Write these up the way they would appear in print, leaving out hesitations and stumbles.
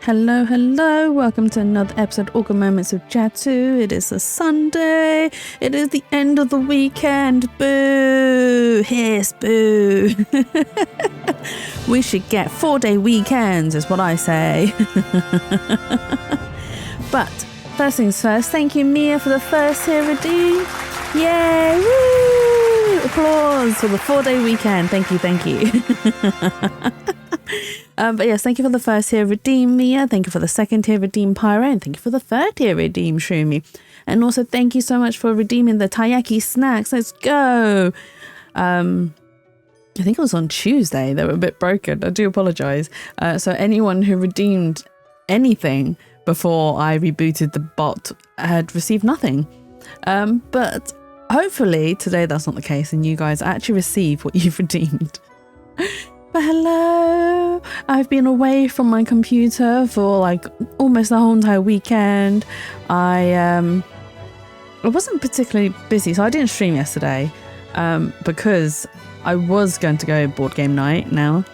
Hello, hello. Welcome to another episode of Awkward Moments with Jatu. It is a Sunday. It is the end of the weekend. Boo. Hiss, boo. We should get 4-day weekends is what I say. But first things first, thank you, Mia, for the first tier redeem. Yay. Woo. Applause for the 4-day weekend. Thank you. But yes, thank you for the first tier redeem, Mia. Thank you for the second tier redeem, Pyro. And thank you for the third tier redeem, Shroomy. And also thank you so much for redeeming the taiyaki snacks. Let's go. I think it was on Tuesday. They were a bit broken. I do apologize. So anyone who redeemed anything before I rebooted the bot had received nothing. But hopefully today that's not the case and you guys actually receive what you've redeemed. But hello, I've been away from my computer for like almost the whole entire weekend. I wasn't particularly busy, so I didn't stream yesterday because I was going to go board game night now.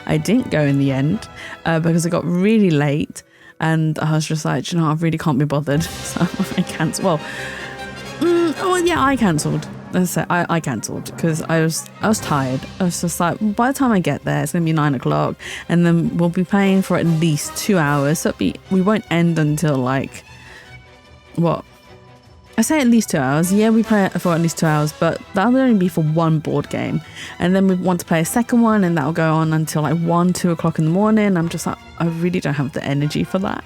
I didn't go in the end because it got really late and I was just like, you know, I really can't be bothered. So I cancelled. I cancelled. I cancelled because I was tired. I was just like, by the time I get there, it's gonna be 9 o'clock, and then we'll be playing for at least 2 hours. So we won't end until like what? I say at least 2 hours. Yeah, we play for at least 2 hours, but that will only be for one board game, and then we want to play a second one, and that'll go on until like 1-2 o'clock in the morning. I'm just like, I really don't have the energy for that.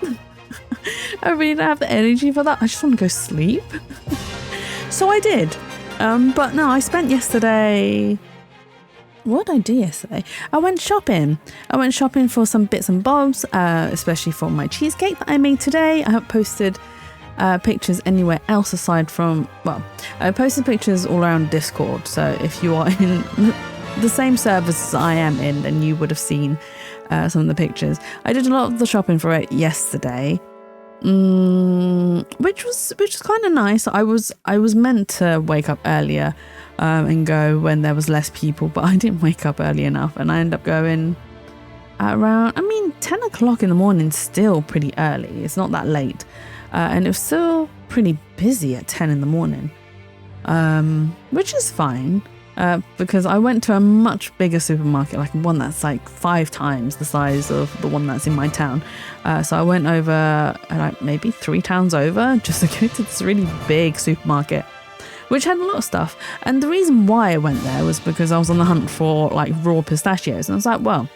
I really don't have the energy for that. I just want to go sleep. So I did. But no, I spent yesterday... What did I do yesterday? I went shopping. I went shopping for some bits and bobs, especially for my cheesecake that I made today. I haven't posted pictures anywhere else aside from... Well, I posted pictures all around Discord. So if you are in the same service as I am in, then you would have seen some of the pictures. I did a lot of the shopping for it yesterday. Which was kind of nice. I was meant to wake up earlier and go when there was less people, but I didn't wake up early enough, and I ended up going at around 10 o'clock in the morning. Still pretty early. It's not that late, and it was still pretty busy at 10 in the morning, which is fine. Because I went to a much bigger supermarket, like one that's like 5 times the size of the one that's in my town. So I went over like maybe 3 towns over just to go to this really big supermarket, which had a lot of stuff. And the reason why I went there was because I was on the hunt for like raw pistachios. And I was like, well,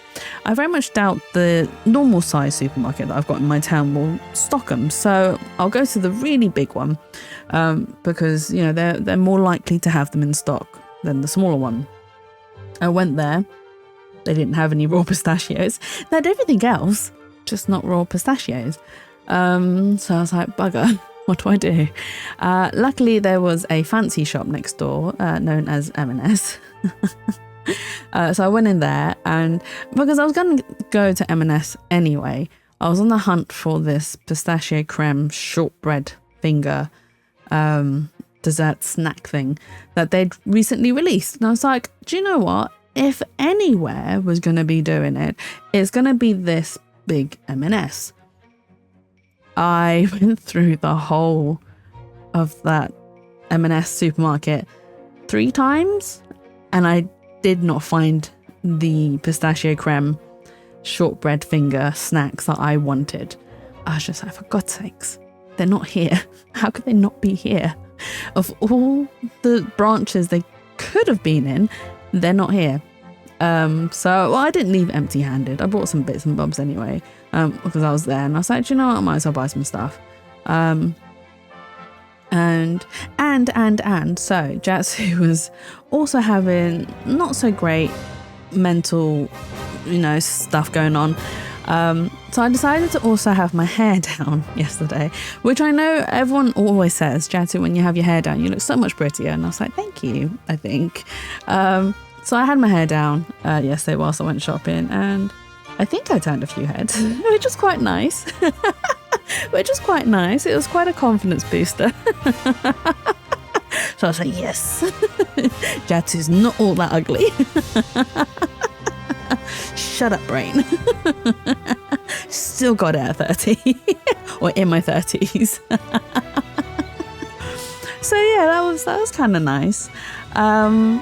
I very much doubt the normal size supermarket that I've got in my town will stock them. So I'll go to the really big one because, you know, they're more likely to have them in stock than the smaller one. I went there. They didn't have any raw pistachios. They had everything else, just not raw pistachios. So I was like, bugger, what do I do? Luckily, there was a fancy shop next door known as M&S. So I went in there, and because I was going to go to M&S anyway, I was on the hunt for this pistachio creme shortbread finger dessert snack thing that they'd recently released. And I was like, do you know what? If anywhere was going to be doing it, it's going to be this big M&S. I went through the whole of that M&S supermarket 3 times and I did not find the pistachio creme shortbread finger snacks that I wanted. I was just like, for God's sakes, they're not here. How could they not be here? Of all the branches they could have been in, they're not here. So I didn't leave empty-handed. I bought some bits and bobs anyway, because I was there, and I was like, you know what, I might as well buy some stuff. And so Jatsu was also having not so great mental, stuff going on. So I decided to also have my hair down yesterday, which I know everyone always says, Jatu, when you have your hair down, you look so much prettier. And I was like, thank you, I think. So I had my hair down yesterday whilst I went shopping, and I think I turned a few heads, which was quite nice. It was quite a confidence booster. So I was like, yes, Jatu's not all that ugly. Shut up, brain. Still got it at 30 or in my 30s. So yeah, that was kind of nice. And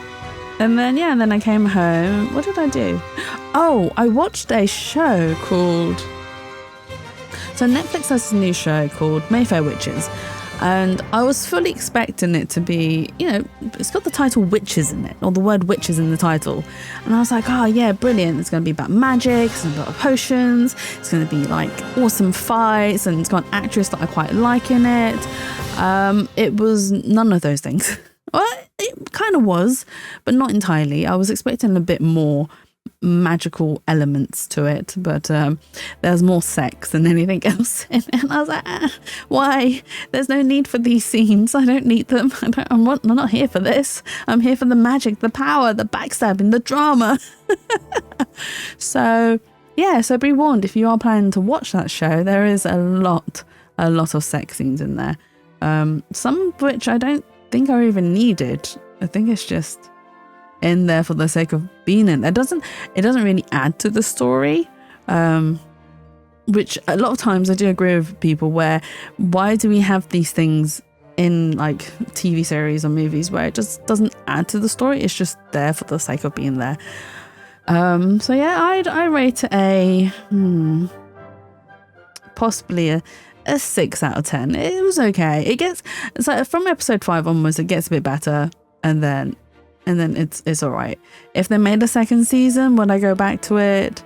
then I came home. What did I do? Oh, I watched a show called... So Netflix has a new show called Mayfair Witches. And I was fully expecting it to be, it's got the title Witches in it, or the word witches in the title. And I was like, oh yeah, brilliant. It's going to be about magic, it's going to be about potions, it's going to be like awesome fights, and it's got an actress that I quite like in it. It was none of those things. Well, it kind of was, but not entirely. I was expecting a bit more magical elements to it, but there's more sex than anything else in it. And I was like, why? There's no need for these scenes. I don't need them. I'm not here for this. I'm here for the magic, the power, the backstabbing, the drama. So be warned, if you are planning to watch that show, there is a lot of sex scenes in there, some of which I don't think are even needed. I think it's just in there for the sake of being in. It doesn't really add to the story, which a lot of times I do agree with people, where why do we have these things in like TV series or movies where it just doesn't add to the story? It's just there for the sake of being there. So yeah, I rate it possibly a 6 out of 10. It was okay. It gets, so from episode 5 onwards it gets a bit better, and then it's all right. If they made a second season, would I go back to it?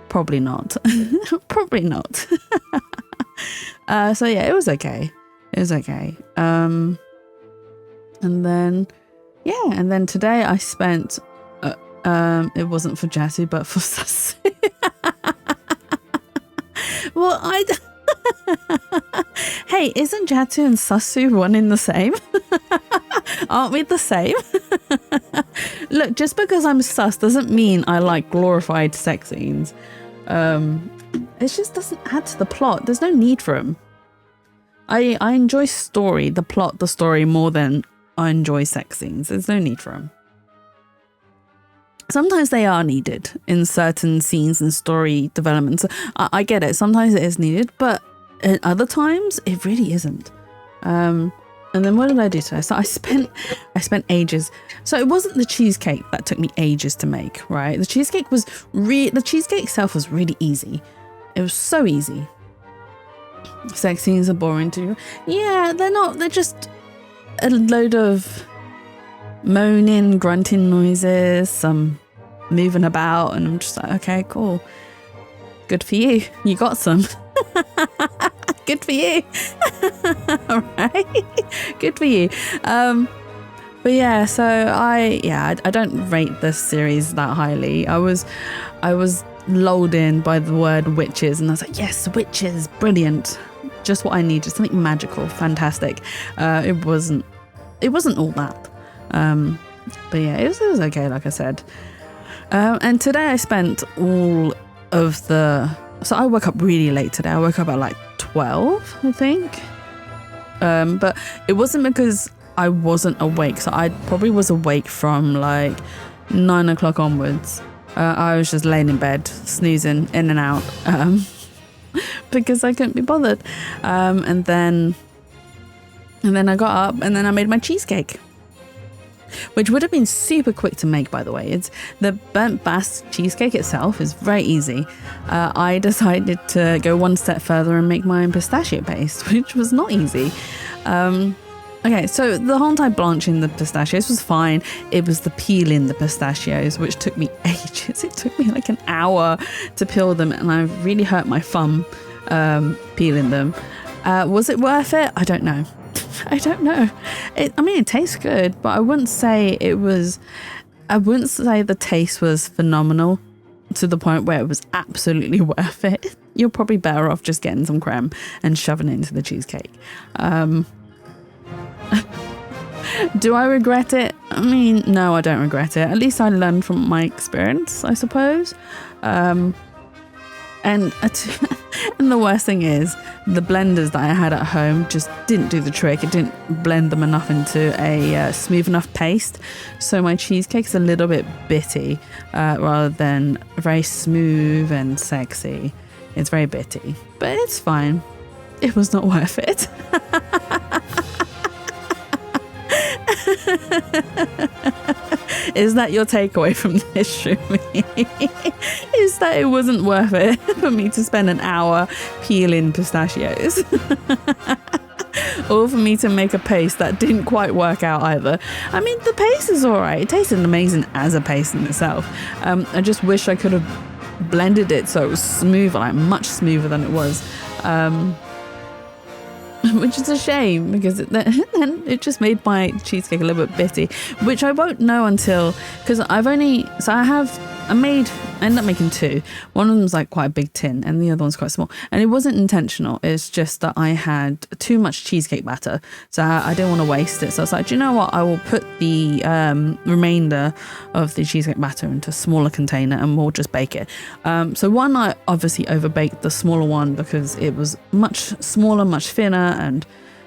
Probably not. Probably not. So yeah, it was okay. And then today I spent it wasn't for Jatu but for Sasu. Well, hey, isn't Jatu and Sasu one in the same? Aren't we the same? Look, just because I'm sus doesn't mean I like glorified sex scenes. It just doesn't add to the plot. There's no need for them. I enjoy the story more than I enjoy sex scenes. There's no need for them. Sometimes they are needed in certain scenes and story developments. I get it. Sometimes it is needed, but at other times it really isn't. And then what did I do today? So I spent ages. So it wasn't the cheesecake that took me ages to make, right? The cheesecake itself was really easy. It was so easy. Sex scenes are boring too. Yeah, they're not. They're just a load of moaning, grunting noises, some moving about, and I'm just like, okay, cool. Good for you. You got some. Good for you. All right. Good for you. But yeah, so I don't rate this series that highly. I was lulled in by the word witches, and I was like, yes, witches, brilliant. Just what I needed, something magical, fantastic. It wasn't all that. But yeah, it was okay, like I said. And today I spent all of so I woke up really late today. I woke up at like 12, I think. But it wasn't because I wasn't awake. So I probably was awake from like 9 o'clock onwards. I was just laying in bed, snoozing in and out, because I couldn't be bothered. And then I got up and then I made my cheesecake, which would have been super quick to make, by the way. It's the burnt bast cheesecake itself is very easy. I decided to go one step further and make my own pistachio paste, which was not easy. Okay, so the whole time blanching the pistachios was fine. It was the peeling the pistachios, which took me ages. It took me like an hour to peel them, and I really hurt my thumb peeling them. Was it worth it? I don't know. It tastes good, but I wouldn't say the taste was phenomenal to the point where it was absolutely worth it. You're probably better off just getting some creme and shoving it into the cheesecake. Do I regret it? I mean, no, I don't regret it. At least I learned from my experience, I suppose. And the worst thing is, the blenders that I had at home just didn't do the trick. It didn't blend them enough into a smooth enough paste. So my cheesecake's a little bit bitty rather than very smooth and sexy. It's very bitty, but it's fine. It was not worth it. Is that your takeaway from this, Shumi? Is that it wasn't worth it for me to spend an hour peeling pistachios? Or for me to make a paste that didn't quite work out either. I mean, the paste is alright. It tasted amazing as a paste in itself. I just wish I could have blended it so it was smoother, like much smoother than it was. Which is a shame because then it just made my cheesecake a little bit bitty, which I won't know until, because I ended up making two. One of them's like quite a big tin and the other one's quite small, and it wasn't intentional. It's just that I had too much cheesecake batter, so I didn't want to waste it. So I was like, do you know what, I will put the remainder of the cheesecake batter into a smaller container and we'll just bake it. So one, I obviously overbaked the smaller one because it was much smaller, much thinner, and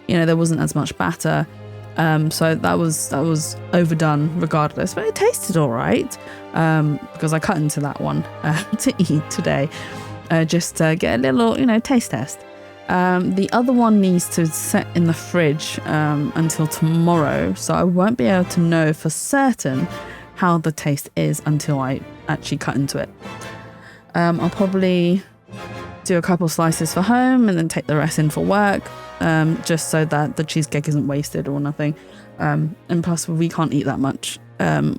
there wasn't as much batter. So that was overdone regardless, but it tasted all right, because I cut into that one to eat today, just to get a little taste test. The other one needs to set in the fridge until tomorrow, so I won't be able to know for certain how the taste is until I actually cut into it. I'll probably do a couple slices for home and then take the rest in for work, just so that the cheesecake isn't wasted or nothing. And plus we can't eat that much at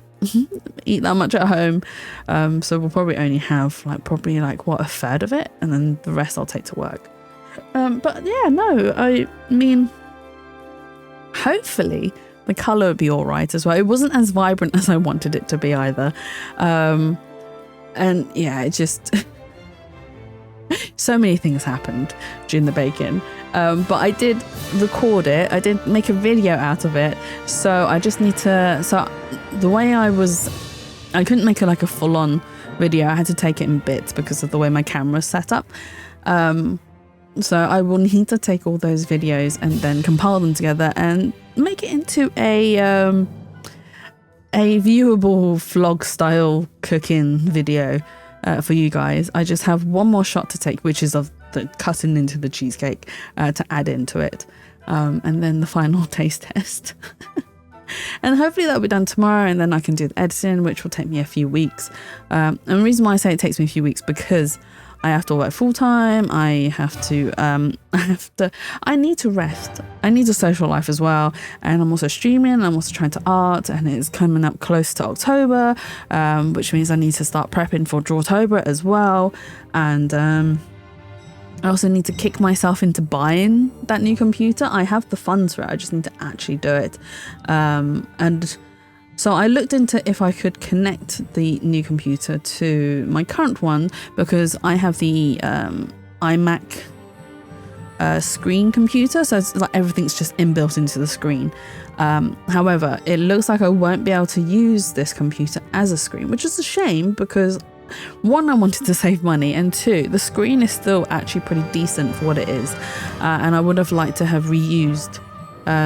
home, so we'll probably only have a third of it, and then the rest I'll take to work. But yeah, no, I mean, hopefully the color would be all right as well. It wasn't as vibrant as I wanted it to be either, and yeah, it just so many things happened during the baking, but I did record it. I did make a video out of it, so I just need to, so the way I couldn't make it like a full-on video. I had to take it in bits because of the way my camera's set up. So I will need to take all those videos and then compile them together and make it into a viewable vlog style cooking video for you guys. I just have one more shot to take, which is of the cutting into the cheesecake to add into it, and then the final taste test. And hopefully that'll be done tomorrow, and then I can do the editing, which will take me a few weeks. And the reason why I say it takes me a few weeks, because I have to work full time. I need to rest. I need a social life as well. And I'm also streaming. I'm also trying to art, and it's coming up close to October, which means I need to start prepping for Drawtober as well. And I also need to kick myself into buying that new computer. I have the funds for it. I just need to actually do it. And so I looked into if I could connect the new computer to my current one, because I have the iMac screen computer, so it's like everything's just inbuilt into the screen. However, it looks like I won't be able to use this computer as a screen, which is a shame, because one, I wanted to save money, and two, the screen is still actually pretty decent for what it is, and I would have liked to have reused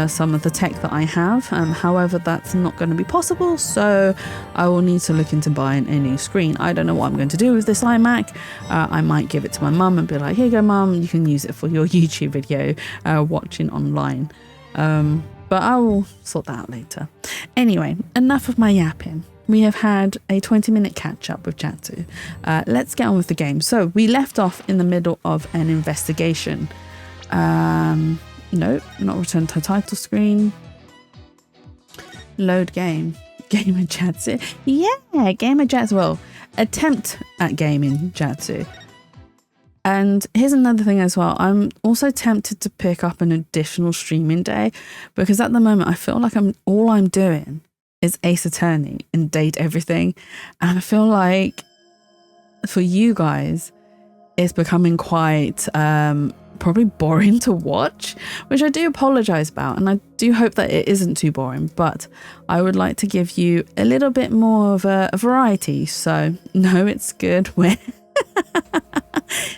some of the tech that I have. However, that's not going to be possible, so I will need to look into buying a new screen. I don't know what I'm going to do with this iMac. I might give it to my mum and be like, here you go mum, you can use it for your YouTube video watching online, but I will sort that out later. Anyway, enough of my yapping. We have had a 20-minute catch-up with Jatsu. Let's get on with the game. So we left off in the middle of an investigation. No, not return to title screen. Load game. Game of Jatsu. Yeah, game of Jatsu. Well, attempt at gaming Jatsu. And here's another thing as well. I'm also tempted to pick up an additional streaming day, because at the moment I feel like all I'm doing is Ace Attorney and Date Everything. And I feel like for you guys, it's becoming quite probably boring to watch, which I do apologize about, and I do hope that it isn't too boring, but I would like to give you a little bit more of a variety. So no, it's good.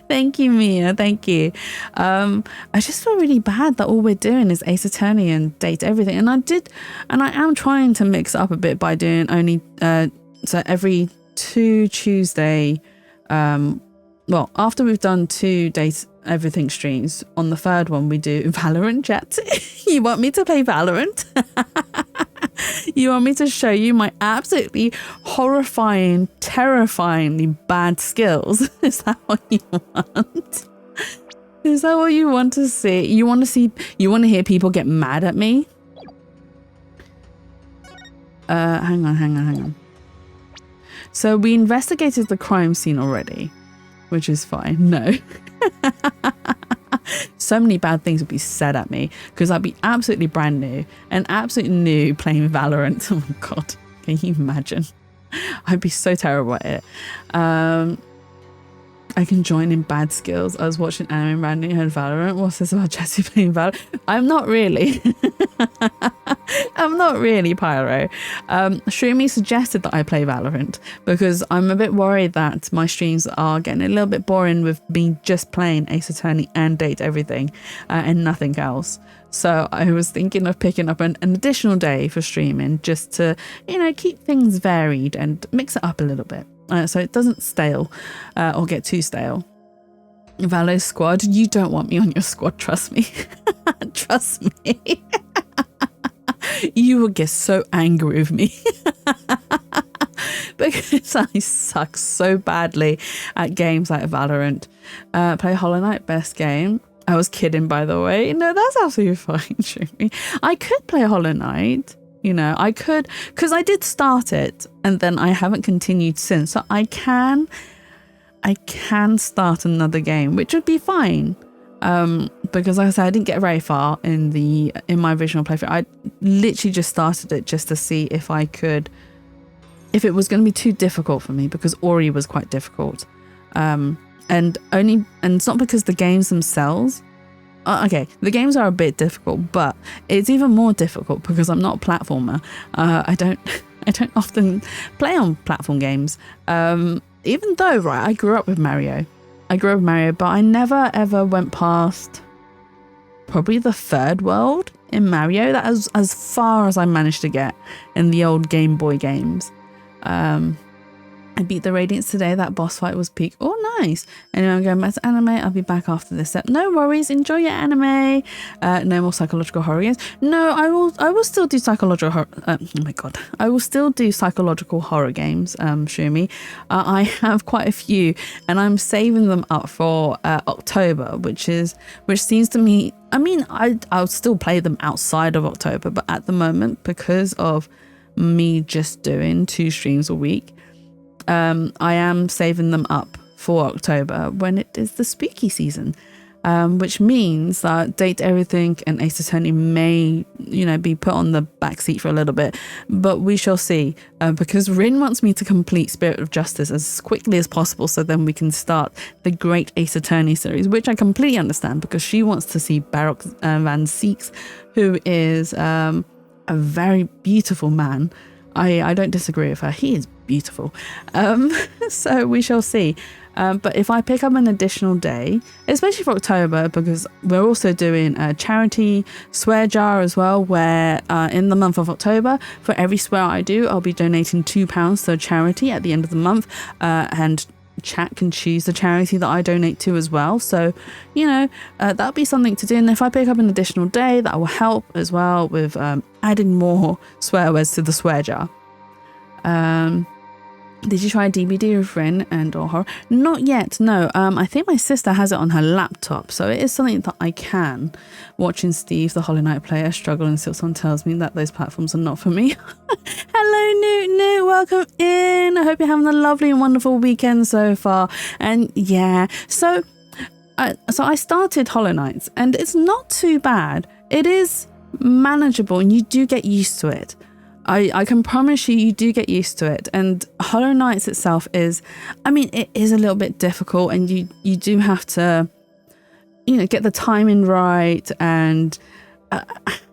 Thank you, Mia. Thank you. I just feel really bad that all we're doing is Ace Attorney and Date Everything. And I am trying to mix it up a bit by doing only so every 2 Tuesday well, after we've done 2 Date Everything streams, on the 3rd one we do Valorant chat. You want me to play Valorant? You want me to show you my absolutely horrifying, terrifyingly bad skills? Is that what you want? Is that what you want to see? You want to hear people get mad at me? Hang on. So we investigated the crime scene already, which is fine. No. So many bad things would be said at me because I'd be absolutely brand new and absolutely new playing Valorant. Oh my God, can you imagine? I'd be so terrible at it. I can join in bad skills. I was watching anime randomly, heard Valorant. What's this about Jesse playing Valorant? I'm not really. I'm not really, Pyro. Shroomy suggested that I play Valorant because I'm a bit worried that my streams are getting a little bit boring with me just playing Ace Attorney and Date Everything and nothing else. So I was thinking of picking up an additional day for streaming just to, keep things varied and mix it up a little bit. So it doesn't stale or get too stale. Valo's squad, you don't want me on your squad, trust me. Trust me. You will get so angry with me. Because I suck so badly at games like Valorant. Play Hollow Knight, best game. I was kidding, by the way. No, that's absolutely fine. I could play Hollow Knight. I could, because I did start it and then I haven't continued since. So I can start another game, which would be fine. Because like I said, I didn't get very far in my original playthrough. I literally just started it just to see if it was going to be too difficult for me, because Ori was quite difficult. And it's not because the games themselves. Okay, the games are a bit difficult, but it's even more difficult because I'm not a platformer. I don't often play on platform games. Even though, right, I grew up with Mario, but I never ever went past probably the 3rd world in Mario. That was as far as I managed to get in the old Game Boy games. I beat the Radiance today. That boss fight was peak. Oh, nice. Anyway, I'm going back to anime. I'll be back after this step. No worries. Enjoy your anime. No more psychological horror games. No, I will still do psychological horror. Oh my God. I will still do psychological horror games, Shumi. I have quite a few and I'm saving them up for October, which seems to me, I mean, I'll still play them outside of October, but at the moment, because of me just doing 2 streams a week, I am saving them up for October when it is the spooky season, which means that Date Everything and Ace Attorney may, be put on the back seat for a little bit, but we shall see, because Rin wants me to complete Spirit of Justice as quickly as possible so then we can start the great Ace Attorney series, which I completely understand because she wants to see Baroque Van Seeks, who is a very beautiful man. I don't disagree with her. He is beautiful. So we shall see. But if I pick up an additional day, especially for October, because we're also doing a charity swear jar as well, where in the month of October, for every swear I do, I'll be donating £2 to a charity at the end of the month. And chat can choose the charity that I donate to as well. So, that'll be something to do. And if I pick up an additional day, that will help as well with adding more swear words to the swear jar. Did you try a DVD with Rin and or horror? Not yet, no. I think my sister has it on her laptop, so it is something that I can. Watching Steve, the Hollow Knight player, struggle in Silksong tells me that those platforms are not for me. Hello, Newt, welcome in. I hope you're having a lovely and wonderful weekend so far. And yeah, so I started Hollow Knights, and it's not too bad. It is manageable, and you do get used to it. I can promise you do get used to it. And Hollow Knights itself is, it is a little bit difficult, and you do have to, get the timing right and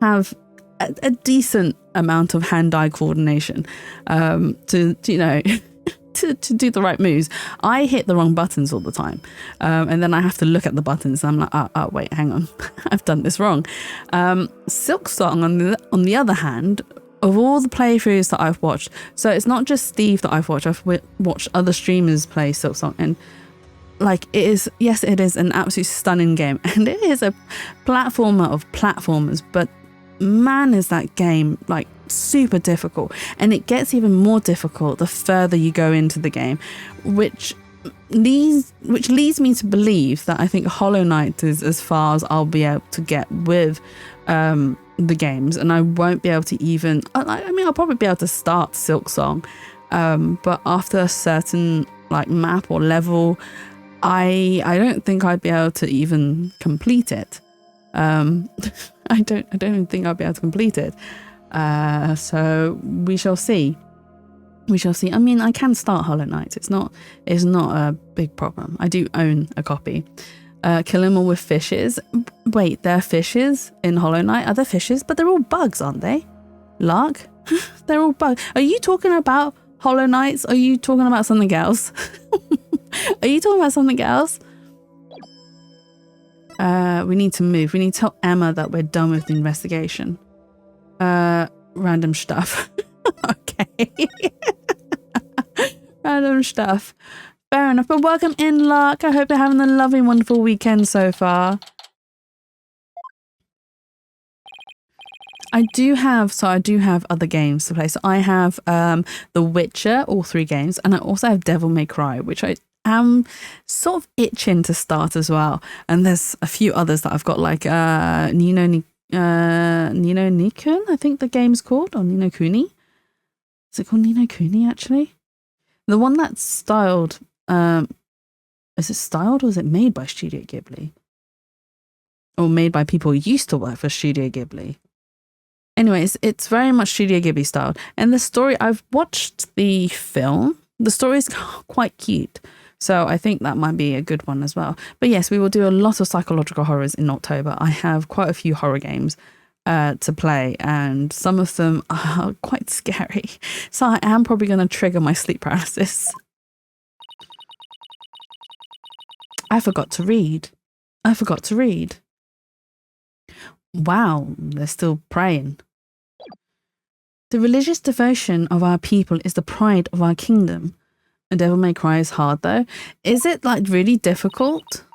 have a decent amount of hand-eye coordination to do the right moves. I hit the wrong buttons all the time, and then I have to look at the buttons and I'm like, wait, hang on, I've done this wrong. Silksong on the other hand, of all the playthroughs that I've watched, so it's not just Steve that I've watched, I've watched other streamers play Silksong, and like it is, yes, it is an absolute stunning game, and it is a platformer of platformers, but man, is that game like super difficult, and it gets even more difficult the further you go into the game, which leads me to believe that I think Hollow Knight is as far as I'll be able to get with the games, and I won't be able to even, I mean, I'll probably be able to start Silksong, but after a certain like map or level, I don't think I'd be able to even complete it. I don't even think I'll be able to complete it. So we shall see. We shall see. I mean, I can start Hollow Knight. It's not a big problem. I do own a copy. Kill them all with fishes. Wait, there are fishes in Hollow Knight? Are there fishes? But they're all bugs, aren't they? Lark? They're all bugs. Are you talking about Hollow Knights? Are you talking about something else? Are you talking about something else? We need to move. We need to tell Emma that we're done with the investigation. Random stuff. Okay. Random stuff. Fair enough. But welcome in, Lark. I hope you're having a lovely, wonderful weekend so far. I do have other games to play. So I have The Witcher, all 3 games, and I also have Devil May Cry, which I am sort of itching to start as well. And there's a few others that I've got, like Ni no Nikun, I think the game's called, or Ni no Kuni. Is it called Ni no Kuni, actually? The one that's styled, is it styled or is it made by Studio Ghibli? Or made by people who used to work for Studio Ghibli? Anyways, it's very much Studio Ghibli styled. And the story, I've watched the film. The story is quite cute. So I think that might be a good one as well. But yes, we will do a lot of psychological horrors in October. I have quite a few horror games to play, and some of them are quite scary. So I am probably going to trigger my sleep paralysis. I forgot to read. Wow, they're still praying. The religious devotion of our people is the pride of our kingdom. And Devil May Cry is hard though. Is it like really difficult?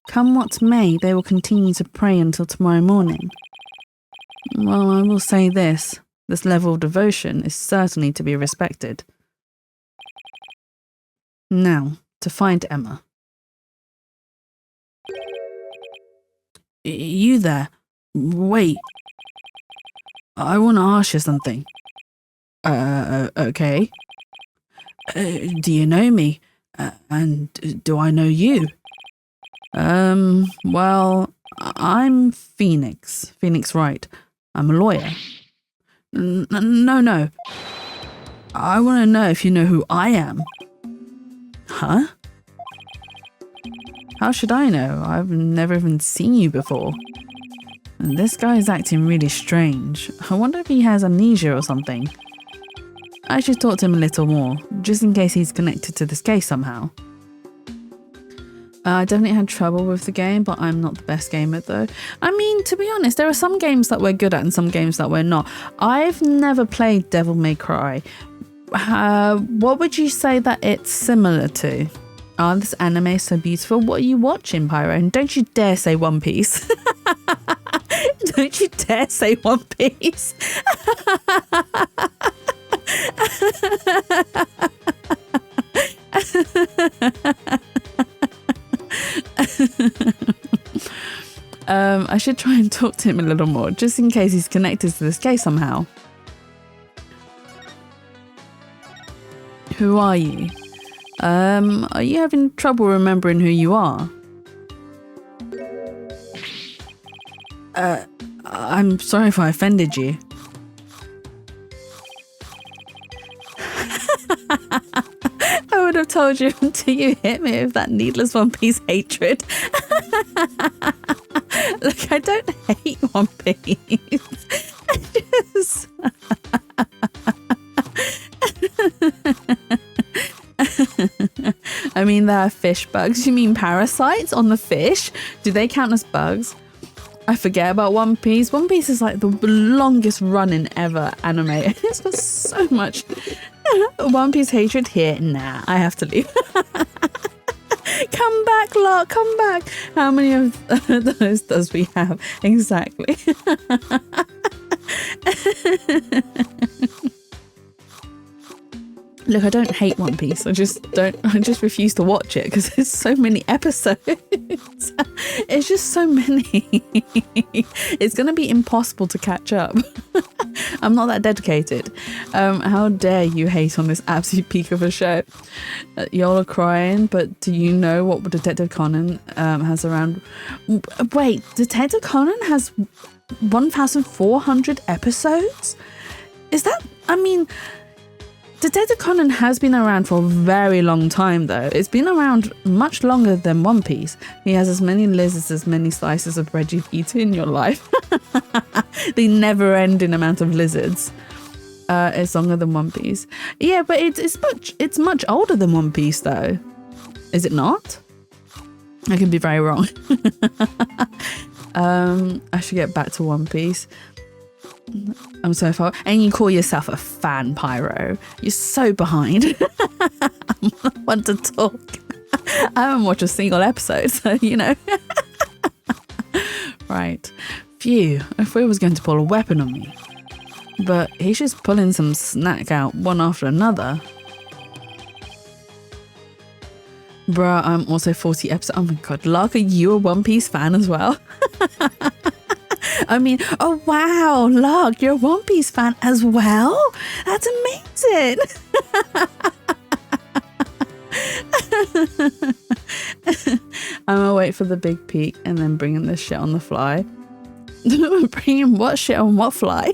Come what may, they will continue to pray until tomorrow morning. Well, I will say this level of devotion is certainly to be respected. Now, to find Emma. You there? Wait. I want to ask you something. Okay. Do you know me? And do I know you? Well, I'm Phoenix. Phoenix Wright. I'm a lawyer. No. I want to know if you know who I am. Huh? How should I know? I've never even seen you before. And this guy is acting really strange. I wonder if he has amnesia or something. I should talk to him a little more, just in case he's connected to this case somehow. I definitely had trouble with the game, but I'm not the best gamer though. I mean, to be honest, there are some games that we're good at and some games that we're not. I've never played Devil May Cry. What would you say that it's similar to? Oh, this anime is so beautiful. What are you watching, Pyro? And don't you dare say One Piece. Don't you dare say One Piece. I should try and talk to him a little more, just in case he's connected to this case somehow. Who are you? Are you having trouble remembering who you are? I'm sorry if I offended you. I would have told you until you hit me with that needless One Piece hatred. Look, I don't hate One Piece. I mean, there are fish bugs. You mean parasites on the fish? Do they count as bugs? I forget about One Piece. One Piece is like the longest running ever anime. It's got so much One Piece hatred here. Nah, I have to leave. Come back, Lark, come back. How many of those does we have? Exactly. Look, I don't hate One Piece. I just refuse to watch it because there's so many episodes. It's just so many. It's going to be impossible to catch up. I'm not that dedicated. How dare you hate on this absolute peak of a show? Y'all are crying, but do you know what Detective Conan has around? Wait, Detective Conan has 1,400 episodes? Is that, I mean, Detective Conan has been around for a very long time though. It's been around much longer than One Piece. He has as many lizards, as many slices of bread you've eaten in your life. The never-ending amount of lizards. It's longer than One Piece. Yeah, but it's much older than One Piece though. Is it not? I could be very wrong. I should get back to One Piece. I'm so far. And you call yourself a fan, Pyro. You're so behind. I'm not one to talk. I haven't watched a single episode, so you know. Right. Phew. If we was going to pull a weapon on me. But he's just pulling some snack out one after another. Bruh, I'm also 40 episodes. Oh my god, Lark, are you a One Piece fan as well? I mean, oh wow, Lark, you're a One Piece fan as well? That's amazing. I'm gonna wait for the big peak and then bringing this shit on the fly. Bringing what shit on what fly?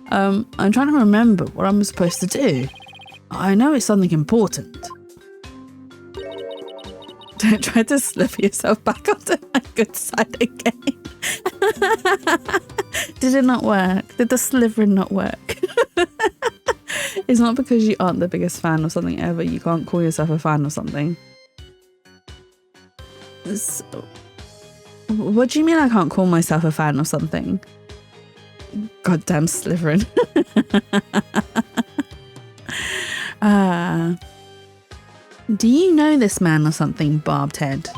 I'm trying to remember what I'm supposed to do. I know it's something important. Don't try to slip yourself back onto my good side again. Did it not work? Did the slivering not work? It's not because you aren't the biggest fan of something ever. You can't call yourself a fan of something. So, what do you mean I can't call myself a fan of something? Goddamn slivering. Do you know this man or something, Barbed Head?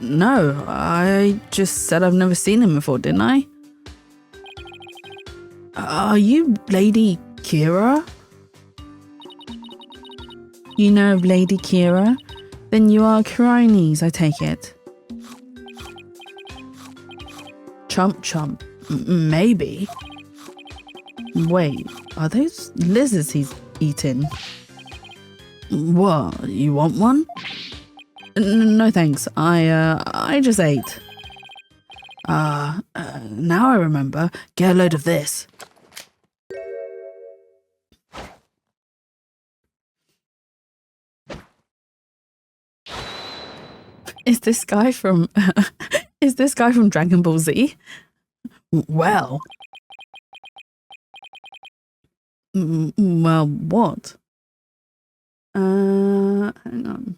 No, I just said I've never seen him before, didn't I? Are you Lady Kira? You know of Lady Kira? Then you are Kirines, I take it. Chomp chomp. Maybe. Wait, are those lizards he's eating? What? You want one? No thanks. I just ate. Now I remember. Get a load of this. Is this guy from Dragon Ball Z? Well. Well, what? Hang on.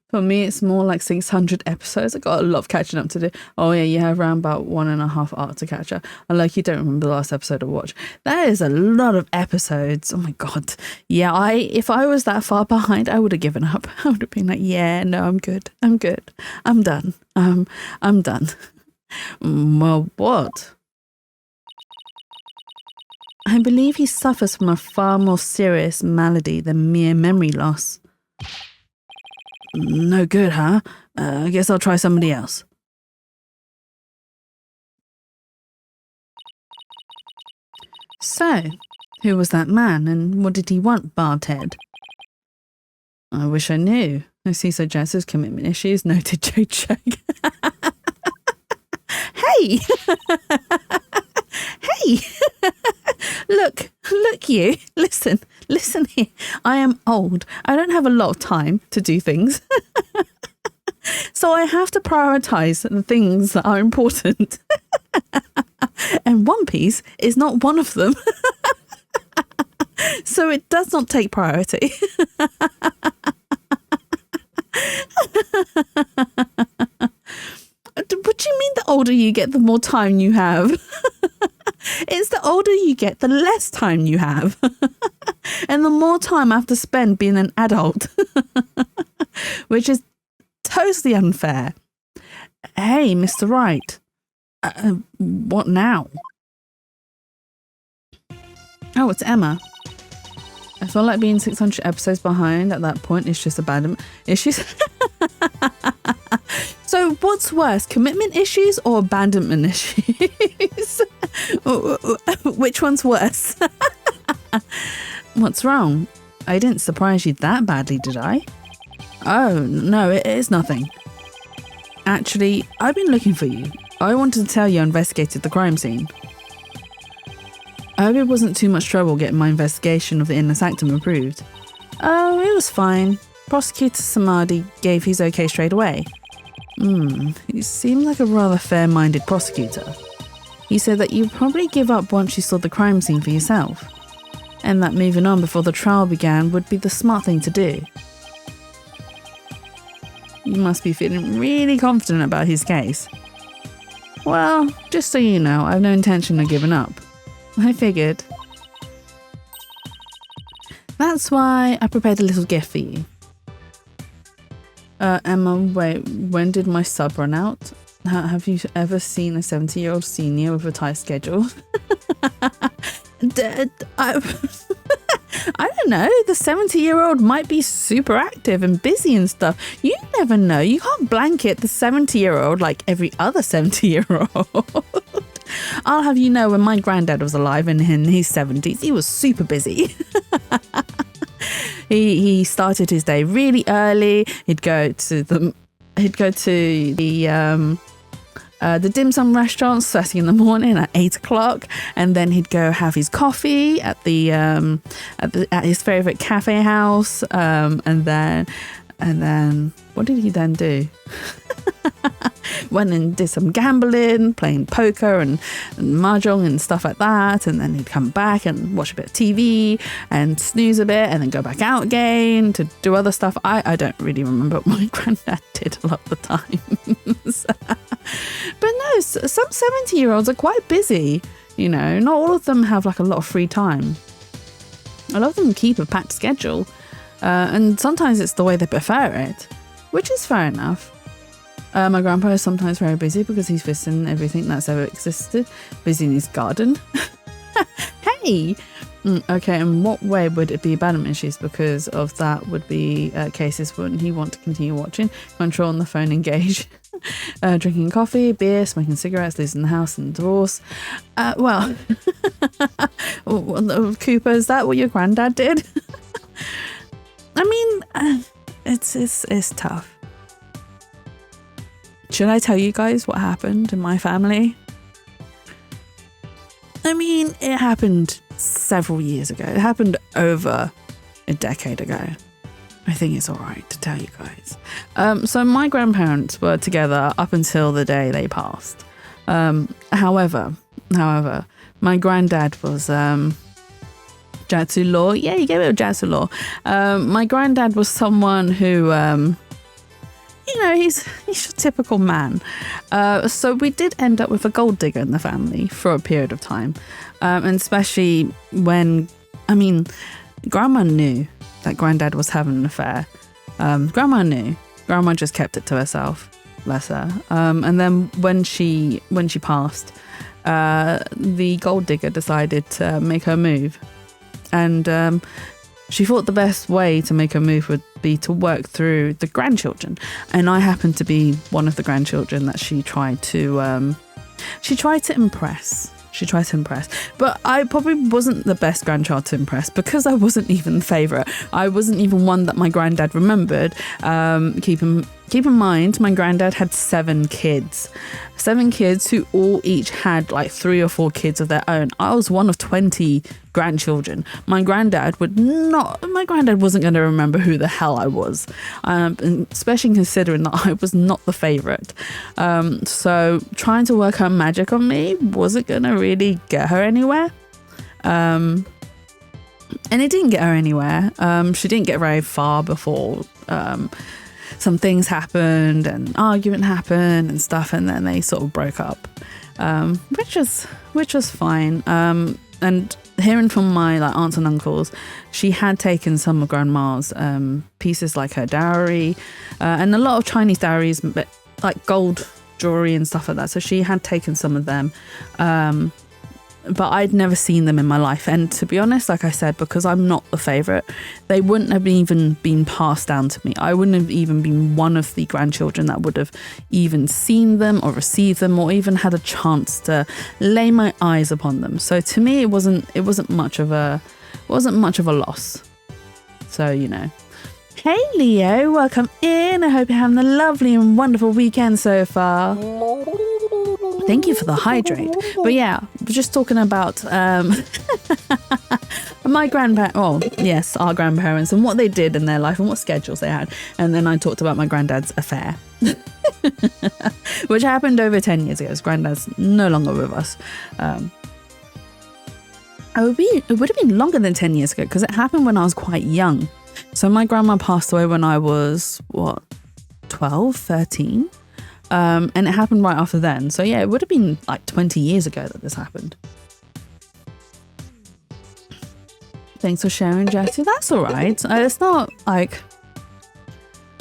For me, it's more like 600 episodes. I got a lot of catching up to do. Oh yeah, you have around about 1.5 hours to catch up. Unlike you don't remember the last episode I watched. That is a lot of episodes. Oh my god. Yeah, if I was that far behind, I would have given up. I would have been like, yeah, no, I'm good. I'm done. I'm done. Well, what? I believe he suffers from a far more serious malady than mere memory loss. No good, huh? I guess I'll try somebody else. So, who was that man and what did he want, Barbed Head? I wish I knew. I see so Jess's commitment issues, noted Joe. Hey! Hey! Look you. Listen here. I am old. I don't have a lot of time to do things. So I have to prioritize the things that are important. And One Piece is not one of them. So it does not take priority. What do you mean the older you get, the more time you have? It's the older you get, the less time you have. And and the more time I have to spend being an adult, which is totally unfair. Hey, Mr. Wright, what now? Oh, it's Emma. I feel like being 600 episodes behind at that point is just abandonment issues. So what's worse, commitment issues or abandonment issues? Which one's worse? What's wrong? I didn't surprise you that badly, did I? Oh, no, it is nothing. Actually, I've been looking for you. I wanted to tell you I investigated the crime scene. I hope it wasn't too much trouble getting my investigation of the inner sanctum approved. Oh, it was fine. Prosecutor Samadhi gave his okay straight away. He seemed like a rather fair-minded prosecutor. He said that you'd probably give up once you saw the crime scene for yourself, and that moving on before the trial began would be the smart thing to do. You must be feeling really confident about his case. Well, just so you know, I have no intention of giving up. I figured. That's why I prepared a little gift for you. Emma, wait, when did my sub run out? Have you ever seen a 70-year-old senior with a tight schedule? I don't know, the 70-year-old might be super active and busy and stuff. You never know. You can't blanket the 70-year-old like every other 70-year-old. I'll have you know, when my granddad was alive and in his 70s, he was super busy. He started his day really early. He'd go to the dim sum restaurants first thing in the morning at 8 o'clock, and then he'd go have his coffee at his favorite cafe house, and then what did he then do? Went and did some gambling, playing poker and mahjong and stuff like that, and then he'd come back and watch a bit of TV and snooze a bit and then go back out again to do other stuff. I don't really remember what my granddad did a lot of the times. But no, some 70-year-olds are quite busy, you know. Not all of them have like a lot of free time. A lot of them keep a packed schedule, and sometimes it's the way they prefer it, which is fair enough. My grandpa is sometimes very busy because he's visiting everything that's ever existed, busy in his garden. Hey! Okay, in what way would it be abandonment issues? Because of that would be cases when he want to continue watching, control on the phone, engage, drinking coffee, beer, smoking cigarettes, losing the house and divorce. Well, Cooper, is that what your granddad did? I mean, it's tough. Should I tell you guys what happened in my family? I mean, it happened several years ago. It happened over a decade ago. I think it's all right to tell you guys. So my grandparents were together up until the day they passed. However, my granddad was Jatsu law. Yeah, you gave it a Jatsu law. My granddad was someone who, you know, he's a typical man. So we did end up with a gold digger in the family for a period of time. And especially when, I mean, Grandma knew that Granddad was having an affair. Grandma knew. Grandma just kept it to herself, bless her. And then when she passed, the gold digger decided to make her move. And she thought the best way to make her move would be to work through the grandchildren. And I happened to be one of the grandchildren that she tried to impress. But I probably wasn't the best grandchild to impress because I wasn't even the favourite. I wasn't even one that my granddad remembered. Keep in mind, my granddad had 7 kids. 7 kids who all each had like 3 or 4 kids of their own. I was one of 20 grandchildren. My granddad wasn't going to remember who the hell I was, especially considering that I was not the favourite. So trying to work her magic on me wasn't going to really get her anywhere. And it didn't get her anywhere. She didn't get very far before some things happened and argument happened and stuff, and then they sort of broke up, which was fine. And hearing from my like aunts and uncles, she had taken some of grandma's pieces, like her dowry, and a lot of Chinese dowries, but like gold jewelry and stuff like that. So she had taken some of them, but I'd never seen them in my life. And to be honest, like I said, because I'm not the favourite, they wouldn't have even been passed down to me. I wouldn't have even been one of the grandchildren that would have even seen them or received them or even had a chance to lay my eyes upon them. So to me, it wasn't much of a loss. So, you know. Hey Leo, welcome in. I hope you're having a lovely and wonderful weekend so far. Thank you for the hydrate. But yeah, we're just talking about my grandparents. Oh, yes, our grandparents and what they did in their life and what schedules they had. And then I talked about my granddad's affair, which happened over 10 years ago. His granddad's no longer with us. It would have been longer than 10 years ago because it happened when I was quite young. So my grandma passed away when I was, 12, 13? And it happened right after then. So yeah, it would have been like 20 years ago that this happened. Thanks for sharing, Jessie. That's all right. It's not like,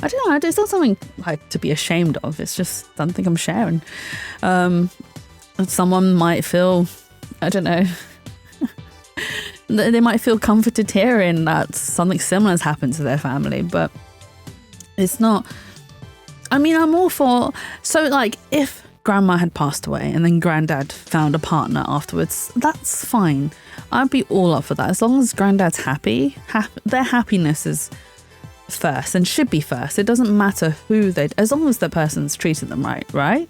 I don't know, it's not something like to be ashamed of. It's just something I'm sharing. Someone might feel, I don't know, they might feel comforted hearing that something similar has happened to their family, but it's not. I mean, I'm all for, so like if grandma had passed away and then granddad found a partner afterwards, that's fine. I'd be all up for that. As long as granddad's happy, their happiness is first and should be first. It doesn't matter who as long as the person's treated them right?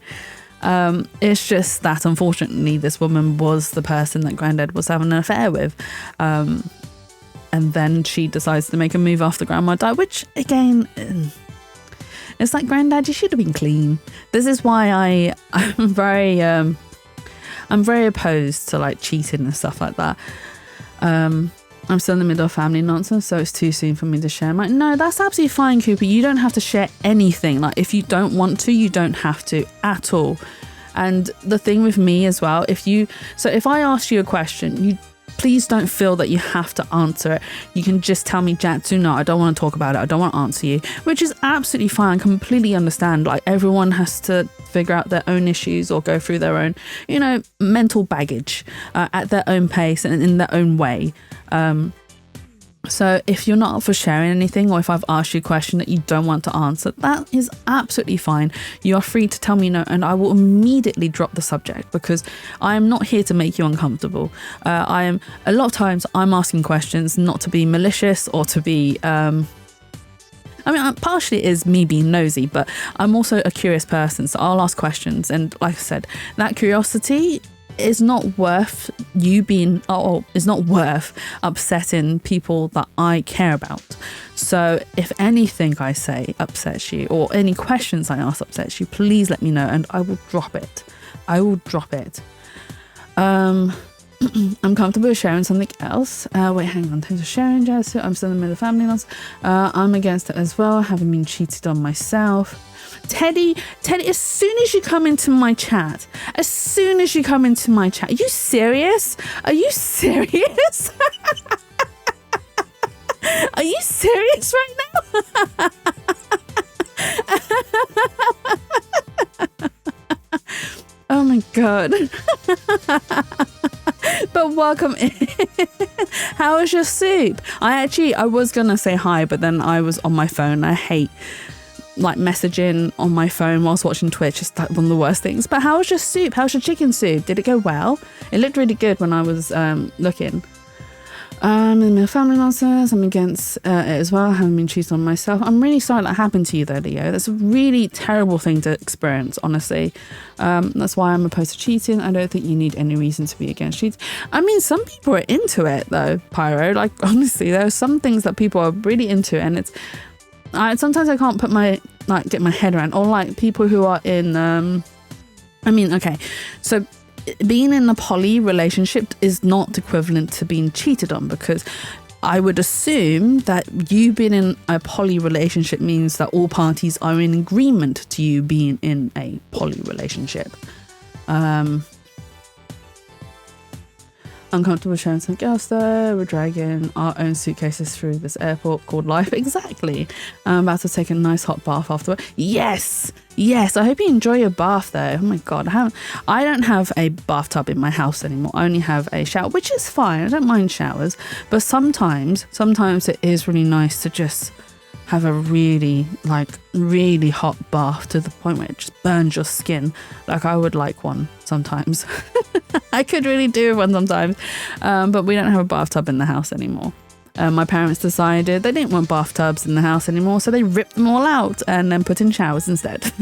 It's just that unfortunately this woman was the person that granddad was having an affair with. And then she decides to make a move after grandma died, which again, it's like, granddad, you should have been clean. This is why I'm very opposed to like cheating and stuff like that. I'm still in the middle of family nonsense, so it's too soon for me to share. I'm like, no, that's absolutely fine, Cooper. You don't have to share anything. Like, if you don't want to, you don't have to at all. And the thing with me as well, if I ask you a question, please don't feel that you have to answer it. You can just tell me, Jatsu, no, I don't want to talk about it. I don't want to answer you, which is absolutely fine. I completely understand. Like, everyone has to figure out their own issues or go through their own, mental baggage at their own pace and in their own way. So if you're not up for sharing anything, or if I've asked you a question that you don't want to answer, that is absolutely fine. You are free to tell me no, and I will immediately drop the subject, because I am not here to make you uncomfortable. A lot of times I'm asking questions not to be malicious or to be, partially it is me being nosy, but I'm also a curious person, so I'll ask questions. And like I said, that curiosity is not worth is not worth upsetting people that I care about. So if anything I say upsets you, or any questions I ask upsets you, please let me know and I will drop it. I'm comfortable with sharing something else. Wait, hang on. Thanks for sharing, Jess. I'm still in the middle of family loss. I'm against it as well, having been cheated on myself. Teddy, as soon as you come into my chat, are you serious? Are you serious? Are you serious right now? Oh my God. But welcome in. How was your soup? I was gonna say hi, but then I was on my phone. I hate like messaging on my phone whilst watching Twitch. It's like one of the worst things. But how was your soup? How's your chicken soup? Did it go well? It looked really good when I was looking. In my family nonsense, I'm against it as well. I haven't been cheated on myself. I'm really sorry that happened to you though, Leo. That's a really terrible thing to experience, honestly. That's why I'm opposed to cheating. I don't think you need any reason to be against cheating. I mean, some people are into it though, Pyro. Like, honestly, there are some things that people are really into, and it's sometimes I can't get my head around. Or like people who are in so being in a poly relationship is not equivalent to being cheated on, because I would assume that you being in a poly relationship means that all parties are in agreement to you being in a poly relationship. Uncomfortable sharing some girls though. We're dragging our own suitcases through this airport called life. Exactly. I'm about to take a nice hot bath afterward. Yes. I hope you enjoy your bath though. Oh my god, I don't have a bathtub in my house anymore. I only have a shower, which is fine. I don't mind showers, but sometimes it is really nice to just have a really hot bath to the point where it just burns your skin. Like I would like one sometimes. I could really do one sometimes, but we don't have a bathtub in the house anymore. My parents decided they didn't want bathtubs in the house anymore, so they ripped them all out and then put in showers instead.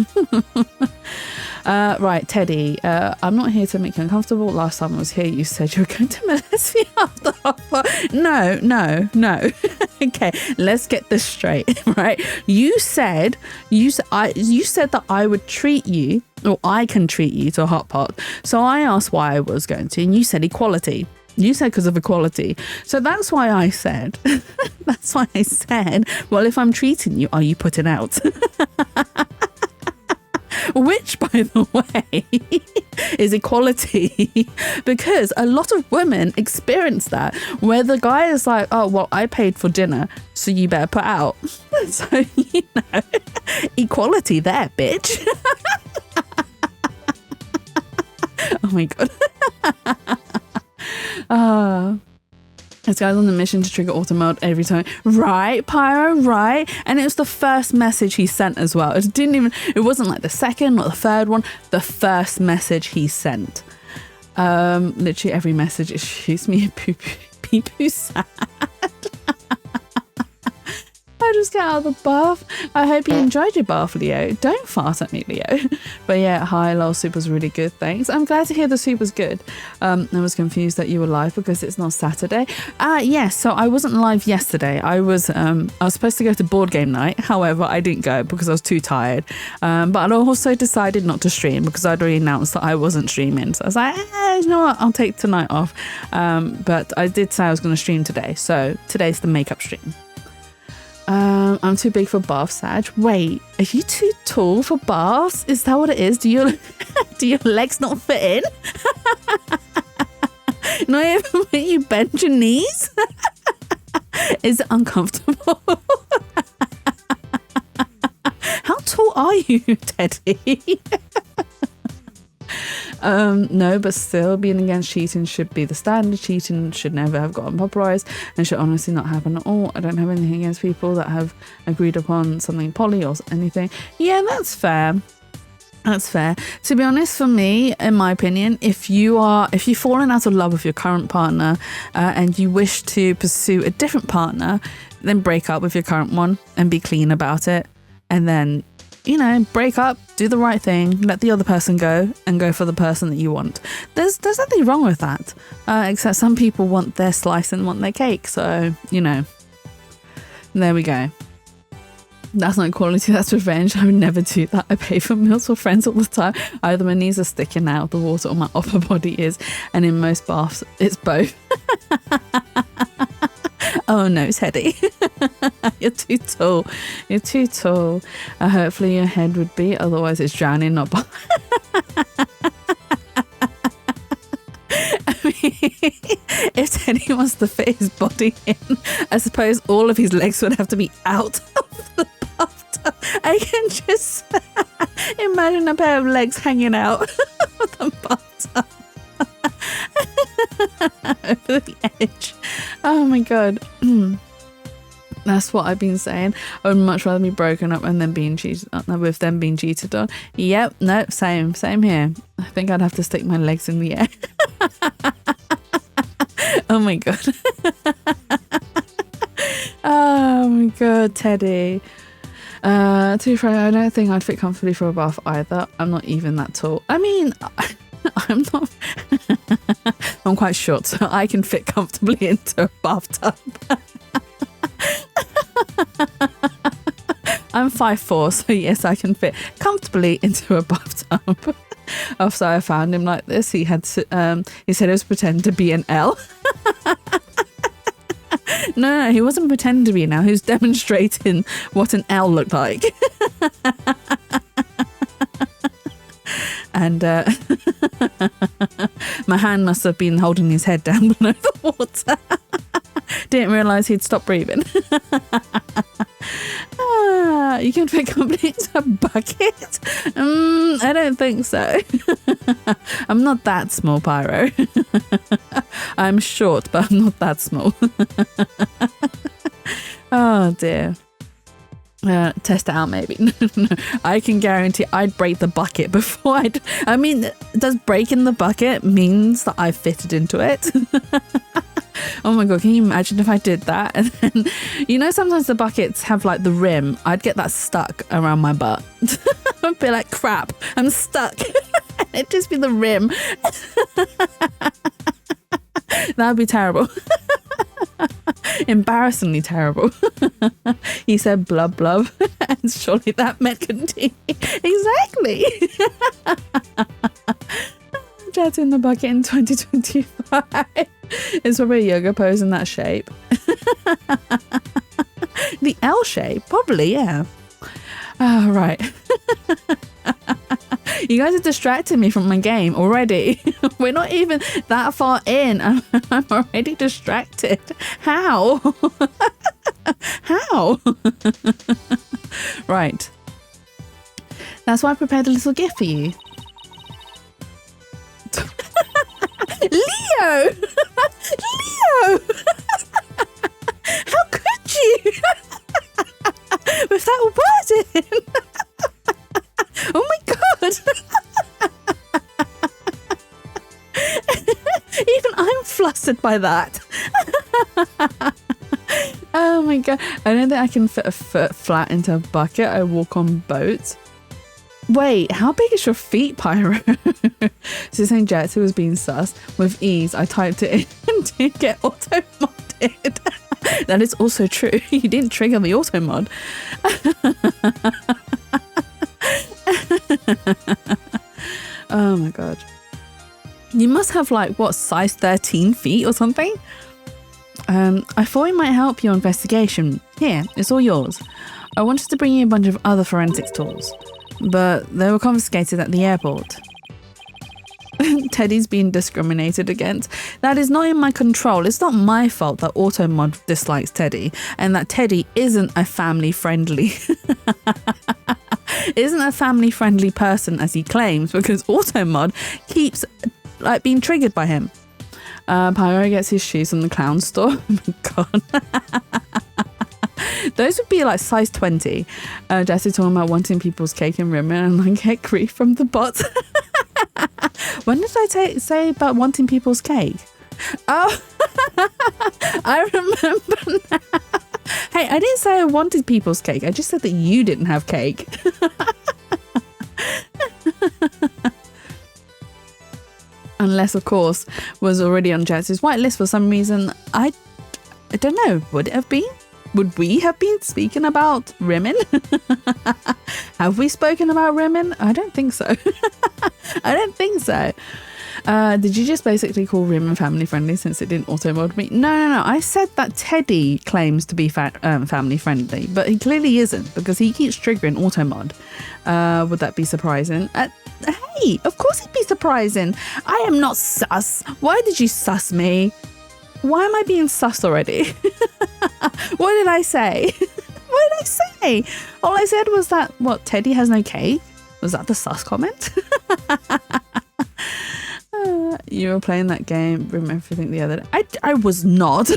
Right, Teddy, I'm not here to make you uncomfortable. Last time I was here, you said you were going to molest me after No. Okay, let's get this straight, right? You said that I would treat you, or I can treat you to a hot pot. So I asked why I was going to, and you said equality. You said because of equality. So that's why I said, well, if I'm treating you, are you putting out? Which, by the way, is equality, because a lot of women experience that, where the guy is like, oh, well, I paid for dinner, so you better put out. So, equality there, bitch. Oh my god. This guy's on the mission to trigger auto mode every time. Right, Pyro, right? And it was the first message he sent as well. It wasn't like the second or the third one. The first message he sent. Literally every message is shoots me a poo-poo sad. I just get out of the bath. I hope you enjoyed your bath, Leo. Don't fart at me, Leo. But yeah, hi, lol, soup was really good, thanks. I'm glad to hear the soup was good. I was confused that you were live because it's not Saturday. Yes, so I wasn't live yesterday. I was supposed to go to board game night. However, I didn't go because I was too tired. But I also decided not to stream because I'd already announced that I wasn't streaming. So I was like, you know what, I'll take tonight off. But I did say I was going to stream today. So today's the makeup stream. I'm too big for baths, Sag. Wait, are you too tall for baths? Is that what it is? Do your legs not fit in? Not even when you bend your knees? Is it uncomfortable? How tall are you, Teddy? No, but still, being against cheating should be the standard. Cheating should never have gotten popularized and should honestly not happen at all. I don't have anything against people that have agreed upon something poly or anything. Yeah, that's fair. That's fair. To be honest, for me, in my opinion, if you've fallen out of love with your current partner and you wish to pursue a different partner, then break up with your current one and be clean about it. And then, break up, do the right thing, let the other person go and go for the person that you want. There's nothing wrong with that, except some people want their slice and want their cake. So, there we go. That's not equality, that's revenge. I would never do that. I pay for meals for friends all the time. Either my knees are sticking out of the water or my upper body is. And in most baths, it's both. Oh no, Teddy. You're too tall. You're too tall. Hopefully your head would be, otherwise it's drowning, not I mean, if Teddy wants to fit his body in, I suppose all of his legs would have to be out of the bathtub. I can just imagine a pair of legs hanging out of the bathtub. Over the edge. Oh my god. That's what I've been saying. I would much rather be broken up and then being cheated on with them being cheated on. Yep, no, same here. I think I'd have to stick my legs in the air. Oh my god. Oh my god, Teddy. To be frank, I don't think I'd fit comfortably for a bath either. I'm not even that tall. I mean, I'm not. I'm quite short, so I can fit comfortably into a bathtub. I'm 5'4", so yes, I can fit comfortably into a bathtub. After I found him like this, he said he was pretending to be an L. No, he wasn't pretending to be an L. He was demonstrating what an L looked like. And My hand must have been holding his head down below the water. Didn't realise he'd stopped breathing. You can fit company into a bucket? I don't think so. I'm not that small, Pyro. I'm short, but I'm not that small. Oh dear. Test it out maybe. No, I can guarantee I'd break the bucket before I mean, does breaking the bucket means that I fitted into it? Oh my god, can you imagine if I did that? And then, you know, sometimes the buckets have like the rim. I'd get that stuck around my butt. I'd be like, crap, I'm stuck. It'd just be the rim. That'd be terrible. Embarrassingly terrible. He said blub blub, and surely that meant continue. Exactly. Jazz in the bucket in 2025. It's probably a yoga pose in that shape. The L shape? Probably, yeah. Oh, right. You guys are distracting me from my game already. We're not even that far in. I'm already distracted. How? How? Right. That's why I prepared a little gift for you. Leo! Leo! How could you? With that word in. Oh my god. Even I'm flustered by that. Oh my god. I don't think I can fit a foot flat into a bucket. I walk on boats. Wait, how big is your feet, Pyro? So saying Jets, who was being sus. With ease, I typed it in and did get auto-modded. That is also true. You didn't trigger the auto-mod. Oh my god. You must have like, what, size 13 feet or something? I thought it might help your investigation. Here, it's all yours. I wanted to bring you a bunch of other forensics tools, but they were confiscated at the airport. Teddy's being discriminated against. That is not in my control. It's not my fault that Automod dislikes Teddy and that Teddy isn't a family-friendly person as he claims, because Automod keeps like being triggered by him. Pyro gets his shoes from the clown store. Oh my god. Those would be like size 20. Jessie talking about wanting people's cake and ribbon, and I get grief from the bots. When did I say about wanting people's cake? Oh, I remember now. Hey, I didn't say I wanted people's cake. I just said that you didn't have cake. Unless, of course, was already on Jess's whitelist for some reason. I don't know. Would it have been? Would we have been speaking about Rimmon? Have we spoken about Rimmon? I don't think so. I don't think so. Did you just basically call Rimmon family friendly since it didn't auto-mod me? No. I said that Teddy claims to be family friendly, but he clearly isn't because he keeps triggering auto-mod. Would that be surprising? Hey, of course it'd be surprising. I am not sus. Why did you sus me? Why am I being sus already? What did I say? What did I say? All I said was that, what, Teddy has no cake? Was that the sus comment? You were playing that game, Remember Everything the other day. I was not.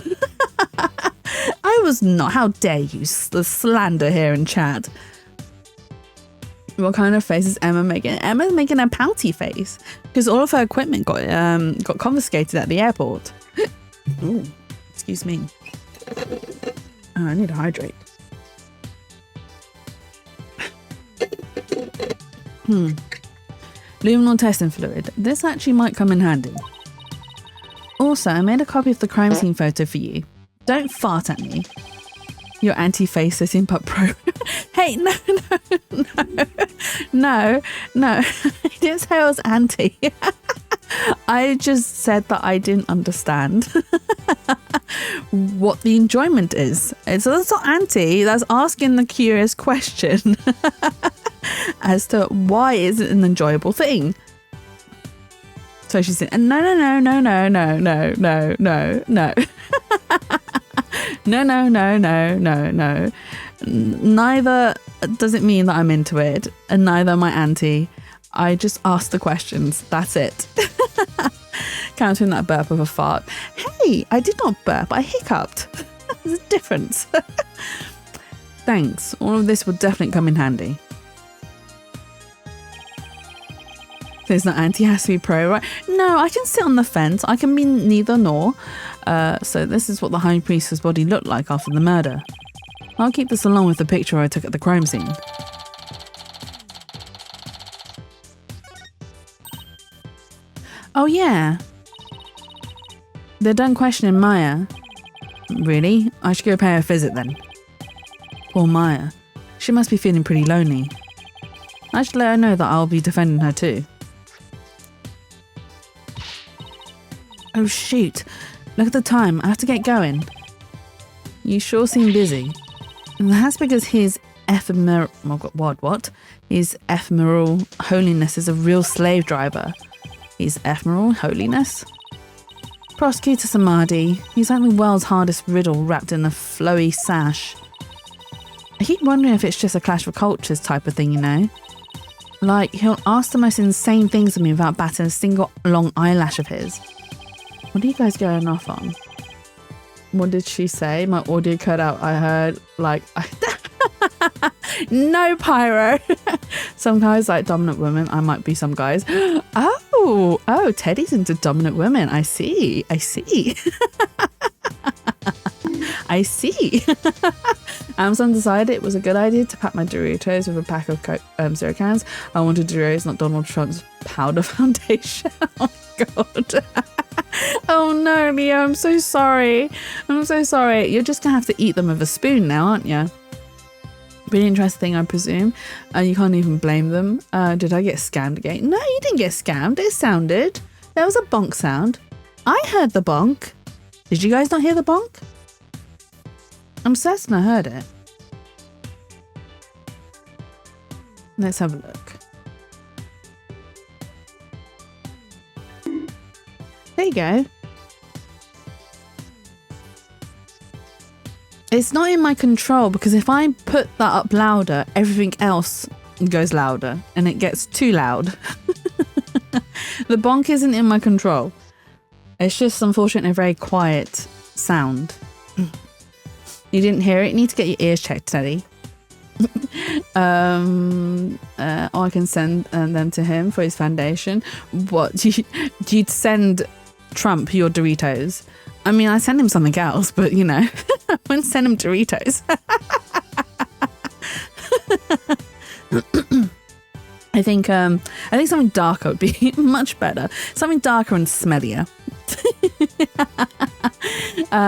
I was not. How dare you, the slander here in chat. What kind of face is Emma making? Emma's making a pouty face because all of her equipment got confiscated at the airport. Ooh, excuse me. Oh, I need to hydrate. Luminal testing fluid. This actually might come in handy. Also, I made a copy of the crime scene photo for you. Don't fart at me. Your anti-face sitting but pro. Hey, no. I didn't say I was anti. I just said that I didn't understand what the enjoyment is. So that's not anti, that's asking the curious question as to why is it an enjoyable thing. So she's saying, no. No. Neither does it mean that I'm into it, and neither am I anti. I just ask the questions. That's it. Countering that burp with a fart. Hey, I did not burp. I hiccuped. There's a difference. Thanks. All of this will definitely come in handy. There's not anti, has to be pro, right? No, I can sit on the fence. I can be neither nor. So this is what the High Priestess body looked like after the murder. I'll keep this along with the picture I took at the crime scene. Oh yeah. They're done questioning Maya. Really? I should go pay her a visit then. Poor Maya. She must be feeling pretty lonely. I should let her know that I'll be defending her too. Oh shoot. Look at the time. I have to get going. You sure seem busy. And that's because his ephemeral... What? His ephemeral holiness is a real slave driver. His ephemeral holiness? Prosecutor Samadhi. He's like the world's hardest riddle wrapped in a flowy sash. I keep wondering if it's just a clash of cultures type of thing, you know? Like, he'll ask the most insane things of me without batting a single long eyelash of his. What are you guys going off on? What did she say? My audio cut out. I heard, like... No, Pyro! Some guys like dominant women. I might be some guys. Oh, Teddy's into dominant women. I see. I see. Amazon decided it was a good idea to pack my Doritos with a pack of zero cans. I wanted Doritos, not Donald Trump's powder foundation. Oh, God. Oh, no, Leo. I'm so sorry. You're just going to have to eat them with a spoon now, aren't you? Pretty interesting, I presume. You can't even blame them. Did I get scammed again? No, you didn't get scammed. It sounded. There was a bonk sound. I heard the bonk. Did you guys not hear the bonk? I'm certain I heard it. Let's have a look. There you go. It's not in my control because if I put that up louder, everything else goes louder and it gets too loud. The bonk isn't in my control. It's just unfortunately a very quiet sound. You didn't hear it? You need to get your ears checked, Teddy. Or I can send them to him for his foundation. What? You'd send Trump your Doritos? I mean, I send him something else, but you know, I wouldn't send him Doritos. I think something darker would be much better. Something darker and smellier.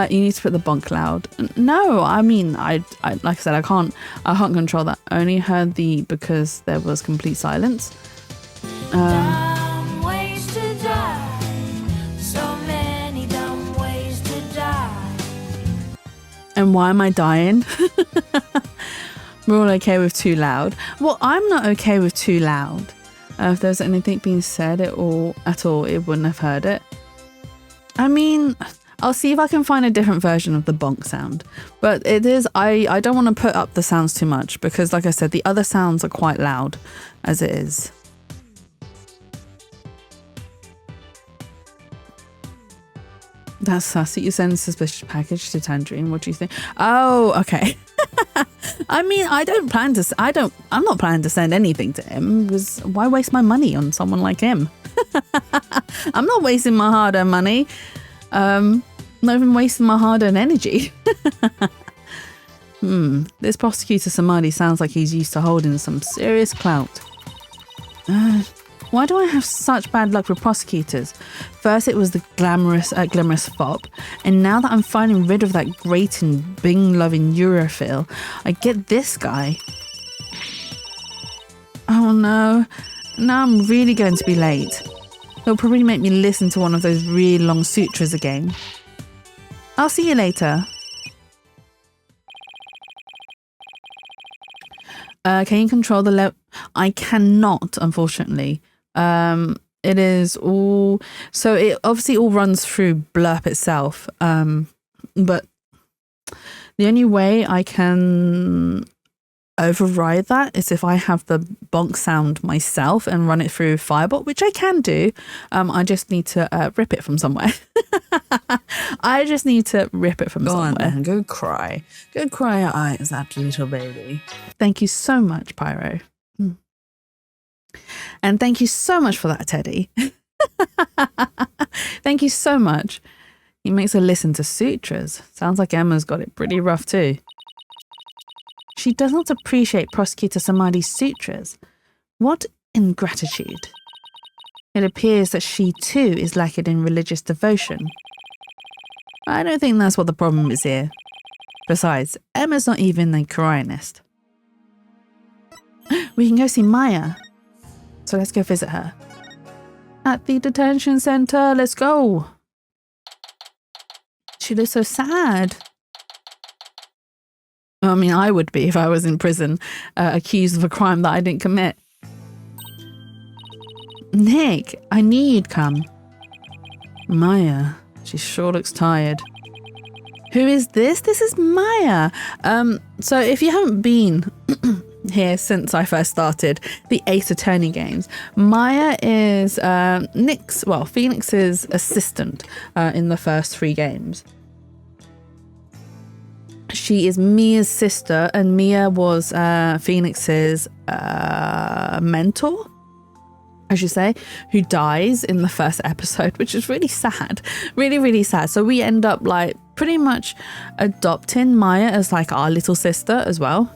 You need to put the bonk loud. No, I mean, I like I said, I can't control that. I only heard the because there was complete silence. Dumb ways to die. So many dumb ways to die. And why am I dying? We're all okay with too loud. Well, I'm not okay with too loud. If there's anything being said at all, it wouldn't have heard it. I mean, I'll see if I can find a different version of the bonk sound. But it is, I don't want to put up the sounds too much because, like I said, the other sounds are quite loud as it is. That's sassy. You send a suspicious package to Tangerine. What do you think? Oh, okay. I mean, I'm not planning to send anything to him because why waste my money on someone like him? I'm not wasting my hard-earned money. Not even wasting my hard-earned energy. This prosecutor Samadhi sounds like he's used to holding some serious clout. Why do I have such bad luck with prosecutors? First it was the glamorous fop, and now that I'm finally rid of that grating, Bing-loving Europhil, I get this guy. Oh no, now I'm really going to be late. He'll probably make me listen to one of those really long sutras again. I'll see you later. Can you control the I cannot, unfortunately. It is all, so it obviously all runs through Blurp itself. But the only way I can override that is if I have the bonk sound myself and run it through Firebot, which I can do. I just need to rip it from somewhere. I just need to rip it from somewhere. On, go cry. Go cry your eyes out, little baby. Thank you so much, Pyro. And thank you so much for that, Teddy. Thank you so much. He makes her listen to sutras. Sounds like Emma's got it pretty rough too. She does not appreciate Prosecutor Samadhi's sutras. What ingratitude. It appears that she too is lacking in religious devotion. I don't think that's what the problem is here. Besides, Emma's not even a Koreanist. We can go see Maya. So let's go visit her. At the detention center, let's go. She looks so sad. I mean, I would be if I was in prison, accused of a crime that I didn't commit. Nick, I knew you'd come. Maya, she sure looks tired. Who is this? This is Maya. So if you haven't been here since I first started the Ace Attorney games, Maya is Phoenix's assistant in the first 3 games. She is Mia's sister, and Mia was Phoenix's mentor, I should say, who dies in the first episode, which is really sad. Really, really sad. So we end up like pretty much adopting Maya as like our little sister as well.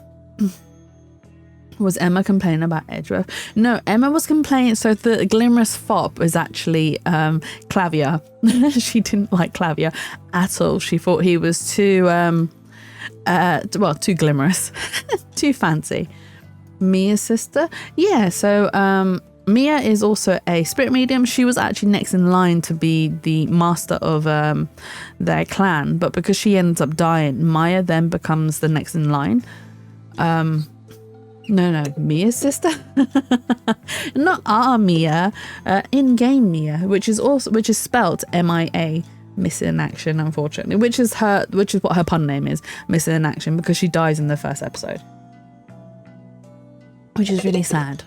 Was Emma complaining about Edgeworth? No, Emma was complaining. So the Glimmerous Fop is actually Clavier. She didn't like Clavier at all. She thought he was too glamorous, too fancy. Mia's sister? Yeah, so Mia is also a spirit medium. She was actually next in line to be the master of their clan, but because she ends up dying, Maya then becomes the next in line. No, Mia's sister? Not our Mia, in-game Mia, which is spelt MIA. Missing in action, unfortunately, which is what her pun name is, missing in action, because she dies in the first episode, which is really sad.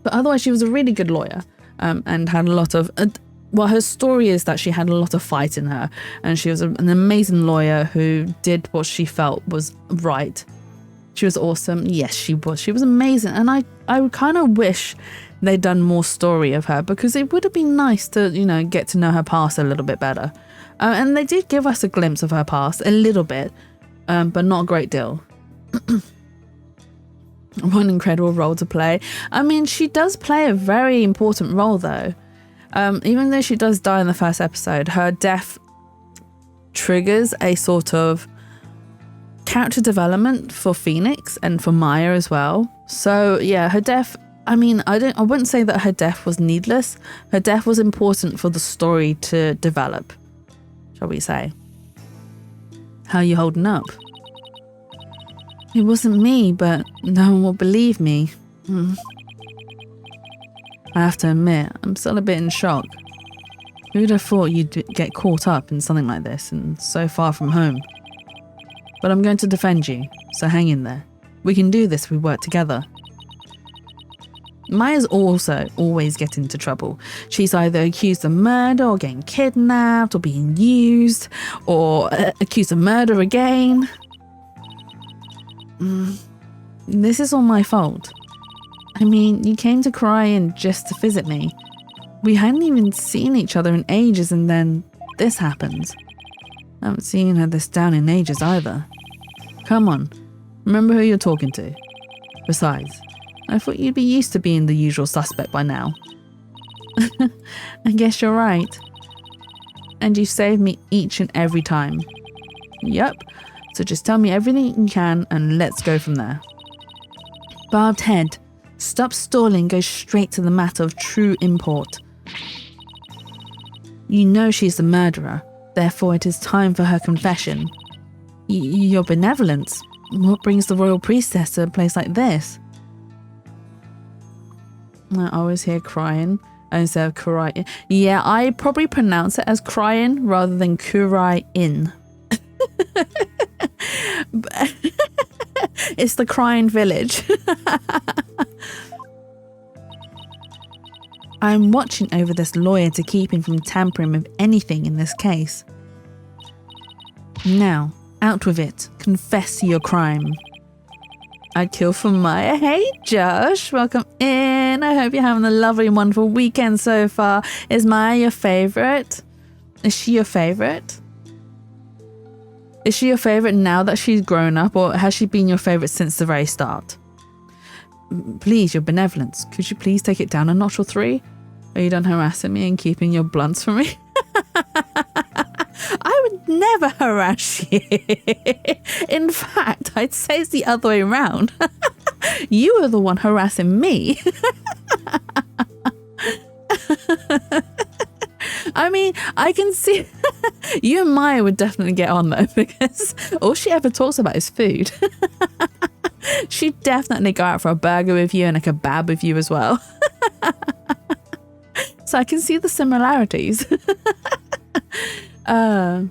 But otherwise, she was a really good lawyer, and had a lot of her story is that she had a lot of fight in her, and she was an amazing lawyer who did what she felt was right. She was awesome. Yes, she was amazing, and I would kind of wish they'd done more story of her, because it would have been nice to get to know her past a little bit better. And they did give us a glimpse of her past, a little bit, but not a great deal. One incredible role to play. I mean, she does play a very important role, though. Even though she does die in the first episode, her death triggers a sort of character development for Phoenix and for Maya as well. So, yeah, her death... I mean, I wouldn't say that her death was needless. Her death was important for the story to develop, shall we say. How are you holding up? It wasn't me, but no one will believe me. I have to admit, I'm still a bit in shock. Who'd have thought you'd get caught up in something like this and so far from home? But I'm going to defend you, so hang in there. We can do this if we work together. Maya's also always getting into trouble. She's either accused of murder or getting kidnapped or being used or accused of murder again. This is all my fault. I mean, you came to Korea just to visit me. We hadn't even seen each other in ages, and then this happens. I haven't seen her this down in ages either. Come on, remember who you're talking to. Besides, I thought you'd be used to being the usual suspect by now. I guess you're right. And you saved me each and every time. Yep, so just tell me everything you can and let's go from there. Barbed head, stop stalling, go straight to the matter of true import. You know she's the murderer, therefore it is time for her confession. Your benevolence, what brings the royal priestess to a place like this? I was here crying. instead of Kurai. Yeah, I probably pronounce it as Cryin rather than Kurai-in. It's the Crying Village. I'm watching over this lawyer to keep him from tampering with anything in this case. Now, out with it. Confess to your crime. I'd kill for Maya. Hey, Josh. Welcome in. I hope you're having a lovely and wonderful weekend so far. Is Maya your favourite? Is she your favourite? Is she your favourite now that she's grown up, or has she been your favourite since the very start? Please, your benevolence. Could you please take it down a notch or 3? Are you done harassing me and keeping your blunts from me? I would never harass you. In fact, I'd say it's the other way around. You are the one harassing me. I mean, I can see you and Maya would definitely get on though, because all she ever talks about is food. She'd definitely go out for a burger with you and a kebab with you as well. So I can see the similarities. I'll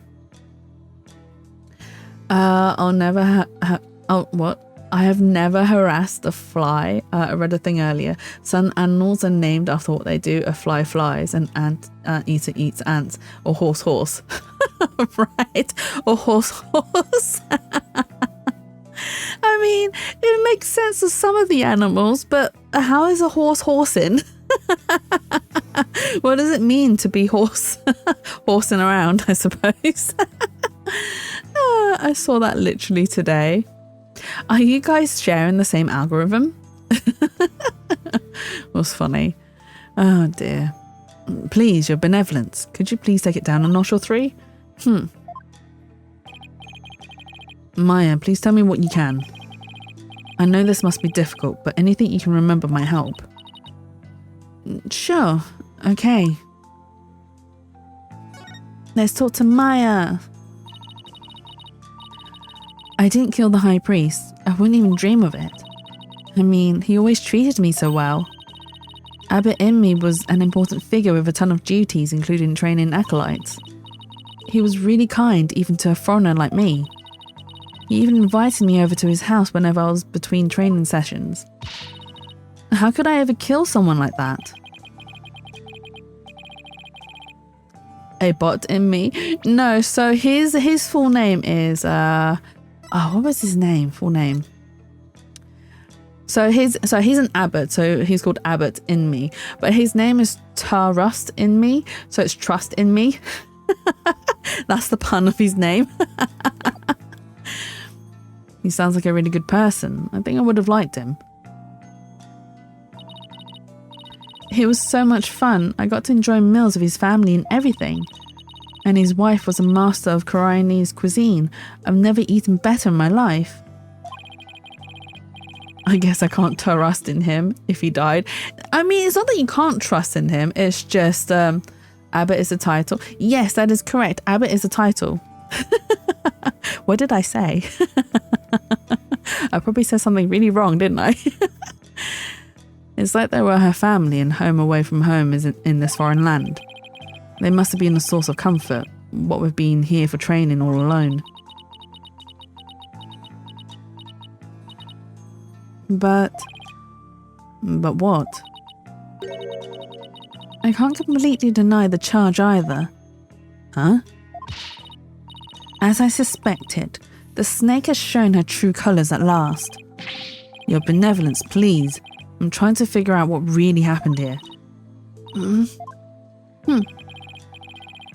never what? I have never harassed a fly. I read a thing earlier. Some animals are named after what they do. A fly flies, an ant eater eats ants, or horse horse. Right? Or horse horse. I mean, it makes sense for some of the animals, but how is a horse horsing? What does it mean to be horsing around, I suppose? I saw that literally today. Are you guys sharing the same algorithm? Was funny. Oh dear. Please, your benevolence. Could you please take it down a notch or 3? Maya, please tell me what you can. I know this must be difficult, but anything you can remember might help. Sure. Okay. Let's talk to Maya. I didn't kill the high priest. I wouldn't even dream of it. I mean, he always treated me so well. Abbot Inmi was an important figure with a ton of duties, including training acolytes. He was really kind, even to a foreigner like me. He even invited me over to his house whenever I was between training sessions. How could I ever kill someone like that? A bot in me? No, so his full name is what was his name? Full name. So he's an abbot, so he's called Abbot in me, but his name is Trust in me, so it's trust in me. That's the pun of his name. He sounds like a really good person. I think I would have liked him. It was so much fun. I got to enjoy meals with his family and everything. And his wife was a master of Koreanese cuisine. I've never eaten better in my life. I guess I can't trust in him if he died. I mean, it's not that you can't trust in him. It's just Abbot is a title. Yes, that is correct. Abbot is a title. What did I say? I probably said something really wrong, didn't I? It's like they were her family, and home away from home is in this foreign land. They must have been a source of comfort, what with being here for training all alone. But what? I can't completely deny the charge either. Huh? As I suspected, the snake has shown her true colours at last. Your benevolence, please. I'm trying to figure out what really happened here.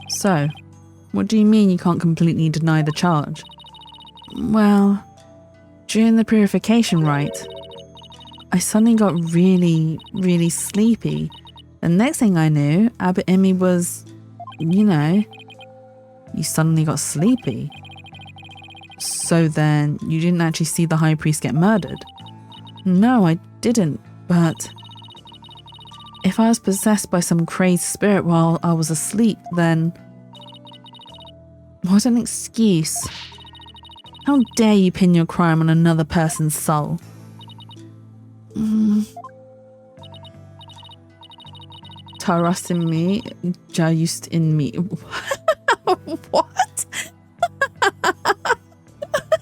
So, what do you mean you can't completely deny the charge? Well, during the purification rite, I suddenly got really, really sleepy. The next thing I knew, Abbot Emmy was, you suddenly got sleepy. So then, you didn't actually see the high priest get murdered? No, I didn't, but if I was possessed by some crazed spirit while I was asleep, then what an excuse. How dare you pin your crime on another person's soul? Taras in me, Jayust in me. What?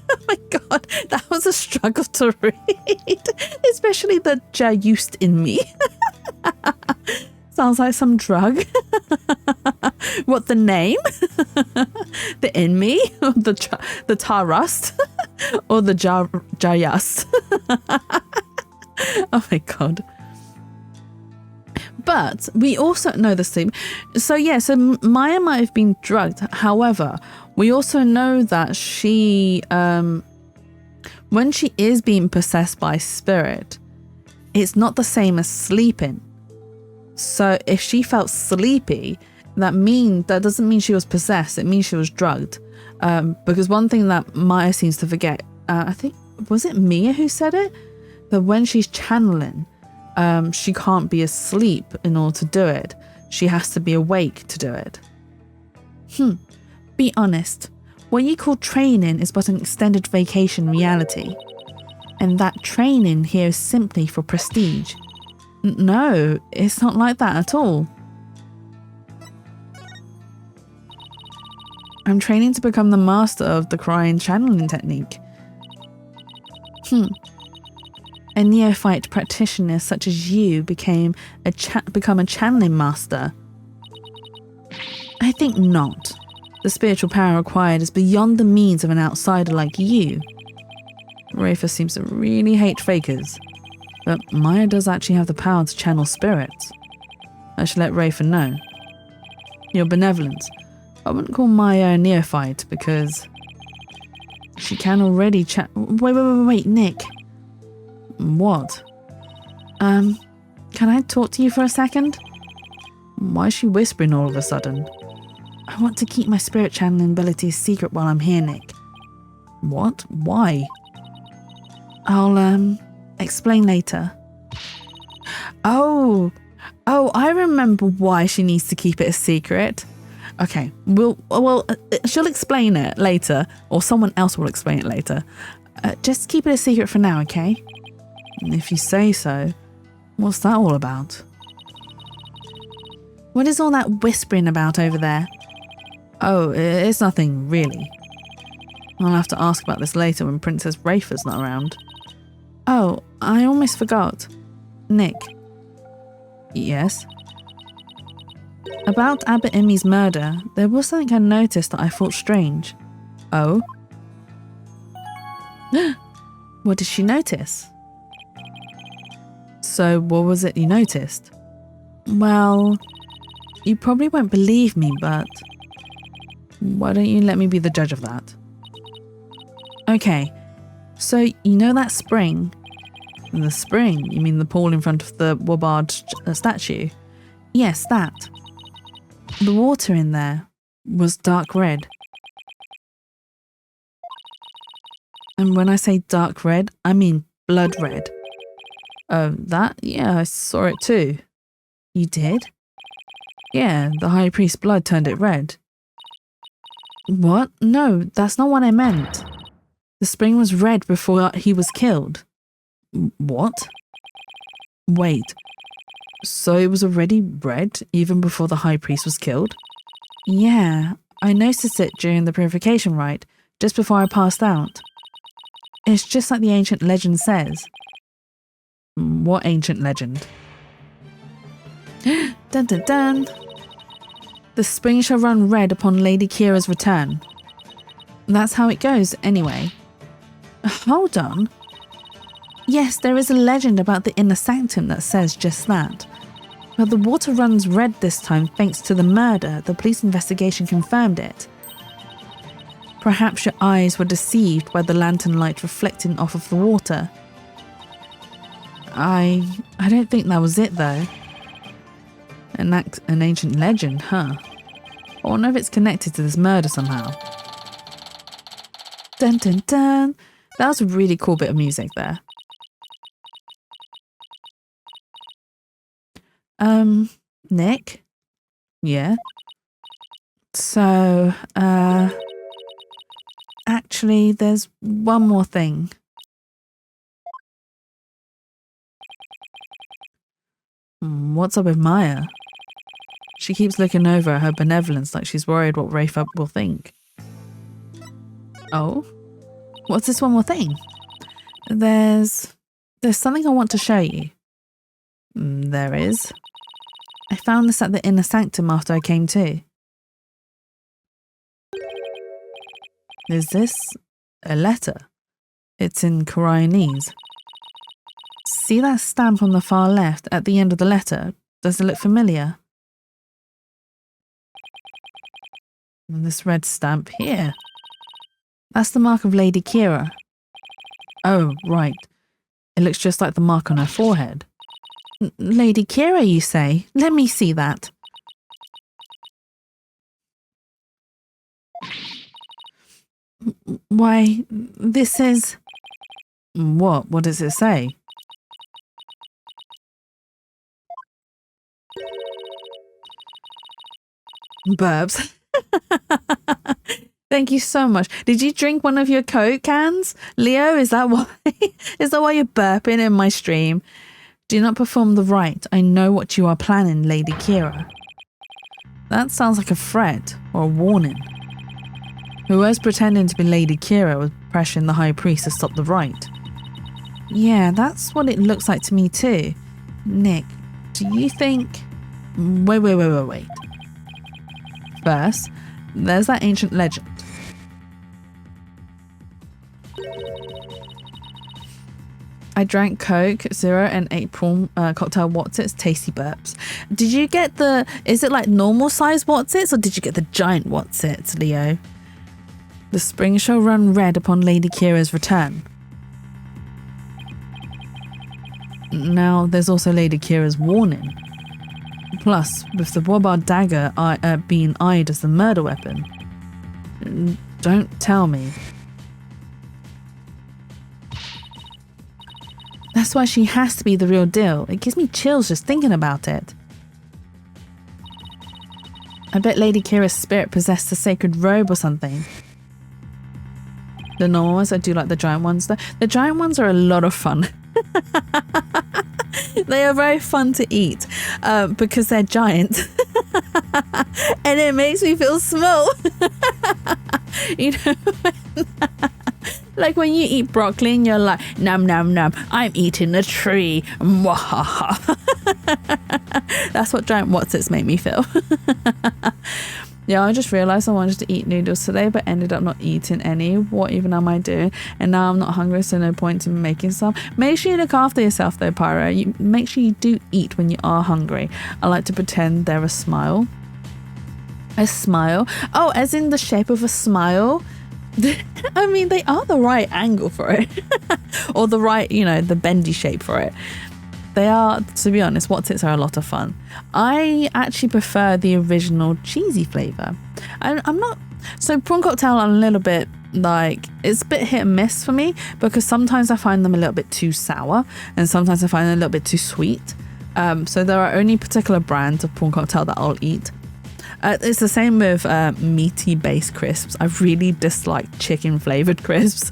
Oh my god, that was a struggle to read. Especially the Jayust in me. Sounds like some drug. What, the name? The in me? Or the Tarust? Or the Jayust? Oh my god. But we also know the same. So yeah, so Maya might have been drugged. However, we also know that she, when she is being possessed by spirit, it's not the same as sleeping. So if she felt sleepy, that doesn't mean she was possessed. It means she was drugged. Because one thing that Maya seems to forget, I think, was it Mia who said it? That when she's channeling, she can't be asleep in order to do it. She has to be awake to do it. Be honest. What you call training is but an extended vacation reality. And that training here is simply for prestige. No, it's not like that at all. I'm training to become the master of the crying channeling technique. A neophyte practitioner such as you become a channeling master? I think not. The spiritual power required is beyond the means of an outsider like you. Rafa seems to really hate fakers, but Maya does actually have the power to channel spirits. I should let Rafa know. Your benevolence. I wouldn't call Maya a neophyte because she can already Wait, Nick. What? Can I talk to you for a second? Why is she whispering all of a sudden? I want to keep my spirit channeling abilities secret while I'm here, Nick. What? Why? I'll, explain later. Oh, I remember why she needs to keep it a secret. Okay, she'll explain it later, or someone else will explain it later. Just keep it a secret for now, okay? If you say so. What's that all about? What is all that whispering about over there? Oh, it's nothing, really. I'll have to ask about this later when Princess Rafa's not around. Oh, I almost forgot. Nick. Yes? About Abbot Emmy's murder, there was something I noticed that I thought strange. Oh? What did she notice? So, what was it you noticed? Well, you probably won't believe me, but why don't you let me be the judge of that? Okay, so you know that spring? The spring? You mean the pool in front of the Wabard statue? Yes, that. The water in there was dark red. And when I say dark red, I mean blood red. Oh, that? Yeah, I saw it too. You did? Yeah, the High Priest's blood turned it red. What? No, that's not what I meant. The spring was red before he was killed. What? Wait, so it was already red even before the High Priest was killed? Yeah, I noticed it during the purification rite, just before I passed out. It's just like the ancient legend says. What ancient legend? Dun dun dun! The spring shall run red upon Lady Kira's return. That's how it goes, anyway. Hold on. Yes, there is a legend about the inner sanctum that says just that. But the water runs red this time thanks to the murder. The police investigation confirmed it. Perhaps your eyes were deceived by the lantern light reflecting off of the water. I don't think that was it, though. An ancient legend, huh? I wonder if it's connected to this murder somehow. Dun dun dun! That was a really cool bit of music there. Nick? Yeah? So, actually, there's one more thing. What's up with Maya? She keeps looking over at her benevolence like she's worried what Rafa will think. Oh? What's this one more thing? There's something I want to show you. There is. I found this at the inner sanctum after I came to. Is this a letter? It's in Koreanese. See that stamp on the far left at the end of the letter? Does it look familiar? And this red stamp here. That's the mark of Lady Kira. Oh, right. It looks just like the mark on her forehead. Lady Kira, you say? Let me see that. Why, this is... What? What does it say? Burps. Thank you so much. Did you drink one of your Coke cans? Leo, is that why? Is that why you're burping in my stream? Do not perform the rite. I know what you are planning, Lady Kira. That sounds like a threat or a warning. Whoever's pretending to be Lady Kira was pressuring the High Priest to stop the rite. Yeah, that's what it looks like to me too. Nick, do you think... Wait. First, there's that ancient legend. I drank Coke Zero and ate prawn cocktail Wotsits, tasty burps. Did you get the... Is it like normal size Wotsits or did you get the giant Wotsits, Leo? The spring shall run red upon Lady Kira's return. Now, there's also Lady Kira's warning. Plus, with the Wobar dagger being eyed as the murder weapon. Don't tell me. That's why she has to be the real deal. It gives me chills just thinking about it. I bet Lady Kira's spirit possessed the sacred robe or something. The normal ones, I do like the giant ones though. The giant ones are a lot of fun. They are very fun to eat because they're giant. And it makes me feel small. You know, like when you eat broccoli and you're like, nom nom nom, I'm eating a tree. That's what giant Wotsits make me feel. Yeah, I just realised I wanted to eat noodles today, but ended up not eating any. What even am I doing? And now I'm not hungry, so no point in making some. Make sure you look after yourself though, Pyro. Make sure you do eat when you are hungry. I like to pretend they're a smile. A smile? Oh, as in the shape of a smile? I mean, they are the right angle for it. Or the right, you know, the bendy shape for it. They are, to be honest, Wotsits are a lot of fun. I actually prefer the original cheesy flavour. I'm not... So prawn cocktail, I'm a little bit like... It's a bit hit and miss for me because sometimes I find them a little bit too sour and sometimes I find them a little bit too sweet. So there are only particular brands of prawn cocktail that I'll eat. It's the same with meaty based crisps. I really dislike chicken flavoured crisps.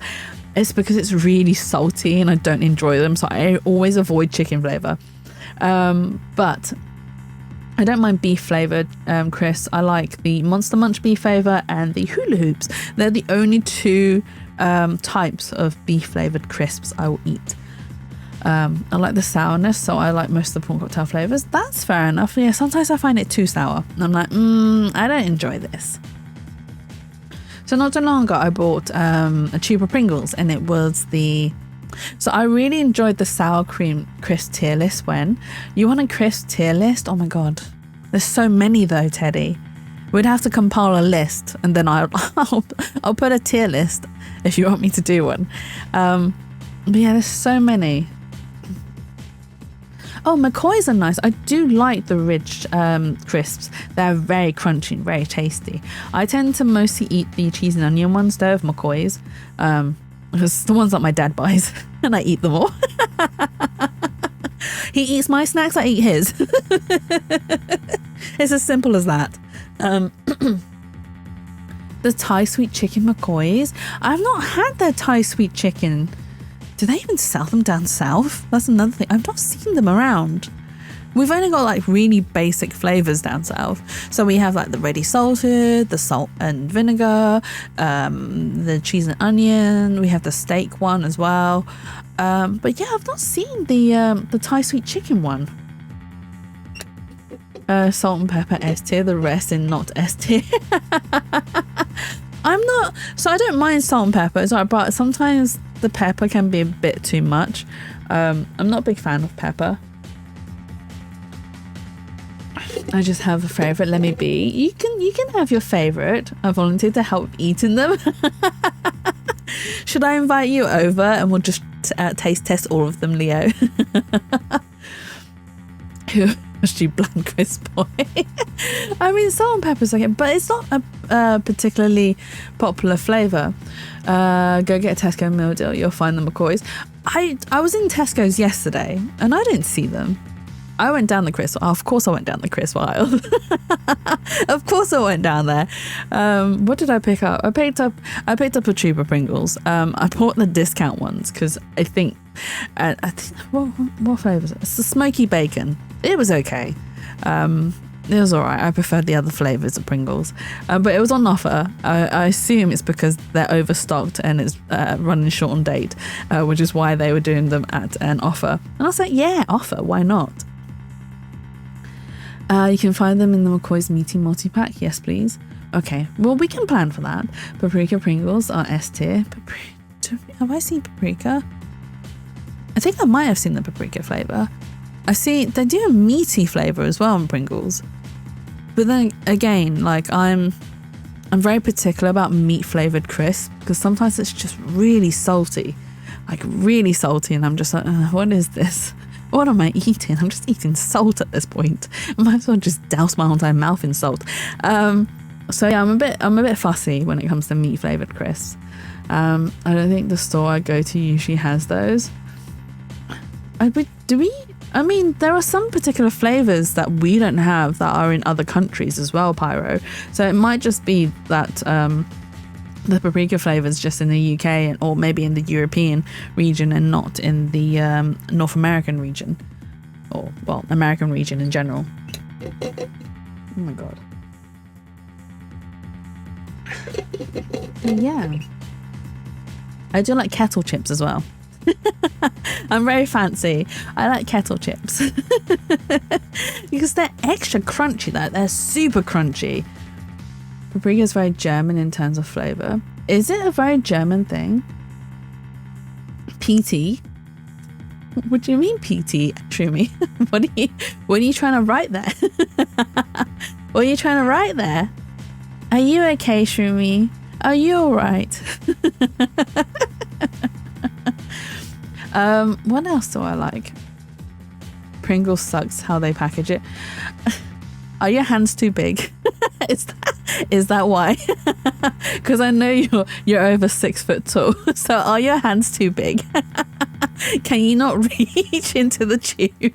It's because it's really salty and I don't enjoy them, so I always avoid chicken flavour. But I don't mind beef flavoured crisps. I like the Monster Munch beef flavour and the Hula Hoops. They're the only two types of beef flavoured crisps I will eat. I like the sourness, so I like most of the prawn cocktail flavours. That's fair enough. Yeah, sometimes I find it too sour. And I'm like, I don't enjoy this. So not too long ago, I bought a tube of Pringles, and it was the... So I really enjoyed the sour cream crisp tier list when... You want a crisp tier list? Oh my god. There's so many though, Teddy. We'd have to compile a list, and then I'll put a tier list if you want me to do one. But yeah, there's so many. Oh, McCoys are nice. I do like the rich crisps. They're very crunchy and very tasty. I tend to mostly eat the cheese and onion ones though of McCoys. Because the ones that my dad buys and I eat them all. He eats my snacks, I eat his. It's as simple as that. The Thai sweet chicken McCoys. I've not had their Thai sweet chicken. Do they even sell them down south? That's another thing. I've not seen them around. we've only got like really basic flavors down south. So we have like the ready salted, the salt and vinegar, the cheese and onion. We have the steak one as well. But yeah, I've not seen the Thai sweet chicken one. Salt and pepper S tier, the rest in not S tier. I'm not, so I don't mind salt and pepper, it's alright, but sometimes the pepper can be a bit too much. I'm not a big fan of pepper. I just have a favorite. Let me be. You can have your favorite. I volunteered to help eating them. Should I invite you over and we'll just taste test all of them, Leo? Actually, bland crisp boy. I mean, salt and pepper's okay, but it's not a particularly popular flavour. Go get a Tesco meal deal, you'll find the McCoys. I was in Tesco's yesterday and I didn't see them. I went down the crisp. Oh, of course I went down the crisp aisle. Of course I went down there. What did I pick up? I picked up a tube of Pringles. I bought the discount ones because I think what flavours? It's the smoky bacon. It was okay. It was alright. I preferred the other flavours of Pringles, but it was on offer. I assume it's because they're overstocked and it's running short on date, which is why they were doing them at an offer. And I was like, yeah, offer, why not? You can find them in the McCoy's Meaty Multi-Pack. Yes, please. Okay, well, we can plan for that. Paprika Pringles are S tier. Have I seen paprika? I think I might have seen the paprika flavour. I see they do a meaty flavour as well on Pringles. But then again, like I'm very particular about meat flavoured crisp because sometimes it's just really salty. Like really salty, and I'm just like, what is this? What am I eating? I'm just eating salt at this point. I might as well just douse my entire mouth in salt. So yeah, I'm a bit fussy when it comes to meat flavoured crisps. I don't think the store I go to usually has those. I mean, there are some particular flavours that we don't have that are in other countries as well, Pyro. So it might just be that the paprika flavours just in the UK or maybe in the European region and not in the North American region. Or, well, American region in general. Oh my god. Yeah. I do like kettle chips as well. I'm very fancy. I like kettle chips because they're extra crunchy. They're super crunchy. Paprika is very German in terms of flavour. Is it a very German thing? PT? What do you mean PT, Shroomy? What are you trying to write there? What are you trying to write there? Are you okay, Shroomy? Are you alright? What else do I like? Pringles sucks how they package it. Are your hands too big? Is that why? Because I know you're over 6 foot tall. So are your hands too big? Can you not reach into the tube?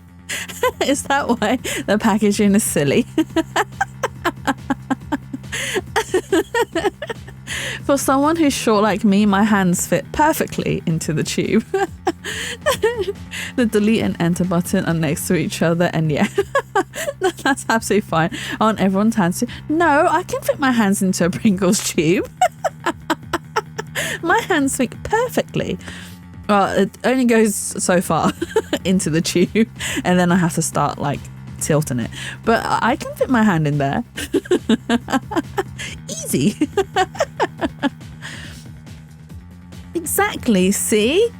Is that why the packaging is silly? For someone who's short like me, my hands fit perfectly into the tube. The delete and enter button are next to each other, and yeah, that's absolutely fine. Aren't everyone's hands? No, I can fit my hands into a Pringles tube. My hands fit perfectly. Well, it only goes so far into the tube, and then I have to start like tilting it. But I can fit my hand in there. Easy. Exactly. See?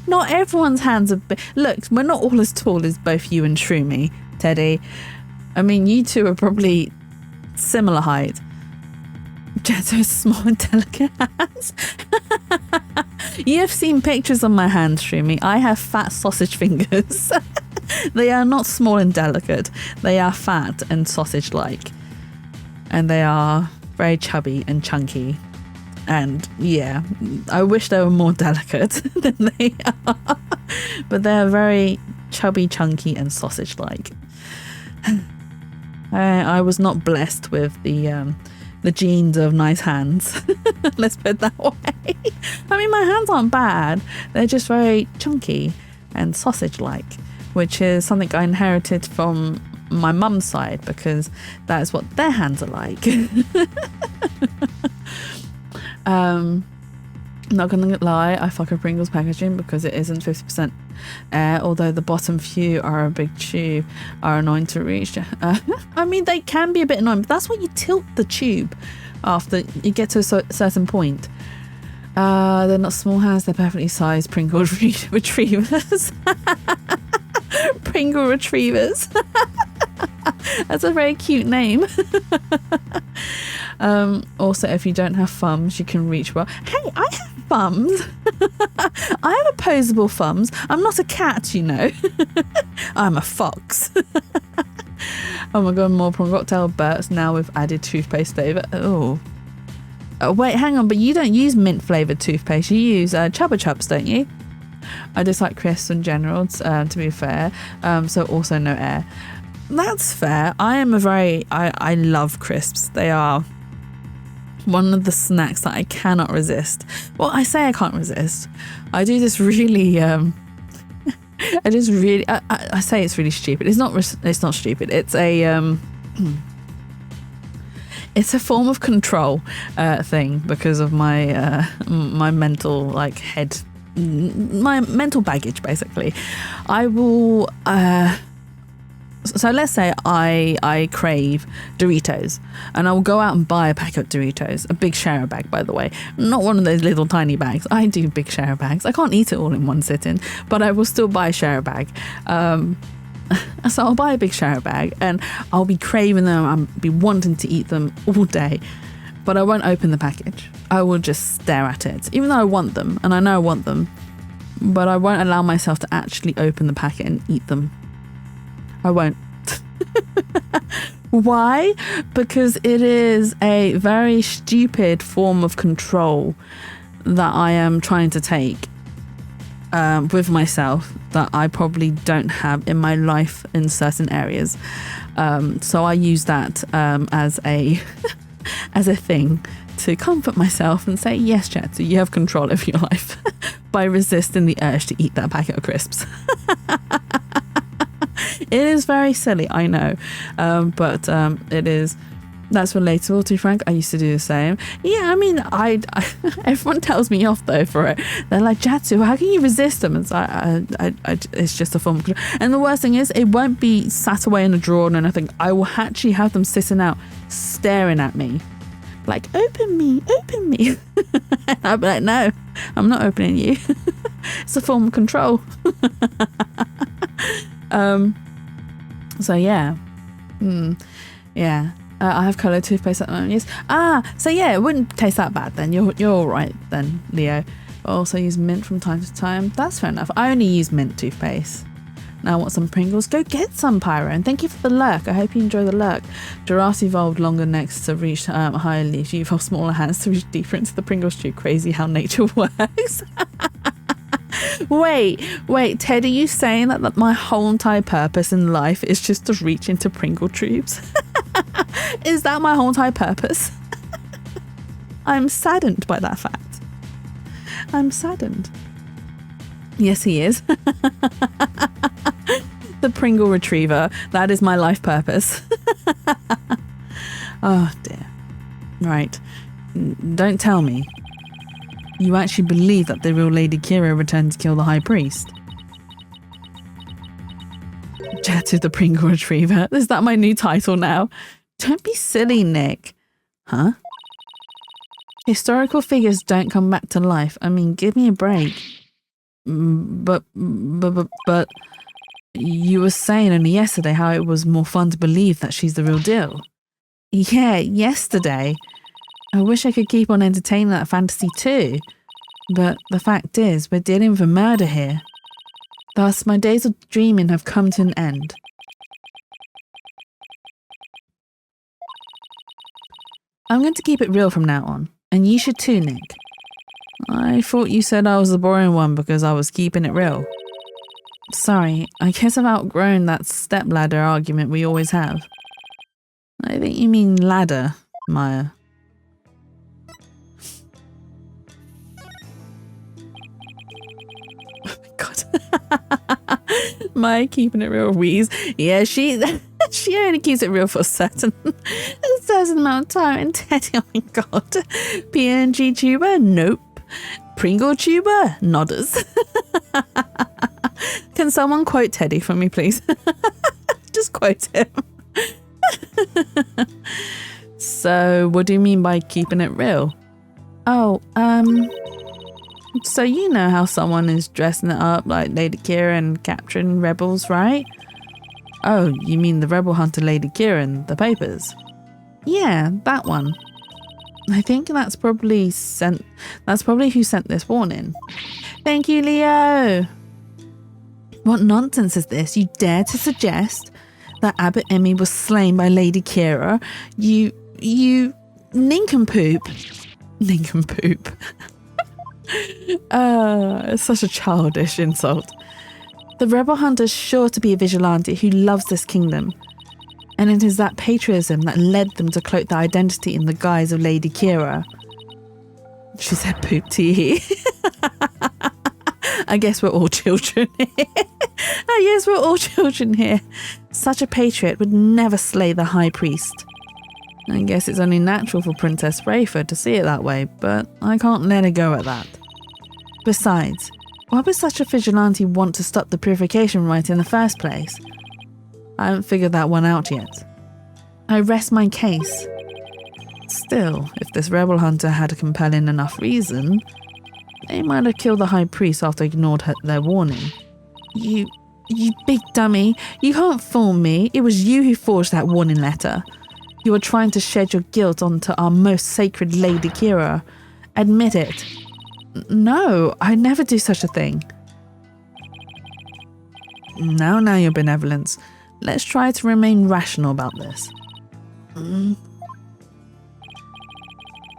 Not everyone's hands are big. Look, we're not all as tall as both you and Shroomy, Teddy. I mean, you two are probably similar height. Jetto's small and delicate hands. You have seen pictures of my hands, Shroomy. I have fat sausage fingers. They are not small and delicate. They are fat and sausage-like. And they are very chubby and chunky. And yeah, I wish they were more delicate than they are. But they're very chubby, chunky and sausage-like. I was not blessed with the genes of nice hands. Let's put it that way. I mean, my hands aren't bad. They're just very chunky and sausage-like. which is something I inherited from my mum's side because that's what their hands are like. Not gonna lie, I fuck a Pringles packaging because it isn't 50% air, although the bottom few are a big tube, are annoying to reach. I mean, they can be a bit annoying, but that's why you tilt the tube after you get to a certain point. They're not small hands, they're perfectly sized Pringle retrievers. Pringle retrievers. That's a very cute name. Also, if you don't have thumbs, you can reach well. Hey, I have thumbs. I have opposable thumbs. I'm not a cat, you know. I'm a fox. Oh my god, more prawn cocktail Burt's now with added toothpaste flavour. Oh. Wait, hang on, but you don't use mint flavoured toothpaste. You use Chubba Chups, don't you? I dislike crisps in general, to be fair. So also no air. That's fair. I love crisps. They are one of the snacks that I cannot resist. Well, I say I can't resist. I do this really I say it's really stupid. It's not stupid. It's a it's a form of control thing because of my my mental head, my mental baggage basically. I will so let's say I crave Doritos and I will go out and buy a packet of Doritos, a big sharer bag, by the way, not one of those little tiny bags. I do big sharer bags. I can't eat it all in one sitting, but I will still buy a sharer bag. So I'll buy a big sharer bag and I'll be craving them. I'll be wanting to eat them all day, but I won't open the package. I will just stare at it, even though I want them and I know I want them, but I won't allow myself to actually open the packet and eat them. I won't. Why? Because it is a very stupid form of control that I am trying to take with myself that I probably don't have in my life in certain areas. So I use that as a as a thing to comfort myself and say, yes, Chatsu, you have control over your life by resisting the urge to eat that packet of crisps. It is very silly, I know, but it is. That's relatable to Frank. I used to do the same. Yeah, I mean, I everyone tells me off though for it. They're like, Jatsu, how can you resist them? It's it's just a form of control. And the worst thing is, it won't be sat away in a drawer or anything. I will actually have them sitting out, staring at me, like, open me. And I'll be like, no, I'm not opening you. It's a form of control. So yeah, yeah. I have colour toothpaste at the moment. Yes. So yeah, it wouldn't taste that bad then. You're all right then, Leo. I also use mint from time to time. That's fair enough. I only use mint toothpaste. Now I want some Pringles. Go get some, Pyro. And thank you for the lurk. I hope you enjoy the lurk. Giraffes evolved longer necks to reach higher leaves. You evolved smaller hands to reach deeper into the Pringles tube. Crazy how nature works. Wait, Ted, are you saying that my whole entire purpose in life is just to reach into Pringle tubes? Is that my whole entire purpose? I'm saddened by that fact. I'm saddened. Yes, he is. The Pringle retriever. That is my life purpose. Oh, dear. Right. Don't tell me you actually believe that the real Lady Kira returned to kill the High Priest. Jatu the Pringle Retriever. Is that my new title now? Don't be silly, Nick. Huh? Historical figures don't come back to life. I mean, give me a break. But you were saying only yesterday how it was more fun to believe that she's the real deal. Yeah, yesterday. I wish I could keep on entertaining that fantasy too. But the fact is, we're dealing with a murder here. Thus, my days of dreaming have come to an end. I'm going to keep it real from now on. And you should too, Nick. I thought you said I was the boring one because I was keeping it real. Sorry, I guess I've outgrown that stepladder argument we always have. I think you mean ladder, Maya. my keeping it real wheeze. Yeah, she only keeps it real for a certain amount of time. And Teddy, oh my god. PNGTuber? Nope. PringleTuber? Nodders. Can someone quote Teddy for me, please? Just quote him. So, what do you mean by keeping it real? Oh, so you know how someone is dressing it up like Lady Kira and capturing rebels, right? Oh, you mean the rebel hunter Lady Kira in the papers? Yeah, that one. I think that's probably who sent this warning. Thank you, Leo. What nonsense is this? You dare to suggest that Abbot Emmy was slain by Lady Kira? You nincompoop. Nincompoop. It's such a childish insult. The rebel hunter is sure to be a vigilante who loves this kingdom. And it is that patriotism that led them to cloak their identity in the guise of Lady Kira. She said poop tea. I guess we're all children here. Yes, we're all children here. Such a patriot would never slay the high priest. I guess it's only natural for Princess Rayford to see it that way, but I can't let her go at that. Besides, why would such a vigilante want to stop the purification rite in the first place? I haven't figured that one out yet. I rest my case. Still, if this rebel hunter had a compelling enough reason, they might have killed the high priest after ignored their warning. You big dummy, you can't fool me. It was you who forged that warning letter. You were trying to shed your guilt onto our most sacred Lady Kira. Admit it. No, I'd never do such a thing. Now, your benevolence. Let's try to remain rational about this.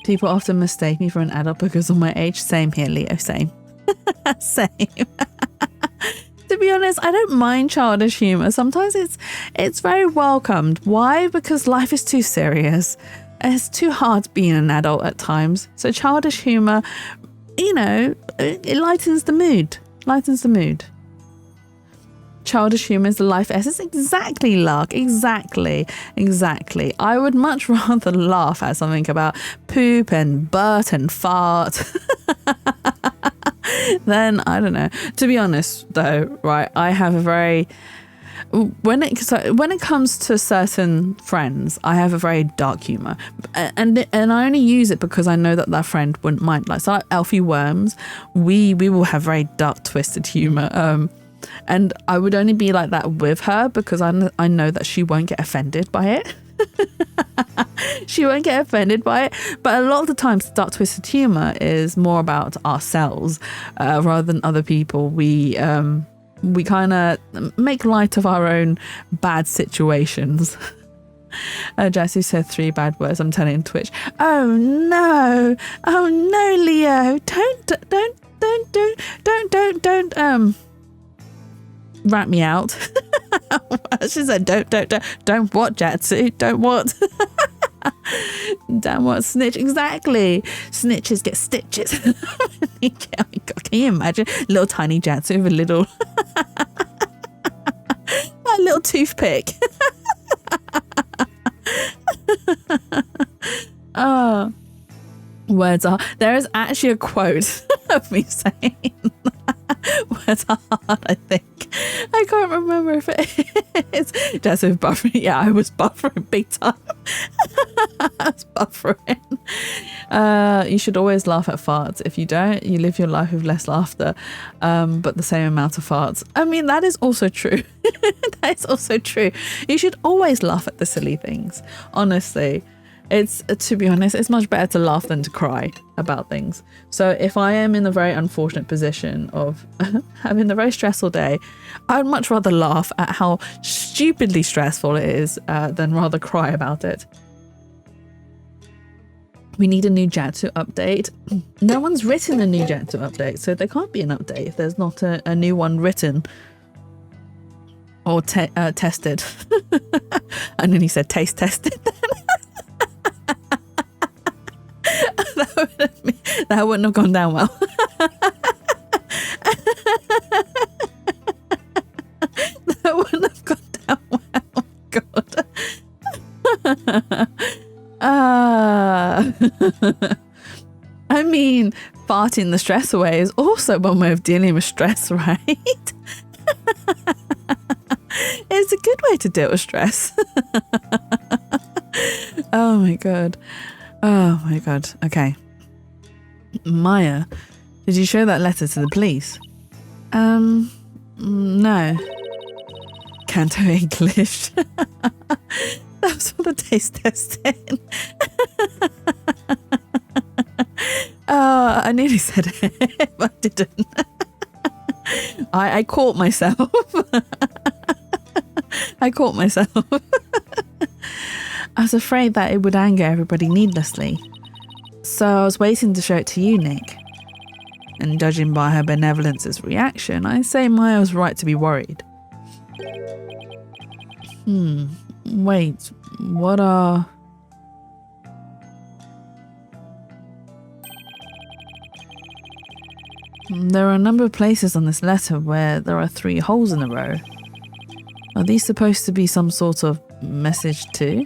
People often mistake me for an adult because of my age. Same here, Leo, same. Same. To be honest, I don't mind childish humour. Sometimes it's very welcomed. Why? Because life is too serious. It's too hard being an adult at times. So childish humour, it lightens the mood. Childish humour is the life essence. Exactly, Lark. Exactly. I would much rather laugh at something about poop and butt and fart than, I don't know. To be honest, though, right, I have a very... When it comes to certain friends, I have a very dark humour, and I only use it because I know that friend wouldn't mind. Like, so like Elfie Worms, we will have very dark, twisted humour. And I would only be like that with her because I know that she won't get offended by it. She won't get offended by it. But a lot of the times, dark, twisted humour is more about ourselves rather than other people. We kind of make light of our own bad situations. Jessie said 3 bad words. I'm telling Twitch. Oh no, Leo, don't rat me out. She said don't what, Jatsu, don't what. Damn what, snitch. Exactly, snitches get stitches. Can you imagine little tiny Jatsu with a little a little toothpick. Oh, words are, there is actually a quote of me saying words are hard, I think. I can't remember if it is. Just with buffering. Yeah, I was buffering big time. I was buffering. You should always laugh at farts. If you don't, you live your life with less laughter, but the same amount of farts. I mean, that is also true. That is also true. You should always laugh at the silly things. Honestly. It's, to be honest, it's much better to laugh than to cry about things. So if I am in a very unfortunate position of having a very stressful day, I'd much rather laugh at how stupidly stressful it is than rather cry about it. We need a new Jatsu update. No one's written a new Jatsu update, so there can't be an update if there's not a new one written or tested. And then he said taste tested. That wouldn't have gone down well. I mean, farting the stress away is also one way of dealing with stress, right? It's a good way to deal with stress. Oh my god. Oh my god. Okay. Maya, did you show that letter to the police? No. Canto English. That was for the taste testing. I nearly said it, but I didn't. I caught myself. I caught myself. I was afraid that it would anger everybody needlessly. So I was waiting to show it to you, Nick. And judging by her benevolence's reaction, I say Maya was right to be worried. Wait, what are... There are a number of places on this letter where there are 3 holes in a row. Are these supposed to be some sort of message too?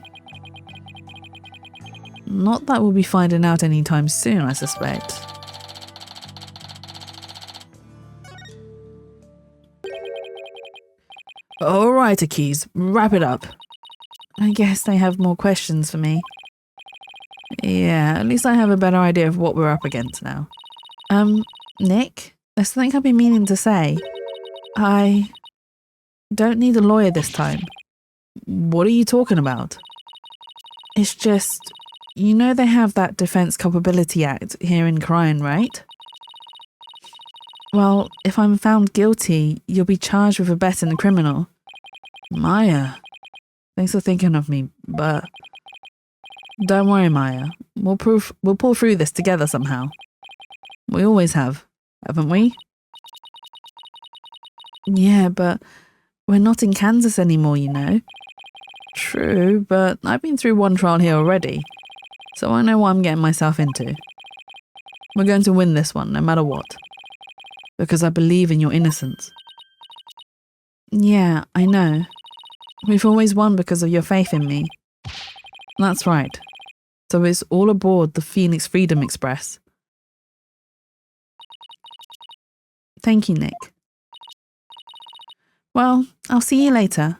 Not that we'll be finding out anytime soon, I suspect. Alright, Keys, wrap it up. I guess they have more questions for me. Yeah, at least I have a better idea of what we're up against now. Nick, there's something I've been meaning to say. I don't need a lawyer this time. What are you talking about? It's just, you know they have that Defense Culpability Act here in Crime, right? Well, if I'm found guilty, you'll be charged with abetting a criminal. Maya, thanks for thinking of me, but... Don't worry, Maya. We'll pull through this together somehow. We always have, haven't we? Yeah, but we're not in Kansas anymore, you know. True, but I've been through one trial here already, so I know what I'm getting myself into. We're going to win this one, no matter what. Because I believe in your innocence. Yeah, I know. We've always won because of your faith in me. That's right. So it's all aboard the Phoenix Freedom Express. Thank you, Nick. Well, I'll see you later.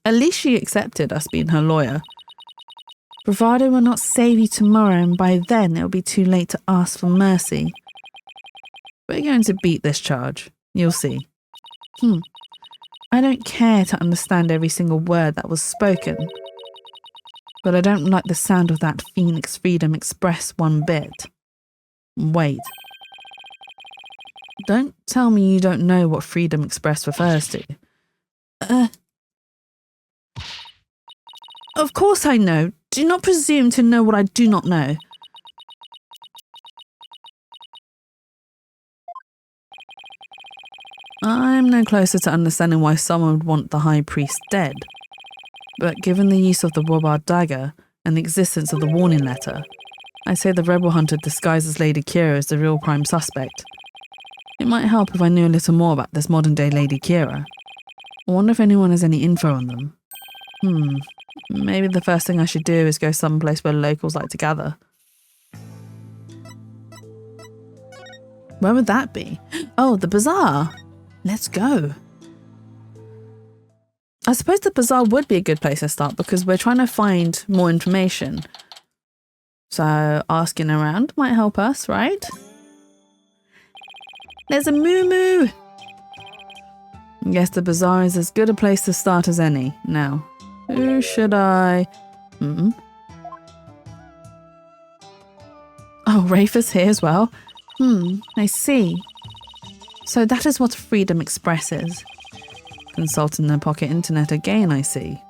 At least she accepted us being her lawyer. Bravado will not save you tomorrow, and by then it'll be too late to ask for mercy. We're going to beat this charge. You'll see. I don't care to understand every single word that was spoken. But I don't like the sound of that Phoenix Freedom Express one bit. Wait. Don't tell me you don't know what Freedom Express refers to. Of course I know. Do not presume to know what I do not know. I'm no closer to understanding why someone would want the High Priest dead. But given the use of the Wobard dagger and the existence of the warning letter, I say the rebel hunter disguised as Lady Kira is the real prime suspect. It might help if I knew a little more about this modern-day Lady Kira. I wonder if anyone has any info on them. Maybe the first thing I should do is go someplace where locals like to gather. Where would that be? Oh, the bazaar! Let's go. I suppose the bazaar would be a good place to start because we're trying to find more information. So asking around might help us, right? There's a moo-moo! I guess the bazaar is as good a place to start as any. Now, who should I... Oh, Rafe is here as well. I see. So that is what Freedom Express is. Consulting the pocket internet again, I see.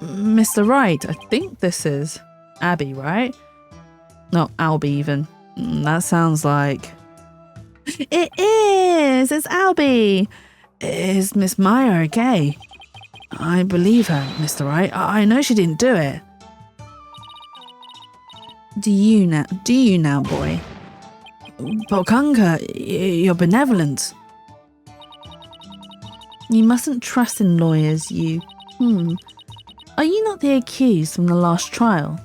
Mr. Wright, I think this is Abby, right? Not Albie even. That sounds like... It is! It's Albie! Is Miss Maya okay? I believe her, Mr. Wright. I know she didn't do it. Do you now, boy? Bokanka, you're benevolent. You mustn't trust in lawyers, you... Are you not the accused from the last trial?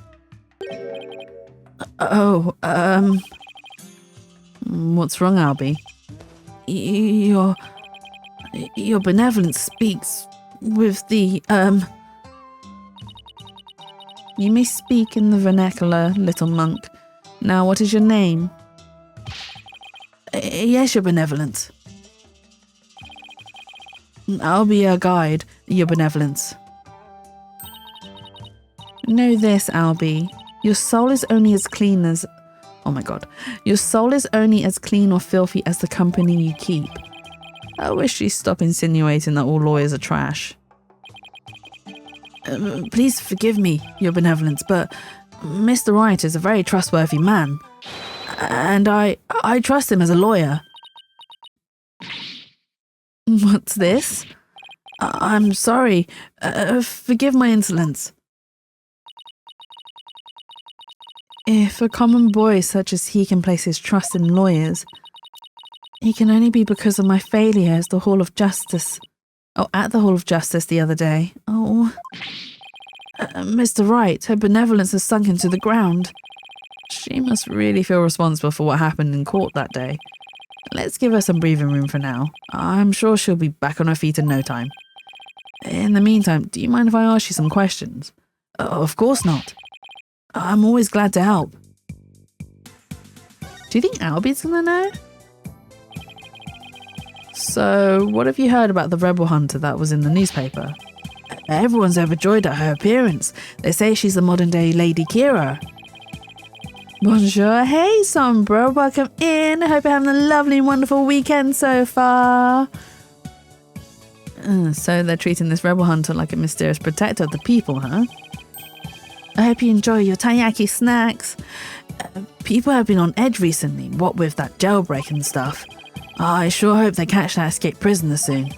What's wrong, Albie? Your benevolence speaks with the, You may speak in the vernacular, little monk. Now, what is your name? Yes, your benevolence. I'll be your guide, your benevolence. Know this, Albie. Your soul is only as clean as... Oh my god. Your soul is only as clean or filthy as the company you keep. I wish you'd stop insinuating that all lawyers are trash. Please forgive me, your benevolence, but Mr. Wright is a very trustworthy man. And I trust him as a lawyer. What's this? I'm sorry. Forgive my insolence. If a common boy such as he can place his trust in lawyers, it can only be because of my failure at the Hall of Justice the other day. Mr. Wright, her benevolence has sunk into the ground. She must really feel responsible for what happened in court that day. Let's give her some breathing room for now. I'm sure she'll be back on her feet in no time. In the meantime, do you mind if I ask you some questions? Of course not. I'm always glad to help. Do you think Albie's gonna know? So, what have you heard about the rebel hunter that was in the newspaper? Everyone's overjoyed at her appearance. They say she's the modern day Lady Kira. Bonjour, hey Sombra, welcome in. I hope you're having a lovely and wonderful weekend so far. So they're treating this rebel hunter like a mysterious protector of the people, huh? I hope you enjoy your taiyaki snacks. People have been on edge recently, what with that jailbreak and stuff. I sure hope they catch that escaped prisoner soon.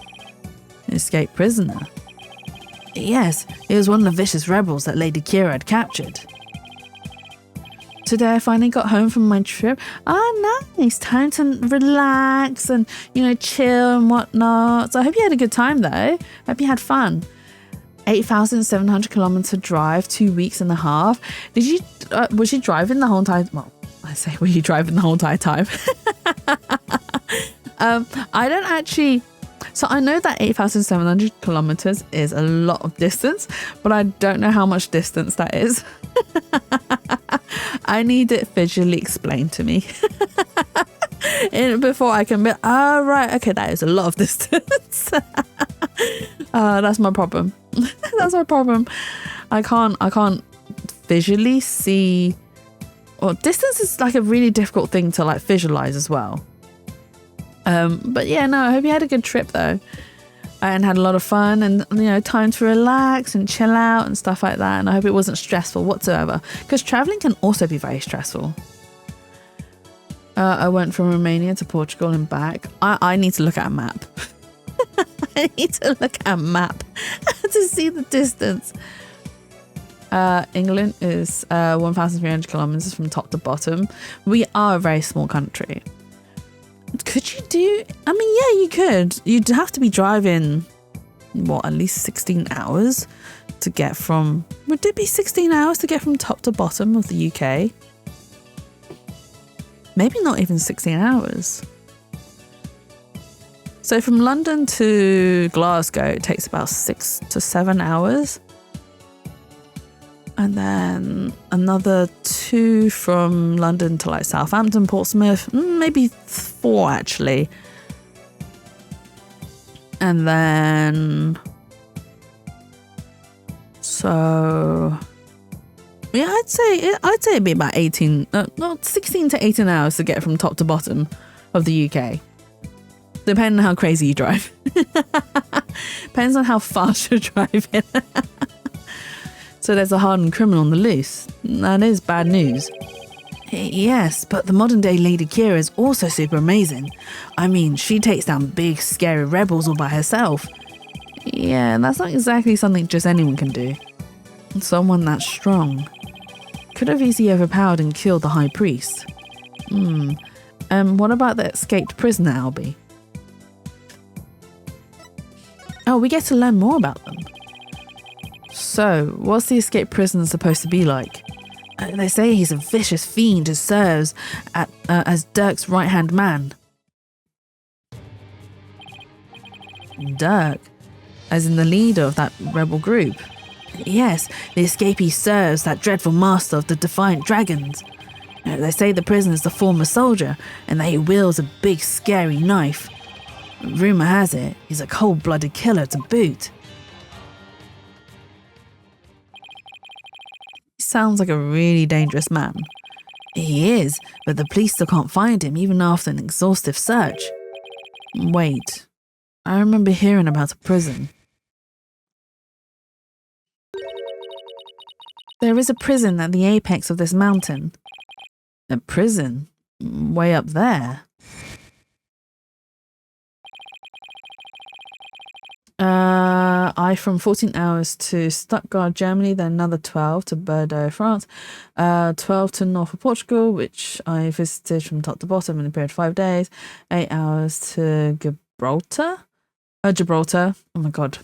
Escaped prisoner? Yes, it was one of the vicious rebels that Lady Kira had captured. Today I finally got home from my trip. Nice. Time to relax and, chill and whatnot. So I hope you had a good time though. I hope you had fun. 8,700 kilometer drive, 2 weeks and a half. Was you driving the whole entire, were you driving the whole entire time? I don't actually, so I know that 8,700 kilometers is a lot of distance, but I don't know how much distance that is. I need it visually explained to me before I can be, right, okay, that is a lot of distance. That's my problem. That's my problem. I can't visually see, or distance is like a really difficult thing to like visualize as well. But yeah, no, I hope you had a good trip though, and had a lot of fun, and time to relax and chill out and stuff like that. And I hope it wasn't stressful whatsoever, because traveling can also be very stressful. I went from Romania to Portugal and back. I need to look at a map. I need to look at a map to see the distance. England is 1,300 kilometers from top to bottom. We are a very small country. Could you do... I mean, yeah, you could. You'd have to be driving, at least 16 hours to get from... Would it be 16 hours to get from top to bottom of the UK? Maybe not even 16 hours. So from London to Glasgow, it takes about 6 to 7 hours. And then another 2 from London to like Southampton, Portsmouth, maybe 4 actually. And then, so yeah, I'd say it'd be about 16 to 18 hours to get from top to bottom of the UK. Depending on how crazy you drive. Depends on how fast you're driving. So there's a hardened criminal on the loose. That is bad news. Yes, but the modern day Lady Kira is also super amazing. I mean, she takes down big, scary rebels all by herself. Yeah, that's not exactly something just anyone can do. Someone that strong could have easily overpowered and killed the high priest. What about the escaped prisoner, Albie? Oh, we get to learn more about them. So, what's the escaped prisoner supposed to be like? They say he's a vicious fiend who serves as Dirk's right-hand man. Dirk? As in the leader of that rebel group? Yes, the escapee serves that dreadful master of the Defiant Dragons. They say the prisoner's the former soldier, and that he wields a big scary knife. Rumour has it, he's a cold-blooded killer to boot. He sounds like a really dangerous man. He is, but the police still can't find him even after an exhaustive search. Wait, I remember hearing about a prison. There is a prison at the apex of this mountain. A prison? Way up there? I from 14 hours to Stuttgart, Germany, then another 12 to Bordeaux, France, 12 to north of Portugal, which I visited from top to bottom in a period of 5 days, 8 hours to Gibraltar. Gibraltar. Oh my god.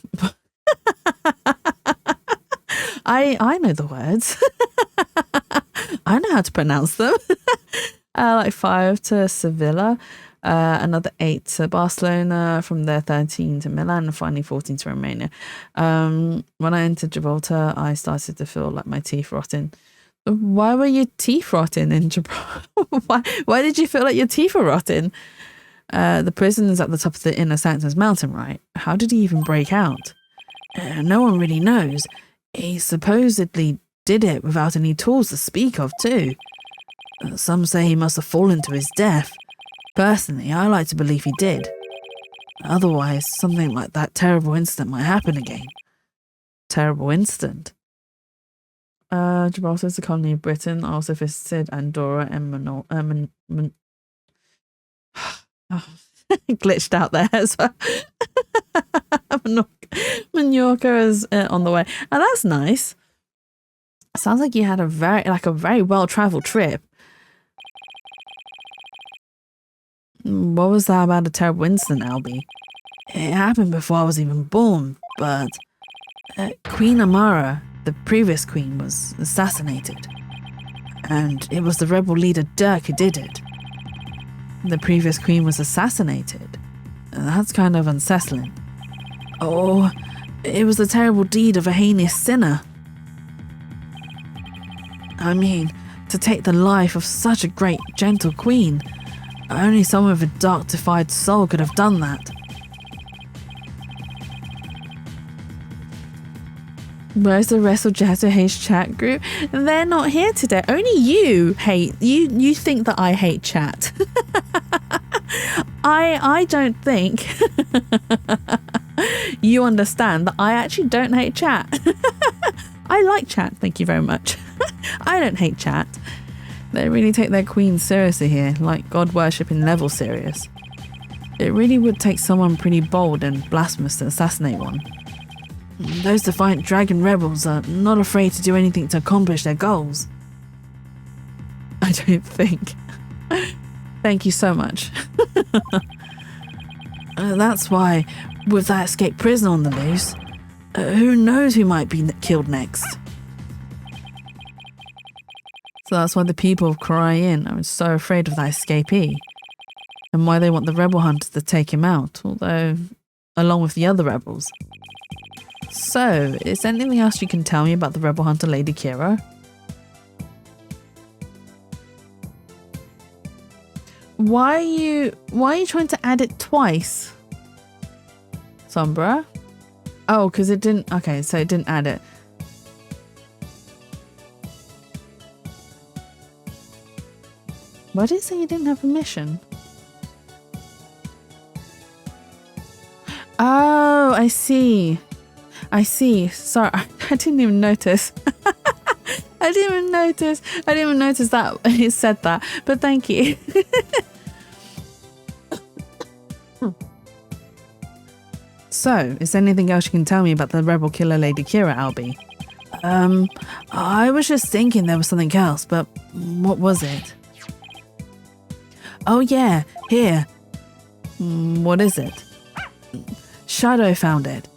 I know the words. I know how to pronounce them. Like 5 to Sevilla, another 8 to Barcelona, from there 13 to Milan, and finally 14 to Romania. When I entered Gibraltar, I started to feel like my teeth rotting. Why were your teeth rotting in Gibraltar? Why did you feel like your teeth were rotting? The prison is at the top of the Inner Sanctums mountain, right? How did he even break out? No one really knows. He supposedly did it without any tools to speak of, too. Some say he must have fallen to his death. Personally, I like to believe he did. Otherwise, something like that terrible incident might happen again. Terrible incident? Gibraltar is a colony of Britain. I also visited Andorra and glitched out there as well. Mallorca is on the way. Oh, that's nice. Sounds like you had a very well-travelled trip. What was that about a terrible incident, Albie? It happened before I was even born, but Queen Amara, the previous queen, was assassinated. And it was the rebel leader Dirk who did it. The previous queen was assassinated. That's kind of unsettling. Oh, it was the terrible deed of a heinous sinner. I mean, to take the life of such a great, gentle queen. Only someone with a dark, defied soul could have done that. Where's the rest of JetterHate's chat group? They're not here today. Only you hate. You think that I hate chat. I don't think you understand that I actually don't hate chat. I like chat, thank you very much. I don't hate chat. They really take their queen seriously here, like God worshipping level serious. It really would take someone pretty bold and blasphemous to assassinate one. Those Defiant Dragon rebels are not afraid to do anything to accomplish their goals. I don't think. Thank you so much. That's why, with that escaped prisoner on the loose, who knows who might be killed next? So that's why the people of Korean are so afraid of that escapee, and why they want the rebel hunters to take him out, although along with the other rebels. So, is there anything else you can tell me about the rebel hunter Lady Kira? Why are you trying to add it twice? Sombra? Oh, because it didn't... Okay, so it didn't add it. Why did it say you didn't have permission? Oh, I see. I see. Sorry, I didn't even notice. I didn't even notice that it said that. But thank you. So, is there anything else you can tell me about the rebel killer Lady Kira, Albie? I was just thinking there was something else, but what was it? Oh yeah, here. What is it? Shadow found it.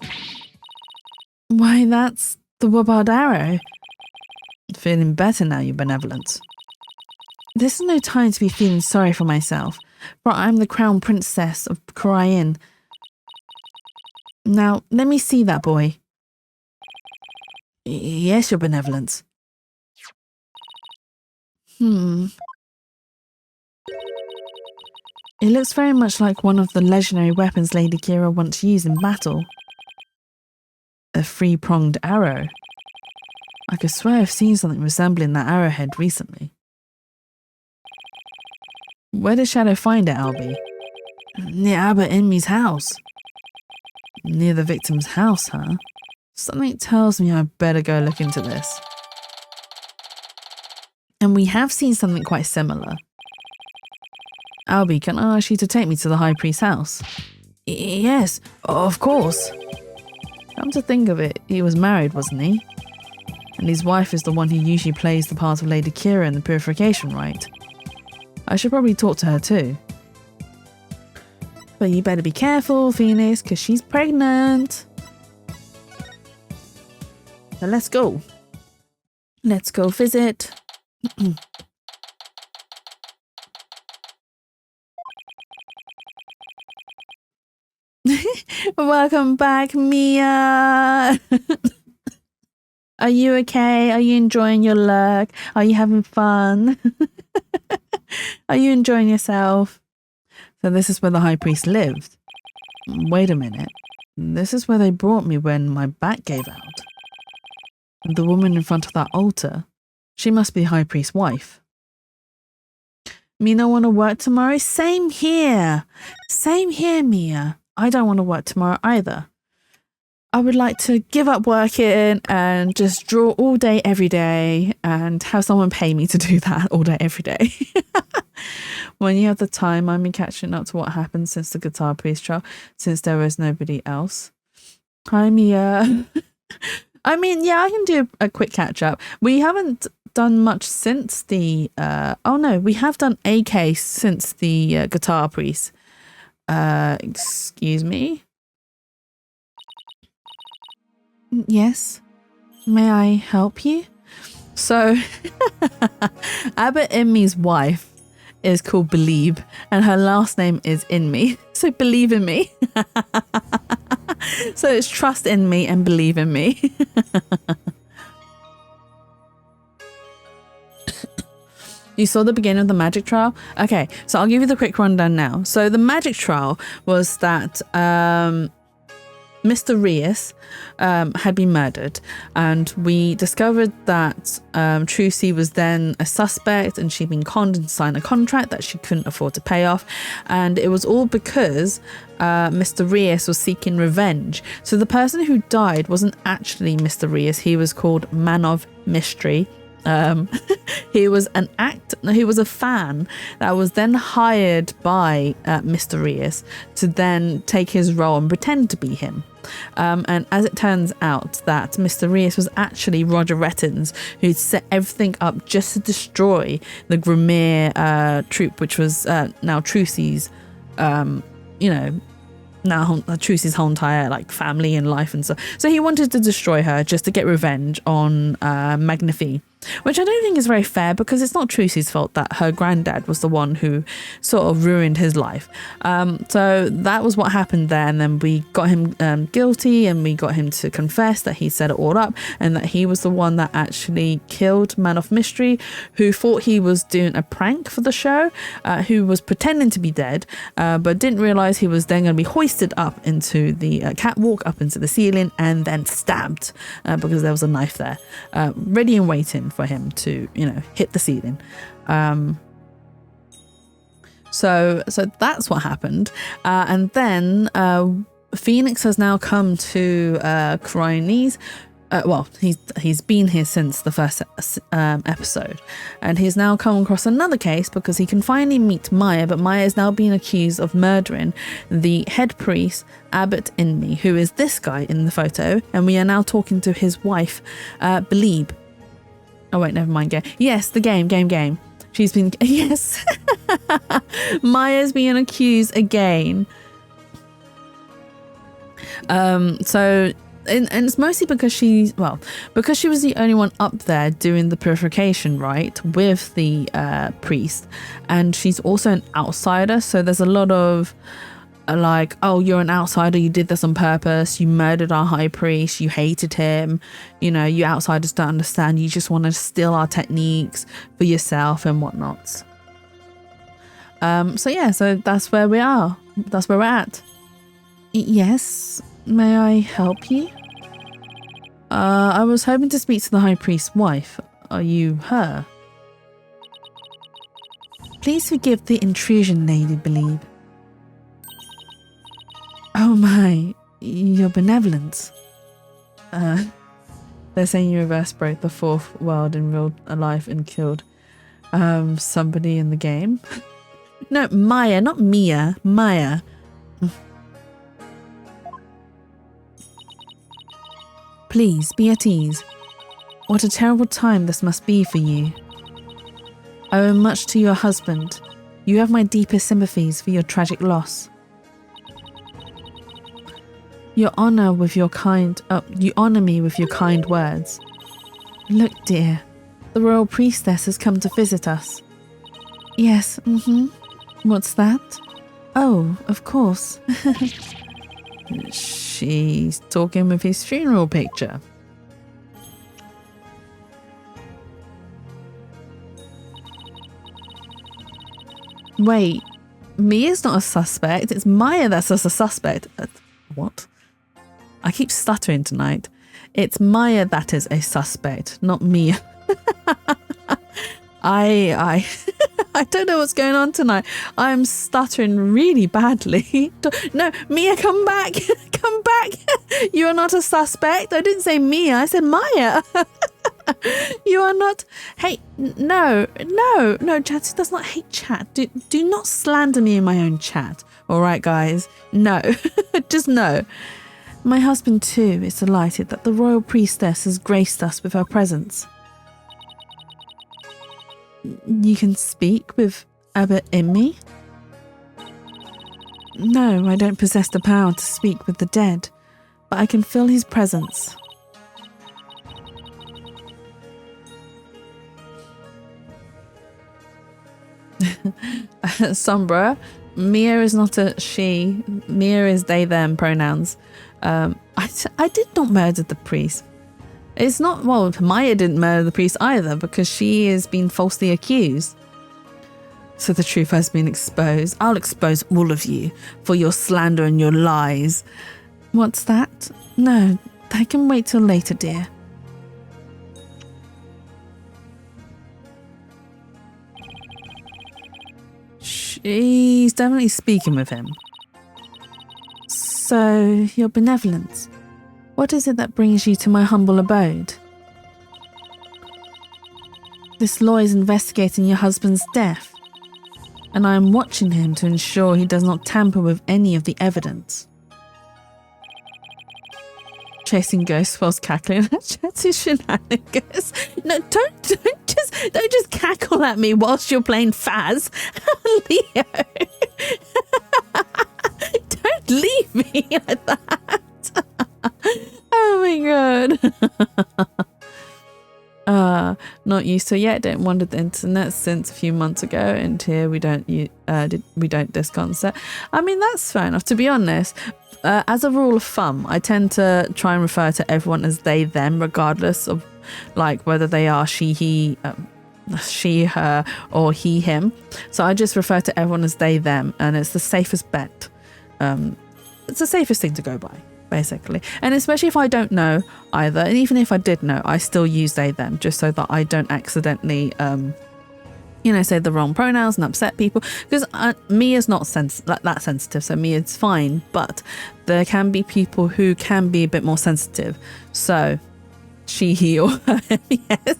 Why, that's The Wabard Arrow. Feeling better now, your benevolence. This is no time to be feeling sorry for myself, for I'm the crown princess of Korean. Now, let me see that boy. Yes, your benevolence. It looks very much like one of the legendary weapons Lady Kira once used in battle. A three-pronged arrow. I could swear I've seen something resembling that arrowhead recently. Where did Shadow find it, Albie? Near Abbot Inmi's house. Near the victim's house, huh? Something tells me I better go look into this. And we have seen something quite similar. Albie, can I ask you to take me to the High Priest's house? Yes, of course. Come to think of it, he was married, wasn't he? And his wife is the one who usually plays the part of Lady Kira in the Purification Rite. I should probably talk to her too. But you better be careful, Phoenix, because she's pregnant. So let's go. Let's go visit. Welcome back, Mia. Are you okay? Are you enjoying your lurk? Are you having fun? Are you enjoying yourself? So this is where the High Priest lived. Wait a minute. This is where they brought me when my back gave out. The woman in front of that altar, she must be High Priest's wife. Me not want to work tomorrow? Same here. Same here, Mia. I don't want to work tomorrow either. I would like to give up working and just draw all day, every day, and have someone pay me to do that all day, every day. When you have the time, I'm catching up to what happened since the Guitar Priest trial, since there was nobody else. Hi, Mia. I mean, yeah, I can do a quick catch up. We haven't done much since the... oh, no, we have done a case since the Guitar Priest. Excuse me? Yes. May I help you? So, Abbot Inmi's wife is called Believe, and her last name is in me. So believe in me. So it's trust in me and believe in me. You saw the beginning of the magic trial? Okay, so I'll give you the quick rundown now. So the magic trial was that Mr. Rias had been murdered, and we discovered that Trucy was then a suspect, and she'd been conned and signed a contract that she couldn't afford to pay off, and it was all because Mr. Rias was seeking revenge. So the person who died wasn't actually Mr. Rias, he was called Man of Mystery. He was he was a fan that was then hired by Mr. Rias to then take his role and pretend to be him. And as it turns out, that Mr. Rias was actually Roger Rettins, who'd set everything up just to destroy the Grimere troop, which was now Trucy's, now Trucy's whole entire family and life and so. So he wanted to destroy her just to get revenge on Magnifi. Which I don't think is very fair, because it's not Trucy's fault that her granddad was the one who sort of ruined his life. So that was what happened there, and then we got him guilty, and we got him to confess that he set it all up, and that he was the one that actually killed Man of Mystery, who thought he was doing a prank for the show, who was pretending to be dead, but didn't realise he was then going to be hoisted up into the catwalk, up into the ceiling, and then stabbed because there was a knife there, ready and waiting for him to, hit the ceiling. So that's what happened. And then Phoenix has now come to Cryonies. Well, he's been here since the first episode, and he's now come across another case because he can finally meet Maya, but Maya is now being accused of murdering the head priest, Abbot Inmi, who is this guy in the photo, and we are now talking to his wife, Believe. Oh wait, never mind. Yes, the game. She's been... Yes. Maya's being accused again. So and it's mostly because because she was the only one up there doing the purification rite with the priest, and she's also an outsider, so there's a lot of like, oh, you're an outsider, you did this on purpose, you murdered our high priest, you hated him, you know, you outsiders don't understand, you just want to steal our techniques for yourself and whatnot. So that's where we are, that's where we're at. Yes, may I help you? I was hoping to speak to the high priest's wife. Are you her? Please forgive the intrusion, Lady Believe. Oh my, your benevolence. They're saying you reverse broke the fourth world in real life and killed somebody in the game. No, Maya, not Mia, Maya. Please, be at ease. What a terrible time this must be for you. I owe much to your husband. You have my deepest sympathies for your tragic loss. You honor me with your kind words. Look, dear, the royal priestess has come to visit us. Yes, What's that? Oh, of course. She's talking with his funeral picture. Wait, Mia's not a suspect. It's Maya that's a suspect. What? I keep stuttering tonight. It's Maya that is a suspect, not Mia. I don't know what's going on tonight. I'm stuttering really badly. No, Mia, come back. Come back. You are not a suspect. I didn't say Mia. I said Maya. You are not. Hey, no. Chat does not hate chat. Do not slander me in my own chat. All right, guys. No, just no. My husband too is delighted that the royal priestess has graced us with her presence. You can speak with Abbot in me? No, I don't possess the power to speak with the dead, but I can feel his presence. Sombra, Mia is not a she. Mia is they, them pronouns. I did not murder the priest. It's not, well, Maya didn't murder the priest either because she has been falsely accused. So the truth has been exposed. I'll expose all of you for your slander and your lies. What's that? No, that can wait till later, dear. She's definitely speaking with him. So, your benevolence. What is it that brings you to my humble abode? This law is investigating your husband's death, and I am watching him to ensure he does not tamper with any of the evidence. Chasing ghosts whilst cackling at chatty shenanigans. No, don't just cackle at me whilst you're playing Faz, Leo. Don't leave me like that. Oh my god. Not used to yet. Don't wander the internet since a few months ago, and here we don't disconcert. I mean, that's fair enough. To be honest, as a rule of thumb, I tend to try and refer to everyone as they, them, regardless of like whether they are she, her, or he, him. So I just refer to everyone as they, them, and it's the safest bet. It's the safest thing to go by, basically. And especially if I don't know either, and even if I did know, I still use they, them, just so that I don't accidentally say the wrong pronouns and upset people, because Mia's not that sensitive, so Mia's fine, but there can be people who can be a bit more sensitive, so she, he, or her. Yes.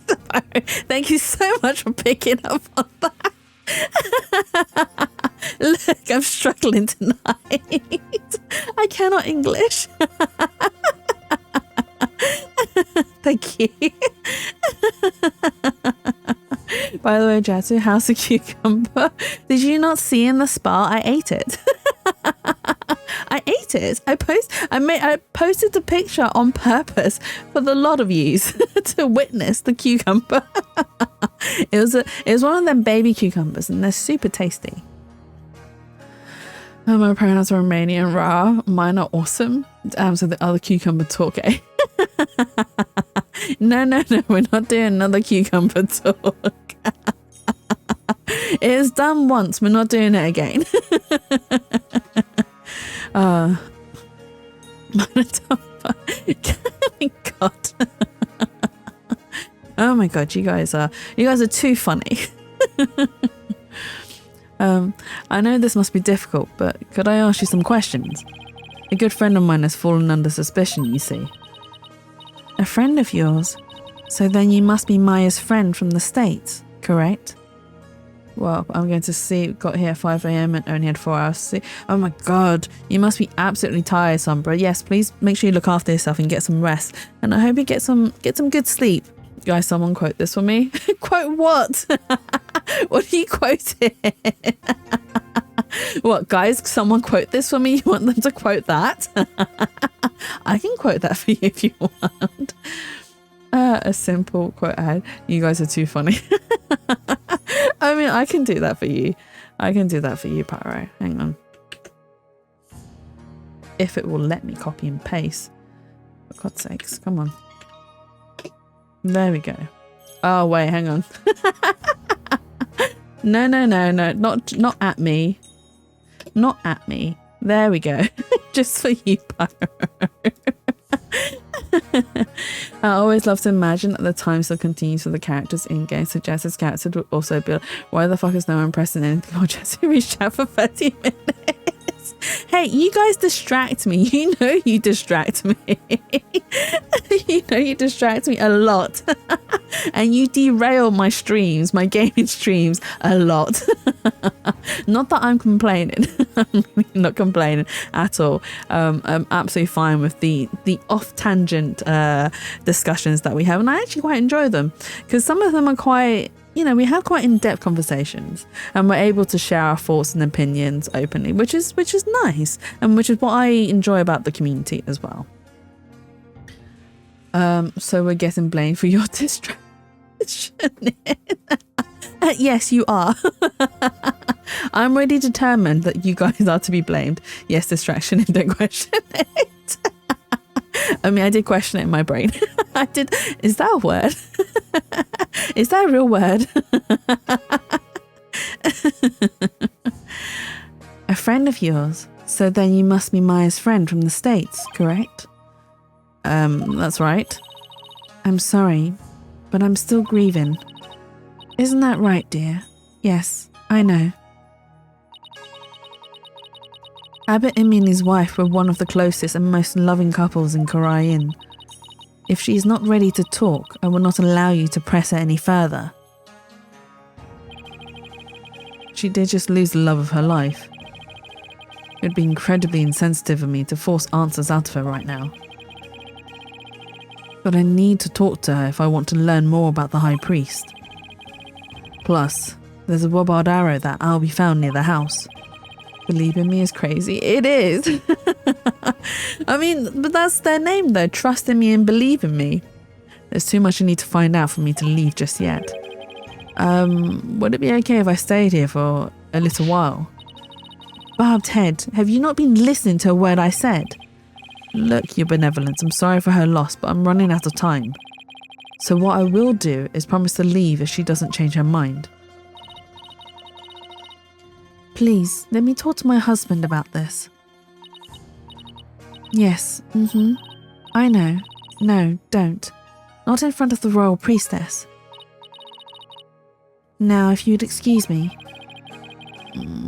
Thank you so much for picking up on that. Look, I'm struggling tonight. I cannot English. Thank you. By the way, Jatsu, how's the cucumber? Did you not see in the spa? I ate it. I ate it. I posted the picture on purpose for the lot of yous to witness the cucumber. It was one of them baby cucumbers, and they're super tasty. My pronouns are Romanian, rah. Mine are awesome. So the other cucumber talk, eh? No, we're not doing another cucumber talk. It is done once, we're not doing it again. God. Oh my God, you guys are too funny. I know this must be difficult, but could I ask you some questions? A good friend of mine has fallen under suspicion, you see. A friend of yours? So then you must be Maya's friend from the States, correct? Well, I'm going to see. Got here at 5 a.m. and only had 4 hours to see. Oh my God, you must be absolutely tired, Sombra. Yes, please make sure you look after yourself and get some rest. And I hope you get some good sleep. Guys, someone quote this for me. Quote what? What are you quoting? What, guys? Someone quote this for me? You want them to quote that? I can quote that for you if you want. A simple quote I had. You guys are too funny. I mean, I can do that for you. I can do that for you, Pyro. Hang on. If it will let me copy and paste. For God's sakes, come on. There we go. Oh, wait, hang on. No. Not at me. Not at me. There we go. Just for you, Pyro. I always love to imagine that the time still continues for the characters in game, so Jess's character would also be like, why the fuck is no one pressing anything while Jesse reached out for 30 minutes? Hey, you guys distract me. You know you distract me. You know you distract me a lot. And you derail my streams, my gaming streams, a lot. Not that I'm complaining. I'm really not complaining at all. I'm absolutely fine with the off tangent discussions that we have, and I actually quite enjoy them because some of them are quite, we have quite in-depth conversations, and we're able to share our thoughts and opinions openly, which is nice, and which is what I enjoy about the community as well. So we're getting blamed for your distraction. Yes, you are. I'm really determined that you guys are to be blamed. Yes, distraction, and don't question it. I mean, I did question it in my brain. I did. Is that a word? Is that a real word? A friend of yours? So then you must be Maya's friend from the States, correct? That's right. I'm sorry, but I'm still grieving. Isn't that right, dear? Yes, I know. Abbot Imi and his wife were one of the closest and most loving couples in Korean. If she is not ready to talk, I will not allow you to press her any further. She did just lose the love of her life. It would be incredibly insensitive of me to force answers out of her right now. But I need to talk to her if I want to learn more about the High Priest. Plus, there's a Wobard arrow that I'll be found near the house. Believe in me is crazy. It is. I mean, but that's their name though. Trust in me and believe in me. There's too much I need to find out for me to leave just yet. Would it be okay if I stayed here for a little while? Barbed head, have you not been listening to a word I said? Look, your benevolence, I'm sorry for her loss, but I'm running out of time. So what I will do is promise to leave if she doesn't change her mind. Please, let me talk to my husband about this. Yes, I know. No, don't. Not in front of the royal priestess. Now, if you'd excuse me.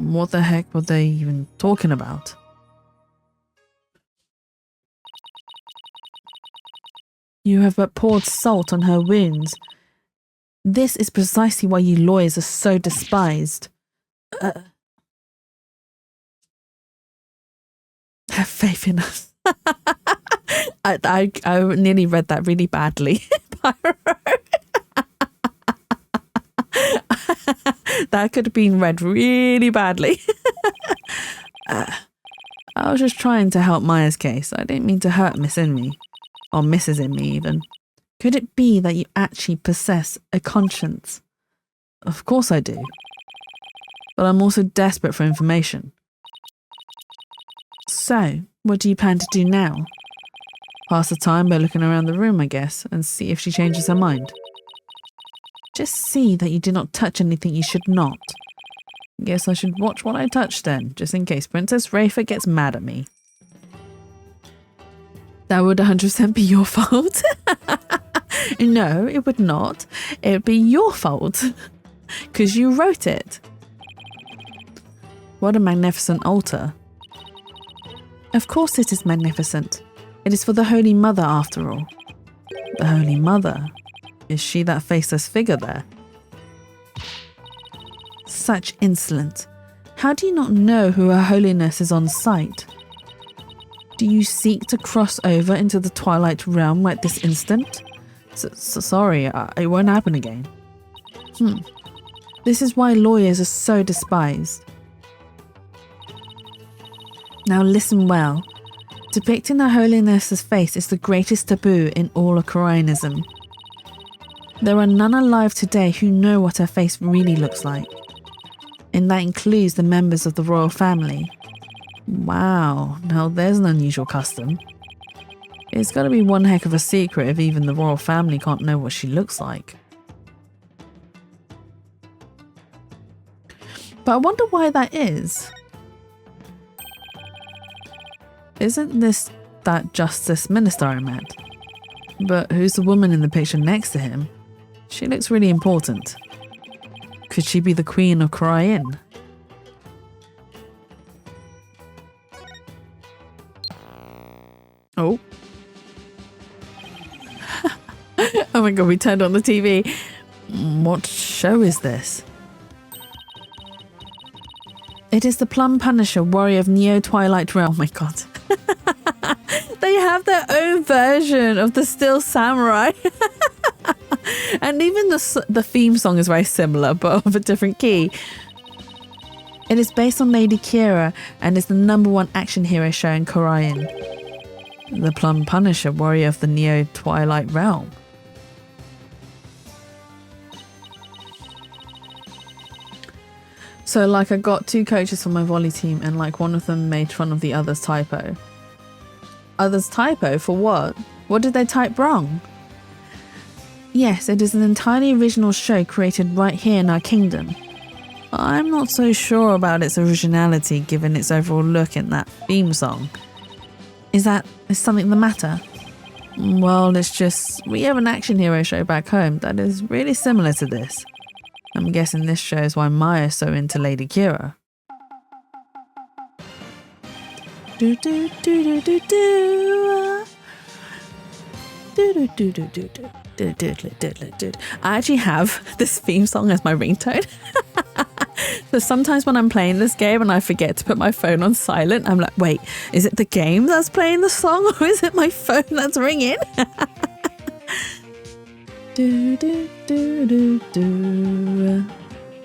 What the heck were they even talking about? You have but poured salt on her wounds. This is precisely why you lawyers are so despised. Have faith in us. I nearly read that really badly. That could have been read really badly. I was just trying to help Maya's case. I didn't mean to hurt Miss in me. Or Mrs. in me, even. Could it be that you actually possess a conscience? Of course I do. But I'm also desperate for information. So, what do you plan to do now? Pass the time by looking around the room, I guess, and see if she changes her mind. Just see that you do not touch anything you should not. Guess I should watch what I touch then, just in case Princess Rafa gets mad at me. That would 100% be your fault. No, it would not. It would be your fault. Because you wrote it. What a magnificent altar. Of course it is magnificent. It is for the Holy Mother after all. The Holy Mother? Is she that faceless figure there? Such insolence. How do you not know who Her Holiness is on sight? Do you seek to cross over into the Twilight Realm right this instant? Sorry, it won't happen again. This is why lawyers are so despised. Now listen well. Depicting Her Holiness's face is the greatest taboo in all of Koreanism. There are none alive today who know what her face really looks like. And that includes the members of the royal family. Wow, now there's an unusual custom. It's got to be one heck of a secret if even the royal family can't know what she looks like. But I wonder why that is. Isn't this that Justice Minister I met? But who's the woman in the picture next to him? She looks really important. Could she be the Queen of Korean? Oh. Oh my god, we turned on the TV. What show is this? It is the Plum Punisher, warrior of Neo Twilight Realm. Oh my god. They have their own version of the Still Samurai. And even the theme song is very similar, but of a different key. It is based on Lady Kira and is the #1 action hero show in Korean. The Plum Punisher, warrior of the Neo Twilight Realm. So like I got 2 coaches for my volley team and like one of them made fun of the other's typo. Other's typo for what? What did they type wrong? Yes, it is an entirely original show created right here in our kingdom. I'm not so sure about its originality given its overall look in that theme song. Is something the matter? Well, it's just, we have an action hero show back home that is really similar to this. I'm guessing this shows why Maya's so into Lady Kira. Do do do do do do. Do do do do do do. I actually have this theme song as my ringtone. So sometimes when I'm playing this game and I forget to put my phone on silent, I'm like, wait, is it the game that's playing the song or is it my phone that's ringing? Do do do do do.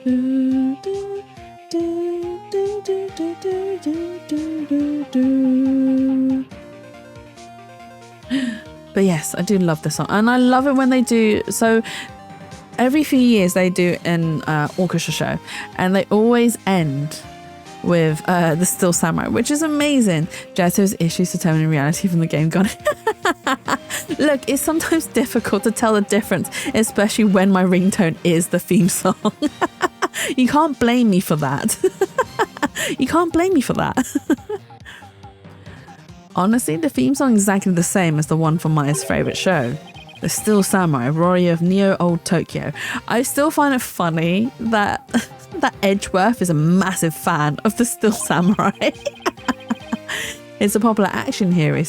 Do do do do do do do do do. But yes, I do love this song, and I love it when they do. So every few years they do an orchestra show, and they always end with the Still Samurai, which is amazing. Jeto's issues determining reality from the game gone. Look, it's sometimes difficult to tell the difference, especially when my ringtone is the theme song. You can't blame me for that. You can't blame me for that. Honestly, the theme song is exactly the same as the one from Maya's favourite show, The Still Samurai, warrior of Neo Old Tokyo. I still find it funny that Edgeworth is a massive fan of The Still Samurai. It's a popular action hero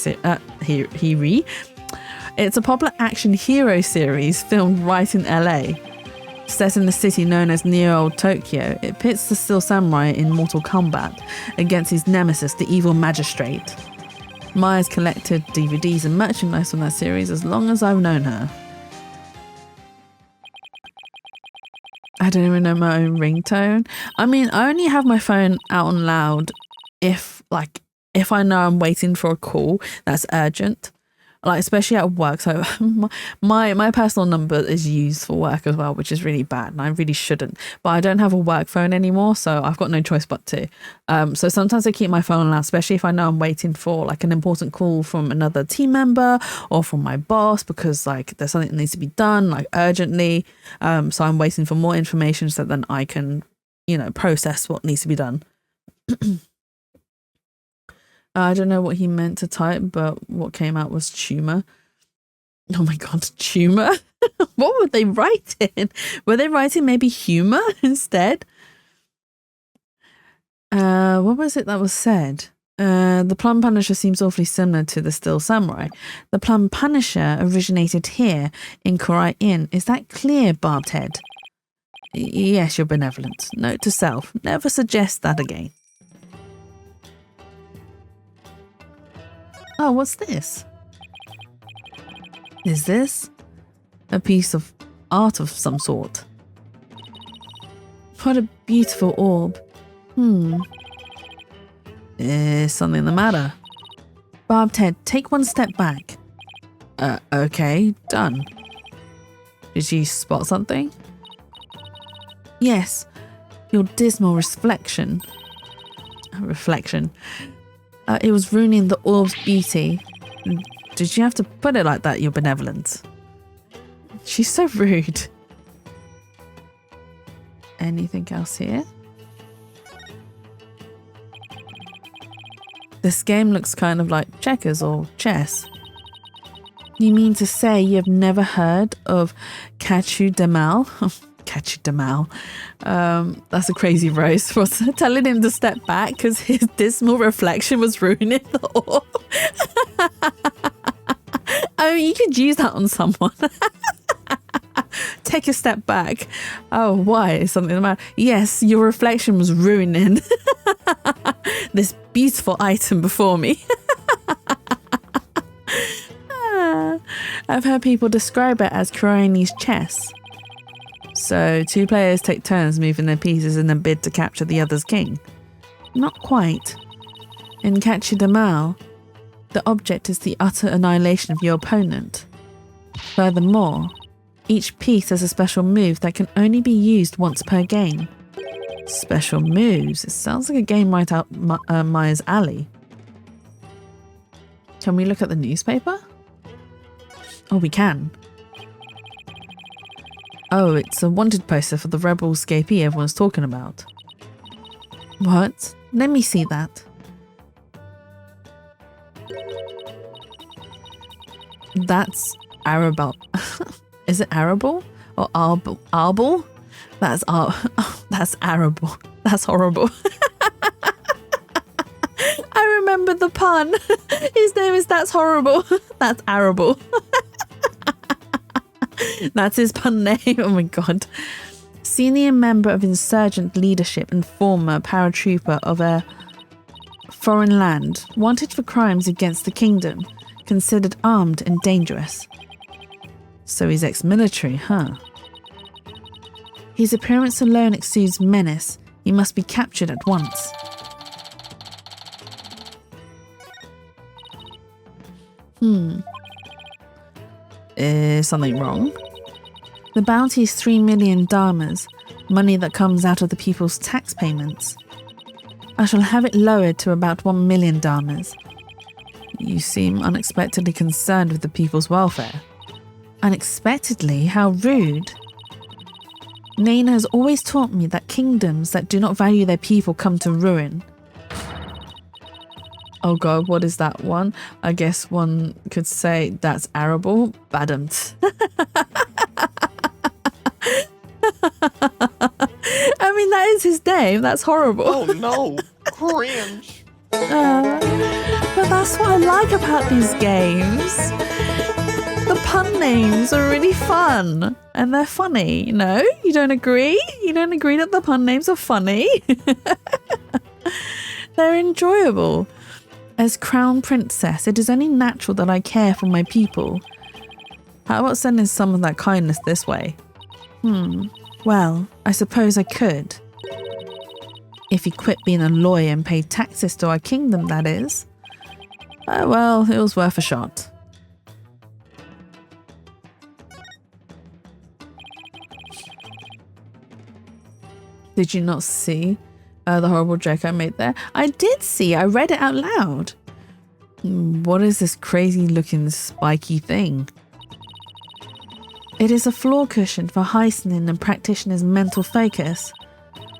It's a popular action hero series filmed right in LA. Set in the city known as Neo Old Tokyo, it pits the Still Samurai in mortal combat against his nemesis, the evil magistrate. Maya's collected DVDs and merchandise from that series as long as I've known her. I don't even know my own ringtone. I mean, I only have my phone out on loud if, like, if I know I'm waiting for a call that's urgent, like especially at work. So my personal number is used for work as well, which is really bad, and I really shouldn't. But I don't have a work phone anymore, so I've got no choice but to. So sometimes I keep my phone on, especially if I know I'm waiting for like an important call from another team member or from my boss, because like there's something that needs to be done like urgently. So I'm waiting for more information so then I can, process what needs to be done. I don't know what he meant to type, but what came out was tumor. Oh my god, tumor? What were they writing? Were they writing maybe humor instead? What was it that was said? The Plum Punisher seems awfully similar to the Steel Samurai. The Plum Punisher originated here in Korai Inn. Is that clear, Barbed Head? Yes, you're benevolent. Note to self, never suggest that again. Oh, what's this? Is this a piece of art of some sort? What a beautiful orb. Is something the matter? Barbed Head, take one step back. Okay, done. Did you spot something? Yes, your dismal reflection. It was ruining the orb's beauty. Did you have to put it like that, your benevolence? She's so rude. Anything else here? This game looks kind of like checkers or chess. You mean to say you have never heard of Kachu Demal? Kachu Demal. That's a crazy roast for telling him to step back because his dismal reflection was ruining the orb. I mean, you could use that on someone. Take a step back. Oh, why? Is something the matter? Yes, your reflection was ruining this beautiful item before me. I've heard people describe it as Kuroni's chess. So, two players take turns moving their pieces in a bid to capture the other's king. Not quite. In Kachu Demal, the object is the utter annihilation of your opponent. Furthermore, each piece has a special move that can only be used once per game. Special moves? It sounds like a game right out Maya's alley. Can we look at the newspaper? Oh, we can. Oh, it's a wanted poster for the rebel escapee everyone's talking about. What? Let me see that. That's Arable. Is it Arable? Or Arble? That's Arable. That's horrible. I remember the pun. His name is That's Horrible. That's Arable. That's his pun name. Oh my god. Senior member of insurgent leadership and former paratrooper of a foreign land, wanted for crimes against the kingdom, considered armed and dangerous. So he's ex-military, huh? His appearance alone exudes menace. He must be captured at once. Is something wrong? The bounty is 3 million dharmas, money that comes out of the people's tax payments. I shall have it lowered to about 1 million dharmas. You seem unexpectedly concerned with the people's welfare. Unexpectedly? How rude. Naina has always taught me that kingdoms that do not value their people come to ruin. Oh god, what is that one? I guess one could say that's arable. Badumts. I mean, that is his name. That's horrible. Oh no, cringe. But that's what I like about these games. The pun names are really fun. And they're funny, you know? You don't agree? You don't agree that the pun names are funny? They're enjoyable. As Crown Princess, it is only natural that I care for my people. How about sending some of that kindness this way? Well, I suppose I could. If he quit being a lawyer and paid taxes to our kingdom, that is. Well, it was worth a shot. Did you not see the horrible joke I made there? I did see. I read it out loud. What is this crazy looking spiky thing? It is a floor cushion for heightening a practitioner's mental focus.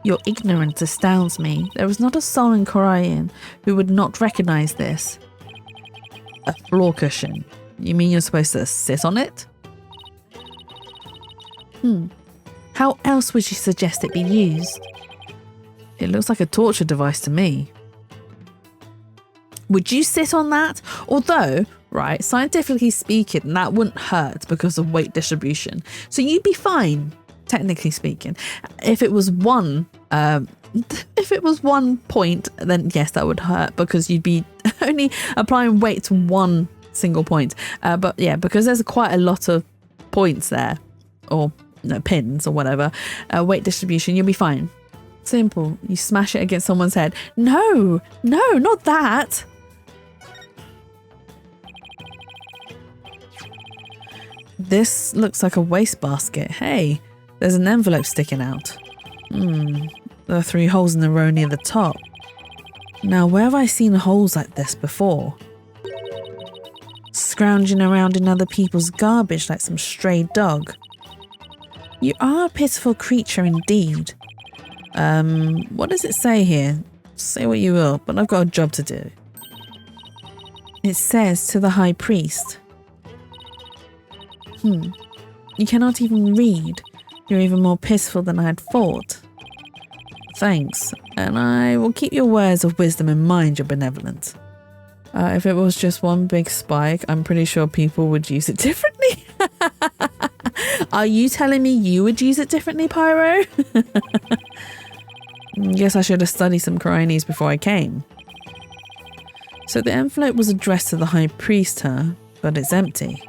Your ignorance astounds me. There is not a soul in Korean who would not recognize this. A floor cushion? You mean you're supposed to sit on it? How else would you suggest it be used? It looks like a torture device to me. Would you sit on that? Although, right, scientifically speaking, that wouldn't hurt because of weight distribution. So you'd be fine, technically speaking. If it was one point, then yes, that would hurt because you'd be only applying weight to one single point. But yeah, because there's quite a lot of points there, or pins or whatever, weight distribution, you'll be fine. Simple. You smash it against someone's head. No, not that. This looks like a wastebasket. Hey, there's an envelope sticking out. There are 3 holes in the row near the top. Now, where have I seen holes like this before? Scrounging around in other people's garbage like some stray dog. You are a pitiful creature indeed. What does it say here? Say what you will, but I've got a job to do. It says to the high priest. You cannot even read. You're even more pitiful than I had thought. Thanks, and I will keep your words of wisdom in mind, your benevolence. If it was just one big spike, I'm pretty sure people would use it differently. Are you telling me you would use it differently, Pyro? Guess I should have studied some Koreanese before I came. So the envelope was addressed to the high priest, huh? But it's empty.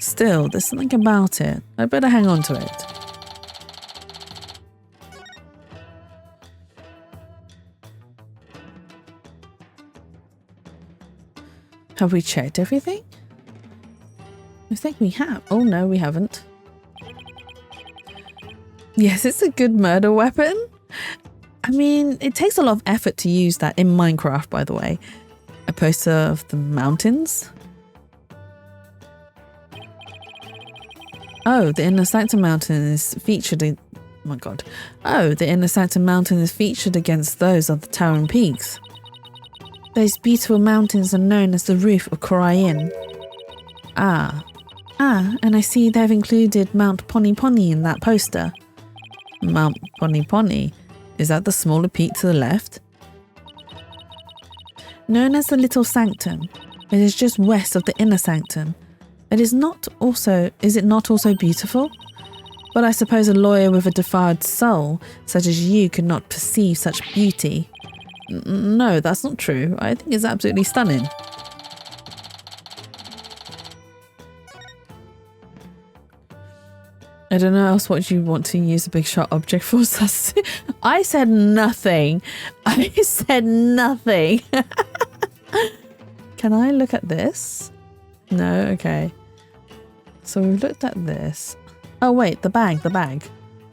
Still, there's something about it. I better hang on to it. Have we checked everything? I think we have. Oh no, we haven't. Yes, it's a good murder weapon. I mean, it takes a lot of effort to use that in Minecraft, by the way. A poster of the mountains. Oh, the Inner Sanctum Mountain is featured in... Oh my god. Oh, the Inner Sanctum Mountain is featured against those of the towering peaks. Those beautiful mountains are known as the roof of Korain. And I see they've included Mount Pony Pony in that poster. Mount Pony Pony? Is that the smaller peak to the left? Known as the Little Sanctum, it is just west of the Inner Sanctum. Is it not also beautiful? But I suppose a lawyer with a defiled soul, such as you, could not perceive such beauty. No, that's not true. I think it's absolutely stunning. I don't know else what you want to use a big sharp object for. I said nothing. I said nothing. Can I look at this? No? Okay. So we've looked at this. Oh wait, the bag.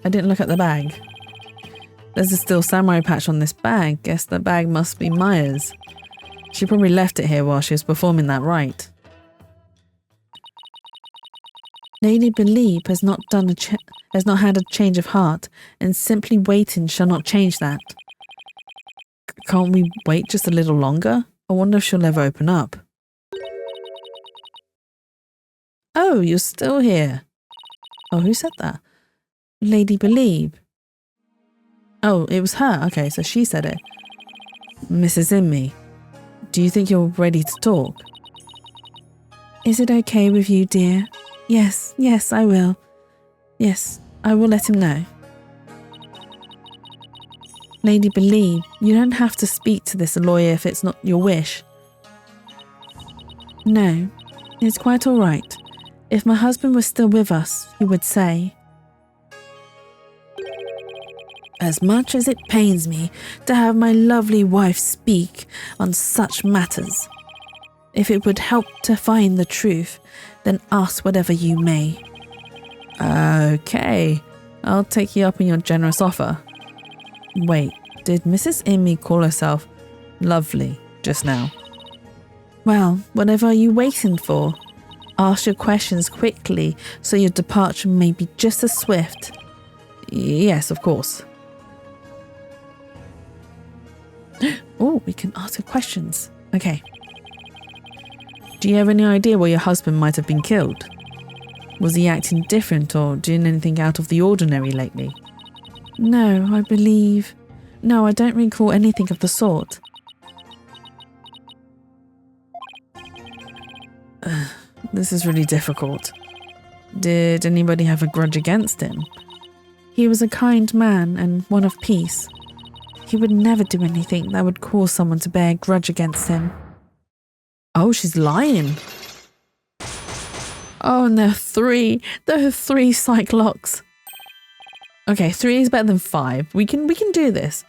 I didn't look at the bag. There's a Steel Samurai patch on this bag. Guess the bag must be Maya's. She probably left it here while she was performing that rite. Lady Believe has not had a change of heart, and simply waiting shall not change that. Can't we wait just a little longer? I wonder if she'll ever open up. Oh, you're still here. Oh, who said that? Lady Believe. Oh, it was her. Okay, so she said it. Mrs. Inmi, do you think you're ready to talk? Is it okay with you, dear? Yes, I will. Yes, I will let him know. Lady Believe, you don't have to speak to this lawyer if it's not your wish. No, it's quite all right. If my husband was still with us, he would say. As much as it pains me to have my lovely wife speak on such matters, if it would help to find the truth, then ask whatever you may. Okay, I'll take you up on your generous offer. Wait, did Mrs. Immy call herself lovely just now? Well, whatever are you waiting for? Ask your questions quickly so your departure may be just as swift. Yes, of course. Oh, we can ask her questions. Okay. Do you have any idea why your husband might have been killed? Was he acting different or doing anything out of the ordinary lately? No, I don't recall anything of the sort. This is really difficult. Did anybody have a grudge against him? He was a kind man and one of peace. He would never do anything that would cause someone to bear a grudge against him. Oh, she's lying. Oh, and there are three psych locks. Okay, 3 is better than 5. We can do this.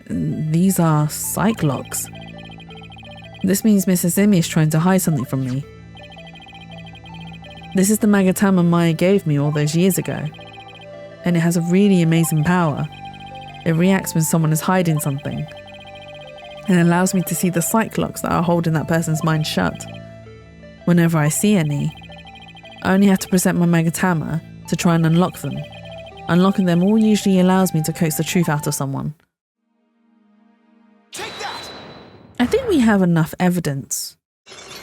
These are psych locks. This means Mrs. Immy is trying to hide something from me. This is the Magatama Maya gave me all those years ago. And it has a really amazing power. It reacts when someone is hiding something. And allows me to see the psych locks that are holding that person's mind shut. Whenever I see any, I only have to present my Magatama to try and unlock them. Unlocking them all usually allows me to coax the truth out of someone. Take that! I think we have enough evidence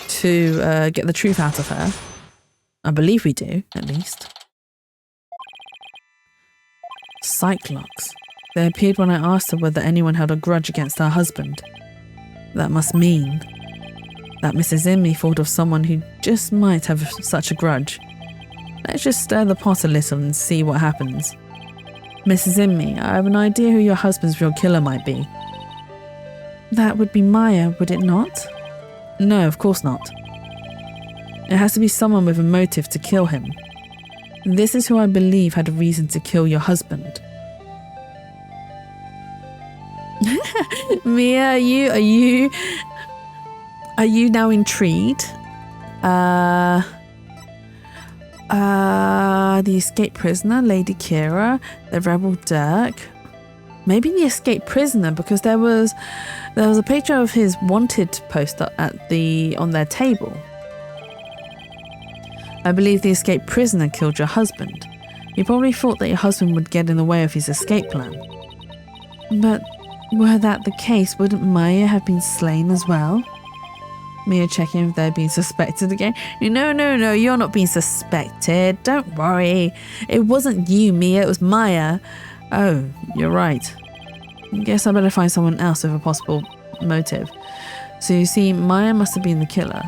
to get the truth out of her. I believe we do, at least. Psych locks. They appeared when I asked her whether anyone held a grudge against her husband. That must mean that Mrs. Immy thought of someone who just might have such a grudge. Let's just stir the pot a little and see what happens. Mrs. Immy, I have an idea who your husband's real killer might be. That would be Maya, would it not? No, of course not. It has to be someone with a motive to kill him. This is who I believe had a reason to kill your husband. Mia, are you now intrigued? The escaped prisoner, Lady Kira, the rebel Dirk. Maybe the escaped prisoner, because there was a picture of his wanted poster on their table. I believe the escaped prisoner killed your husband. You probably thought that your husband would get in the way of his escape plan. But were that the case, wouldn't Maya have been slain as well? Mia checking if they're being suspected again. No, you're not being suspected. Don't worry. It wasn't you, Mia, it was Maya. Oh, you're right. Guess I better find someone else with a possible motive. So you see, Maya must have been the killer.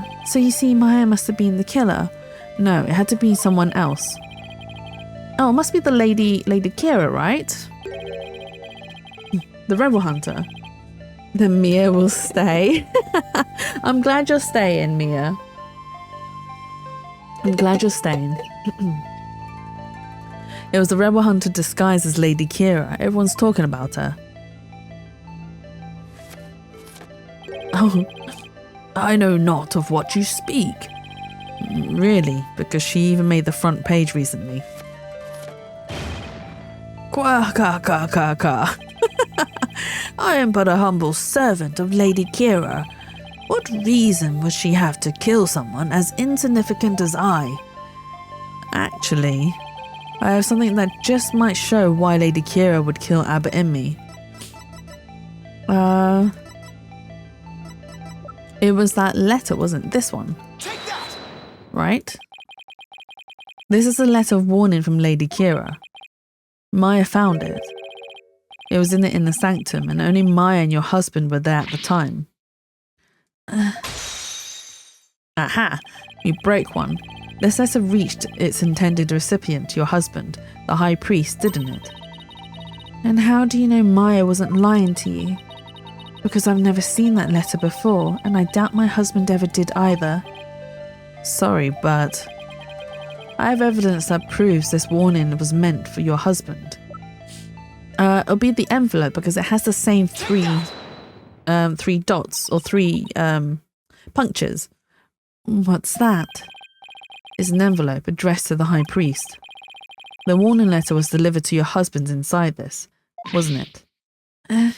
No, it had to be someone else. Oh, it must be the Lady Kira, right? The rebel hunter. Then Mia will stay. I'm glad you're staying, Mia. I'm glad you're staying. It was the rebel hunter disguised as Lady Kira. Everyone's talking about her. Oh, I know not of what you speak. Really, because she even made the front page recently. Qua ka ka ka ka. I am but a humble servant of Lady Kira. What reason would she have to kill someone as insignificant as I? Actually, I have something that just might show why Lady Kira would kill Abba Immi. It was that letter, wasn't this one? Take that! Right? This is a letter of warning from Lady Kira. Maya found it. It was in the inner sanctum, and only Maya and your husband were there at the time. Aha! You broke one. This letter reached its intended recipient, your husband, the high priest, didn't it? And how do you know Maya wasn't lying to you? Because I've never seen that letter before, and I doubt my husband ever did either. Sorry, but I have evidence that proves this warning was meant for your husband. It'll be the envelope because it has the same three dots or three punctures. What's that? It's an envelope addressed to the high priest. The warning letter was delivered to your husband inside this, wasn't it?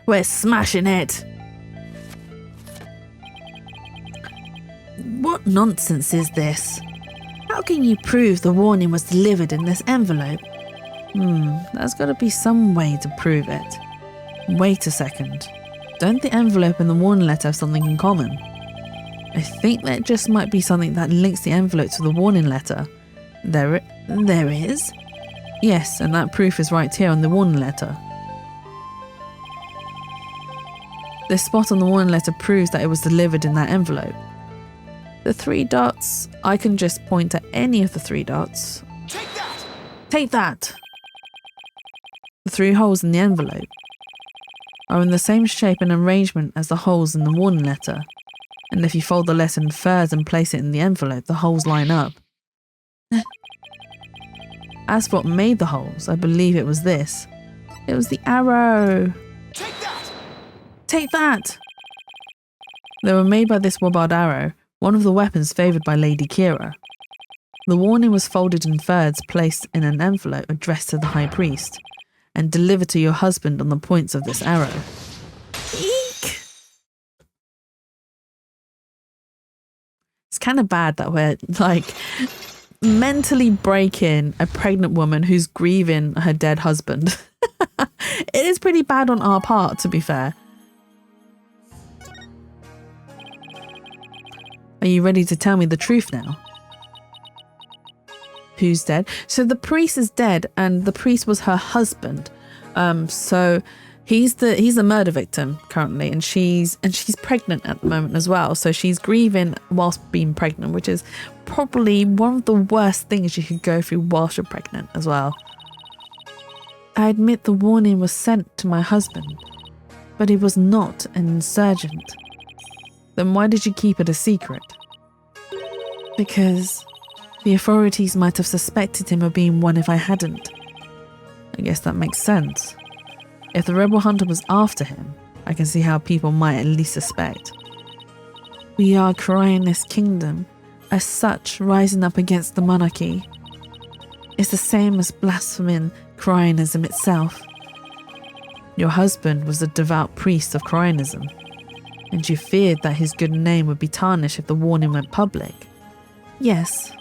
We're smashing it! What nonsense is this? How can you prove the warning was delivered in this envelope? There's got to be some way to prove it. Wait a second. Don't the envelope and the warning letter have something in common? I think there just might be something that links the envelope to the warning letter. There is? Yes, and that proof is right here on the warning letter. This spot on the warning letter proves that it was delivered in that envelope. The 3 dots, I can just point at any of the 3 dots. Take that! Take that! The 3 holes in the envelope are in the same shape and arrangement as the holes in the warning letter. And if you fold the letter in thirds and place it in the envelope, the holes line up. As for what made the holes, I believe it was this. It was the arrow. Take that! Take that! They were made by this wobbard arrow, one of the weapons favoured by Lady Kira. The warning was folded in thirds, placed in an envelope addressed to the high priest, and delivered to your husband on the points of this arrow. Eek! It's kind of bad that we're, like, mentally breaking a pregnant woman who's grieving her dead husband. It is pretty bad on our part, to be fair. Are you ready to tell me the truth now? Who's dead? So the priest is dead, and the priest was her husband. So he's the murder victim currently, and she's pregnant at the moment as well. So she's grieving whilst being pregnant, which is probably one of the worst things you could go through whilst you're pregnant as well. I admit the warning was sent to my husband, but he was not an insurgent. Then why did you keep it a secret? Because the authorities might have suspected him of being one if I hadn't. I guess that makes sense. If the rebel hunter was after him, I can see how people might at least suspect. We are Cryonis kingdom, as such rising up against the monarchy. It's the same as blaspheming Cryonism itself. Your husband was a devout priest of Cryonism, and you feared that his good name would be tarnished if the warning went public. Yes,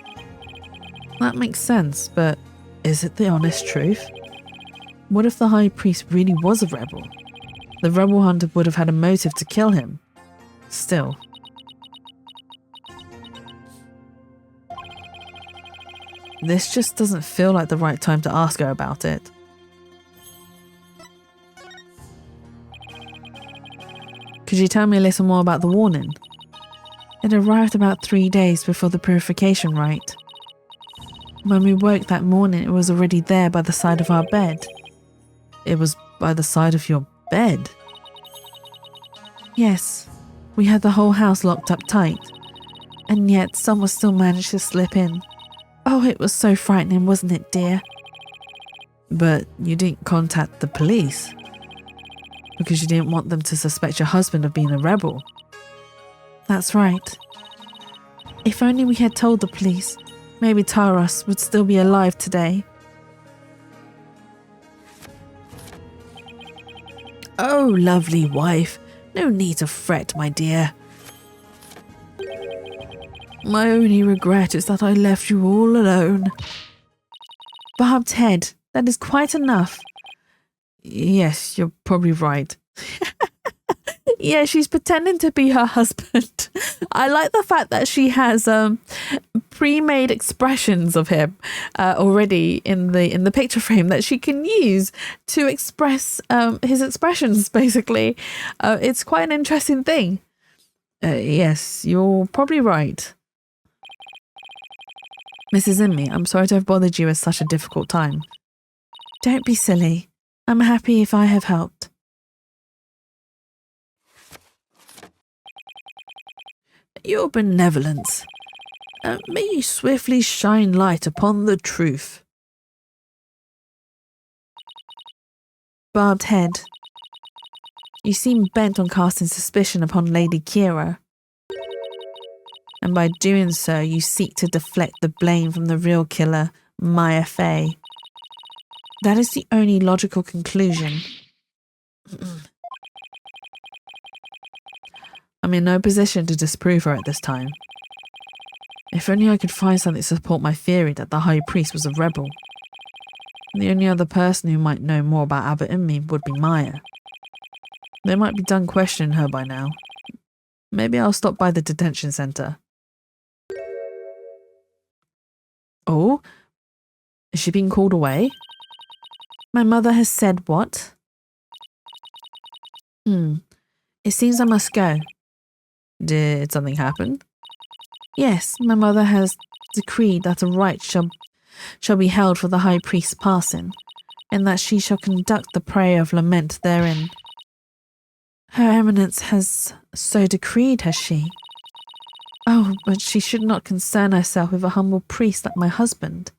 that makes sense, but is it the honest truth? What if the high priest really was a rebel? The rebel hunter would have had a motive to kill him. Still. This just doesn't feel like the right time to ask her about it. Could you tell me a little more about the warning? It arrived about 3 days before the purification rite. When we woke that morning, it was already there by the side of our bed. It was by the side of your bed? Yes, we had the whole house locked up tight, and yet someone still managed to slip in. Oh, it was so frightening, wasn't it, dear? But you didn't contact the police? Because you didn't want them to suspect your husband of being a rebel? That's right. If only we had told the police, maybe Taros would still be alive today. Oh, lovely wife, no need to fret, my dear. My only regret is that I left you all alone. Barbed head, that is quite enough. Yes, you're probably right. Yeah, she's pretending to be her husband. I like the fact that she has pre-made expressions of him already in the picture frame that she can use to express his expressions, basically. It's quite an interesting thing. Yes, you're probably right. Mrs. Inmi, I'm sorry to have bothered you at such a difficult time. Don't be silly. I'm happy if I have helped. Your benevolence. May you swiftly shine light upon the truth. Barbed head. You seem bent on casting suspicion upon Lady Kira. And by doing so, you seek to deflect the blame from the real killer, Maya Fey. That is the only logical conclusion. I'm in no position to disprove her at this time. If only I could find something to support my theory that the High Priest was a rebel. The only other person who might know more about Abbott and me would be Maya. They might be done questioning her by now. Maybe I'll stop by the detention center. Oh? Is she being called away? My mother has said what? It seems I must go. Did something happen? Yes, my mother has decreed that a rite shall be held for the High Priest's passing, and that she shall conduct the prayer of lament therein. Her Eminence has so decreed, has she? Oh, but she should not concern herself with a humble priest like my husband.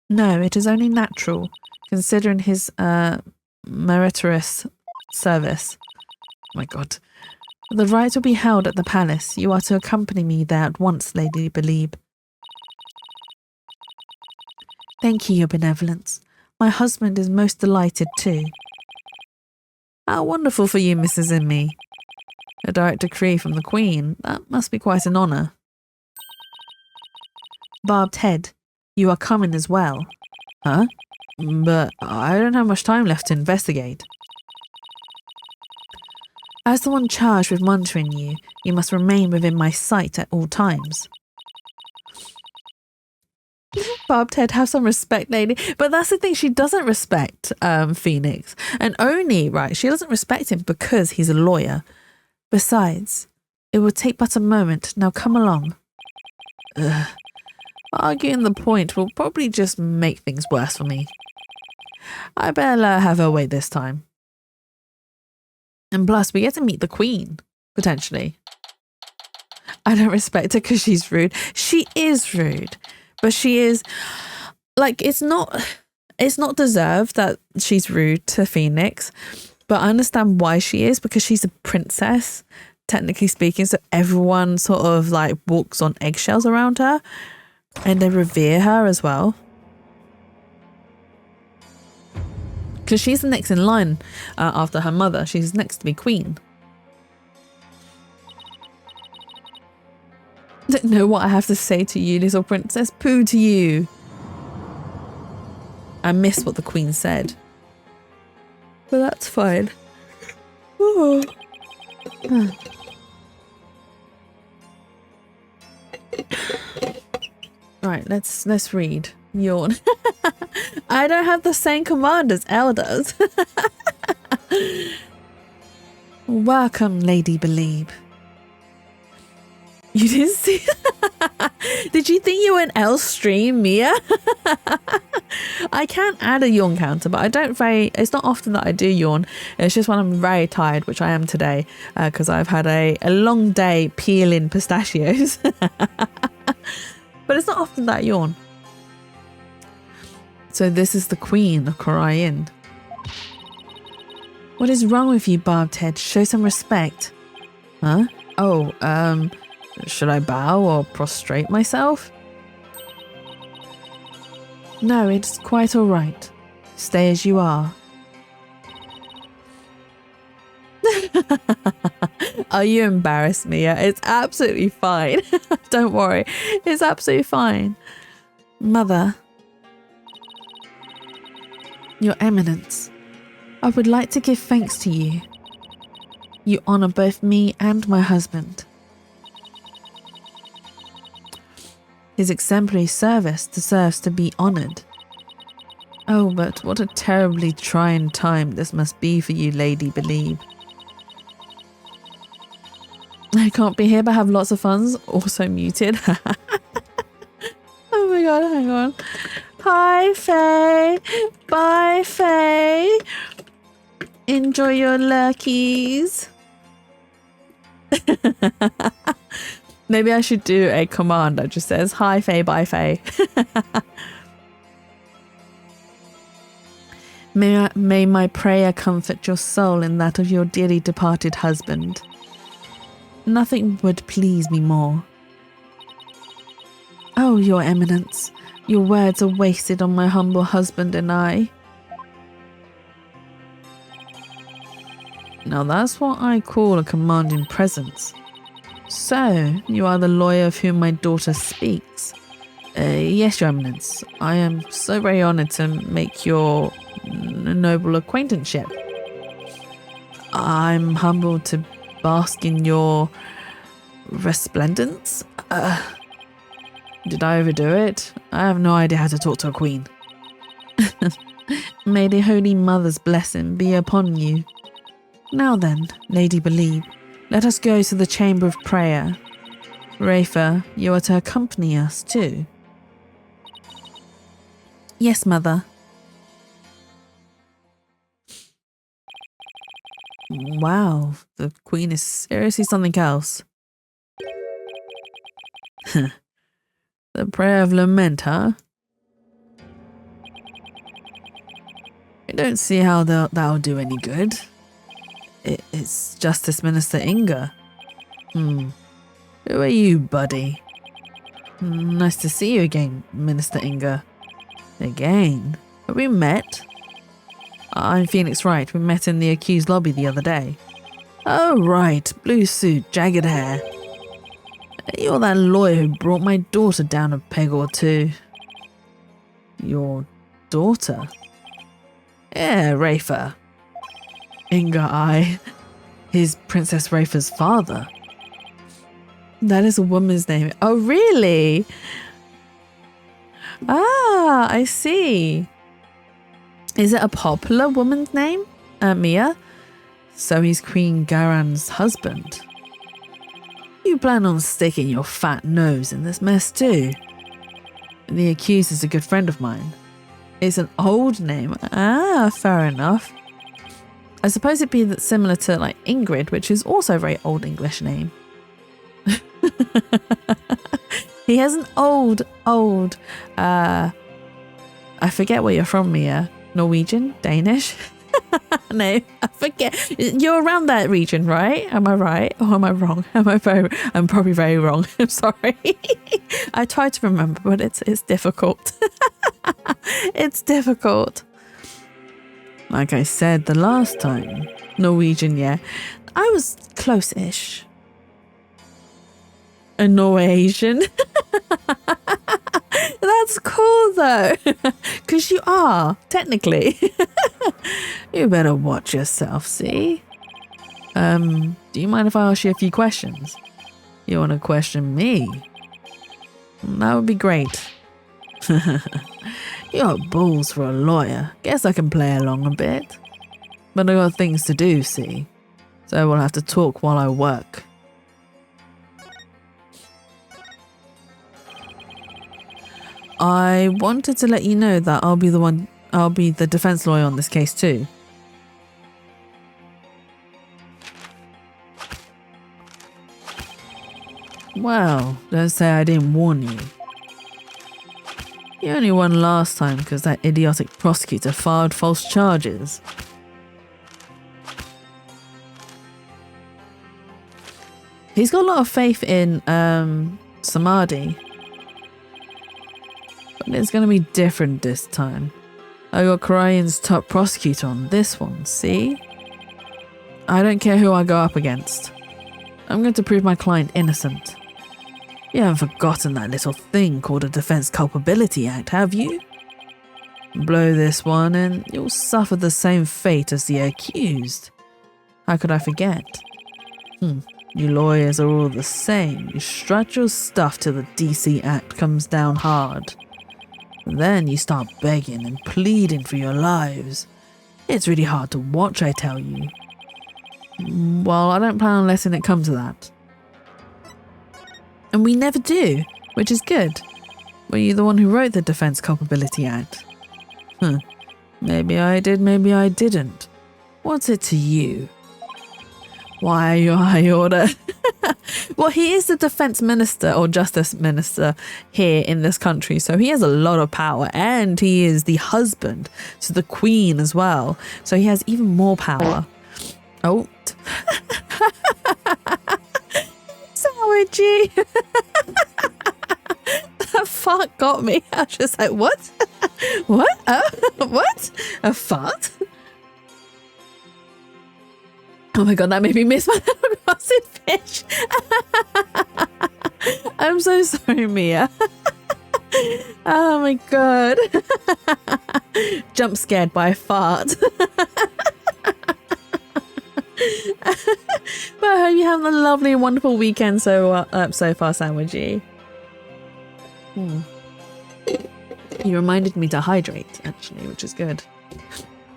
No, it is only natural, considering his meritorious service. Oh my God. The rite will be held at the palace. You are to accompany me there at once, Lady Belieb. Thank you, your benevolence. My husband is most delighted too. How wonderful for you, Mrs. Inme. A direct decree from the Queen. That must be quite an honour. Barbed head, you are coming as well. Huh? But I don't have much time left to investigate. As the one charged with monitoring you, you must remain within my sight at all times. Barbed head, have some respect, lady. But that's the thing, she doesn't respect Phoenix. And only, right, she doesn't respect him because he's a lawyer. Besides, it will take but a moment. Now come along. Arguing the point will probably just make things worse for me. I better let her have her way this time. And plus, we get to meet the Queen, potentially. I don't respect her because she's rude. She is rude. But she is, like, it's not deserved that she's rude to Phoenix. But I understand why she is, because she's a princess, technically speaking. So everyone sort of, like, walks on eggshells around her. And they revere her as well. Because she's the next in line after her mother. She's next to be queen. I don't know what I have to say to you, little princess. Pooh to you. I missed what the queen said. But that's fine. Oh. Right, let's read. Yawn. I don't have the same command as Elle does. Welcome, Lady Belieb. You didn't see? Did you think you were in Elle's stream, Mia? I can add a yawn counter, but I don't it's not often that I do yawn. It's just when I'm very tired, which I am today, because I've had a long day peeling pistachios. But it's not often that I yawn. So this is the Queen of Korain. What is wrong with you, Barbed Head? Show some respect. Huh? Oh, should I bow or prostrate myself? No, it's quite all right. Stay as you are. Oh, you embarrassed me. It's absolutely fine. Don't worry. It's absolutely fine. Mother. Your Eminence, I would like to give thanks to you. You honour both me and my husband. His exemplary service deserves to be honoured. Oh, but what a terribly trying time this must be for you, Lady Belieb. I can't be here but have lots of fun. Also muted. Oh my god, hang on. Hi, Faye. Bye, Faye. Enjoy your lurkies. Maybe I should do a command that just says, hi, Faye, bye, Faye. May my prayer comfort your soul and that of your dearly departed husband. Nothing would please me more. Oh, your eminence, your words are wasted on my humble husband and I. Now that's what I call a commanding presence. So, you are the lawyer of whom my daughter speaks. Yes, your eminence. I am so very honoured to make your noble acquaintanceship. I'm humbled to bask in your resplendence. Did I overdo it? I have no idea how to talk to a queen. May the Holy Mother's blessing be upon you. Now then, Lady Believe, let us go to the chamber of prayer. Rafa, you are to accompany us too. Yes, Mother. Wow, the Queen is seriously something else. The prayer of lament, huh? I don't see how that'll do any good. It's Justice Minister Inga. Who are you, buddy? Nice to see you again, Minister Inga. Again? Have we met? I'm Phoenix Wright. We met in the accused lobby the other day. Oh, right. Blue suit, jagged hair. You're that lawyer who brought my daughter down a peg or two. Your daughter? Yeah, Rafa. Inga His Princess Rafa's father. That is a woman's name. Oh, really? Ah, I see. Is it a popular woman's name? Mia? So he's Queen Garan's husband. You plan on sticking your fat nose in this mess too? The accused is a good friend of mine. It's an old name. Ah, fair enough. I suppose it'd be similar to like Ingrid, which is also a very old English name. He has an old, I forget where you're from, Mia. Norwegian? Danish? No, I forget. You're around that region, right? Am I right? Or am I wrong? I'm probably very wrong. I'm sorry. I try to remember, but it's difficult. It's difficult. Like I said the last time. Norwegian, yeah. I was close-ish. A Norwegian. That's cool though. Because you are, technically. You better watch yourself, see? Do you mind if I ask you a few questions? You want to question me? That would be great. You got balls for a lawyer. Guess I can play along a bit. But I got things to do, see? So we'll have to talk while I work. I wanted to let you know that I'll be the defense lawyer on this case too. Well, don't say I didn't warn you. You only won last time because that idiotic prosecutor filed false charges. He's got a lot of faith in Samadhi. But it's going to be different this time. I got Korean's top prosecutor on this one, see? I don't care who I go up against. I'm going to prove my client innocent. You haven't forgotten that little thing called a Defense Culpability Act, have you? Blow this one and you'll suffer the same fate as the accused. How could I forget? You lawyers are all the same. You strut your stuff till the DC Act comes down hard. Then you start begging and pleading for your lives. It's really hard to watch, I tell you. Well, I don't plan on letting it come to that. And we never do, which is good. Were you the one who wrote the Defense Culpability Act? Maybe I did, maybe I didn't. What's it to you? Why are you high order? Well, he is the defense minister or justice minister here in this country, so he has a lot of power, and he is the husband to the queen as well, so he has even more power. Oh. Sandwichy. That fart got me. I was just like, what? What? What? A fart? Oh my god, that made me miss my little crossed fish. I'm so sorry, Mia. Oh my god. Jump scared by a fart. But I hope you have a lovely, wonderful weekend so far, Sandwichy. You reminded me to hydrate, actually, which is good.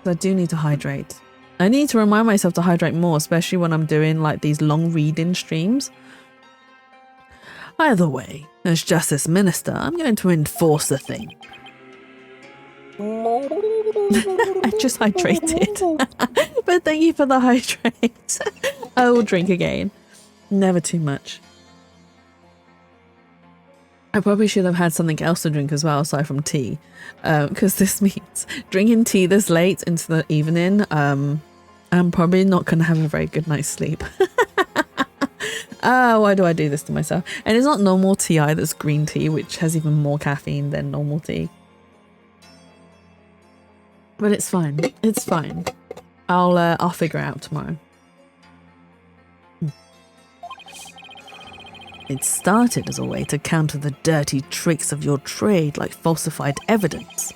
I do need to hydrate. I need to remind myself to hydrate more, especially when I'm doing like these long reading streams. Either way, as Justice Minister, I'm going to enforce the thing. I just hydrated. But thank you for the hydrate. I will drink again. Never too much. I probably should have had something else to drink as well, aside from tea. Because this means drinking tea this late into the evening, I'm probably not going to have a very good night's sleep. Why do I do this to myself? And it's not normal tea either, it's green tea, which has even more caffeine than normal tea. But it's fine. It's fine. I'll figure it out tomorrow. It started as a way to counter the dirty tricks of your trade like falsified evidence.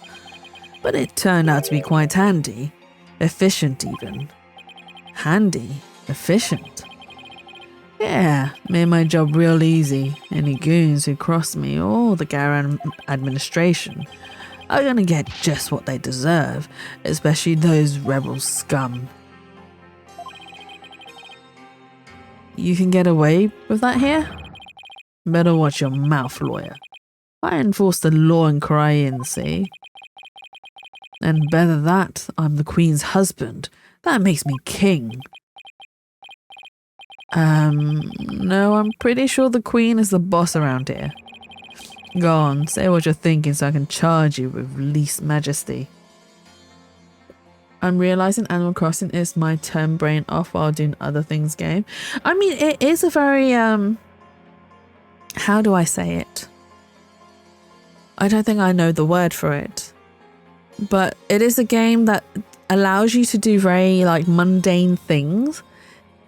But it turned out to be quite handy. Efficient even. Handy. Efficient. Yeah, made my job real easy. Any goons who cross me or the Garan administration are gonna get just what they deserve, especially those rebel scum. You can get away with that here? Better watch your mouth, lawyer. I enforce the law in Korean, see? And better that, I'm the Queen's husband. That makes me king. No, I'm pretty sure the Queen is the boss around here. Go on, say what you're thinking so I can charge you with least majesty. I'm realizing Animal Crossing is my turn brain off while doing other things game. I mean, it is a very, how do I say it? I don't think I know the word for it. But it is a game that allows you to do very, like, mundane things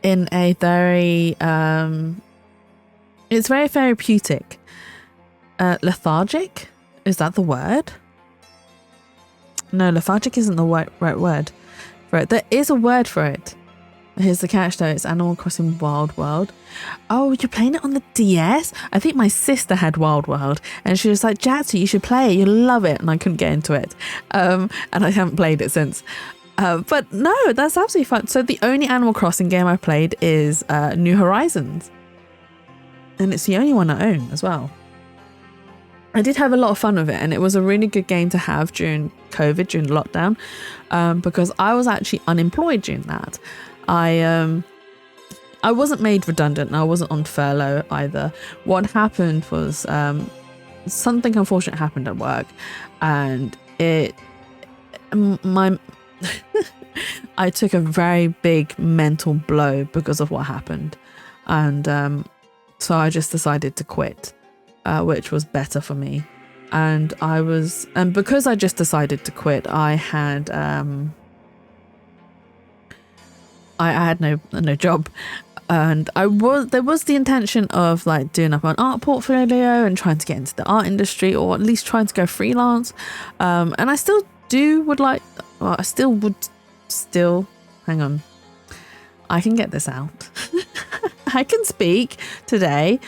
in a very, it's very therapeutic. Lethargic? Is that the word? No, lethargic isn't the right word for it. There is a word for it. Here's the catch though, it's Animal Crossing Wild World. Oh, you're playing it on the DS? I think my sister had Wild World and she was like, Jatsu, you should play it, you'll love it. And I couldn't get into it. And I haven't played it since. But no, that's absolutely fun. So the only Animal Crossing game I played is New Horizons. And it's the only one I own as well. I did have a lot of fun with it, and it was a really good game to have during COVID, during lockdown, because I was actually unemployed during that. I wasn't made redundant, and I wasn't on furlough either. What happened was something unfortunate happened at work, and I took a very big mental blow because of what happened, and so I just decided to quit. Which was better for me, and because I just decided to quit, I had no job, and there was the intention of like doing up an art portfolio and trying to get into the art industry, or at least trying to go freelance, and I still hang on, I can get this out. I can speak today.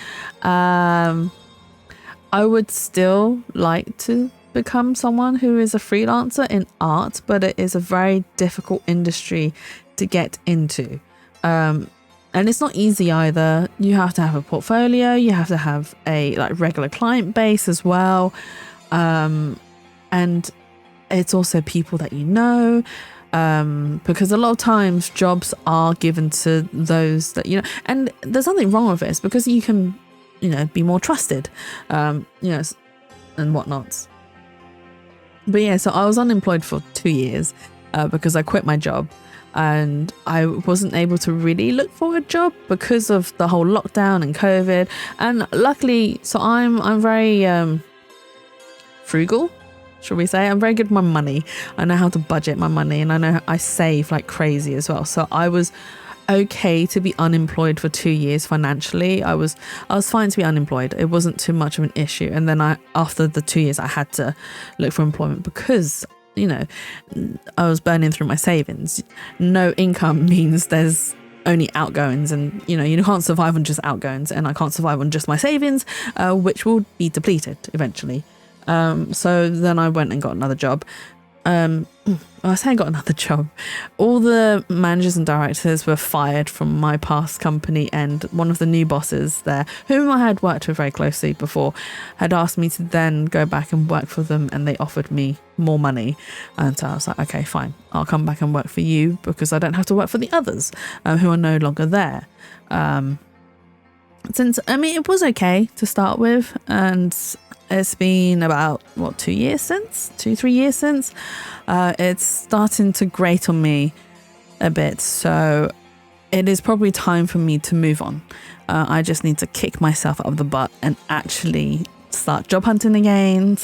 I would still like to become someone who is a freelancer in art, but it is a very difficult industry to get into. And it's not easy either. You have to have a portfolio, you have to have a like regular client base as well. And it's also people that you know. Because a lot of times jobs are given to those that, and there's nothing wrong with this because you can, be more trusted, and whatnot. But yeah, so I was unemployed for 2 years because I quit my job and I wasn't able to really look for a job because of the whole lockdown and COVID. And luckily, so I'm very frugal, shall we say. I'm very good with my money. I know how to budget my money, and I know I save like crazy as well. So I was okay to be unemployed for 2 years financially. I was fine to be unemployed. It wasn't too much of an issue. And then after the 2 years, I had to look for employment because I was burning through my savings. No income means there's only outgoings, and you can't survive on just outgoings, and I can't survive on just my savings, which will be depleted eventually. So then I went and got another job. I say I got another job. All the managers and directors were fired from my past company, and one of the new bosses there, whom I had worked with very closely before, had asked me to then go back and work for them, and they offered me more money. And so I was like, okay, fine, I'll come back and work for you because I don't have to work for the others who are no longer there. It was okay to start with, and it's been about 2 years since, 2-3 years since. It's starting to grate on me a bit, so it is probably time for me to move on. I just need to kick myself out of the butt and actually start job hunting again,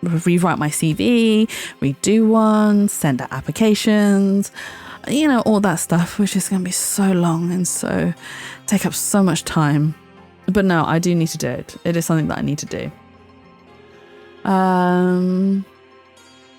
rewrite my CV, redo one, send out applications, all that stuff, which is going to be so long and so take up so much time. But no, I do need to do it. It is something that I need to do.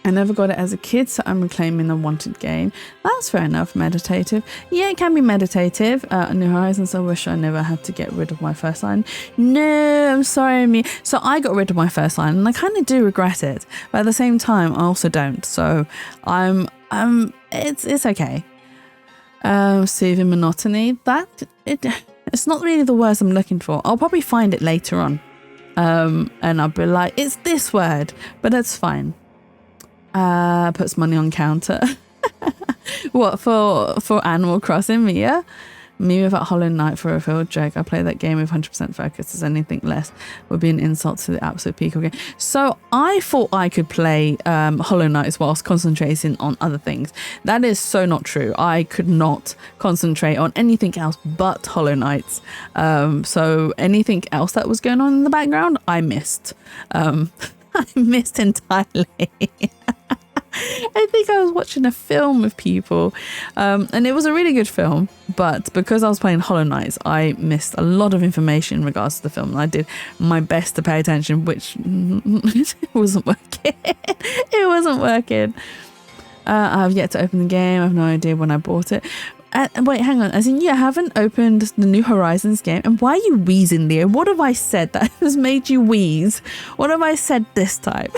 I never got it as a kid, so I'm reclaiming a wanted game. That's fair enough. Meditative. Yeah, it can be meditative. New Horizons, I wish I never had to get rid of my first line. No, I'm sorry, me. So I got rid of my first line, and I kind of do regret it, but at the same time, I also don't. So it's okay. Soothing monotony. It's not really the words I'm looking for. I'll probably find it later on. And I'll be like, it's this word, but that's fine. Puts money on counter. What, for Animal Crossing, Mia? Me without Hollow Knight for a field joke. I play that game with 100% focus, as anything less would be an insult to the absolute peak of the game. So I thought I could play Hollow Knight whilst concentrating on other things. That is so not true. I could not concentrate on anything else but Hollow Knight. So anything else that was going on in the background, I missed. I missed entirely. I think I was watching a film with people, and it was a really good film, but because I was playing Hollow Knight, I missed a lot of information in regards to the film, and I did my best to pay attention, which wasn't working. It wasn't working. I have yet to open the game. I have no idea when I bought it. Wait, hang on. As in, you haven't opened the New Horizons game? And why are you wheezing, Leo? What have I said that has made you wheeze? What have I said this time?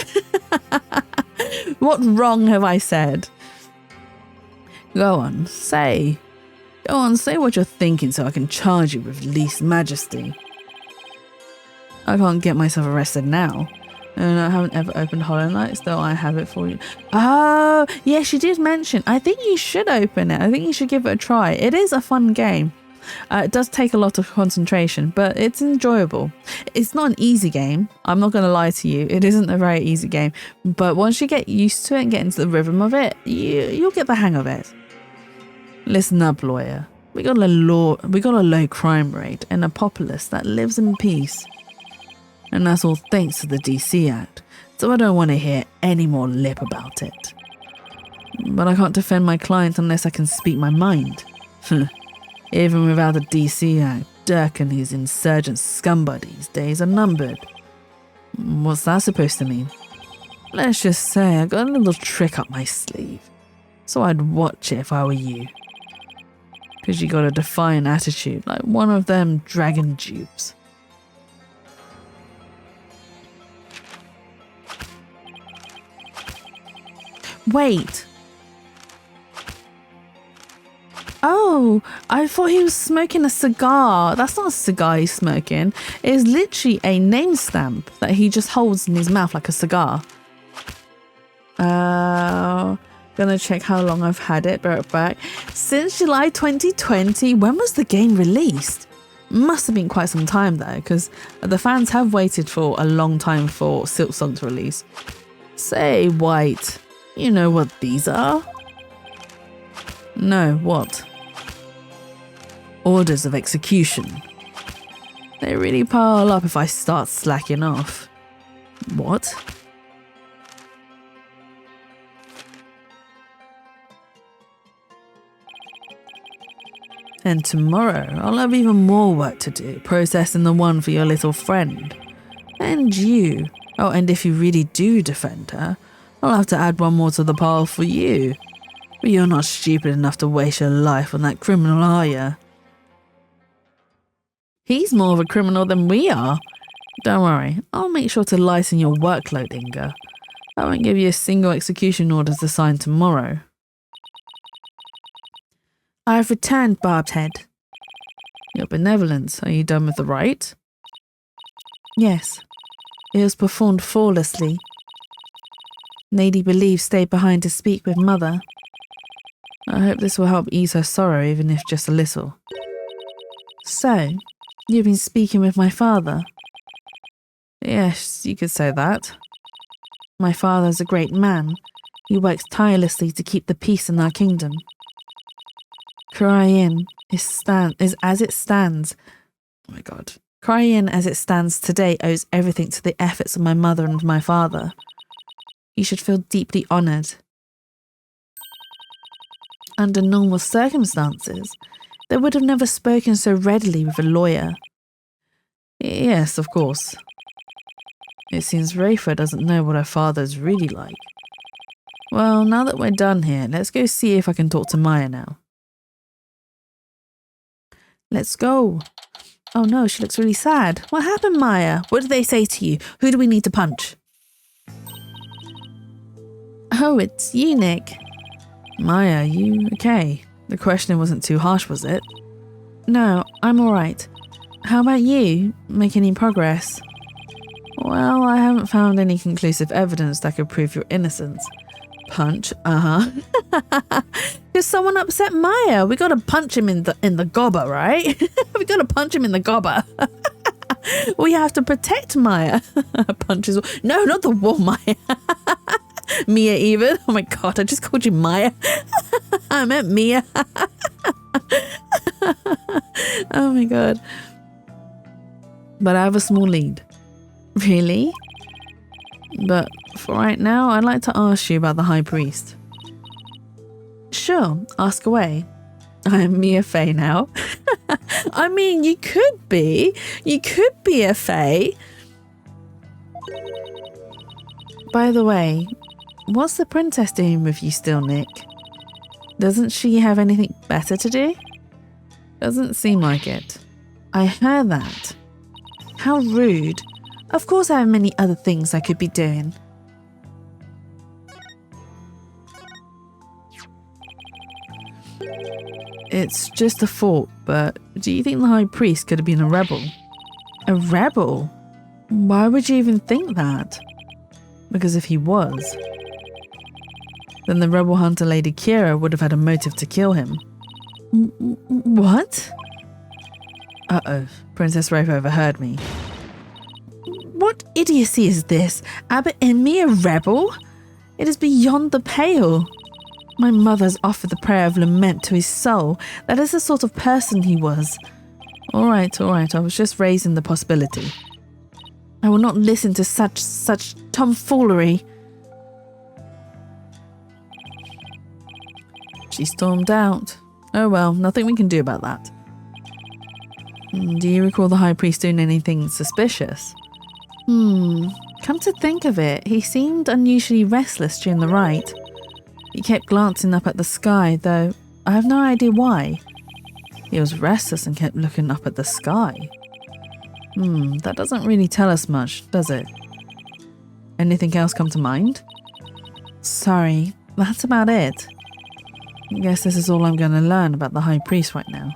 What wrong have I said? Go on, say what you're thinking so I can charge you with least majesty. I can't get myself arrested now. And I haven't ever opened Hollow Knight, though I have it for you. Oh, yeah, she did mention. I think you should open it. I think you should give it a try. It is a fun game. It does take a lot of concentration, but it's enjoyable. It's not an easy game. I'm not going to lie to you. It isn't a very easy game. But once you get used to it and get into the rhythm of it, you'll get the hang of it. Listen up, lawyer. We got a low crime rate and a populace that lives in peace. And that's all thanks to the DC Act. So I don't want to hear any more lip about it. But I can't defend my client unless I can speak my mind. Even without the DC Act, Dirk and his insurgent scumbuddies' days are numbered. What's that supposed to mean? Let's just say I got a little trick up my sleeve. So I'd watch it if I were you. Because you got a defiant attitude like one of them dragon dupes. Wait. Oh, I thought he was smoking a cigar. That's not a cigar he's smoking. It is literally a name stamp that he just holds in his mouth like a cigar. Gonna check how long I've had it. Bear it back. Since July 2020. When was the game released? Must have been quite some time though, because the fans have waited for a long time for Silksong to release. Say, White, you know what these are? No, what? Orders of execution. They really pile up if I start slacking off. What? And tomorrow, I'll have even more work to do, processing the one for your little friend. And you. Oh, and if you really do defend her, I'll have to add one more to the pile for you. But you're not stupid enough to waste your life on that criminal, are you? He's more of a criminal than we are. Don't worry, I'll make sure to lighten your workload, Inga. I won't give you a single execution order to sign tomorrow. I have returned, Barbed Head. Your benevolence, are you done with the rite? Yes. It was performed flawlessly. Lady Believe stayed behind to speak with Mother. I hope this will help ease her sorrow, even if just a little. So, you've been speaking with my father? Yes, you could say that. My father is a great man. He works tirelessly to keep the peace in our kingdom. Cryin is as it stands. Oh my god. Cryin as it stands today owes everything to the efforts of my mother and my father. You should feel deeply honoured. Under normal circumstances, they would have never spoken so readily with a lawyer. Yes, of course. It seems Rafa doesn't know what her father's really like. Well, now that we're done here, let's go see if I can talk to Maya now. Let's go. Oh no, she looks really sad. What happened, Maya? What did they say to you? Who do we need to punch? Oh, it's you, Nick. Maya, you okay? The questioning wasn't too harsh, was it? No, I'm alright. How about you? Make any progress? Well, I haven't found any conclusive evidence that could prove your innocence. Punch? Did someone upset Maya? We gotta punch him in the gobber, right? We gotta punch him in the gobber. We have to protect Maya. Punches. No, not the wall, Maya. Mia even. Oh my god, I just called you Maya. I meant Mia. Oh my god. But I have a small lead. Really? But for right now, I'd like to ask you about the High Priest. Sure, ask away. I'm Mia Fey now. I mean, you could be. You could be a Fey. By the way, what's the princess doing with you still, Nick? Doesn't she have anything better to do? Doesn't seem like it. I heard that. How rude. Of course I have many other things I could be doing. It's just a thought, but do you think the High Priest could have been a rebel? A rebel? Why would you even think that? Because if he was, then the rebel hunter Lady Kira would have had a motive to kill him. What? Uh-oh, Princess Rafe overheard me. What idiocy is this? Abbot Enmi a rebel? It is beyond the pale. My mother's offered the prayer of lament to his soul. That is the sort of person he was. All right, I was just raising the possibility. I will not listen to such tomfoolery. She stormed out. Oh well, nothing we can do about that. Do you recall the High Priest doing anything suspicious? Come to think of it, he seemed unusually restless during the rite. He kept glancing up at the sky, though I have no idea why. He was restless and kept looking up at the sky. That doesn't really tell us much, does it? Anything else come to mind? Sorry, that's about it. I guess this is all I'm going to learn about the High Priest right now.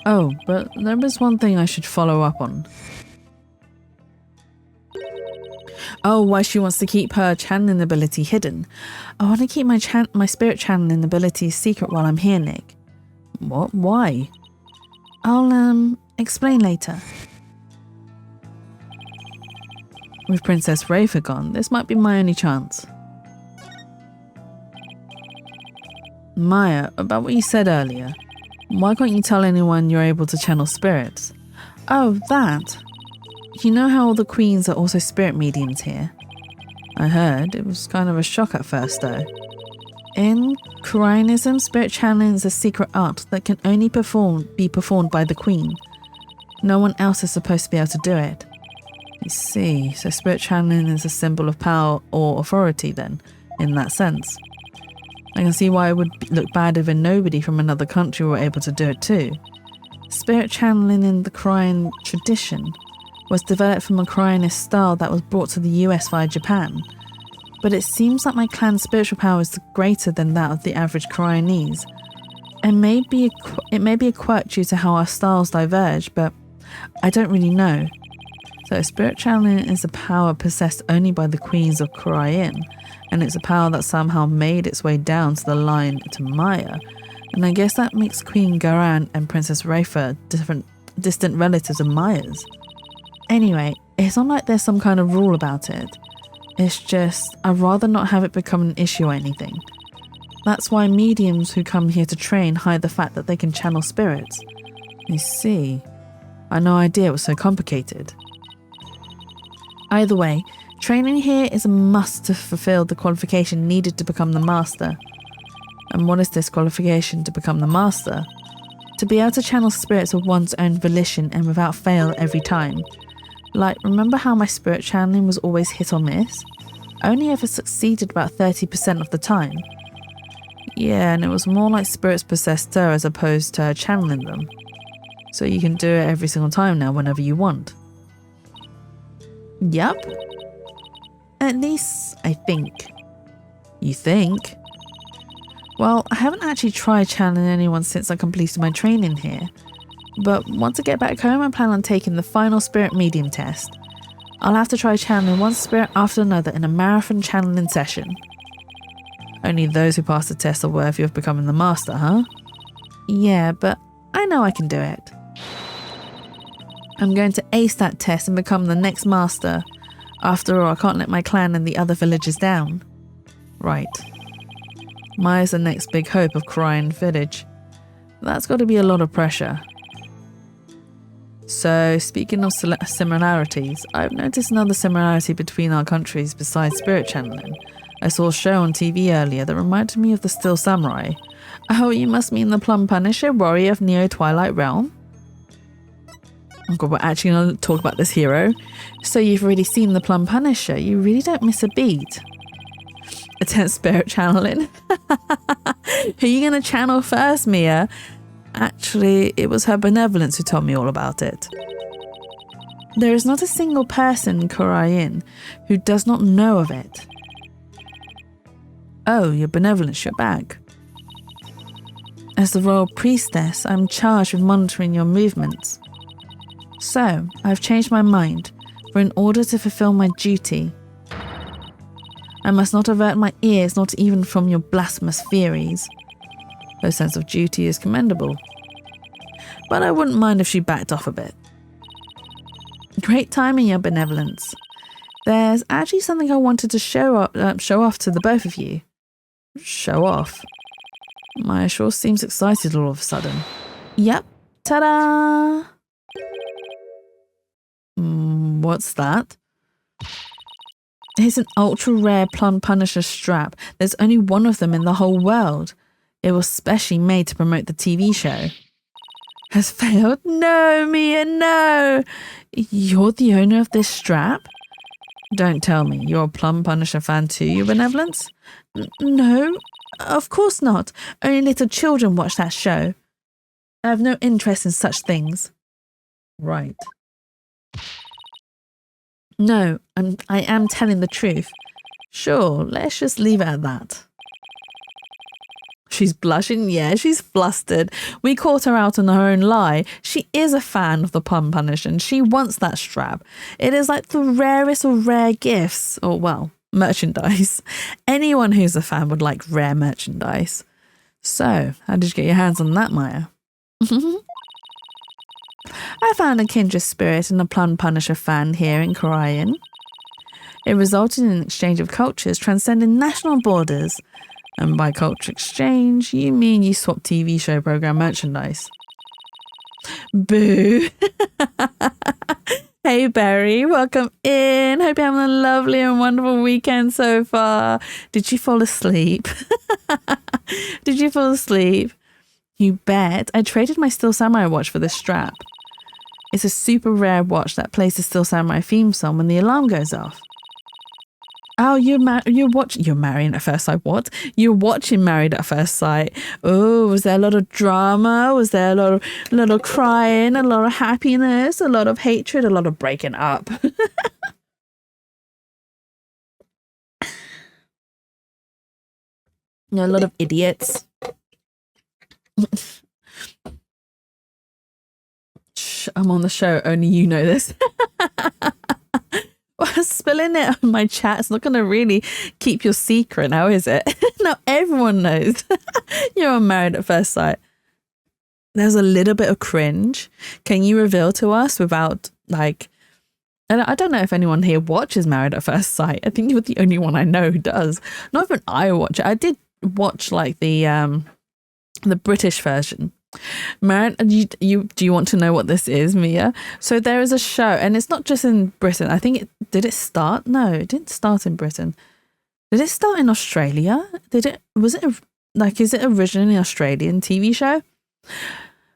Oh, but there is one thing I should follow up on. Oh, why she wants to keep her channeling ability hidden. I want to keep my spirit channeling ability secret while I'm here, Nick. What? Why? I'll, explain later. With Princess Rafer gone, this might be my only chance. Maya, about what you said earlier. Why can't you tell anyone you're able to channel spirits? Oh, that. You know how all the queens are also spirit mediums here? I heard. It was kind of a shock at first, though. In Koreanism, spirit channeling is a secret art that can only be performed by the queen. No one else is supposed to be able to do it. You see, so spirit channeling is a symbol of power or authority then, in that sense. I can see why it would look bad if nobody from another country were able to do it too. Spirit channeling in the Korean tradition was developed from a Koreanist style that was brought to the US via Japan. But it seems like my clan's spiritual power is greater than that of the average Koreanese. It may be a quirk due to how our styles diverge, but I don't really know. So spirit channeling is a power possessed only by the queens of Korean, and it's a power that somehow made its way down to the line to Maya. And I guess that makes Queen Garan and Princess Rafer distant relatives of Maya's. Anyway, it's not like there's some kind of rule about it. It's just, I'd rather not have it become an issue or anything. That's why mediums who come here to train hide the fact that they can channel spirits. You see, I had no idea it was so complicated. Either way, training here is a must to fulfill the qualification needed to become the master. And what is this qualification to become the master? To be able to channel spirits of one's own volition and without fail every time. Like, remember how my spirit channeling was always hit or miss? I only ever succeeded about 30% of the time. Yeah, and it was more like spirits possessed her as opposed to her channeling them. So you can do it every single time now whenever you want. Yup. At least, I think. You think? Well, I haven't actually tried channeling anyone since I completed my training here. But once I get back home, I plan on taking the final spirit medium test. I'll have to try channeling one spirit after another in a marathon channeling session. Only those who pass the test are worthy of becoming the master, huh? Yeah, but I know I can do it. I'm going to ace that test and become the next master. After all, I can't let my clan and the other villagers down. Right. Maya's the next big hope of Korean village. That's got to be a lot of pressure. So, speaking of similarities, I've noticed another similarity between our countries besides spirit channeling. I saw a show on TV earlier that reminded me of the Still Samurai. Oh, you must mean the Plum Punisher, warrior of Neo-Twilight Realm? Oh god, we're actually going to talk about this hero. So you've already seen the Plum Punisher, you really don't miss a beat. Attempt spirit channeling. Who are you going to channel first, Mia? Actually, it was her benevolence who told me all about it. There is not a single person in Korean who does not know of it. Oh, your benevolence, you're back. As the royal priestess, I'm charged with monitoring your movements. So, I've changed my mind, for in order to fulfill my duty, I must not avert my ears, not even from your blasphemous theories. Her sense of duty is commendable. But I wouldn't mind if she backed off a bit. Great timing, your benevolence. There's actually something I wanted to show off to the both of you. Show off? Maya sure seems excited all of a sudden. Yep. Ta-da! What's that? It's an ultra-rare Plum Punisher strap. There's only one of them in the whole world. It was specially made to promote the TV show. Has failed? No, Mia, no! You're the owner of this strap? Don't tell me. You're a Plum Punisher fan too, your benevolence? No, of course not. Only little children watch that show. I have no interest in such things. Right. No, I am telling the truth. Sure, let's just leave it at that. She's blushing. Yeah, she's flustered. We caught her out on her own lie. She is a fan of the Pun Punish and she wants that strap. It is like the rarest of rare gifts, or well, merchandise. Anyone who's a fan would like rare merchandise. So, how did you get your hands on that, Maya? I found a kindred spirit in a Pun Punisher fan here in Korean. It resulted in an exchange of cultures transcending national borders. And by culture exchange, you mean you swap TV show program merchandise. Boo. Hey, Barry, welcome in. Hope you're having a lovely and wonderful weekend so far. Did you fall asleep? Did you fall asleep? You bet. I traded my Still Samurai watch for this strap. It's a super rare watch that plays the Still Samurai theme song when the alarm goes off. Oh, you're marrying at first sight. What? You're watching Married at First Sight. Oh, was there a lot of drama? Was there a lot of crying, a lot of happiness, a lot of hatred, a lot of breaking up? A lot of idiots. Shh, I'm on the show. Only you know this. Well, spilling it on my chat is not going to really keep your secret now, is it? Now everyone knows you're on Married at First Sight. There's a little bit of cringe. Can you reveal to us without like... I don't know if anyone here watches Married at First Sight. I think you're the only one I know who does. Not even I watch it. I did watch like the British version. Married, do you want to know what this is, Mia? So there is a show, and it's not just in Britain. I think did it start? No, it didn't start in Britain. Did it start in Australia? Is it originally an Australian TV show?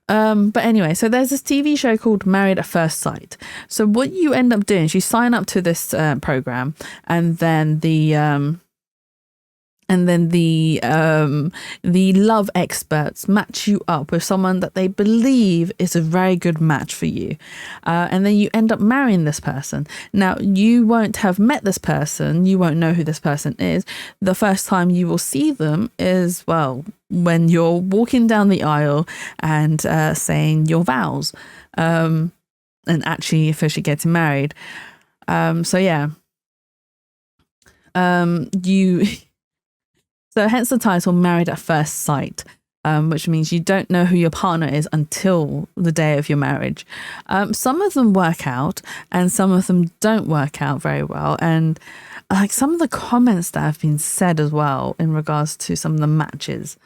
But anyway, so there's this TV show called Married at First Sight. So what you end up doing is you sign up to this program, and then the love experts match you up with someone that they believe is a very good match for you. And then you end up marrying this person. Now, you won't have met this person. You won't know who this person is. The first time you will see them is, well, when you're walking down the aisle and saying your vows and actually officially getting married. So, yeah. So hence the title Married at First Sight, which means you don't know who your partner is until the day of your marriage. Some of them work out and some of them don't work out very well. And like some of the comments that have been said as well in regards to some of the matches.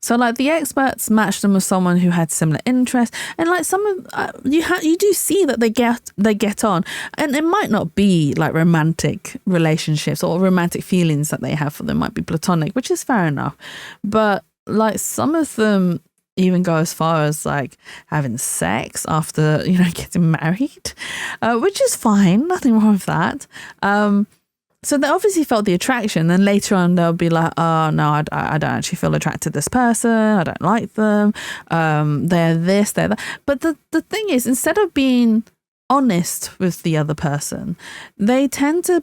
So like the experts matched them with someone who had similar interests, and like some of you do see that they get on, and it might not be like romantic relationships or romantic feelings that they have for them, might be platonic, which is fair enough, but like some of them even go as far as like having sex after getting married, which is fine, nothing wrong with that. So they obviously felt the attraction. Then later on, they'll be like, oh, no, I don't actually feel attracted to this person. I don't like them. They're this, they're that. But the thing is, instead of being honest with the other person, they tend to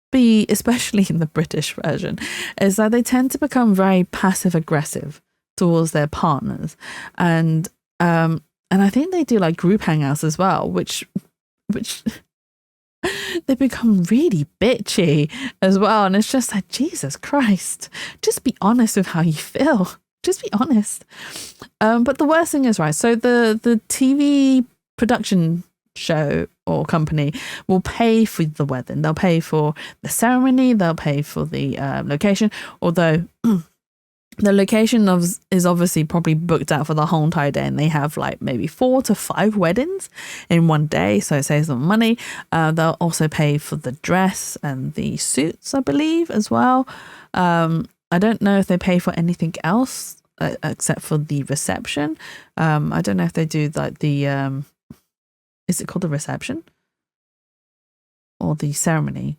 be, especially in the British version, is that they tend to become very passive aggressive towards their partners. And I think they do like group hangouts as well, which they become really bitchy as well. And it's just like, Jesus Christ, just be honest with how you feel. Just be honest. But the worst thing is, right, so the TV production show or company will pay for the wedding. They'll pay for the ceremony. They'll pay for the location, although the location is obviously probably booked out for the whole entire day, and they have like maybe 4 to 5 weddings in one day, so it saves them money. They'll also pay for the dress and the suits, I believe, as well. I don't know if they pay for anything else except for the reception. I don't know if they do like the is it called the reception or the ceremony?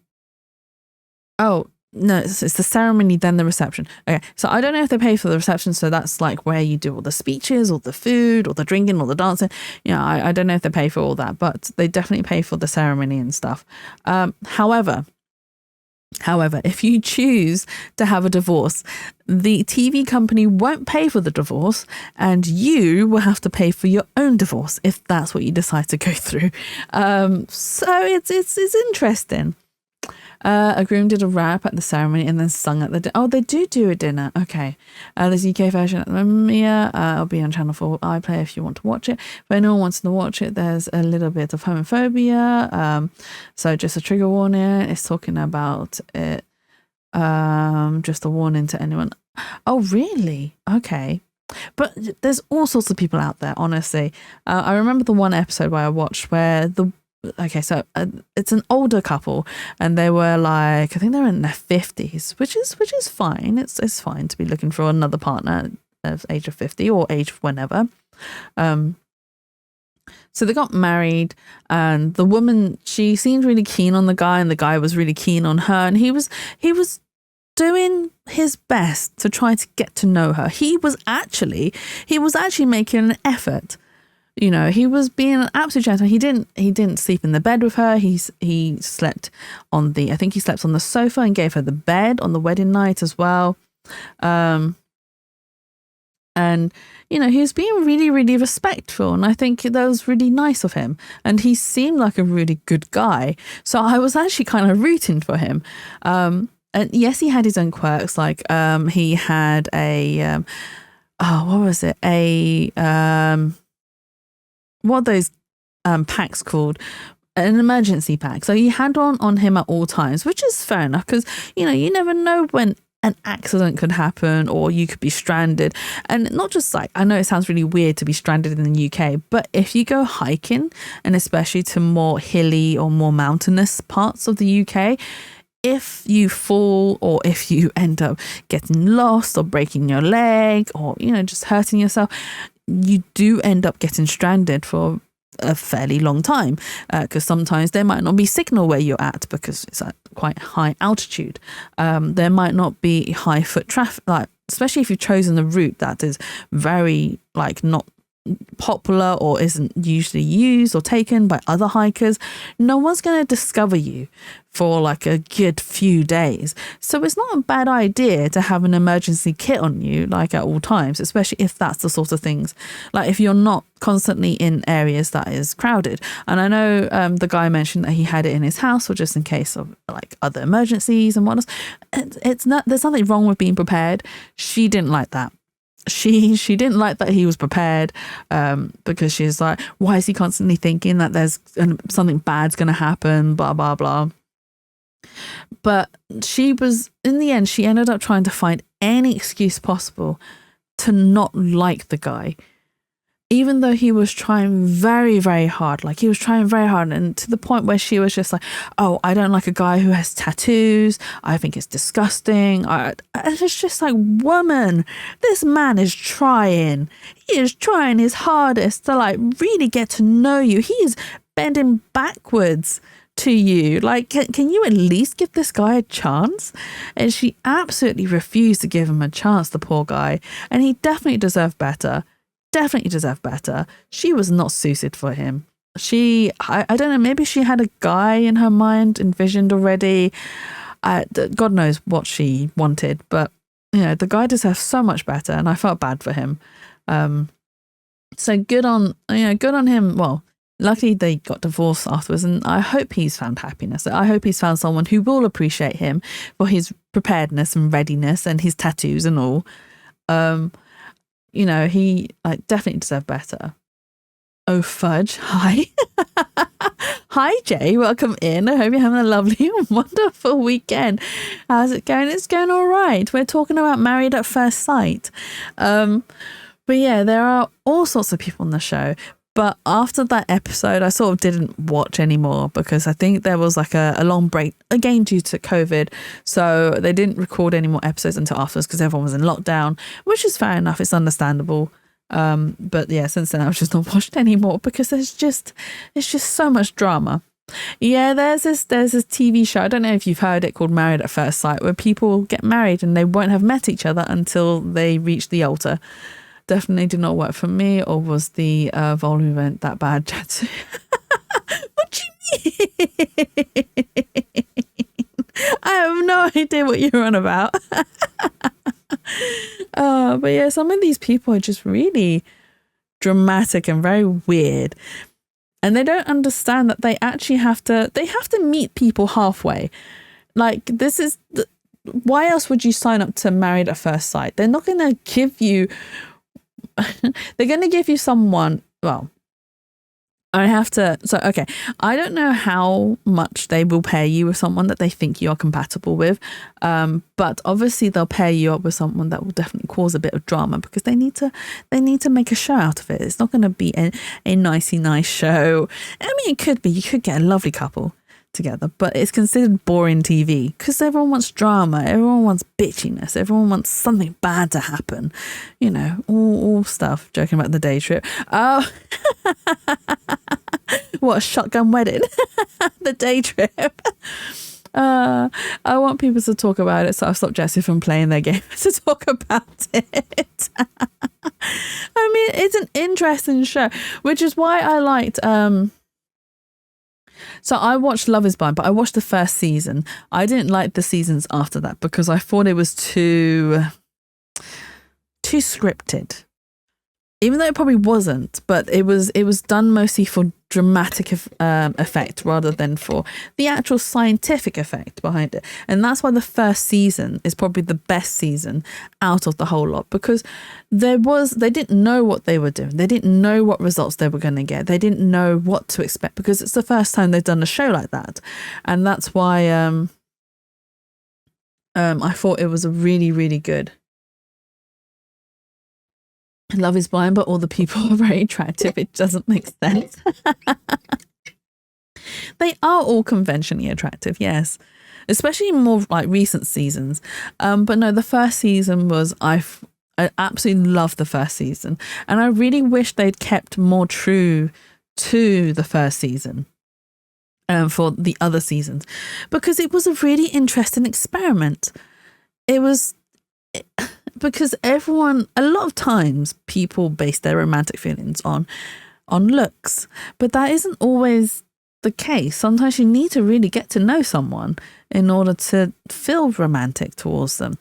Oh, no, it's the ceremony, then the reception. Okay, so I don't know if they pay for the reception, so that's like where you do all the speeches or the food or the drinking or the dancing. I don't know if they pay for all that, but they definitely pay for the ceremony and stuff. However, However, if you choose to have a divorce, the TV company won't pay for the divorce, and you will have to pay for your own divorce if that's what you decide to go through. So it's interesting. A groom did a rap at the ceremony and then sung at the dinner. Oh, they do a dinner. Okay. There's a UK version at the moment. It'll be on Channel 4 iPlayer if you want to watch it. If anyone wants to watch it, there's a little bit of homophobia. So just a trigger warning. It's talking about it. Just a warning to anyone. Oh, really? Okay. But there's all sorts of people out there, honestly. I remember the one episode where I watched where it's an older couple, and they were like, I think they're in their 50s, which is fine. It's fine to be looking for another partner at the age of 50 or age of whenever. So they got married, and the woman, she seemed really keen on the guy, and the guy was really keen on her, and he was doing his best to try to get to know her. He was actually making an effort. You know, he was being an absolute gentleman. He didn't sleep in the bed with her. He slept on the sofa and gave her the bed on the wedding night as well. And you know, he was being really, really respectful, and I think that was really nice of him. And he seemed like a really good guy, so I was actually kind of rooting for him. And yes, he had his own quirks. Like he had a what was it? What are those packs called? An emergency pack. So he had one on him at all times, which is fair enough, because you know, you never know when an accident could happen or you could be stranded. And not just like, I know it sounds really weird to be stranded in the UK, but if you go hiking, and especially to more hilly or more mountainous parts of the UK, if you fall or if you end up getting lost or breaking your leg or, you know, just hurting yourself, you do end up getting stranded for a fairly long time, because sometimes there might not be signal where you're at because it's at quite high altitude. There might not be high foot traffic, like especially if you've chosen a route that is very like not popular or isn't usually used or taken by other hikers. No one's going to discover you for like a good few days. So it's not a bad idea to have an emergency kit on you, like at all times, especially if that's the sort of things, like if you're not constantly in areas that is crowded. And I know the guy mentioned that he had it in his house, or just in case of like other emergencies and whatnot. There's nothing wrong with being prepared. She didn't like that. She didn't like that he was prepared, because she's like, why is he constantly thinking that there's something bad's going to happen, blah, blah, blah. But she was, in the end, she ended up trying to find any excuse possible to not like the guy. Even though he was trying very, very hard, and to the point where she was just like, oh, I don't like a guy who has tattoos. I think it's disgusting. It's just like, woman, this man is trying. He is trying his hardest to like really get to know you. He is bending backwards to you. Like, can you at least give this guy a chance? And she absolutely refused to give him a chance, the poor guy. And he definitely deserved better. She was not suited for him. I don't know, maybe she had a guy in her mind envisioned already. God knows what she wanted, but you know, the guy deserves so much better, and I felt bad for him. So good on him. Well, luckily they got divorced afterwards, and I hope he's found happiness. I hope he's found someone who will appreciate him for his preparedness and readiness and his tattoos and all. You know, he definitely deserved better. Oh, fudge. Hi. Hi, Jay. Welcome in. I hope you're having a lovely and wonderful weekend. How's it going? It's going all right. We're talking about Married at First Sight. But yeah, there are all sorts of people on the show. But after that episode, I sort of didn't watch anymore because I think there was like a long break, again due to COVID. So they didn't record any more episodes until afterwards because everyone was in lockdown, which is fair enough. It's understandable. But yeah, since then I've just not watched anymore because it's just so much drama. Yeah, there's this TV show, I don't know if you've heard it, called Married at First Sight, where people get married and they won't have met each other until they reach the altar. Definitely did not work for me. Or was the volume event that bad, Jatsu? What do you mean? I have no idea what you're on about. But yeah, some of these people are just really dramatic and very weird. And they don't understand that they actually have to meet people halfway. Like, this is why else would you sign up to Married at First Sight? They're not going to give you they're going to give you someone, well, okay, I don't know how much they will pair you with someone that they think you are compatible with, but obviously they'll pair you up with someone that will definitely cause a bit of drama, because they need to make a show out of it. It's not going to be a nicey nice show. I mean, it could be, you could get a lovely couple together, but it's considered boring TV because everyone wants drama, everyone wants bitchiness, everyone wants something bad to happen, you know, all stuff. Joking about the day trip. Oh, what a shotgun wedding. The day trip. I want people to talk about it, so I've stopped Jessie from playing their game to talk about it. I mean, it's an interesting show, which is why I liked so I watched Love is Blind, but I watched the first season. I didn't like the seasons after that because I thought it was too scripted. Even though it probably wasn't, but it was done mostly for dramatic effect rather than for the actual scientific effect behind it. And that's why the first season is probably the best season out of the whole lot, because they didn't know what they were doing. They didn't know what results they were going to get. They didn't know what to expect because it's the first time they've done a show like that. And that's why I thought it was a really, really good. Love is Blind, but all the people are very attractive. It doesn't make sense. They are all conventionally attractive, yes, especially more like recent seasons. But no, the first season was I absolutely loved the first season, and I really wish they'd kept more true to the first season for the other seasons, because it was a really interesting experiment. It was. Because a lot of times people base their romantic feelings on looks, but that isn't always the case. Sometimes you need to really get to know someone in order to feel romantic towards them.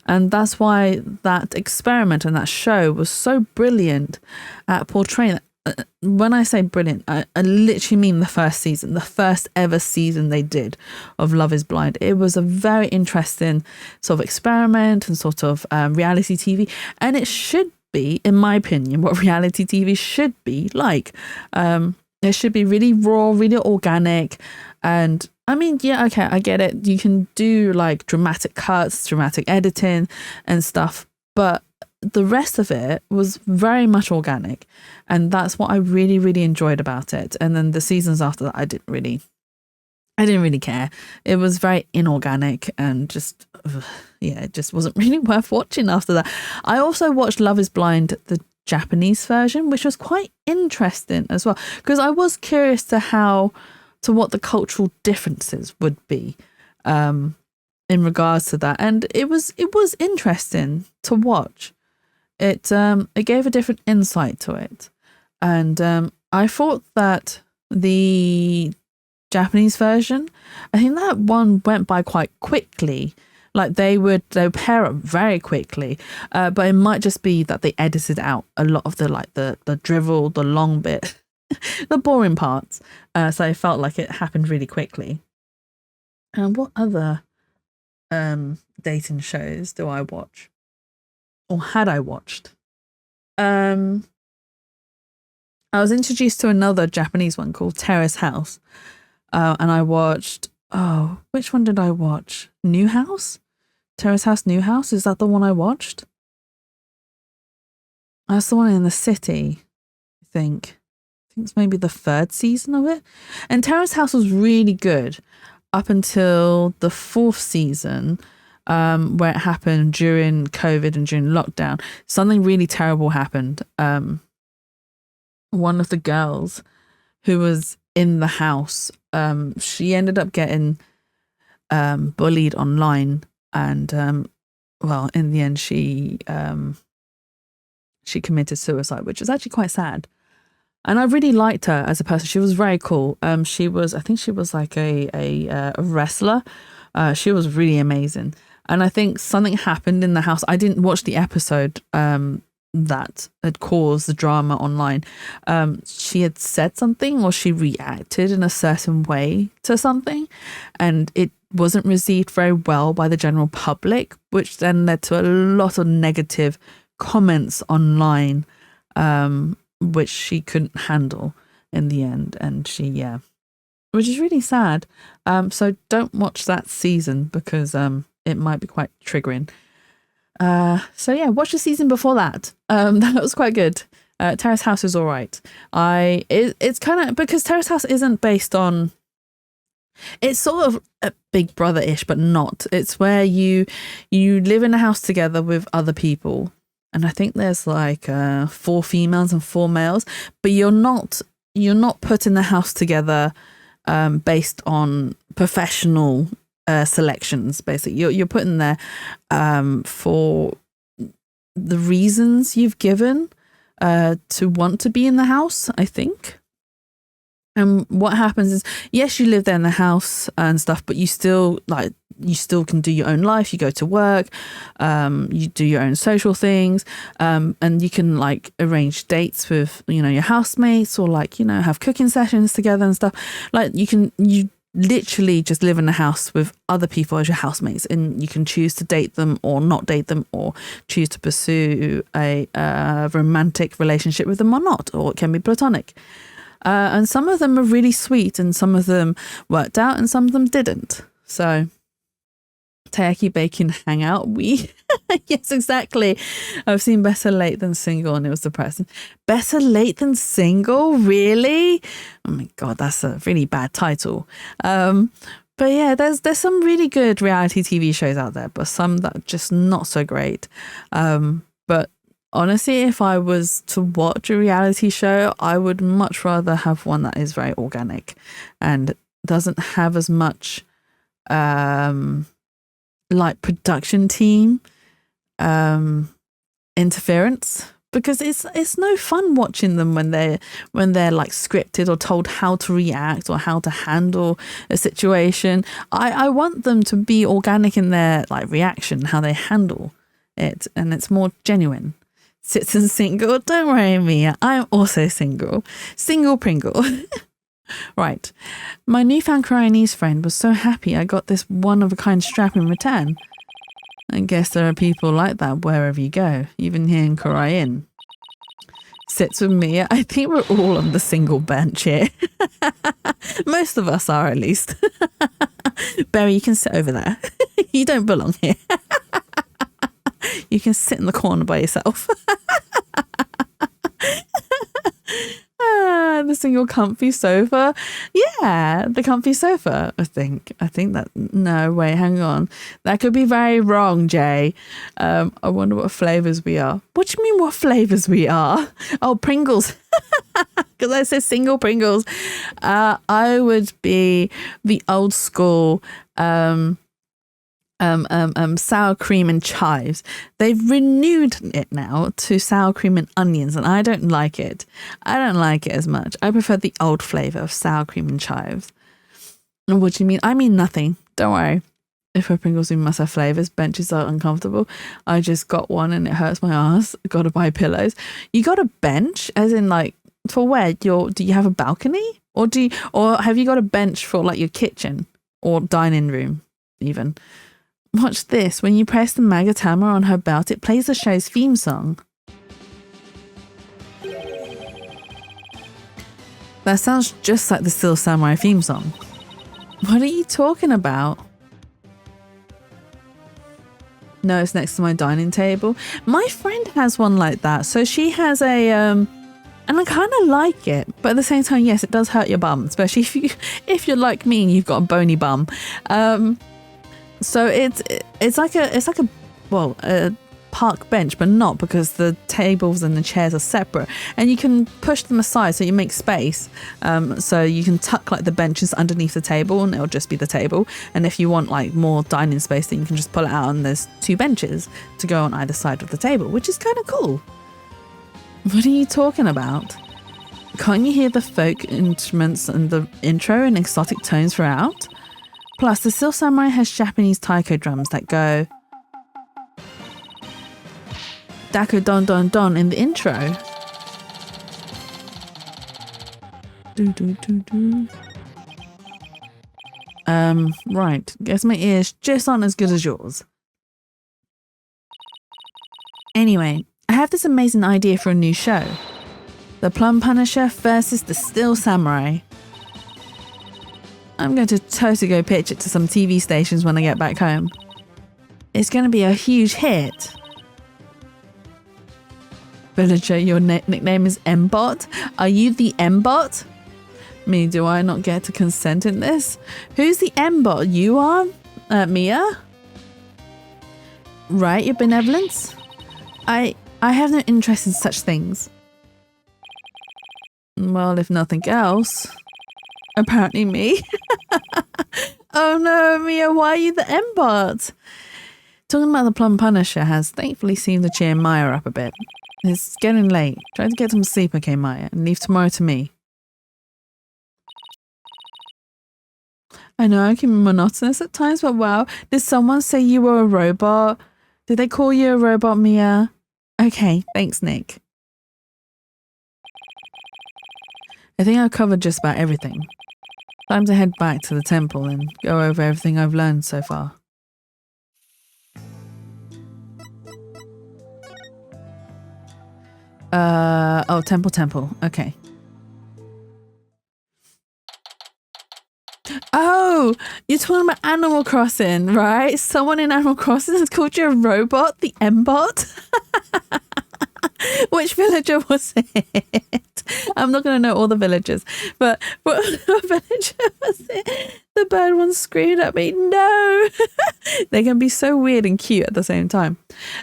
And that's why that experiment and that show was so brilliant at portraying. When I say brilliant, I literally mean the first season, the first ever season they did of Love is Blind. It was a very interesting sort of experiment and sort of reality TV. And it should be, in my opinion, what reality TV should be like. It should be really raw, really organic. And I mean, yeah, okay, I get it. You can do like dramatic cuts, dramatic editing and stuff. But the rest of it was very much organic, and that's what I really, really enjoyed about it. And then the seasons after that, I didn't really care. It was very inorganic and just, yeah, it just wasn't really worth watching after that. I also watched Love is Blind, the Japanese version, which was quite interesting as well, because I was curious to what the cultural differences would be in regards to that, and it was interesting to watch. It gave a different insight to it, and I thought that the Japanese version, I think that one went by quite quickly. Like they would pair up very quickly, but it might just be that they edited out a lot of the drivel, the long bit, the boring parts. So it felt like it happened really quickly. And what other dating shows do I watch? Or had I watched? I was introduced to another Japanese one called Terrace House. And I watched, which one did I watch? New House? Terrace House, New House? Is that the one I watched? That's the one in the city, I think. I think it's maybe the third season of it. And Terrace House was really good up until the fourth season, where it happened during COVID and during lockdown. Something really terrible happened. One of the girls who was in the house, she ended up getting bullied online, and well, in the end she committed suicide, which is actually quite sad. And I really liked her as a person. She was very cool. I think she was like a wrestler. She was really amazing. And I think something happened in the house. I didn't watch the episode that had caused the drama online. She had said something, or she reacted in a certain way to something, and it wasn't received very well by the general public, which then led to a lot of negative comments online, which she couldn't handle in the end. And which is really sad. So don't watch that season, because it might be quite triggering. So yeah, watch the season before that. That was quite good. Terrace House is all right. It's kind of, because Terrace House isn't based on, it's sort of a Big Brother-ish, but not. It's where you live in a house together with other people, and I think there's like 4 females and 4 males, but you're not put in the house together based on professional selections. Basically, you're put in there for the reasons you've given to want to be in the house, I think. And what happens is, yes, you live there in the house and stuff, but you still can do your own life. You go to work, you do your own social things, and you can like arrange dates with, your housemates, or like, have cooking sessions together and stuff. Like you literally just live in a house with other people as your housemates, and you can choose to date them or not date them, or choose to pursue a romantic relationship with them or not, or it can be platonic. And some of them are really sweet, and some of them worked out, and some of them didn't. So, Taiyaki Bacon Hangout, yes, exactly. I've seen Better Late Than Single, and it was depressing. Better Late Than Single? Really? Oh my God, that's a really bad title. But yeah, there's some really good reality TV shows out there, but some that are just not so great. But honestly, if I was to watch a reality show, I would much rather have one that is very organic and doesn't have as much like production team interference, because it's no fun watching them when they're like scripted or told how to react or how to handle a situation. I want them to be organic in their like reaction, how they handle it, and it's more genuine. Citizen single, don't worry, Mia, I'm also single Pringle. Right, my newfound Koreanese friend was so happy I got this one-of-a-kind strap in return. I guess there are people like that wherever you go, even here in Korean. Sits with Mia. I think we're all on the single bench here. Most of us are, at least. Barry, you can sit over there. You don't belong here. You can sit in the corner by yourself. The single comfy sofa. Yeah, the comfy sofa, I think that, no, wait, hang on. That could be very wrong, Jay. I wonder what flavours we are. What do you mean what flavours we are? Oh, Pringles. Because I said single Pringles. I would be the old school sour cream and chives. They've renewed it now to sour cream and onions, and I don't like it. I don't like it as much. I prefer the old flavour of sour cream and chives. And what do you mean? I mean nothing. Don't worry. If her Pringles do must have flavours, benches are uncomfortable. I just got one and it hurts my ass. Got to buy pillows. You got a bench, as in like for where? Do you have a balcony, or have you got a bench for like your kitchen or dining room even? Watch this. When you press the Magatama on her belt, it plays the show's theme song. That sounds just like the Steel Samurai theme song. What are you talking about? No, it's next to my dining table. My friend has one like that. So she has a and I kind of like it, but at the same time, yes, it does hurt your bum, especially if you're like me and you've got a bony bum. So it's like a park bench, but not, because the tables and the chairs are separate, and you can push them aside so you make space. So you can tuck like the benches underneath the table, and it'll just be the table. And if you want like more dining space, then you can just pull it out, and there's 2 benches to go on either side of the table, which is kind of cool. What are you talking about? Can't you hear the folk instruments and the intro in exotic tones throughout? Plus, the Still Samurai has Japanese taiko drums that go Dako Don Don Don in the intro. Do, do, do, do. Right. Guess my ears just aren't as good as yours. Anyway, I have this amazing idea for a new show. The Plum Punisher versus the Still Samurai. I'm going to totally go pitch it to some TV stations when I get back home. It's going to be a huge hit. Villager, your nickname is M-Bot? Are you the M-Bot? Me, do I not get to consent in this? Who's the M-Bot? You are? Mia? Right, your benevolence? I have no interest in such things. Well, if nothing else, apparently me. Oh no, Mia, why are you the M-Bot? Talking about the Plum Punisher has thankfully seemed to cheer Maya up a bit. It's getting late. Try to get some sleep, okay, Maya, and leave tomorrow to me. I know I can be monotonous at times, but wow, did someone say you were a robot? Did they call you a robot, Mia? Okay, thanks, Nick. I think I've covered just about everything. Time to head back to the temple and go over everything I've learned so far. Oh, temple. Okay. Oh, you're talking about Animal Crossing, right? Someone in Animal Crossing has called you a robot, the M-Bot. Which villager was it? I'm not going to know all the villagers, but what villager was it? The bird one screamed at me. No! They can be so weird and cute at the same time.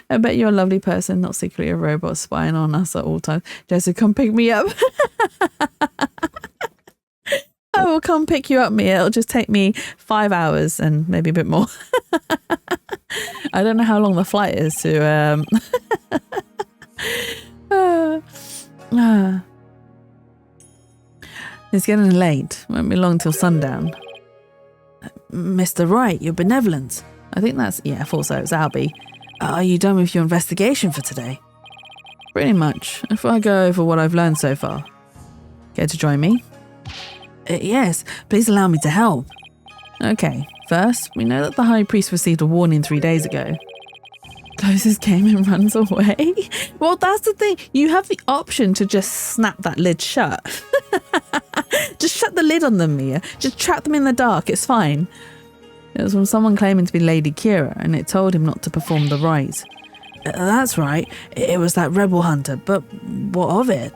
I bet you're a lovely person, not secretly a robot spying on us at all times. Jessica, come pick me up. I will come pick you up, Mia. It'll just take me 5 hours and maybe a bit more. I don't know how long the flight is to... It's getting late. Won't be long till sundown. Mr. Wright, your benevolence. I think that's... Yeah, I thought so. It's Albie. Are you done with your investigation for today? Pretty much. If I go over what I've learned so far. Care to join me? Yes, please allow me to help. Okay, first, we know that the High Priest received a warning 3 days ago. Closes game and runs away? Well, that's the thing. You have the option to just snap that lid shut. Just shut the lid on them, Mia. Just trap them in the dark. It's fine. It was from someone claiming to be Lady Kira, and it told him not to perform the rites. That's right. It was that rebel hunter, but what of it?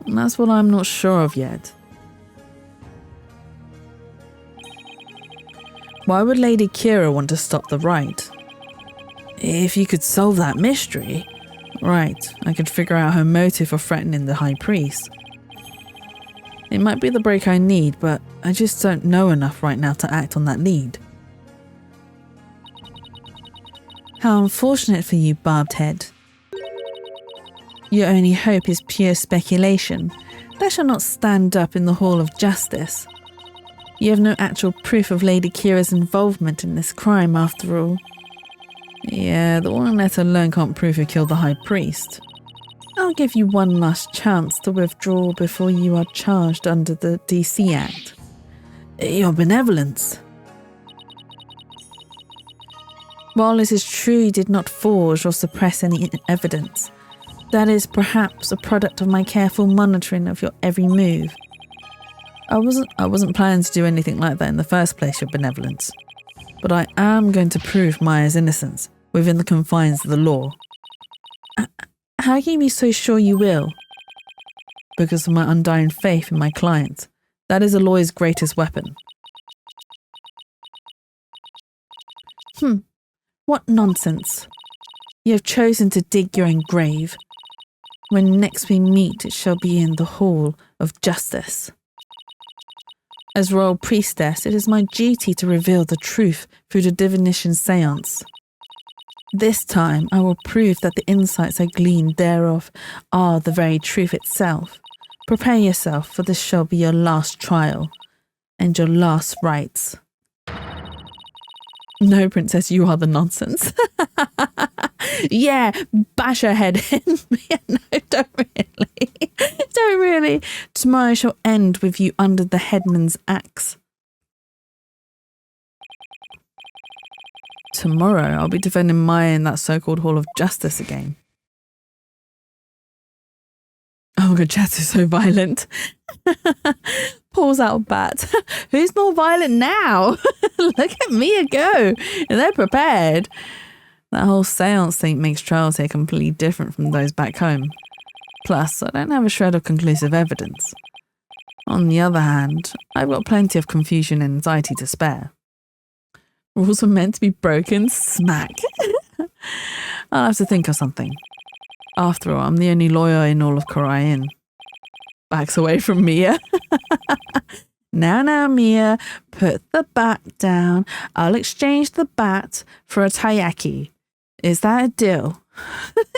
And that's what I'm not sure of yet. Why would Lady Kira want to stop the rite? If you could solve that mystery, right, I could figure out her motive for threatening the High Priest. It might be the break I need, but I just don't know enough right now to act on that lead. How unfortunate for you, Barbed Head. Your only hope is pure speculation. That shall not stand up in the Hall of Justice. You have no actual proof of Lady Kira's involvement in this crime, after all. Yeah, the warning letter alone can't prove who killed the High Priest. I'll give you one last chance to withdraw before you are charged under the DC Act. Your benevolence. While it is true you did not forge or suppress any evidence, that is perhaps a product of my careful monitoring of your every move. I wasn't planning to do anything like that in the first place, your benevolence. But I am going to prove Maya's innocence within the confines of the law. How can you be so sure you will? Because of my undying faith in my client. That is a lawyer's greatest weapon. What nonsense. You have chosen to dig your own grave. When next we meet, it shall be in the Hall of Justice. As Royal Priestess, it is my duty to reveal the truth through the divination seance. This time, I will prove that the insights I gleaned thereof are the very truth itself. Prepare yourself, for this shall be your last trial, and your last rites. No, princess, you are the nonsense. Yeah, bash her head in. Yeah, no, don't really. Don't really. Tomorrow shall end with you under the headman's axe. Tomorrow I'll be defending Maya in that so-called Hall of Justice again. Oh my god, chat is so violent. Pulls out a bat. Who's more violent now? Look at Mia go. They're prepared. That whole seance thing makes trials here completely different from those back home. Plus, I don't have a shred of conclusive evidence. On the other hand, I've got plenty of confusion and anxiety to spare. Rules are meant to be broken. Smack. I'll have to think of something. After all, I'm the only lawyer in all of Korean. Backs away from Mia. Now, Mia, put the bat down. I'll exchange the bat for a taiyaki. Is that a deal?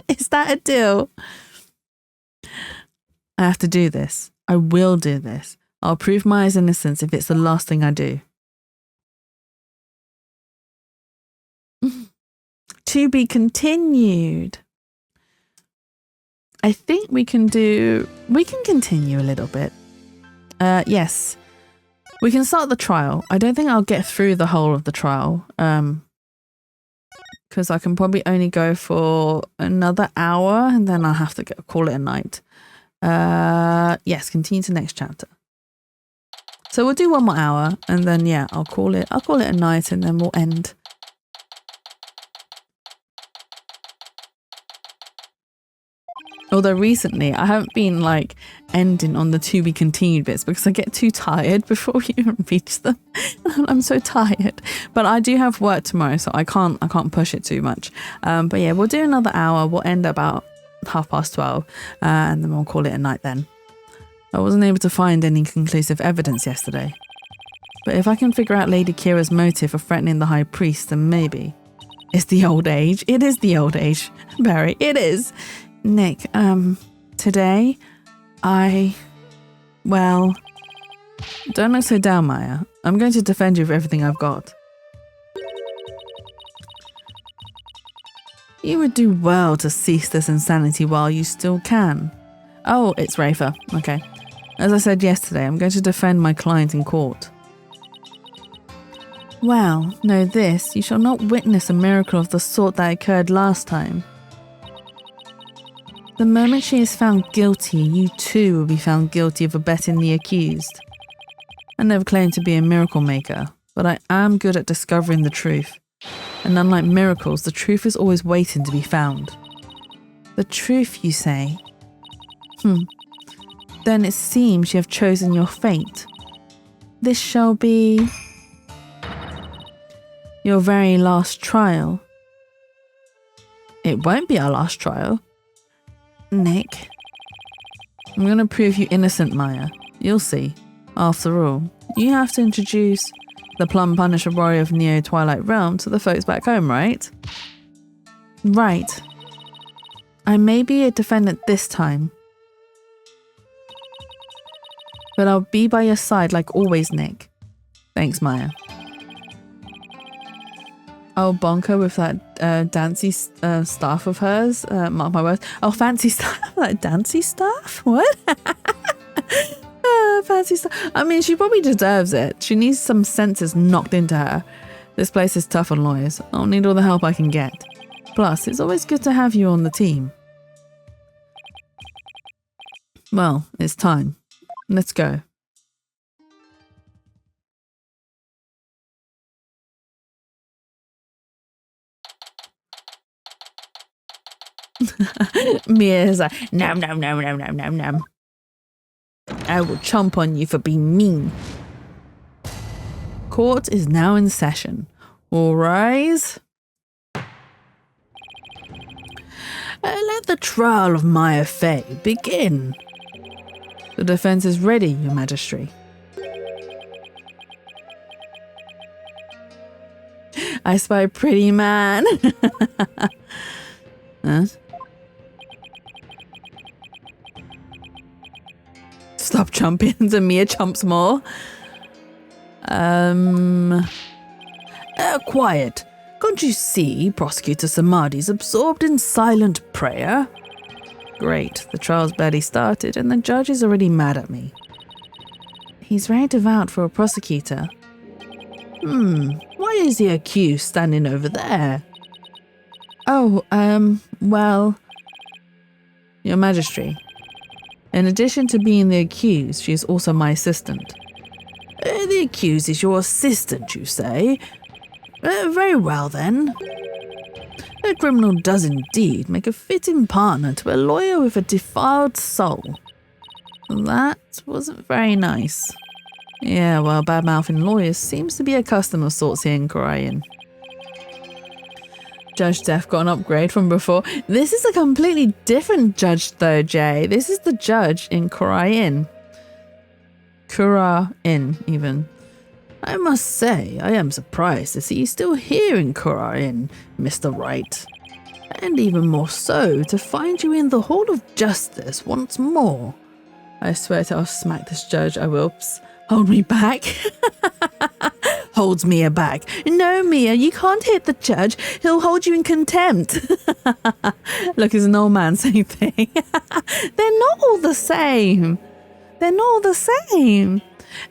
Is that a deal? I have to do this. I will do this. I'll prove Maya's innocence if it's the last thing I do. To be continued. I think we can continue a little bit. Yes. We can start the trial. I don't think I'll get through the whole of the trial. Because I can probably only go for another hour and then I'll have to call it a night. Yes, continue to next chapter. So we'll do one more hour and then yeah, I'll call it a night and then we'll end. Although recently I haven't been like ending on the to be continued bits because I get too tired before we even reach them. I'm so tired. But I do have work tomorrow, so I can't push it too much. But yeah, we'll do another hour. We'll end about 12:30, and then we'll call it a night then. I wasn't able to find any conclusive evidence yesterday. But if I can figure out Lady Kira's motive for threatening the High Priest, then maybe. It's the old age. It is the old age, Barry. It is. Nick, today, don't look so down, Maya. I'm going to defend you with everything I've got. You would do well to cease this insanity while you still can. Oh, it's Rafa. Okay. As I said yesterday, I'm going to defend my client in court. Well, know this, you shall not witness a miracle of the sort that occurred last time. The moment she is found guilty, you too will be found guilty of abetting the accused. I never claimed to be a miracle maker, but I am good at discovering the truth. And unlike miracles, the truth is always waiting to be found. The truth, you say? Then it seems you have chosen your fate. This shall be your very last trial. It won't be our last trial. Nick, I'm going to prove you innocent, Maya. You'll see. After all, you have to introduce the Plum Punisher warrior of Neo Twilight Realm to the folks back home, right? Right. I may be a defendant this time, but I'll be by your side like always, Nick. Thanks, Maya. Oh, bonker with that dancy staff of hers. Mark my words. Oh, fancy staff? Like dancy staff? What? Fancy stuff. I mean, she probably deserves it. She needs some senses knocked into her. This place is tough on lawyers. I'll need all the help I can get. Plus, it's always good to have you on the team. Well, it's time. Let's go. Mia's like, nom, nom, nom, nom, nom, nom, nom. I will chomp on you for being mean. Court is now in session. All rise. Let the trial of Maya Fey begin. The defense is ready, Your Majesty. I spy a pretty man. Huh? Stop chumping, and Mia chumps more. Quiet. Can't you see Prosecutor Samadhi's absorbed in silent prayer? Great, the trial's barely started and the judge is already mad at me. He's very devout for a prosecutor. Why is the accused standing over there? Oh, well... Your Majesty, in addition to being the accused, she is also my assistant. The accused is your assistant, you say? Very well, then. A criminal does indeed make a fitting partner to a lawyer with a defiled soul. That wasn't very nice. Yeah, well, bad-mouthing lawyers seems to be a custom of sorts here in Korean. Judge Def got an upgrade from before. This is a completely different judge though, Jay. This is the judge in Korean. Korean, even. I must say, I am surprised to see you still here in Korean, Mr. Wright. And even more so, to find you in the Hall of Justice once more. I swear to I'll smack this judge, I will. Psst, hold me back. Holds Mia back. No, Mia, you can't hit the judge. He'll hold you in contempt. Look, he's an old man, same thing. They're not all the same. They're not all the same.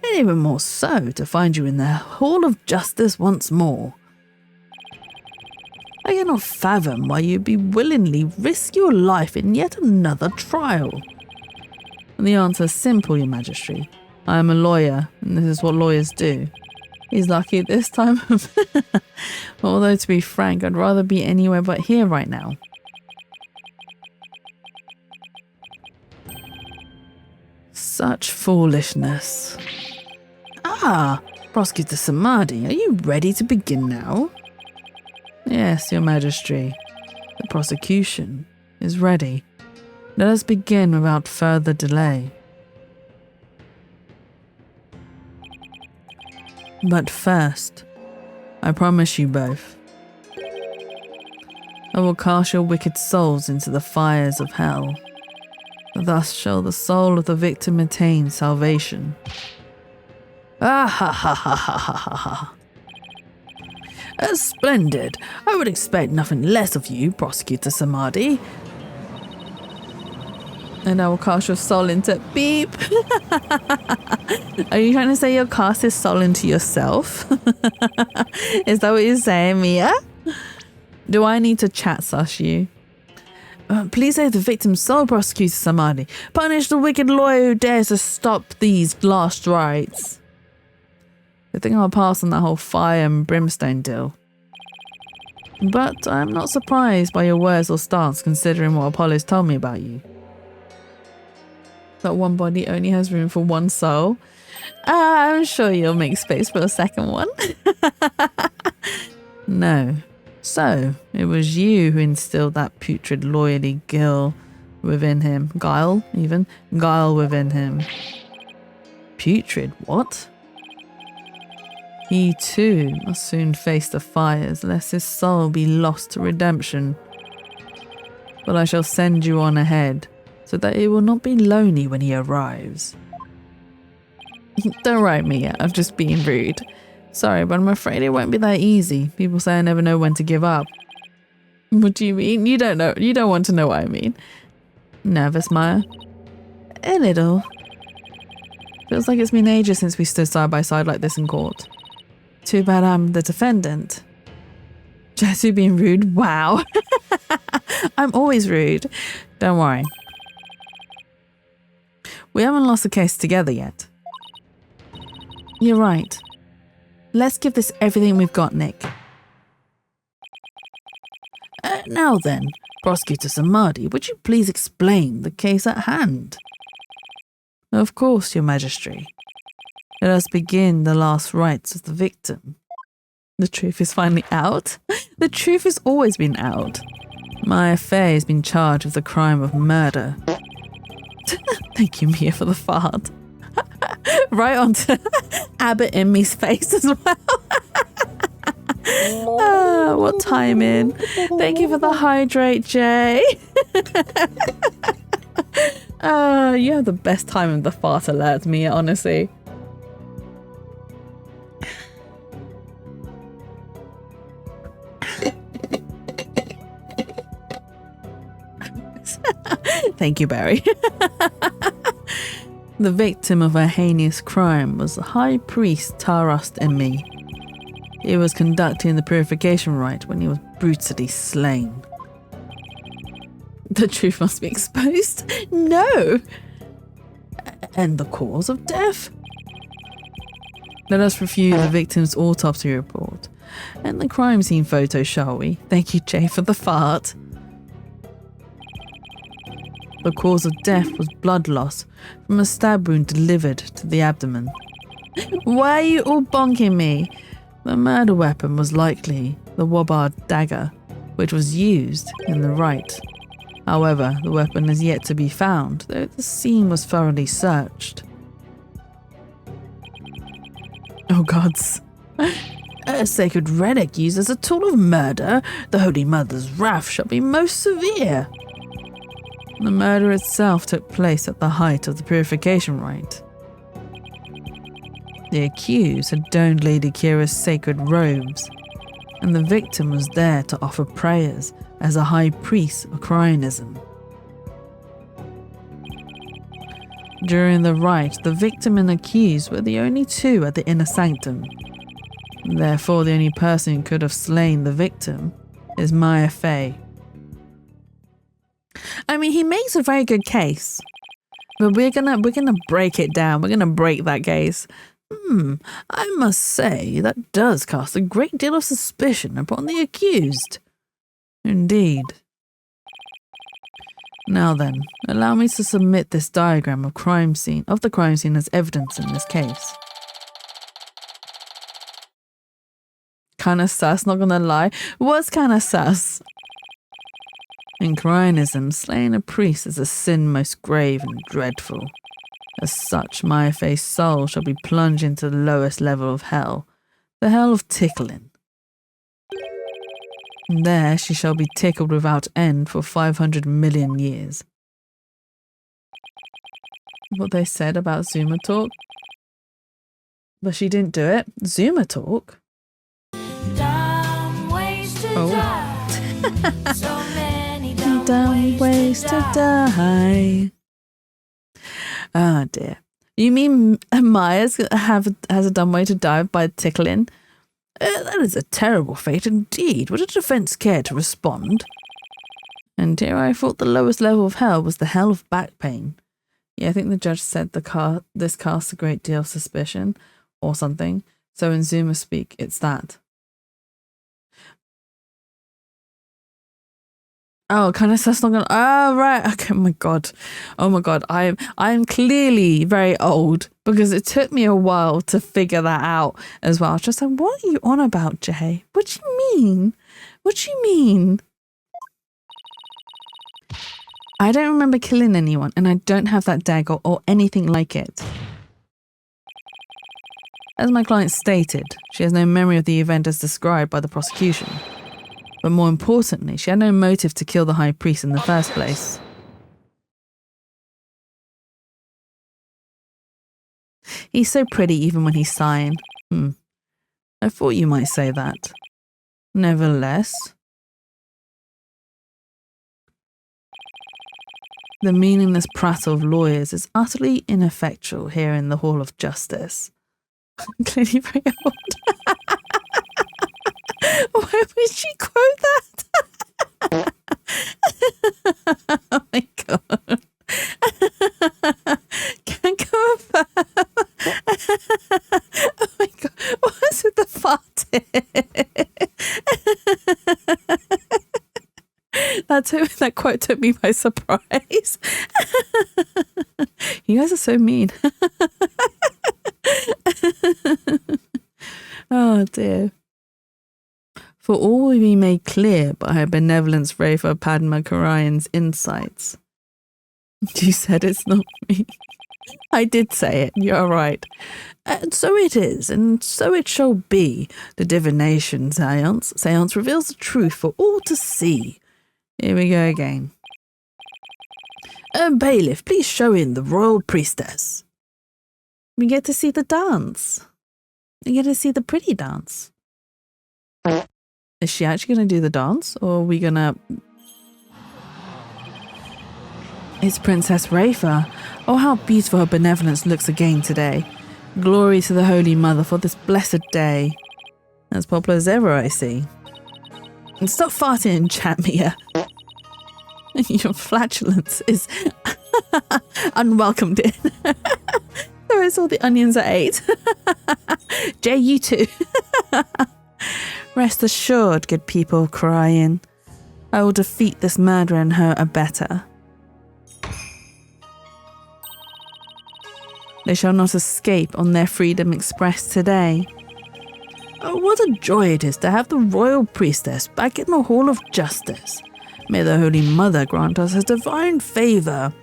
And even more so to find you in the Hall of Justice once more. I cannot fathom why you'd be willingly risk your life in yet another trial. And the answer is simple, Your Majesty. I am a lawyer, and this is what lawyers do. He's lucky this time. Although, to be frank, I'd rather be anywhere but here right now. Such foolishness. Ah, Prosecutor Samadhi, are you ready to begin now? Yes, Your Majesty. The prosecution is ready. Let us begin without further delay. But first, I promise you both, I will cast your wicked souls into the fires of hell. Thus shall the soul of the victim attain salvation. Ah ha ha ha ha ha ha ha. Splendid. I would expect nothing less of you, Prosecutor Samadhi. And I will cast your soul into beep. Are you trying to say you'll cast his soul into yourself? Is that what you're saying, Mia? Do I need to chat suss you? Please save the victim's soul, Prosecutor Samadhi. Punish the wicked lawyer who dares to stop these last rites. I think I'll pass on that whole fire and brimstone deal. But I'm not surprised by your words or stance considering what Apollo's told me about you. That one body only has room for one soul. I'm sure you'll make space for a second one. No. So, it was you who instilled that putrid loyalty guile within him. Guile, even? Guile within him. Putrid, what? He too must soon face the fires, lest his soul be lost to redemption. But I shall send you on ahead, so that it will not be lonely when he arrives. Don't write me yet, I've just been rude. Sorry, but I'm afraid it won't be that easy. People say I never know when to give up. What do you mean? You don't know. You don't want to know what I mean. Nervous, Maya? A little. Feels like it's been ages since we stood side by side like this in court. Too bad I'm the defendant. Jessie being rude? Wow. I'm always rude. Don't worry. We haven't lost the case together yet. You're right. Let's give this everything we've got, Nick. Now then, Prosecutor Samadhi, would you please explain the case at hand? Of course, Your Majesty. Let us begin the last rites of the victim. The truth is finally out. The truth has always been out. My affair has been charged with the crime of murder. Thank you, Mia, for the fart. Right onto Abbott in me's face as well. What timing. Thank you for the hydrate, Jay. You have the best time of the fart alert, Mia, honestly. Thank you, Barry. The victim of a heinous crime was the High Priest Tarast Emi. He was conducting the purification rite when he was brutally slain. The truth must be exposed? No! And the cause of death? Let us review the victim's autopsy report and the crime scene photo, shall we? Thank you, Jay, for the fart. The cause of death was blood loss from a stab wound delivered to the abdomen. Why are you all bonking me? The murder weapon was likely the Wabard dagger, which was used in the rite. However, the weapon is yet to be found, though the scene was thoroughly searched. Oh gods. A sacred relic used as a tool of murder, the Holy Mother's wrath shall be most severe. The murder itself took place at the height of the purification rite. The accused had donned Lady Kira's sacred robes, and the victim was there to offer prayers as a high priest of Cryonism. During the rite, the victim and accused were the only two at the inner sanctum. Therefore, the only person who could have slain the victim is Maya Fey. I mean, he makes a very good case, but we're gonna break it down. We're gonna break that case. I must say that does cast a great deal of suspicion upon the accused. Indeed. Now then, allow me to submit this diagram of the crime scene as evidence in this case. Kinda sus, not gonna lie. Was kinda sus. In Cryonism, slaying a priest is a sin most grave and dreadful. As such, Maya Fey's soul shall be plunged into the lowest level of hell, the hell of tickling. There she shall be tickled without end for 500 million years. What they said about Zuma Talk? But she didn't do it. Zuma Talk? Dumb ways to die. So many Dumb ways to die. Oh dear. You mean Maya's has a dumb way to die by tickling? That is a terrible fate indeed. Would a defense care to respond? And here I thought the lowest level of hell was the hell of back pain. Yeah, I think the judge said this casts a great deal of suspicion or something. So in Zuma speak, it's that. Oh, kind of sus not gonna. Oh, right. Okay. Oh my god. I'm clearly very old because it took me a while to figure that out as well. I was just like, what are you on about, Jay? What do you mean? What do you mean? I don't remember killing anyone, and I don't have that dagger or anything like it. As my client stated, she has no memory of the event as described by the prosecution. But more importantly, she had no motive to kill the high priest in the first place. He's so pretty even when he's sighing. I thought you might say that. Nevertheless, the meaningless prattle of lawyers is utterly ineffectual here in the Hall of Justice. Clearly very old. Why would she quote that? Oh my god. Can't confirm. Oh my god. What's with the farting? That quote took me by surprise. You guys are so mean. Oh dear. For all will be made clear by her benevolence ray for Padma Karayan's insights. You said it's not me. I did say it, you're right. And so it is, and so it shall be. The divination seance reveals the truth for all to see. Here we go again. Bailiff, please show in the royal priestess. We get to see the dance. We get to see the pretty dance. Is she actually going to do the dance, or are we going to... It's Princess Rafa. Oh, how beautiful her benevolence looks again today. Glory to the Holy Mother for this blessed day. As popular as ever, I see. And stop farting in chat, Mia. Your flatulence is unwelcomed in. So it's all the onions I ate. Jay, you too. Rest assured, good people, crying. I will defeat this murderer and her abettor. They shall not escape on their freedom expressed today. Oh, what a joy it is to have the royal priestess back in the Hall of Justice. May the Holy Mother grant us her divine favour.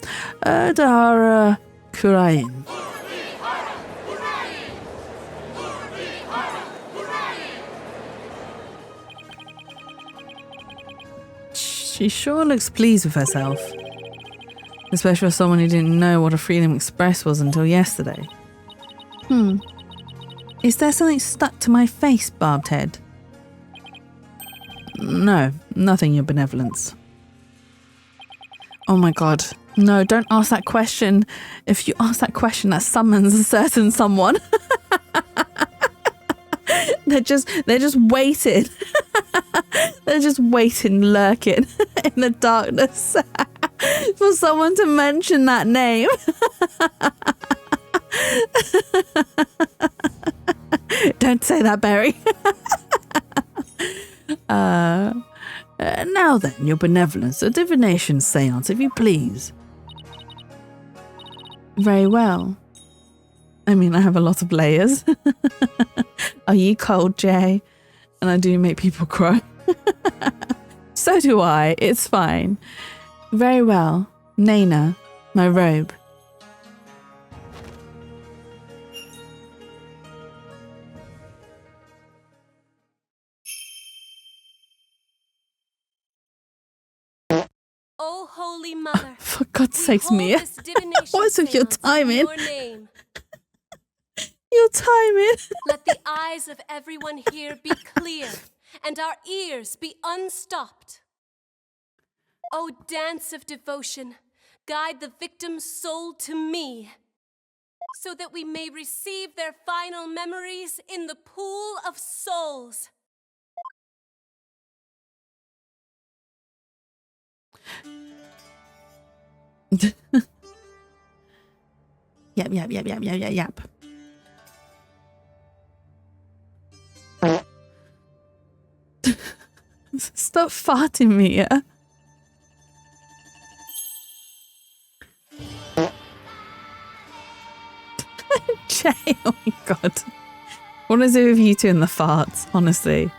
Erdahara Kurain. She sure looks pleased with herself. Especially for someone who didn't know what a Freedom Express was until yesterday. Is there something stuck to my face, Barbed Head? No, nothing, Your Benevolence. Oh my god. No, don't ask that question. If you ask that question, that summons a certain someone. They're just waiting. They're just waiting, lurking in the darkness for someone to mention that name. Don't say that, Barry. Now then, Your Benevolence, a divination seance, if you please. Very well. I mean, I have a lot of layers. Are you cold, Jay? And I do make people cry. So do I. It's fine. Very well. Nana, my robe. Oh, Holy Mother. For God's sakes, Mia. What's with your timing? Your timing. Let the eyes of everyone here be clear and our ears be unstopped. Oh, dance of devotion, guide the victim's soul to me, so that we may receive their final memories in the pool of souls. Yep. Stop farting, Mia. Jay, oh my god. What is it with you two and the farts, honestly?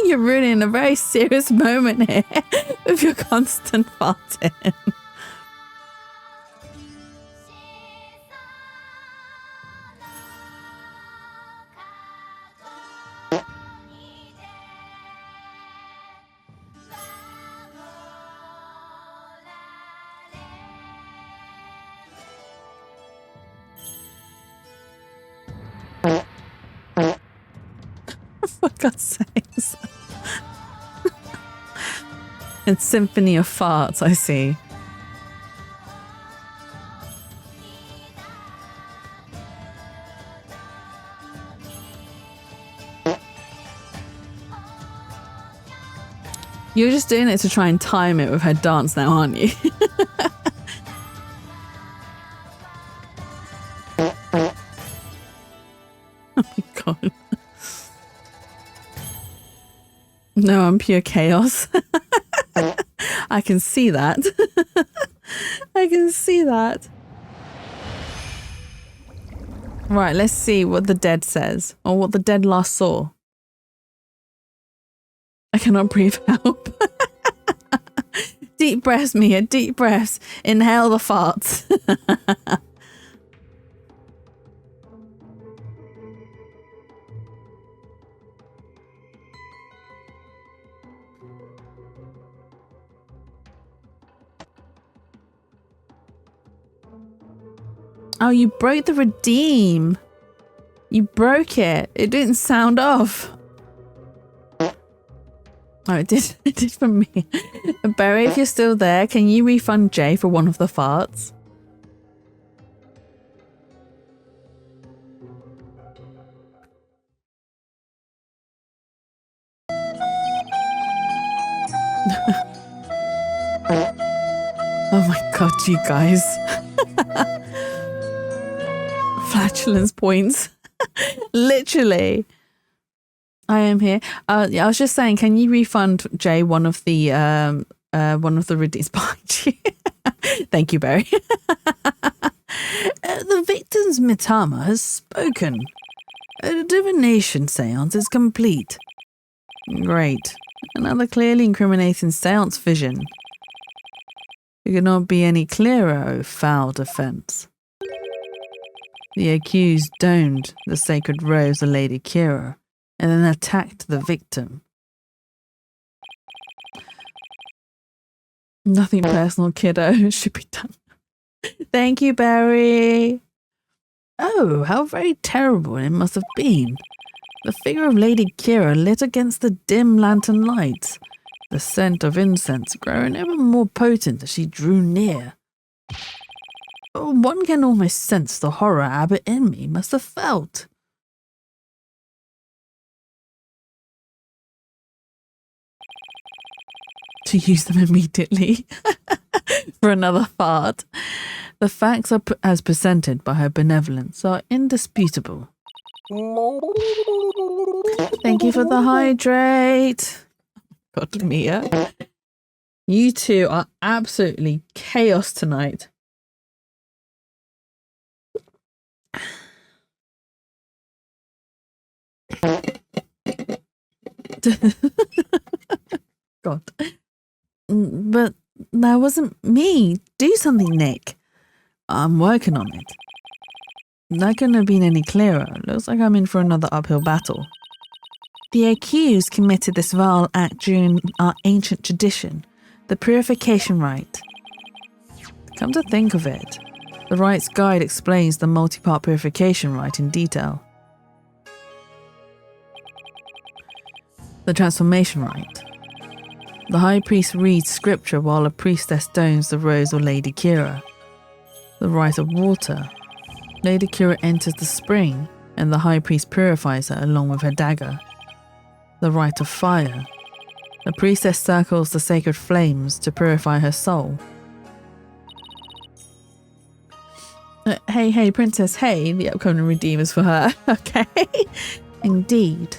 You're ruining a very serious moment here with your constant farting. For God's sakes. It's Symphony of Farts, I see. You're just doing it to try and time it with her dance now, aren't you? Oh my god. No, I'm pure chaos. I can see that. I can see that. Right, let's see what the dead says, or what the dead last saw. I cannot breathe, help. Deep breaths, Mia, deep breaths. Inhale the farts. Oh, you broke the redeem. You broke it. It didn't sound off. Oh, it did for me. Barry, if you're still there, can you refund Jay for one of the farts? Oh my god, you guys. Flatulence points. Literally. I am here. Yeah, I was just saying, can you refund Jay one of the redeems behind you? Thank you, Barry. The victim's mitama has spoken. A divination seance is complete. Great. Another clearly incriminating seance vision. It could not be any clearer, O foul defense. The accused donned the sacred robes of Lady Kira and then attacked the victim. Nothing personal, kiddo. Should be done. Thank you, Barry. Oh, how very terrible it must have been. The figure of Lady Kira lit against the dim lantern lights, the scent of incense growing ever more potent as she drew near. One can almost sense the horror Abbot in me must have felt. To use them immediately for another fart. The facts are as presented by her benevolence are indisputable. Thank you for the hydrate. God, Mia. You two are absolutely chaos tonight. God. But that wasn't me. Do something, Nick. I'm working on it. That couldn't have been any clearer. Looks like I'm in for another uphill battle. The accused committed this vile act during our ancient tradition, the purification rite. Come to think of it, the rite's guide explains the multi-part purification rite in detail. The transformation rite. The high priest reads scripture while a priestess dons the robes of Lady Kira. The rite of water. Lady Kira enters the spring, and the high priest purifies her along with her dagger. The rite of fire. The priestess circles the sacred flames to purify her soul. Hey, princess, hey, the upcoming redeemers for her, okay? Indeed.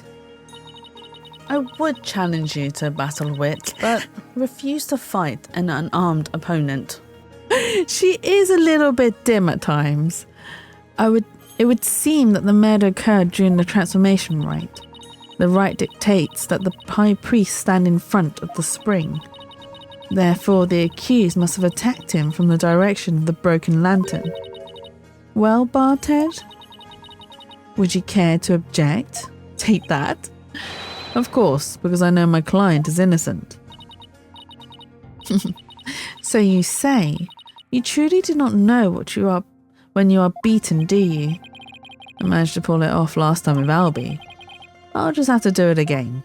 I would challenge you to battle wit, but refuse to fight an unarmed opponent. She is a little bit dim at times. It would seem that the murder occurred during the transformation rite. The rite dictates that the high priest stand in front of the spring. Therefore, the accused must have attacked him from the direction of the broken lantern. Well, Barted? Would you care to object? Take that? Of course, because I know my client is innocent. So you say, you truly do not know what you are when you are beaten, do you? I managed to pull it off last time with Albie. I'll just have to do it again.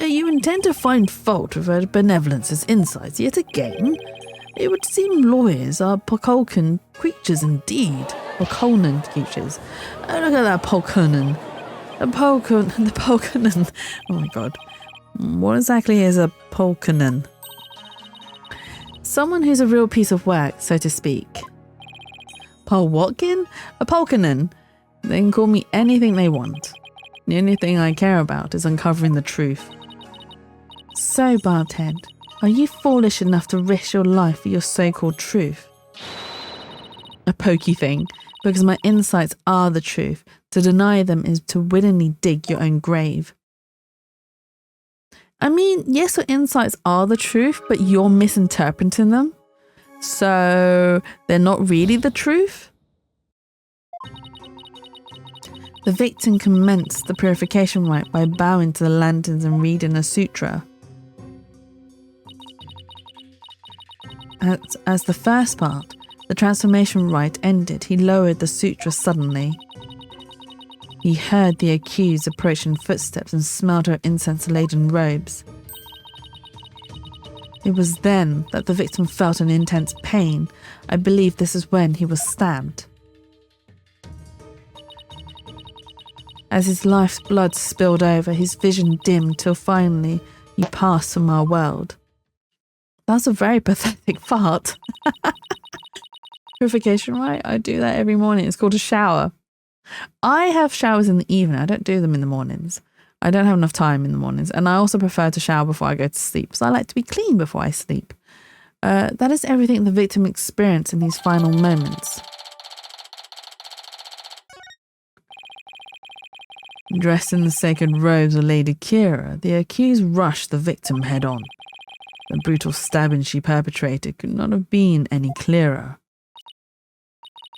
You intend to find fault with her benevolence's insights yet again? It would seem lawyers are Pokolkan creatures indeed. Pokolnan creatures. Oh, look at that Polkonen. The Polkonen. Oh my god. What exactly is a Polkonen? Someone who's a real piece of work, so to speak. Paul Watkin? A Polkonen. They can call me anything they want. The only thing I care about is uncovering the truth. So, Barthead, are you foolish enough to risk your life for your so-called truth? A pokey thing, because my insights are the truth. To deny them is to willingly dig your own grave. I mean, yes, your insights are the truth, but you're misinterpreting them. So, they're not really the truth? The victim commenced the purification rite by bowing to the lanterns and reading a sutra. As the first part, the transformation rite ended, he lowered the sutra suddenly. He heard the accused approaching footsteps and smelled her incense-laden robes. It was then that the victim felt an intense pain. I believe this is when he was stabbed. As his life's blood spilled over, his vision dimmed till finally he passed from our world. That's a very pathetic fart. Purification, right? I do that every morning. It's called a shower. I have showers in the evening. I don't do them in the mornings. I don't have enough time in the mornings. And I also prefer to shower before I go to sleep. So I like to be clean before I sleep. That is everything the victim experienced in these final moments. Dressed in the sacred robes of Lady Kira, the accused rushed the victim head on. The brutal stabbing she perpetrated could not have been any clearer.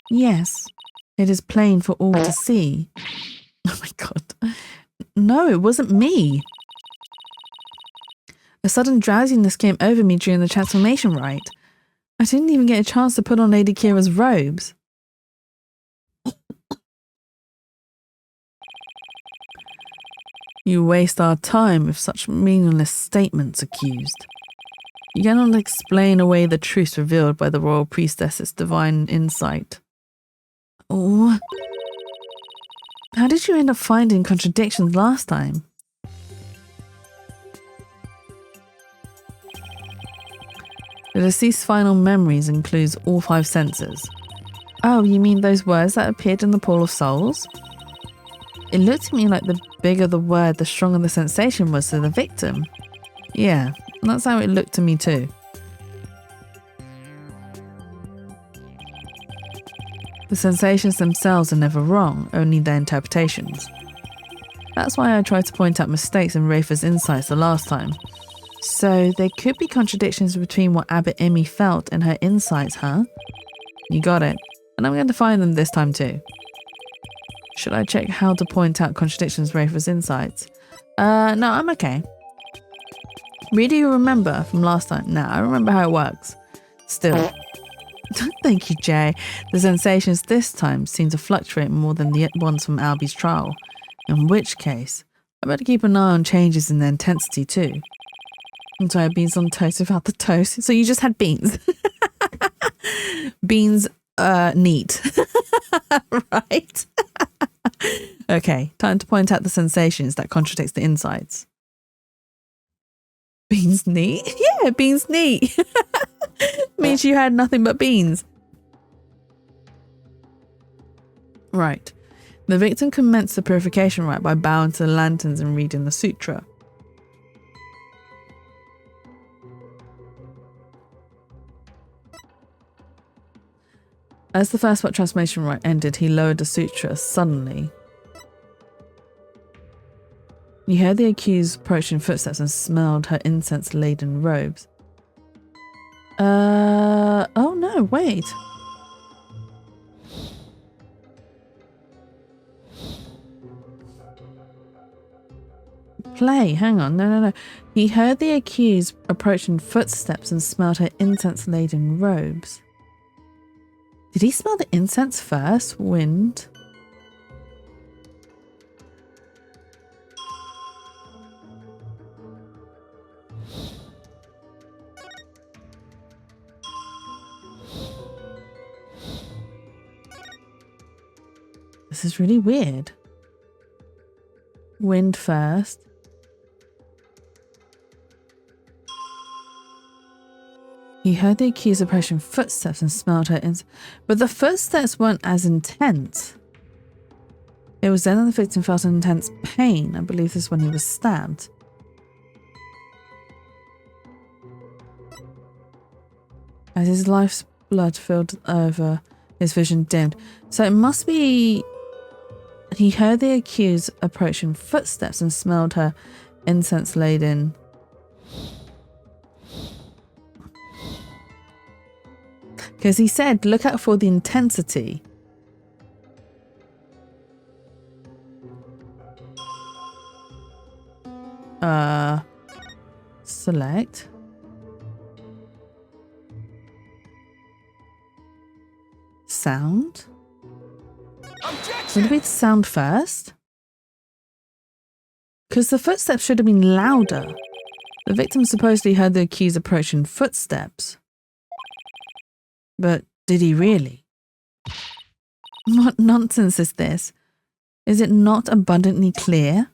Yes, it is plain for all to see. Oh my god. No, it wasn't me. A sudden drowsiness came over me during the transformation rite. I didn't even get a chance to put on Lady Kira's robes. You waste our time with such meaningless statements, accused. You cannot explain away the truths revealed by the royal priestess's divine insight. Oh. How did you end up finding contradictions last time? The deceased's final memories includes all 5 senses. Oh, you mean those words that appeared in the Pool of Souls? It looked to me like the bigger the word, the stronger the sensation was to the victim. Yeah, that's how it looked to me too. The sensations themselves are never wrong, only their interpretations. That's why I tried to point out mistakes in Rafa's insights the last time. So there could be contradictions between what Abbot Emmy felt and her insights, huh? You got it. And I'm going to find them this time too. Should I check how to point out contradictions in Rafa's insights? No, I'm okay. Really, do you remember from last time? No, I remember how it works. Still. Thank you, Jay. The sensations this time seem to fluctuate more than the ones from Albie's trial. In which case, I better keep an eye on changes in their intensity too. I'm sorry, beans on toast without the toast. So you just had beans. Beans, neat. Right? Okay, time to point out the sensations that contradicts the insights. Beans neat? Yeah, beans neat. Means you had nothing but beans. Right. The victim commenced the purification rite by bowing to the lanterns and reading the sutra. As the first transformation rite ended, he lowered the sutra suddenly. You heard the accused approaching footsteps and smelled her incense-laden robes. Oh no, wait. Play, hang on, no. He heard the accused approaching footsteps and smelled her incense-laden robes. Did he smell the incense first? Wind. This is really weird. Wind first. He heard the accused approaching footsteps and smelled her but the footsteps weren't as intense. It was then that the victim felt an intense pain. I believe this is when he was stabbed. As his life's blood filled over, his vision dimmed. So it must be... He heard the accused approaching footsteps and smelled her incense-laden... Because he said, look out for the intensity. Select. Sound. Would it be the sound first? Because the footsteps should have been louder. The victim supposedly heard the accused approaching footsteps. But did he really? What nonsense is this? Is it not abundantly clear?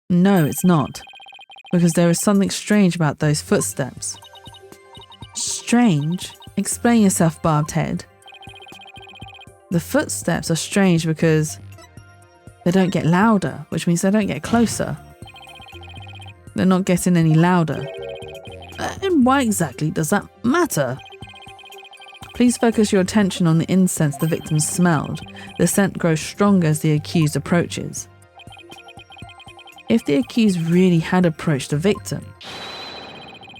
No, it's not. Because there is something strange about those footsteps. Strange? Explain yourself, barbed head. The footsteps are strange because they don't get louder, which means they don't get closer. They're not getting any louder. And why exactly does that matter? Please focus your attention on the incense the victim smelled. The scent grows stronger as the accused approaches. If the accused really had approached the victim,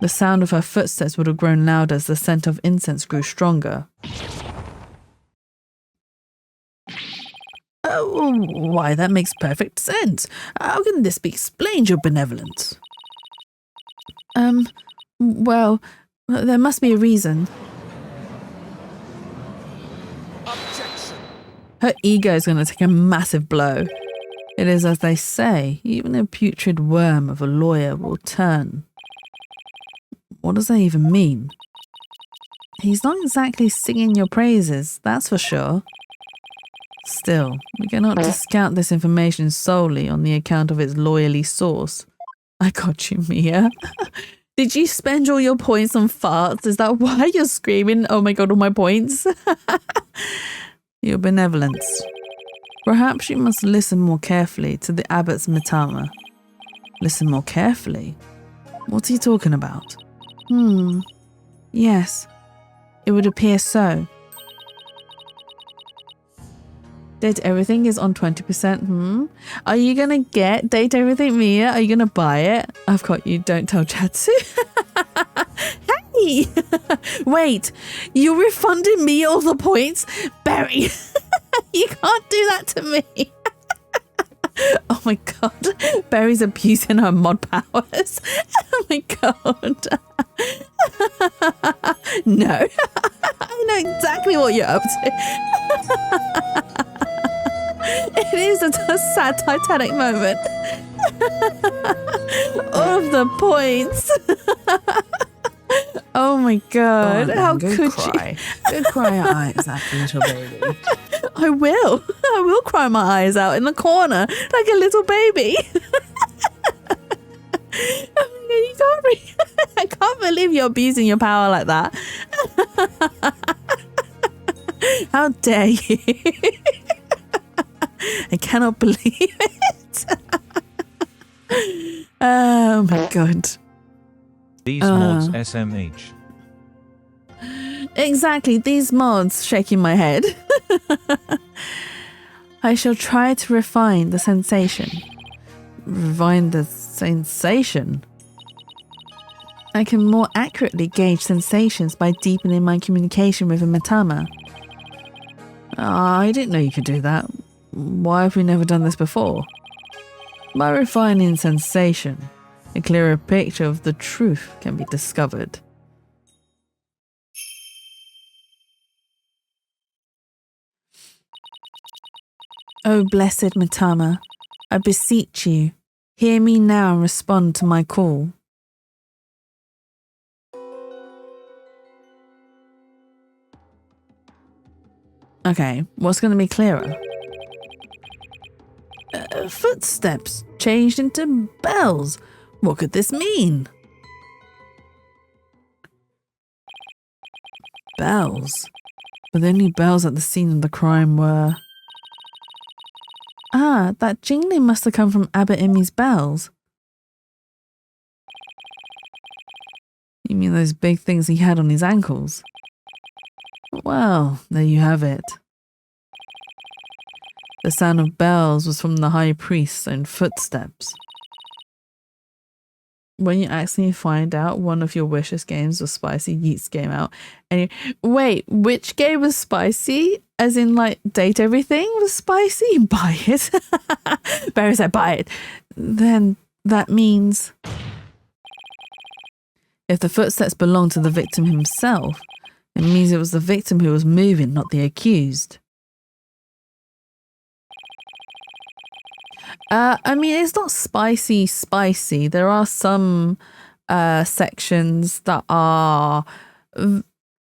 the sound of her footsteps would have grown louder as the scent of incense grew stronger. Oh, why, that makes perfect sense. How can this be explained, your benevolence? Well, there must be a reason. Objection. Her ego is going to take a massive blow. It is as they say, even a putrid worm of a lawyer will turn. What does that even mean? He's not exactly singing your praises, that's for sure. Still, we cannot discount this information solely on the account of its lawyerly source. I got you, Mia. Did you spend all your points on farts? Is that why you're screaming, oh my god, all my points? Your benevolence. Perhaps you must listen more carefully to the abbot's mitama. Listen more carefully? What's he talking about? Yes, it would appear so. Date Everything is on 20%. Are you gonna get Date Everything, Mia? Are you gonna buy it? I've got you, don't tell Chatsu. Hey! Wait, you refunded me all the points? Barry, you can't do that to me. Oh my god, Barry's abusing her mod powers. Oh my god. No, I know exactly what you're up to. It is a sad Titanic moment. All of the points. Oh my god, how could you? Go cry your eyes out, little baby. I will cry my eyes out in the corner like a little baby. You can't I can't believe you're abusing your power like that. How dare you? I cannot believe it. Oh my god. These mods SMH. Exactly, these mods, shaking my head. I shall try to refine the sensation. Refine the sensation? I can more accurately gauge sensations by deepening my communication with a mitama. I didn't know you could do that. Why have we never done this before? By refining sensation, a clearer picture of the truth can be discovered. O blessed mitama, I beseech you, hear me now and respond to my call. Okay, what's going to be clearer? Footsteps changed into bells. What could this mean? Bells? But the only bells at the scene of the crime were... Ah, that jingling must have come from Abbot Emmy's bells. You mean those big things he had on his ankles? Well, there you have it. The sound of bells was from the high priest's own footsteps. When you actually find out one of your wishes games was spicy, Yeats came out. And wait, which game was spicy? As in, like, Date Everything was spicy? Buy it. Barry said, buy it. Then that means... if the footsteps belonged to the victim himself, it means it was the victim who was moving, not the accused. I mean, it's not spicy. There are some sections that are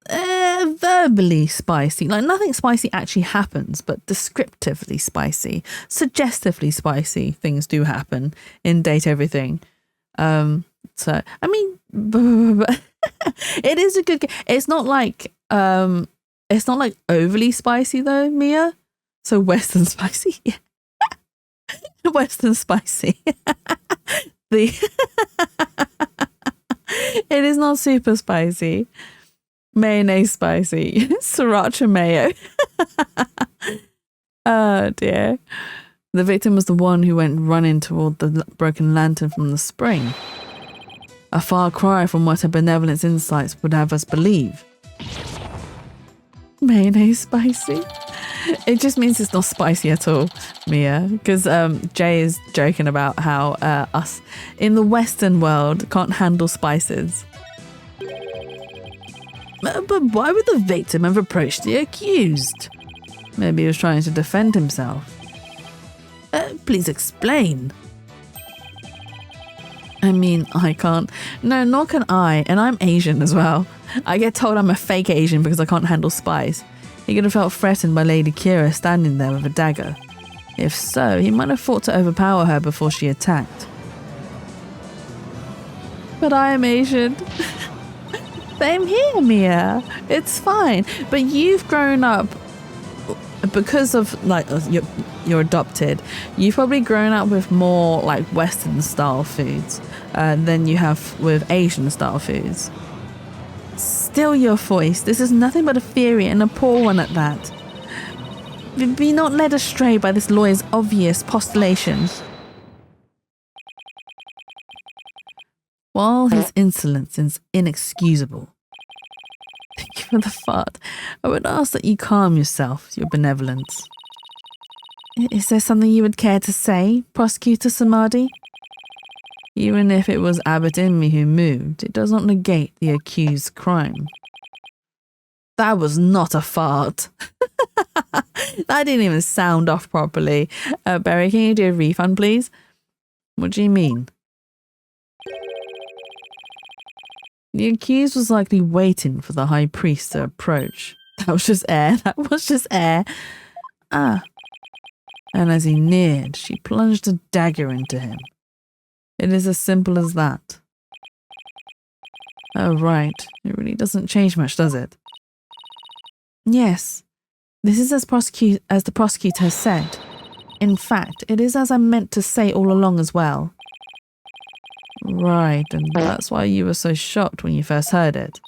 verbally spicy. Like nothing spicy actually happens, but descriptively spicy, suggestively spicy things do happen in Date Everything. So I mean, it is a good game. It's not like overly spicy though, Mia. So Western spicy, yeah. Western spicy. It is not super spicy. Mayonnaise spicy. Sriracha mayo. Oh dear. The victim was the one who went running toward the broken lantern from the spring. A far cry from what her benevolence insights would have us believe. Mayonnaise spicy? It just means it's not spicy at all, Mia. Because Jay is joking about how us in the Western world can't handle spices. But why would the victim have approached the accused? Maybe he was trying to defend himself. Please explain. I mean, I can't. No, nor can I. And I'm Asian as well. I get told I'm a fake Asian because I can't handle spice. He could have felt threatened by Lady Kira standing there with a dagger. If so, he might have fought to overpower her before she attacked. But I am Asian. Same here, Mia. It's fine. But you've grown up because of like you're adopted. You've probably grown up with more like Western style foods than you have with Asian style foods. Still your voice. This is nothing but a theory, and a poor one at that. Be not led astray by this lawyer's obvious postulations. While his insolence is inexcusable. Thank you for the fart. I would ask that you calm yourself, your benevolence. Is there something you would care to say, Prosecutor Samadhi? Even if it was Abbot Inmi who moved, it does not negate the accused's crime. That was not a fart. That didn't even sound off properly. Barry, can you do a refund, please? What do you mean? The accused was likely waiting for the high priest to approach. That was just air. That was just air. Ah. And as he neared, she plunged a dagger into him. It is as simple as that. Oh, right. It really doesn't change much, does it? Yes. This is as the prosecutor has said. In fact, it is as I meant to say all along as well. Right, and that's why you were so shocked when you first heard it.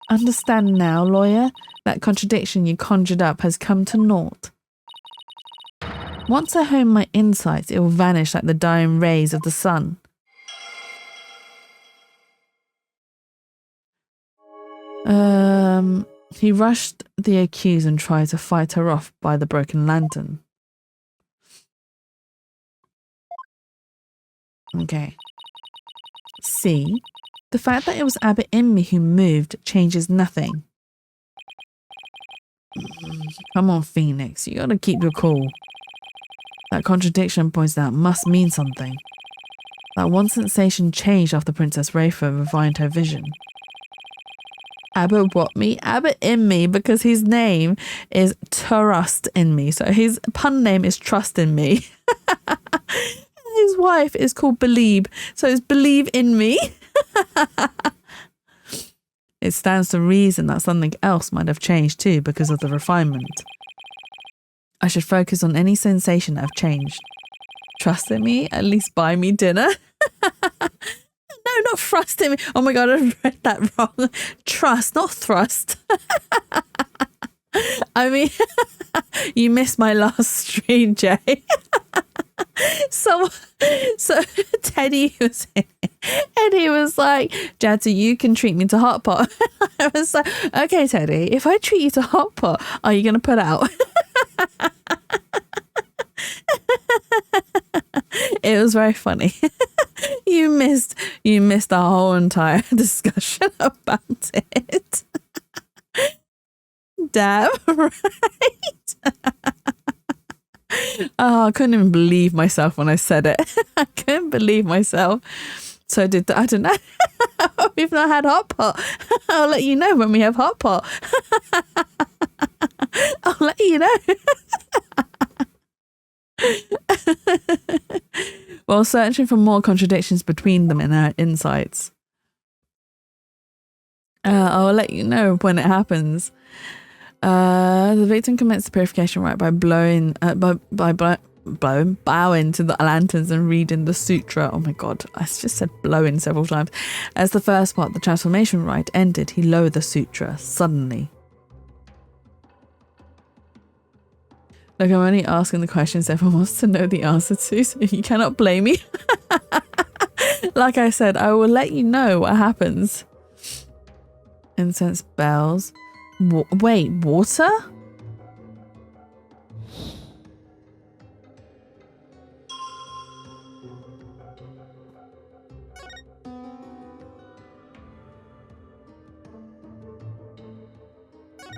Understand now, lawyer, that contradiction you conjured up has come to naught. Once I hone my insights, it will vanish like the dying rays of the sun. He rushed the accused and tried to fight her off by the broken lantern. Okay. See, the fact that it was Abbot Inmi who moved changes nothing. Come on, Phoenix, you gotta keep your cool. That contradiction points out must mean something. That one sensation changed after Princess Rafa refined her vision. Abbot what me? Abbot Inmi, because his name is Trust in Me. So his pun name is Trust in Me. His wife is called Believe. So it's Believe in Me. It stands to reason that something else might have changed too because of the refinement. I should focus on any sensation that have changed. Trust in me? At least buy me dinner? No, not thrust in me. Oh my god, I read that wrong. Trust, not thrust. I mean, you missed my last stream, Jay. So Teddy was in it, and he was like, Jadzu, you can treat me to hot pot. I was like, okay, Teddy, if I treat you to hot pot, are you going to put out? It was very funny. You missed the whole entire discussion about it. Damn right. Oh, I couldn't even believe myself when I said it. I couldn't believe myself. So I don't know. We've not had hot pot. I'll let you know when we have hot pot. I'll let you know. While searching for more contradictions between them in our insights. I'll let you know when it happens. The victim commits the purification rite by bowing to the lanterns and reading the sutra. Oh my god, I just said blowing several times. As the first part, the transformation rite, ended, he lowered the sutra suddenly. Look, I'm only asking the questions everyone wants to know the answer to, so you cannot blame me. Like I said, I will let you know what happens. Incense bells. Wait, water?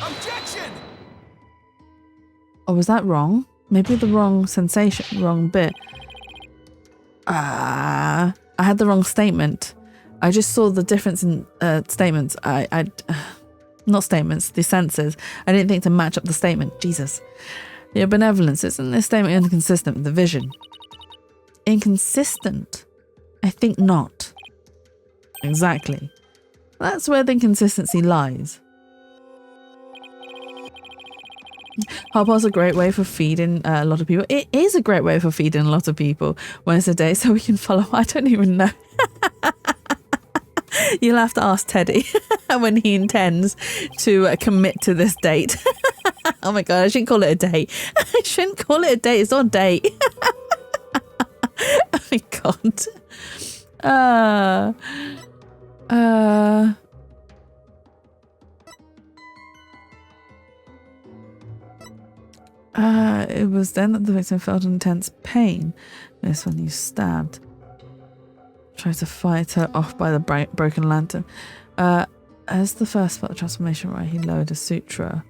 Objection! Oh, was that wrong? Maybe the wrong sensation, wrong bit. I had the wrong statement. I just saw the difference in statements. Not statements, the senses. I didn't think to match up the statement. Jesus. Your benevolence, isn't this statement inconsistent with the vision? Inconsistent? I think not. Exactly. That's where the inconsistency lies. Hot pot's a great way for feeding a lot of people. It is a great way for feeding a lot of people when it's a day, so we can follow. I don't even know. You'll have to ask Teddy when he intends to commit to this date. Oh my god, I shouldn't call it a date. I shouldn't call it a date. It's not a date. Oh my god. It was then that the victim felt intense pain. This when you stabbed. Tried to fight her off by the broken lantern. As the first part of the transformation rite, he lowered a sutra.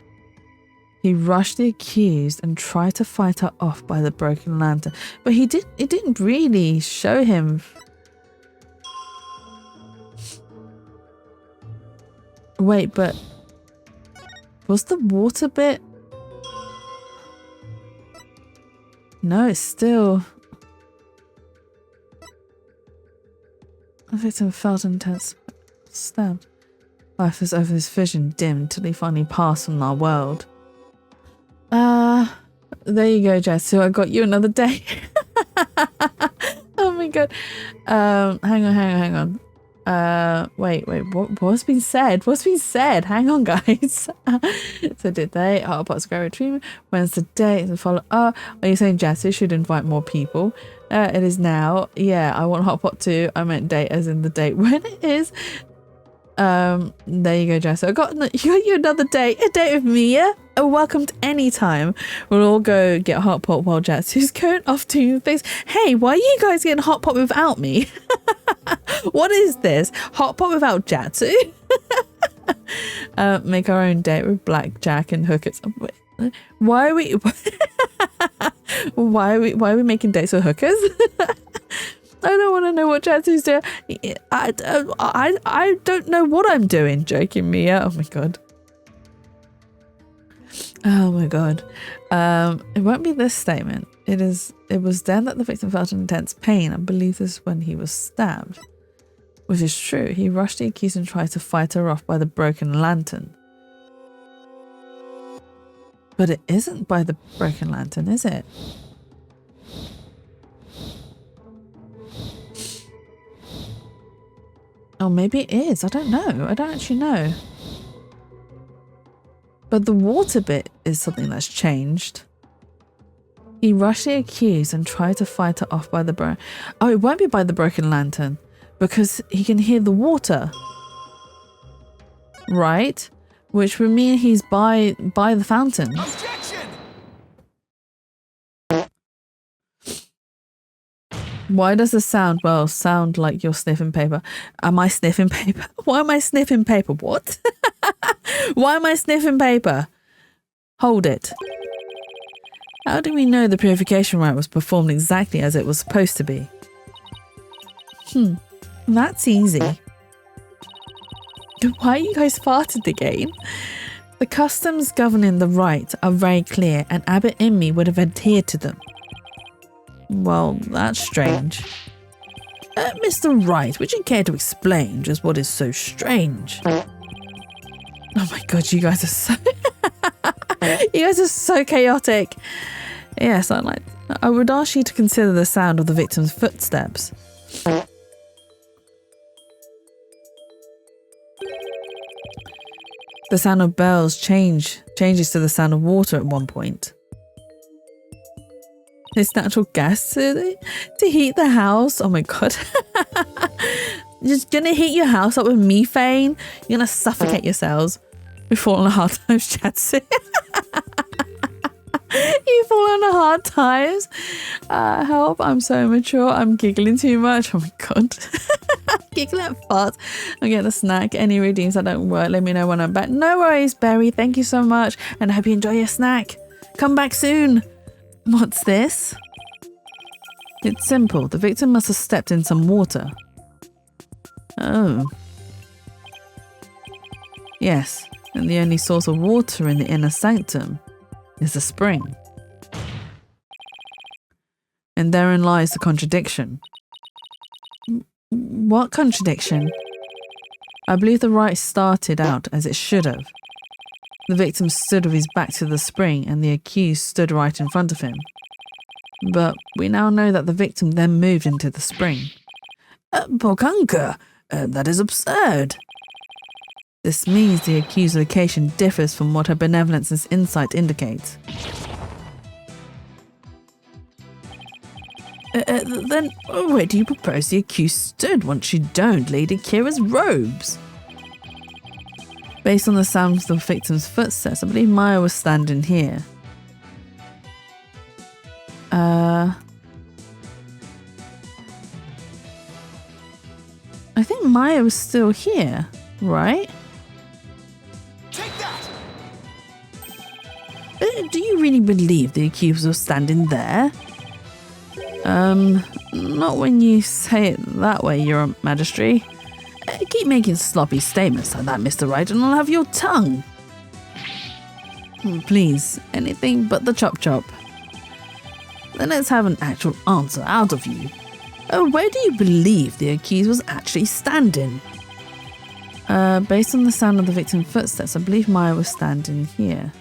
He rushed the accused and tried to fight her off by the broken lantern. But it didn't really show him. Wait, but was the water bit? No, it's still. The victim felt intense stabbed. Life was over his vision dimmed till he finally passed from our world. There you go, Jess. So I got you another day. Oh my god. Hang on. Wait, what's been said? What's been said? Hang on, guys. So did they? Hot pot's great treatment. When's the date? The follow. Are you saying Jesse should invite more people? It is now. Yeah, I want hot pot too. I meant date as in the date when it is. There you go, Jess. I got you another date. A date with Mia. Welcomed anytime. We'll all go get hot pot while Jatsu's going off doing things. Hey, why are you guys getting hot pot without me? What is this? Hot pot without Jatsu? Make our own date with blackjack and hookers. Why are we? Why are we making dates with hookers? I don't want to know what Jatsu's doing. I don't know what I'm doing. Joking, Mia. Oh my god. Oh my god. It won't be this statement. It was then that the victim felt intense pain. I believe this is when he was stabbed. Which is true. He rushed the accused and tried to fight her off by the broken lantern. But it isn't by the broken lantern, is it? Oh, maybe it is. I don't know. I don't actually know. But the water bit is something that's changed. He rushed the accused and tried to fight her off by the Oh, it won't be by the broken lantern because he can hear the water. Right? Which would mean he's by the fountain. Objection! Why does the sound, sound like you're sniffing paper? Am I sniffing paper? Why am I sniffing paper? What? Why am I sniffing paper? Hold it. How do we know the purification rite was performed exactly as it was supposed to be? That's easy. Why are you guys farted again? The customs governing the rite are very clear, and Abbot Immi would have adhered to them. Well, that's strange. Mr. Wright, would you care to explain just what is so strange? Oh my god, you guys are so... you guys are so chaotic. Yes, I would ask you to consider the sound of the victim's footsteps. The sound of bells changes to the sound of water at one point. It's natural gas to heat the house. Oh my god. You're just gonna heat your house up with methane. You're gonna suffocate yourselves. We fall on hard times, Chatsy. You fall on hard times. Help, I'm so immature. I'm giggling too much. Oh my god. Giggling at farts. I'm getting a snack. Any redeems that don't work, let me know when I'm back. No worries, Berry. Thank you so much. And I hope you enjoy your snack. Come back soon. What's this? It's simple. The victim must have stepped in some water. Oh. Yes, and the only source of water in the inner sanctum is the spring. And therein lies the contradiction. What contradiction? I believe the rite started out as it should have. The victim stood with his back to the spring and the accused stood right in front of him. But we now know that the victim then moved into the spring. Bokanka, that is absurd. This means the accused's location differs from what her benevolence's insight indicates. Then where do you propose the accused stood once she donned Lady Kira's robes? Based on the sounds of the victim's footsteps, I believe Maya was standing here. I think Maya was still here, right? Take that! Do you really believe the accused was standing there? Not when you say it that way, Your Majesty. Keep making sloppy statements like that, Mr. Wright, and I'll have your tongue. Please, anything but the chop-chop. Then let's have an actual answer out of you. Where do you believe the accused was actually standing? Based on the sound of the victim's footsteps, I believe Maya was standing here.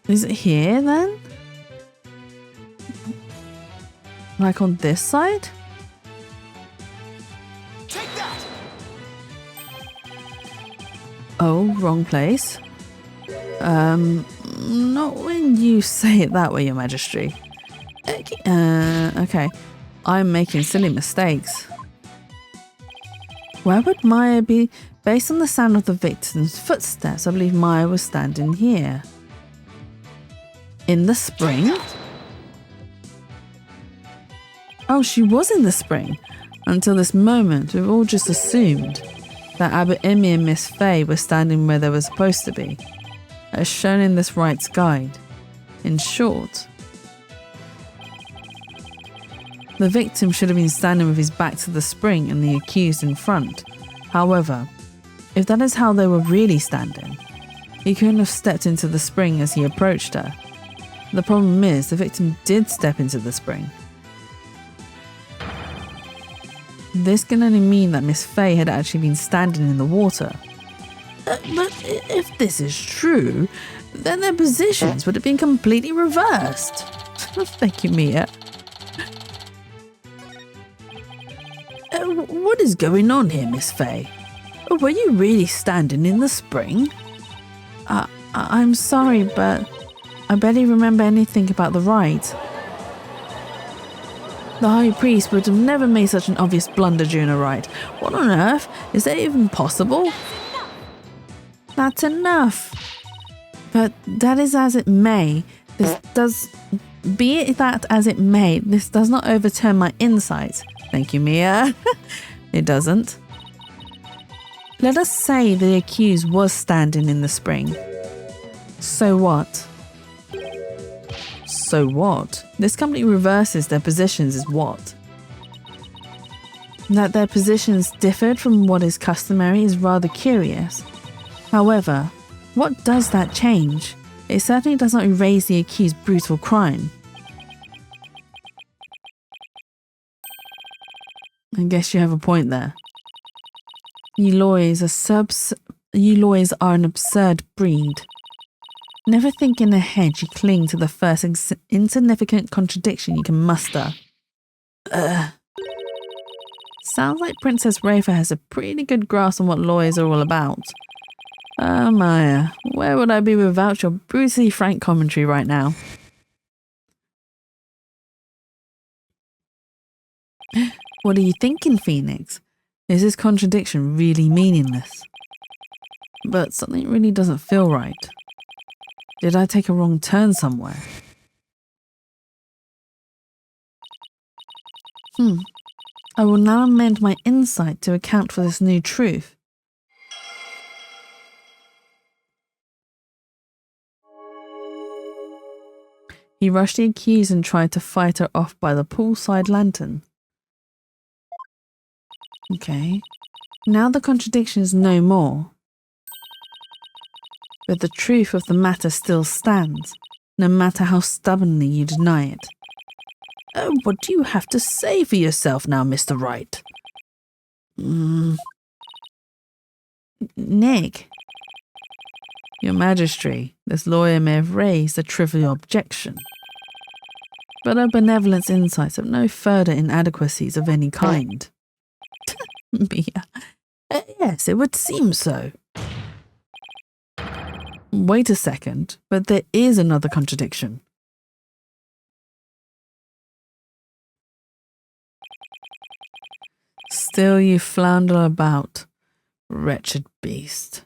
Is it here then? Like on this side? Take that! Oh, wrong place. Not when you say it that way, Your Majesty. Okay. I'm making silly mistakes. Where would Maya be? Based on the sound of the victim's footsteps, I believe Maya was standing here. In the spring? Oh, she was in the spring. Until this moment, we've all just assumed that Abbot Immi and Miss Faye were standing where they were supposed to be, as shown in this rite's guide. In short, the victim should have been standing with his back to the spring and the accused in front. However, if that is how they were really standing, he couldn't have stepped into the spring as he approached her. The problem is, the victim did step into the spring. This can only mean that Miss Faye had actually been standing in the water. But if this is true, then their positions would have been completely reversed. Thank you, Mia. What is going on here, Miss Faye? Were you really standing in the spring? I'm sorry, but I barely remember anything about the rite. The High Priest would have never made such an obvious blunder during a rite. What on earth? Is that even possible? That's enough. But that is as it may. Be it that as it may, this does not overturn my insight. Thank you, Mia. It doesn't. Let us say the accused was standing in the spring. So what? So what? This company reverses their positions is what? That their positions differed from what is customary is rather curious. However, what does that change? It certainly does not erase the accused's brutal crime. I guess you have a point there. You lawyers are an absurd breed. Never thinking ahead, you cling to the first insignificant contradiction you can muster. Sounds like Princess Rafa has a pretty good grasp on what lawyers are all about. Oh Maya, where would I be without your brutally frank commentary right now? What are you thinking, Phoenix? Is this contradiction really meaningless? But something really doesn't feel right. Did I take a wrong turn somewhere? I will now amend my insight to account for this new truth. He rushed the accused and tried to fight her off by the poolside lantern. Okay. Now the contradiction is no more. But the truth of the matter still stands, no matter how stubbornly you deny it. Oh, what do you have to say for yourself now, Mr. Wright? Nick. Your Majesty, this lawyer may have raised a trivial objection, but her benevolence insights have no further inadequacies of any kind. Mia. Yes, it would seem so. Wait a second, but there is another contradiction. Still you flounder about, wretched beast.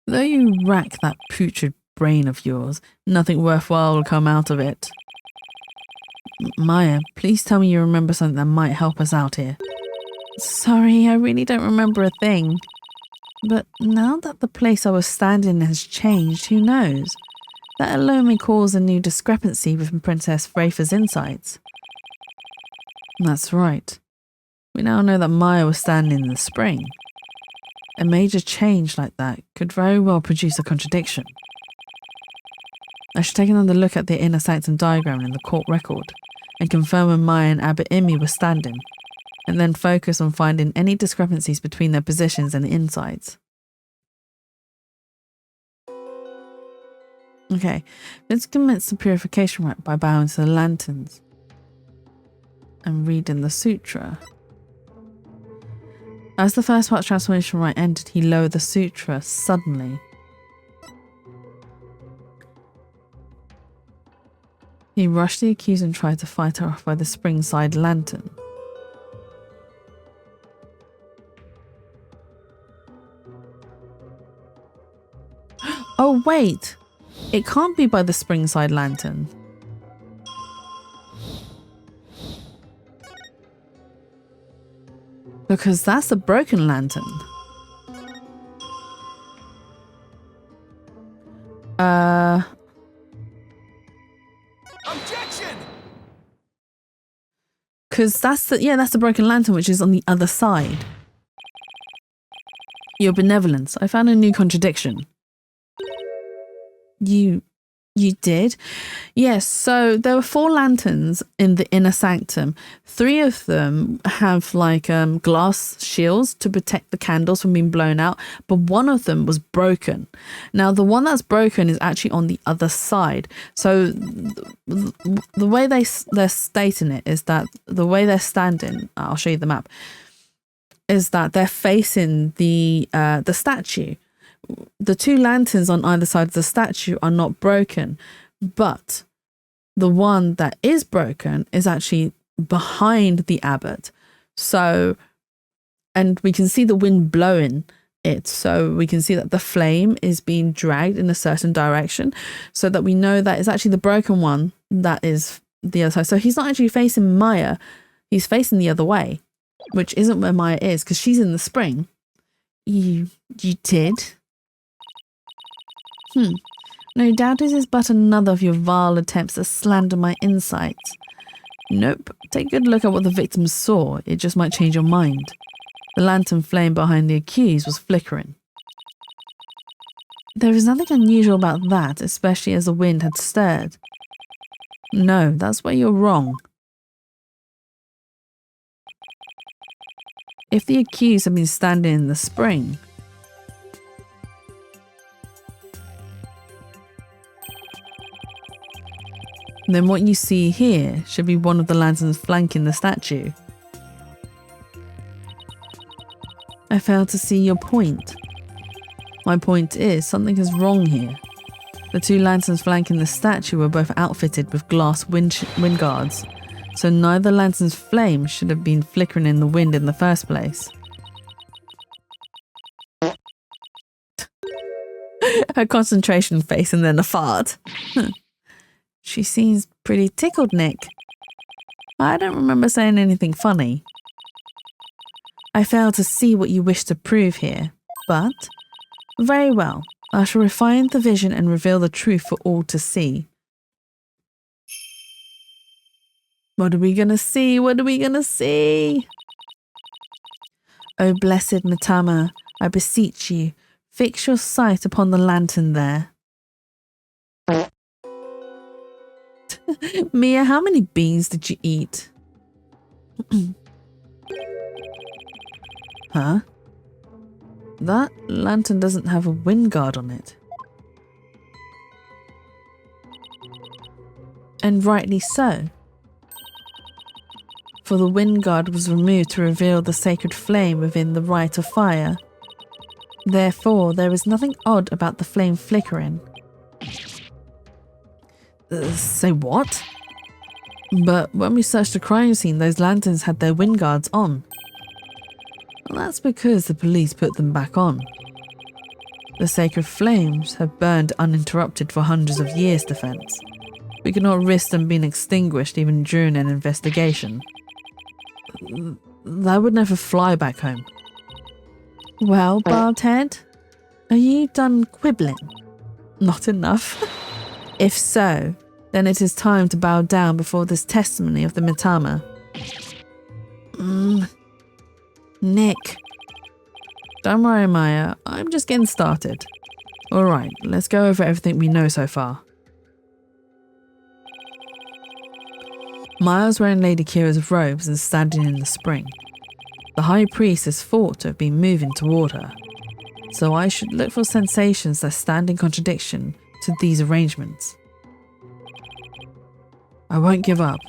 Though you rack that putrid brain of yours, nothing worthwhile will come out of it. Maya, please tell me you remember something that might help us out here. Sorry, I really don't remember a thing. But now that the place I was standing in has changed, who knows? That alone may cause a new discrepancy with Princess Rafa's insights. That's right. We now know that Maya was standing in the spring. A major change like that could very well produce a contradiction. I should take another look at the inner sanctum diagram in the court record and confirm when Maya and Abbot Imi were standing, and then focus on finding any discrepancies between their positions and the insides. Okay, let's commence the purification rite by bowing to the lanterns and reading the sutra. As the first part transformation rite ended, he lowered the sutra suddenly. He rushed the accused and tried to fight her off by the spring side lantern. Oh wait! It can't be by the spring side lantern. Because that's a broken lantern. Objection! Because that's the broken lantern, which is on the other side. Your benevolence. I found a new contradiction. You did? Yes, so there were 4 lanterns in the inner sanctum. 3 of them have like glass shields to protect the candles from being blown out, but one of them was broken. Now the one that's broken is actually on the other side. So the way they're stating it is that the way they're standing, I'll show you the map, is that they're facing the statue. The 2 lanterns on either side of the statue are not broken, but the one that is broken is actually behind the abbot. So, and we can see the wind blowing it. So we can see that the flame is being dragged in a certain direction, so that we know that it's actually the broken one that is the other side. So he's not actually facing Maya, he's facing the other way, which isn't where Maya is, because she's in the spring. You did? No doubt it is but another of your vile attempts to slander my insights. Nope. Take a good look at what the victim saw. It just might change your mind. The lantern flame behind the accused was flickering. There is nothing unusual about that, especially as the wind had stirred. No, that's where you're wrong. If the accused had been standing in the spring, then what you see here should be one of the lanterns flanking the statue. I fail to see your point. My point is, something is wrong here. The two lanterns flanking the statue were both outfitted with glass wind guards, so neither lantern's flame should have been flickering in the wind in the first place. Her concentration face and then a fart. She seems pretty tickled, Nick. I don't remember saying anything funny. I fail to see what you wish to prove here, but very well. I shall refine the vision and reveal the truth for all to see. What are we gonna see? What are we gonna see? O blessed Mitama, I beseech you, fix your sight upon the lantern there. Mia, how many beans did you eat? Huh? That lantern doesn't have a wind guard on it. And rightly so. For the wind guard was removed to reveal the sacred flame within the rite of fire. Therefore, there is nothing odd about the flame flickering. Say what? But when we searched the crime scene, those lanterns had their wind guards on. Well, that's because the police put them back on. The sacred flames have burned uninterrupted for hundreds of years, Defense. We cannot risk them being extinguished even during an investigation. That would never fly back home. Well, Baldhead, are you done quibbling? Not enough. If so, then it is time to bow down before this testimony of the Mitama. Nick. Don't worry, Maya. I'm just getting started. Alright, let's go over everything we know so far. Maya was wearing Lady Kira's robes and standing in the spring. The High Priest is thought to have been moving toward her, so I should look for sensations that stand in contradiction to these arrangements. I won't give up.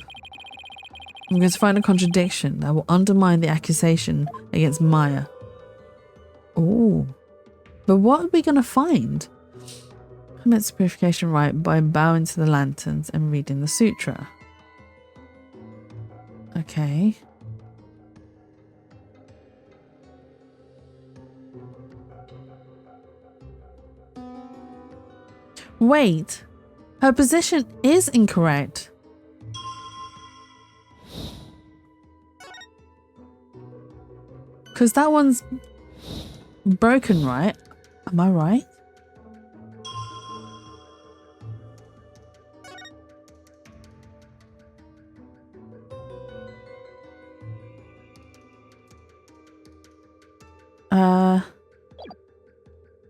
I'm going to find a contradiction that will undermine the accusation against Maya. Oh, but what are we going to find? Commits purification rite by bowing to the lanterns and reading the sutra. Okay. Wait, her position is incorrect. Because that one's broken, right? Am I right?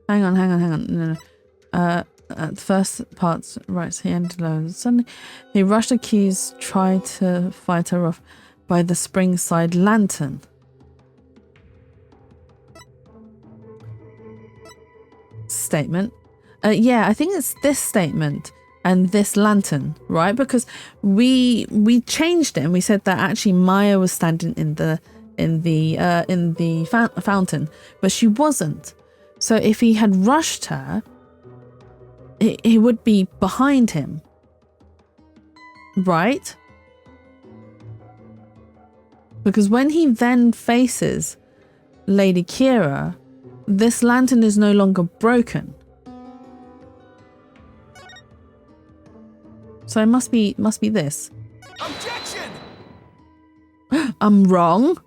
Hang on. No. At the first part's right hand alone. Suddenly, he rushed the keys, tried to fight her off by the spring side lantern. Statement. Yeah, I think it's this statement and this lantern, right? Because we changed it and we said that actually Maya was standing in the fountain, but she wasn't. So if he had rushed her, it would be behind him, right? Because when he then faces Lady Kira, this lantern is no longer broken. So it must be this. Objection! I'm wrong.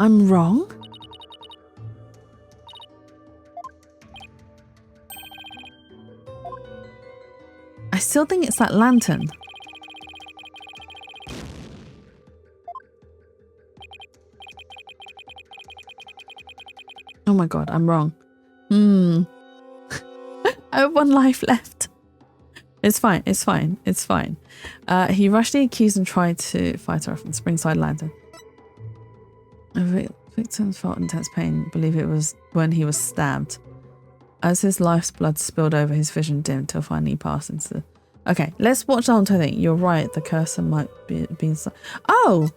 I'm wrong? I still think it's that lantern. Oh my god, I'm wrong. I have 1 life left. It's fine, it's fine, it's fine. He rushed the accused and tried to fight her off the springside lantern. The victim felt intense pain. Believe it was when he was stabbed. As his life's blood spilled over, his vision dimmed till finally he passed into the... Okay, let's watch the whole entire thing. You're right, the cursor might be inside. Oh!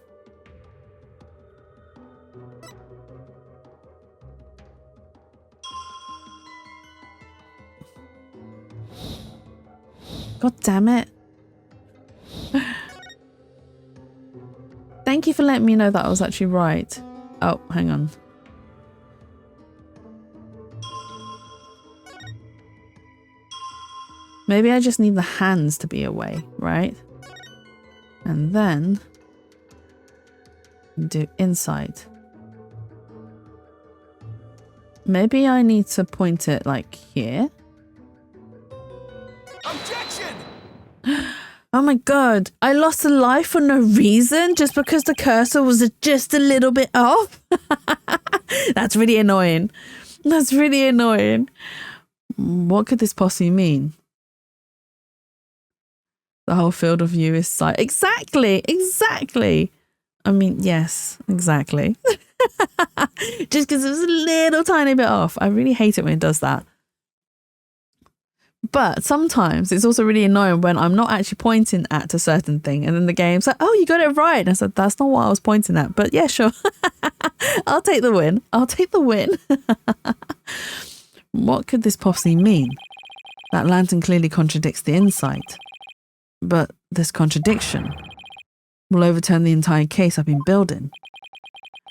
God damn it. Thank you for letting me know that I was actually right. Oh, hang on. Maybe I just need the hands to be away, right? And then do inside. Maybe I need to point it like here. Objection! Oh my god, I lost a life for no reason just because the cursor was just a little bit off. That's really annoying. That's really annoying. What could this possibly mean? The whole field of view is sight. Exactly, exactly. I mean, yes, exactly. Just because it was a little tiny bit off. I really hate it when it does that. But sometimes it's also really annoying when I'm not actually pointing at a certain thing and then the game's like, oh, you got it right. And I said, that's not what I was pointing at. But yeah, sure. I'll take the win. I'll take the win. What could this possibly mean? That lantern clearly contradicts the insight. But this contradiction will overturn the entire case I've been building.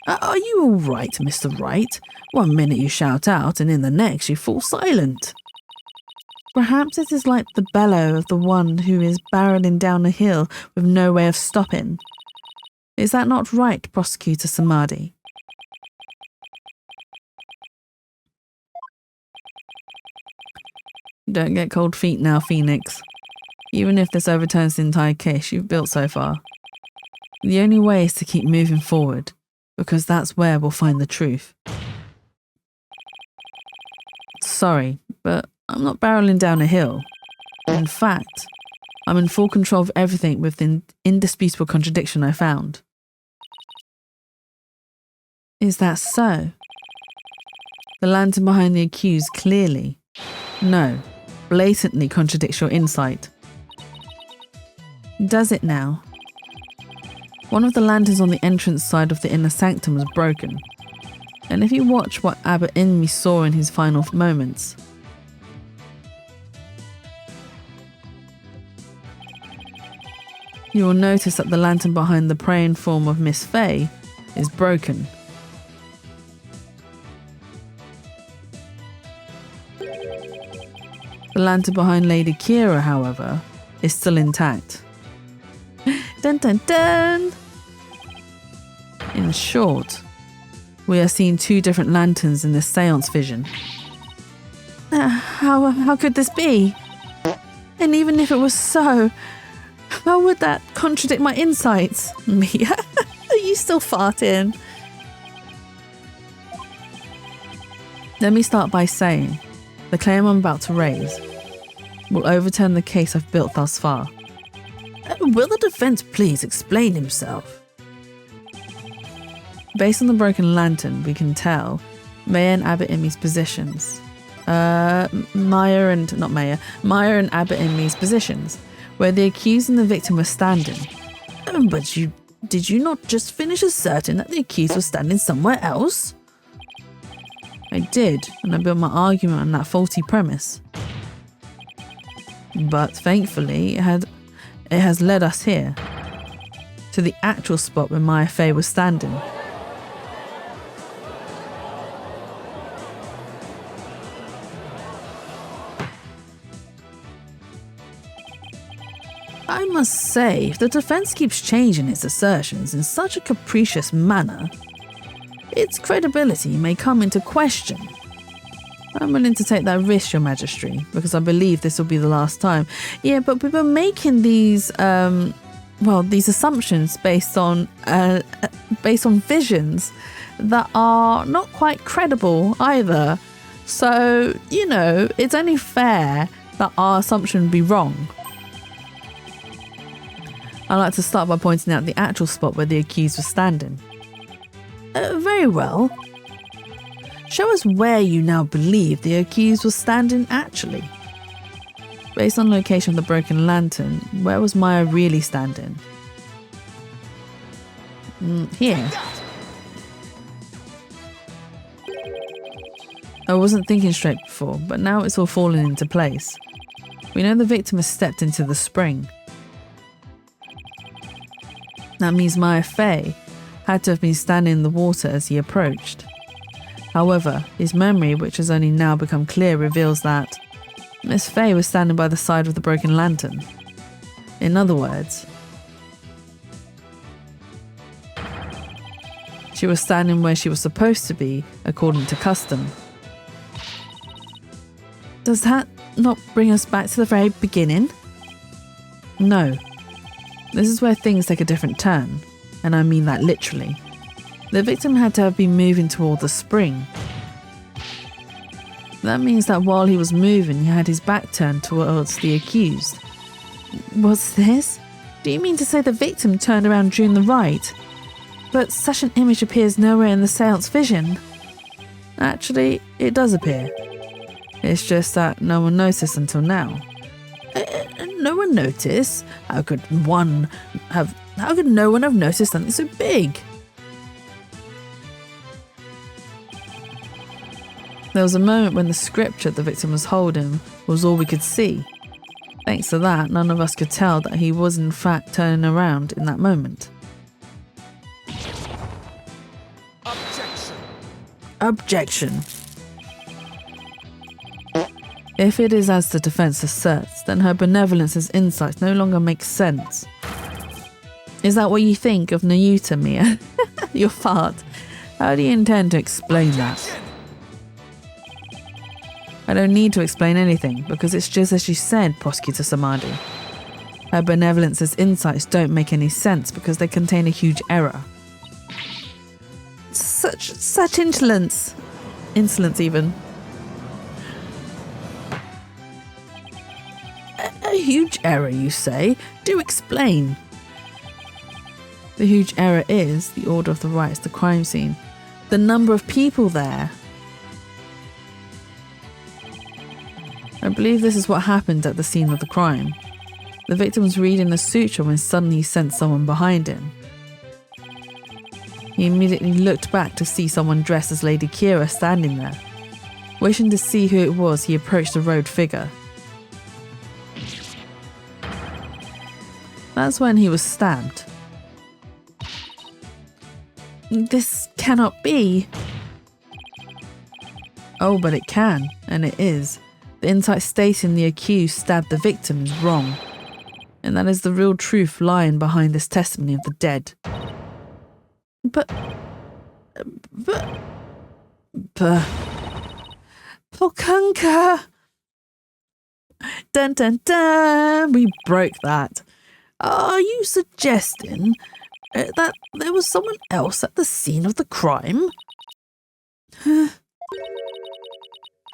Are you all right, Mr. Wright? 1 minute you shout out and in the next you fall silent. Perhaps it is like the bellow of the one who is barreling down a hill with no way of stopping. Is that not right, Prosecutor Samadhi? Don't get cold feet now, Phoenix. Even if this overturns the entire case you've built so far. The only way is to keep moving forward, because that's where we'll find the truth. Sorry, but I'm not barreling down a hill. In fact, I'm in full control of everything with the indisputable contradiction I found. Is that so? The lantern behind the accused clearly, no, blatantly contradicts your insight. Does it now? One of the lanterns on the entrance side of the inner sanctum was broken. And if you watch what Abbot Inmi saw in his final moments, you will notice that the lantern behind the praying form of Miss Faye is broken. The lantern behind Lady Kira, however, is still intact. Dun dun dun! In short, we are seeing 2 different lanterns in this seance vision. How could this be? And even if it was so, how would that contradict my insights? Mia, are you still farting? Let me start by saying, the claim I'm about to raise will overturn the case I've built thus far. Will the defense please explain himself? Based on the broken lantern, we can tell Maya and Abbot Inmi's positions. Maya and Abbot Inmi's positions, where the accused and the victim were standing. But did you not just finish asserting that the accused was standing somewhere else? I did, and I built my argument on that faulty premise. But thankfully, it has led us here, to the actual spot where Maya Faye was standing. I must say, if the defense keeps changing its assertions in such a capricious manner, its credibility may come into question. I'm willing to take that risk, Your Majesty, because I believe this will be the last time. Yeah, but we were making these, these assumptions based on visions that are not quite credible either. So, it's only fair that our assumption would be wrong. I'd like to start by pointing out the actual spot where the accused was standing. Very well. Show us where you now believe the accused was standing actually. Based on location of the broken lantern, where was Maya really standing? Here. I wasn't thinking straight before, but now it's all fallen into place. We know the victim has stepped into the spring. That means Maya Fey had to have been standing in the water as he approached. However, his memory, which has only now become clear, reveals that Miss Fey was standing by the side of the broken lantern. In other words, she was standing where she was supposed to be, according to custom. Does that not bring us back to the very beginning? No. This is where things take a different turn, and I mean that literally. The victim had to have been moving toward the spring. That means that while he was moving, he had his back turned towards the accused. What's this? Do you mean to say the victim turned around during the rite? But such an image appears nowhere in the seance vision. Actually, it does appear. It's just that no one noticed until now. No one noticed? How could no one have noticed something so big? There was a moment when the scripture the victim was holding was all we could see. Thanks to that, none of us could tell that he was in fact turning around in that moment. Objection. If it is as the defense asserts, then her benevolence's insights no longer make sense. Is that what you think of Nayuta, Mia? Your fart. How do you intend to explain that? I don't need to explain anything, because it's just as she said, Prosecutor Samadhi. Her benevolence's insights don't make any sense because they contain a huge error. Such insolence. Insolence, even. A huge error, you say? Do explain. The huge error is the order of the rites, the crime scene, the number of people there. I believe this is what happened at the scene of the crime. The victim was reading the sutra when suddenly he sensed someone behind him. He immediately looked back to see someone dressed as Lady Kira standing there. Wishing to see who it was, he approached the robed figure. That's when he was stabbed. This cannot be. Oh, but it can, and it is. The insight stating the accused stabbed the victim is wrong. And that is the real truth lying behind this testimony of the dead. But... Pokunka! Dun dun dun! We broke that. Are you suggesting that there was someone else at the scene of the crime?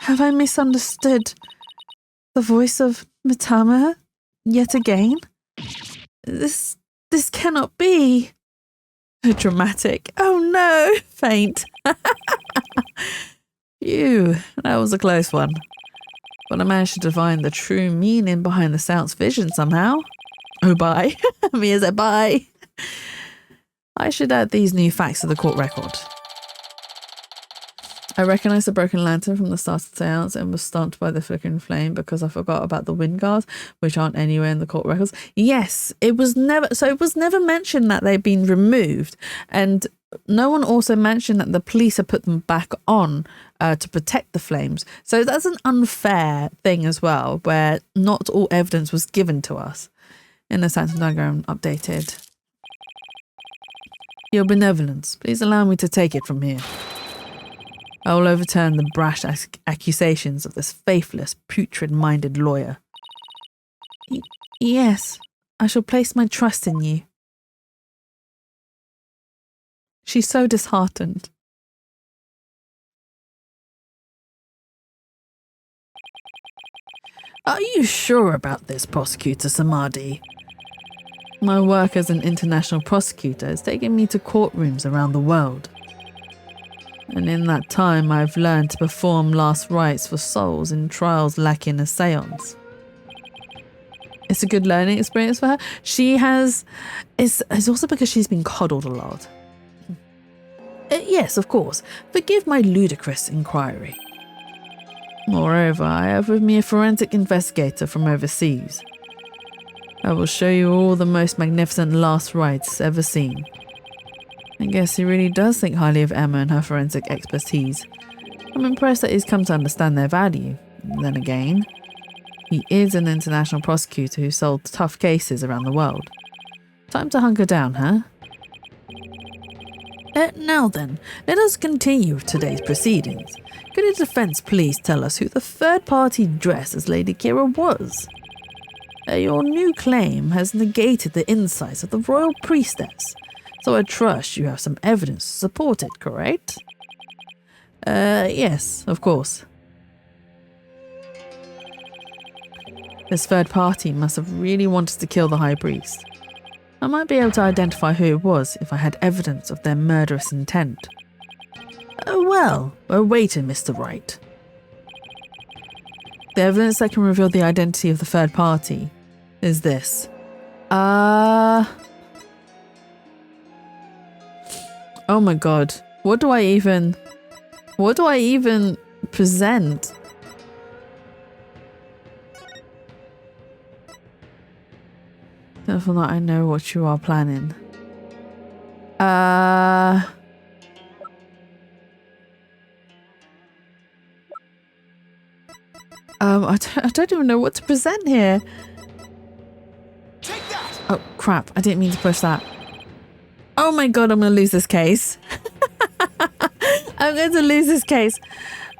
Have I misunderstood the voice of Mitama yet again? This cannot be. Dramatic. Oh no, faint. That was a close one. But I managed to divine the true meaning behind the seance vision somehow. Oh, bye. Mia said bye. I should add these new facts to the court record. I recognised the broken lantern from the start of the seance and was stumped by the flickering flame because I forgot about the wind guards, which aren't anywhere in the court records. Yes, it was never mentioned that they'd been removed, and no one also mentioned that the police had put them back on to protect the flames. So that's an unfair thing as well, where not all evidence was given to us. In the Sanctum diagram updated. Your benevolence, please allow me to take it from here. I will overturn the brash accusations of this faithless, putrid-minded lawyer. Yes, I shall place my trust in you. She's so disheartened. Are you sure about this, Prosecutor Samadhi? My work as an international prosecutor has taken me to courtrooms around the world. And in that time, I've learned to perform last rites for souls in trials lacking a seance. It's a good learning experience for her. She has... It's also because she's been coddled a lot. Yes, of course. Forgive my ludicrous inquiry. Moreover, I have with me a forensic investigator from overseas. I will show you all the most magnificent last rites ever seen. I guess he really does think highly of Emma and her forensic expertise. I'm impressed that he's come to understand their value. And then again, he is an international prosecutor who solved tough cases around the world. Time to hunker down, huh? Now then, let us continue with today's proceedings. Could the defense please tell us who the third-party dressed as Lady Kira was? Your new claim has negated the insights of the royal priestess, so I trust you have some evidence to support it, correct? Yes, of course. This third party must have really wanted to kill the High Priest. I might be able to identify who it was if I had evidence of their murderous intent. Well, we're waiting, Mr. Wright. The evidence that can reveal the identity of the third party is this. Oh my god. What do I even present? Therefore that I know what you are planning. I don't even know what to present here. Take that! Oh crap, I didn't mean to push that. Oh my god, I'm gonna lose this case. I'm going to lose this case.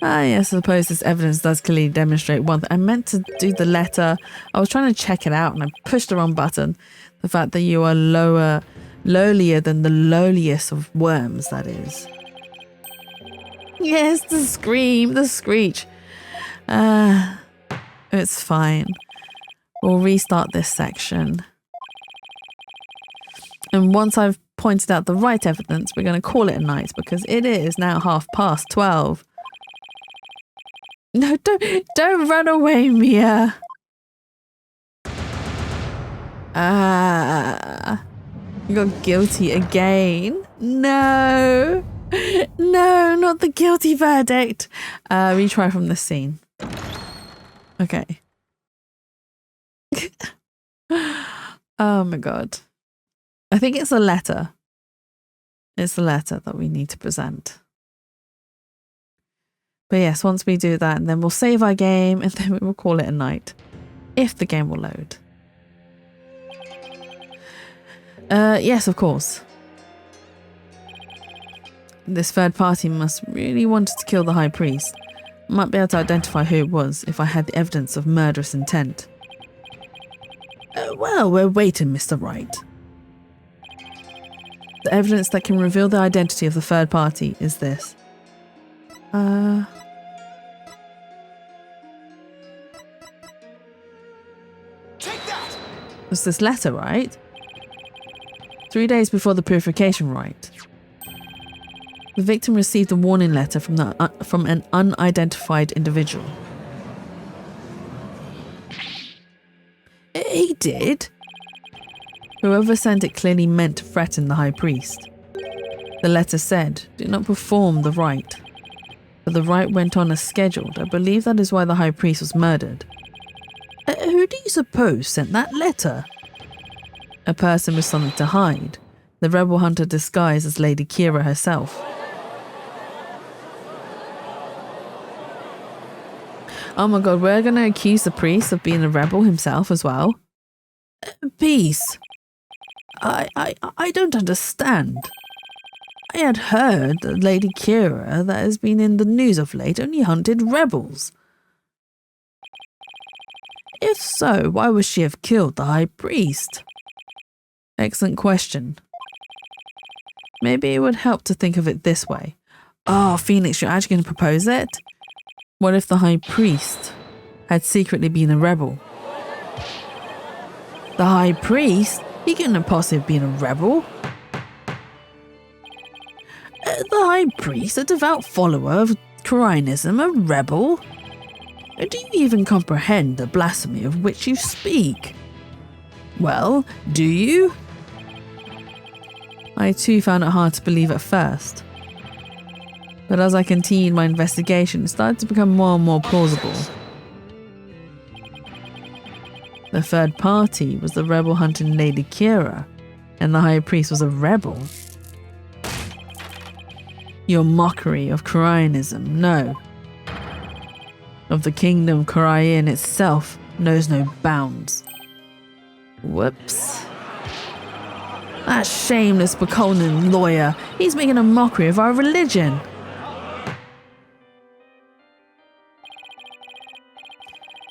Yes, I suppose this evidence does clearly demonstrate one thing. I meant to do the letter. I was trying to check it out and I pushed the wrong button. The fact that you are lowlier than the lowliest of worms, that is. Yes, the scream, the screech. It's fine. We'll restart this section. And once I've pointed out the right evidence, we're going to call it a night because it is now 12:30. No, don't run away, Mia. You got guilty again. No, not the guilty verdict. Retry from this scene. Okay. Oh my god. I think it's a letter. It's the letter that we need to present. But yes, once we do that, and then we'll save our game and then we will call it a night. If the game will load. Yes, of course. This third party must really wanted to kill the High Priest. I might be able to identify who it was if I had the evidence of murderous intent. Well, we're waiting, Mr. Wright. The evidence that can reveal the identity of the third party is this. Take that! Was this letter, right? 3 days before the purification rite. The victim received a warning letter from an unidentified individual. He did? Whoever sent it clearly meant to threaten the High Priest. The letter said, "Do not perform the rite." But the rite went on as scheduled. I believe that is why the High Priest was murdered. Who do you suppose sent that letter? A person with something to hide. The rebel hunter disguised as Lady Kira herself. Oh my god, we're going to accuse the priest of being a rebel himself as well. Peace. I don't understand. I had heard that Lady Kira, that has been in the news of late, only hunted rebels. If so, why would she have killed the High Priest? Excellent question. Maybe it would help to think of it this way. Oh, Phoenix, you're actually going to propose it? What if the High Priest had secretly been a rebel? The High Priest? He couldn't have possibly been a rebel. The High Priest, a devout follower of Quirinism, a rebel? Do you even comprehend the blasphemy of which you speak? Well, do you? I too found it hard to believe at first. But as I continued my investigation, it started to become more and more plausible. The third party was the rebel hunting Lady Kira, and the High Priest was a rebel. Your mockery of Quirinism, no. Of the kingdom Quirian itself knows no bounds. Whoops. That shameless Baconan lawyer, he's making a mockery of our religion.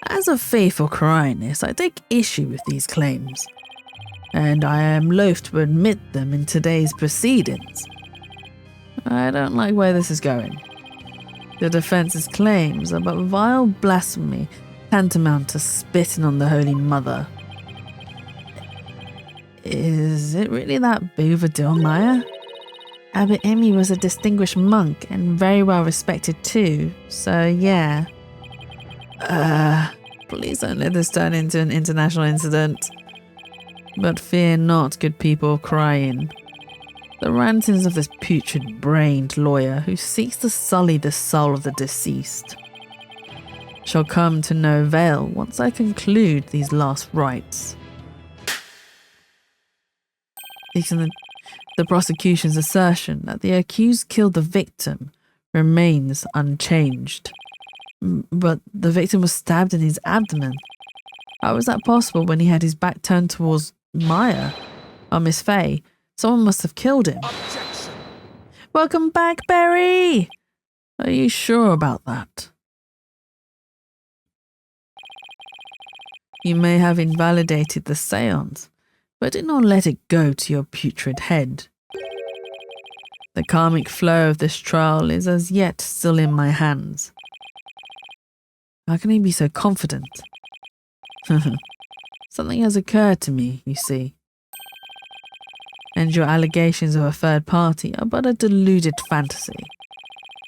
As a faithful Quirianist, I take issue with these claims, and I am loath to admit them in today's proceedings. I don't like where this is going. The defense's claims are but vile blasphemy, tantamount to spitting on the Holy Mother. Is it really that big of a deal, Maya? Abbot Emmy was a distinguished monk and very well respected too, so yeah. Please don't let this turn into an international incident. But fear not, good people crying. The rantings of this putrid-brained lawyer who seeks to sully the soul of the deceased shall come to no avail once I conclude these last rites. The prosecution's assertion that the accused killed the victim remains unchanged. But the victim was stabbed in his abdomen. How was that possible when he had his back turned towards Maya? Or Miss Faye? Someone must have killed him. Objection. Welcome back, Barry! Are you sure about that? You may have invalidated the seance, but do not let it go to your putrid head. The karmic flow of this trial is as yet still in my hands. How can he be so confident? Something has occurred to me, you see. And your allegations of a third party are but a deluded fantasy.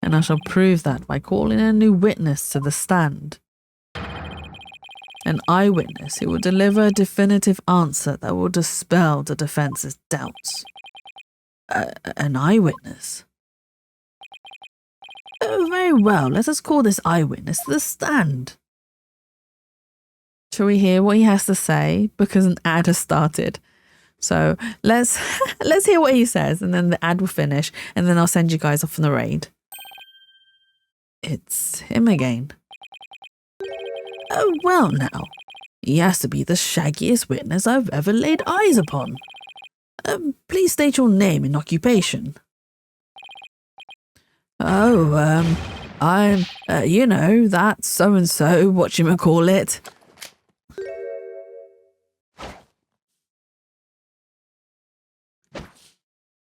And I shall prove that by calling a new witness to the stand. An eyewitness who will deliver a definitive answer that will dispel the defense's doubts. An eyewitness? Oh, very well, let us call this eyewitness to the stand. Shall we hear what he has to say? Because an ad has started. So let's hear what he says, and then the ad will finish, and then I'll send you guys off on the raid. It's him again. Oh, well now. He has to be the shaggiest witness I've ever laid eyes upon. Please state your name and occupation. Oh, I'm, that so-and-so, whatchamacallit.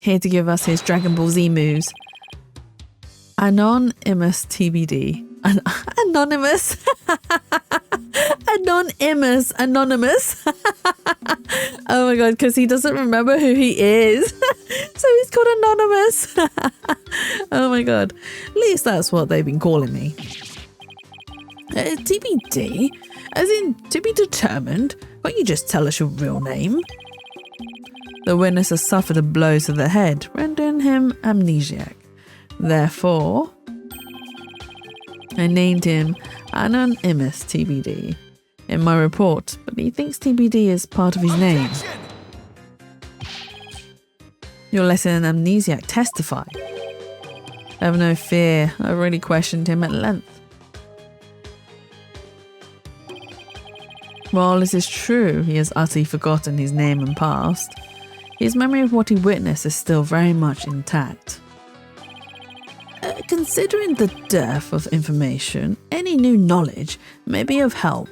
Here to give us his Dragon Ball Z moves. Anonymous TBD. Anonymous. Anonymous. Oh my god, because he doesn't remember who he is. So he's called Anonymous. Oh my god. At least that's what they've been calling me. TBD? As in, to be determined? Can't you just tell us your real name? The witness has suffered a blow to the head, rendering him amnesiac. Therefore, I named him Anonymous TBD in my report, but he thinks TBD is part of his name. You're letting an amnesiac testify. Have no fear, I've already questioned him at length. While this is true, he has utterly forgotten his name and past. His memory of what he witnessed is still very much intact. Considering the dearth of information, any new knowledge may be of help.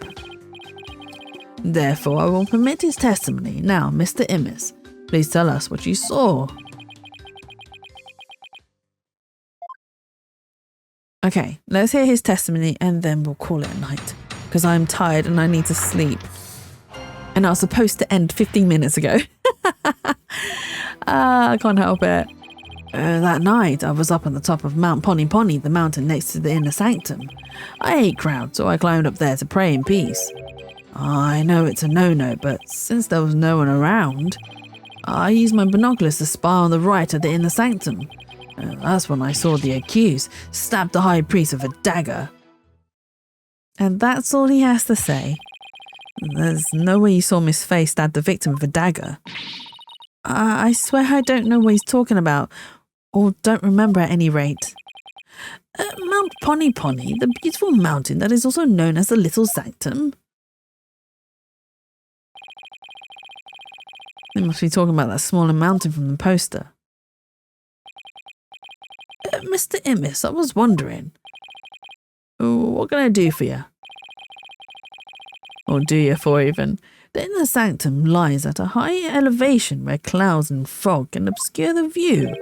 Therefore, I will permit his testimony. Now, Mr. Immis, please tell us what you saw. Okay, let's hear his testimony and then we'll call it a night. Because I'm tired and I need to sleep. And I was supposed to end 15 minutes ago. I can't help it. That night, I was up on the top of Mount Pony Pony, the mountain next to the inner sanctum. I hate crowds, so I climbed up there to pray in peace. I know it's a no-no, but since there was no one around, I used my binoculars to spy on the right of the inner sanctum. That's when I saw the accused stab the high priest with a dagger. And that's all he has to say. There's no way you saw Miss Faye stab the victim with a dagger. I swear I don't know what he's talking about, or don't remember at any rate. Mount Pony Pony, the beautiful mountain that is also known as the Little Sanctum. They must be talking about that smaller mountain from the poster. Mr. Immis, I was wondering, what can I do for you? Or do you for even? The inner sanctum lies at a high elevation where clouds and fog can obscure the view.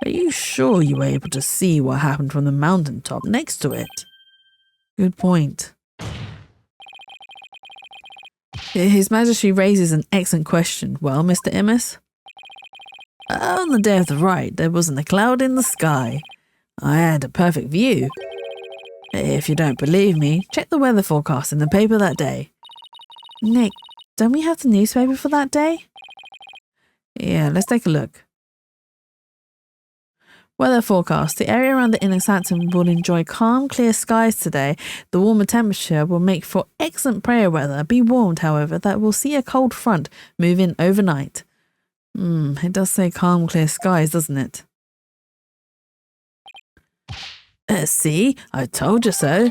Are you sure you were able to see what happened from the mountaintop next to it? Good point. His Majesty raises an excellent question. Well, Mr. Immis? On the day of the ride, there wasn't a cloud in the sky. I had a perfect view. If you don't believe me, check the weather forecast in the paper that day. Nick, don't we have the newspaper for that day? Yeah, let's take a look. Weather forecast. The area around the inner sanctum will enjoy calm, clear skies today. The warmer temperature will make for excellent prayer weather. Be warned, however, that we'll see a cold front move in overnight. It does say calm, clear skies, doesn't it? See, I told you so.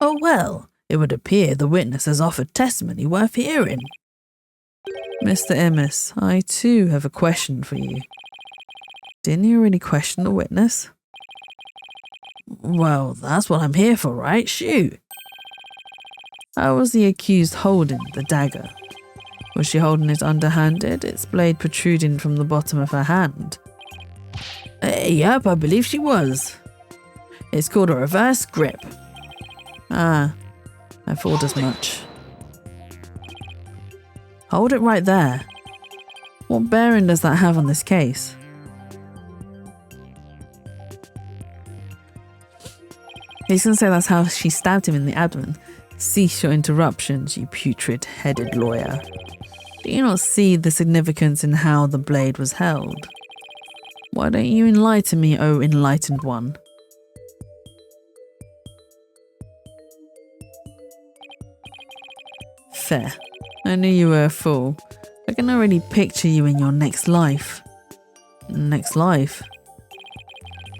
Oh well, it would appear the witness has offered testimony worth hearing. Mr. Immis, I too have a question for you. Didn't you already question the witness? Well, that's what I'm here for, right? Shoot. How was the accused holding the dagger? Was she holding it underhanded, its blade protruding from the bottom of her hand? Yep, I believe she was. It's called a reverse grip. Ah, I thought as much. Hold it right there. What bearing does that have on this case? He's gonna say that's how she stabbed him in the abdomen. Cease your interruptions, you putrid-headed lawyer. Do you not see the significance in how the blade was held? Why don't you enlighten me, O enlightened one? Fair. I knew you were a fool. I can already picture you in your next life. Next life?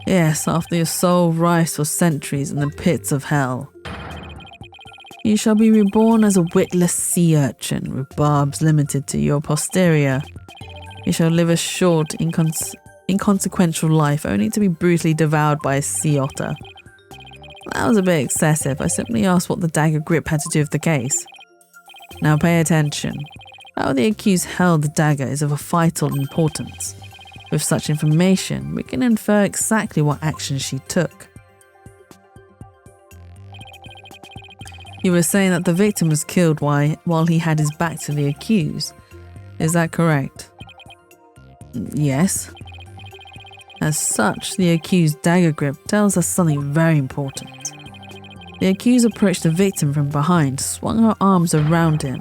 Yes, after your soul writhes for centuries in the pits of hell. You shall be reborn as a witless sea urchin with barbs limited to your posterior. You shall live a short, inconsequential life only to be brutally devoured by a sea otter. That was a bit excessive. I simply asked what the dagger grip had to do with the case. Now pay attention. How the accused held the dagger is of a vital importance. With such information, we can infer exactly what action she took. You were saying that the victim was killed while he had his back to the accused. Is that correct? Yes. As such, the accused's dagger grip tells us something very important. The accused approached the victim from behind, swung her arms around him,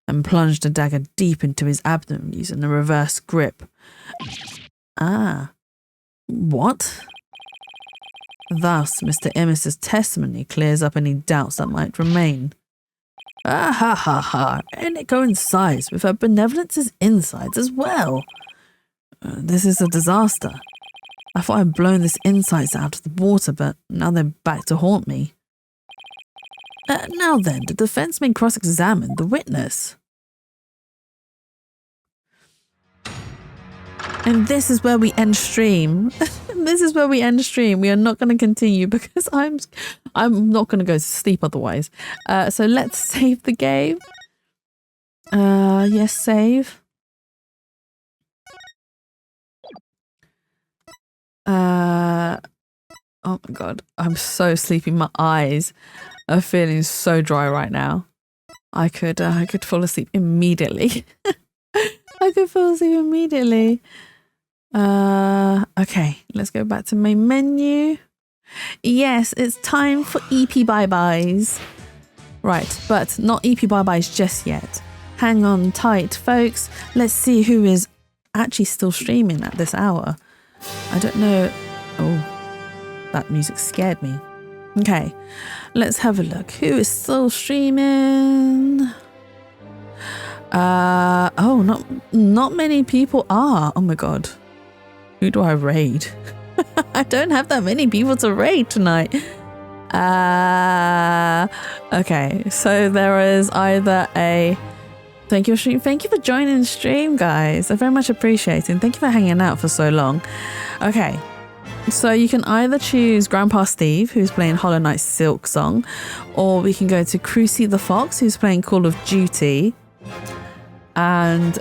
and plunged the dagger deep into his abdomen using a reverse grip. Ah. What? Thus, Mr. Immis's testimony clears up any doubts that might remain. Ah ha ha ha, and it coincides with her benevolence's insides as well. This is a disaster. I thought I'd blown this insights out of the water, but now they're back to haunt me. Now then, the defense may cross-examine the witness. And this is where we end stream. This is where we end stream. We are not going to continue because I'm not going to go to sleep otherwise. So let's save the game. Yes, save. Oh my god, I'm so sleepy. My eyes are feeling so dry right now. I could fall asleep immediately. I could fall asleep immediately. Okay, let's go back to main menu. Yes, it's time for EP bye-byes. Right, but not EP bye-byes just yet. Hang on tight, folks. Let's see who is actually still streaming at this hour. I don't know. Oh, that music scared me. Okay, let's have a look. Who is still streaming? Oh, not many people are. Oh my god. Who do I raid? I don't have that many people to raid tonight. Okay, so there is either a thank you for joining the stream, guys. I very much appreciate it. Thank you for hanging out for so long. Okay, so you can either choose Grandpa Steve, who's playing Hollow Knight Silk Song, or we can go to Crucy the Fox, who's playing Call of Duty. And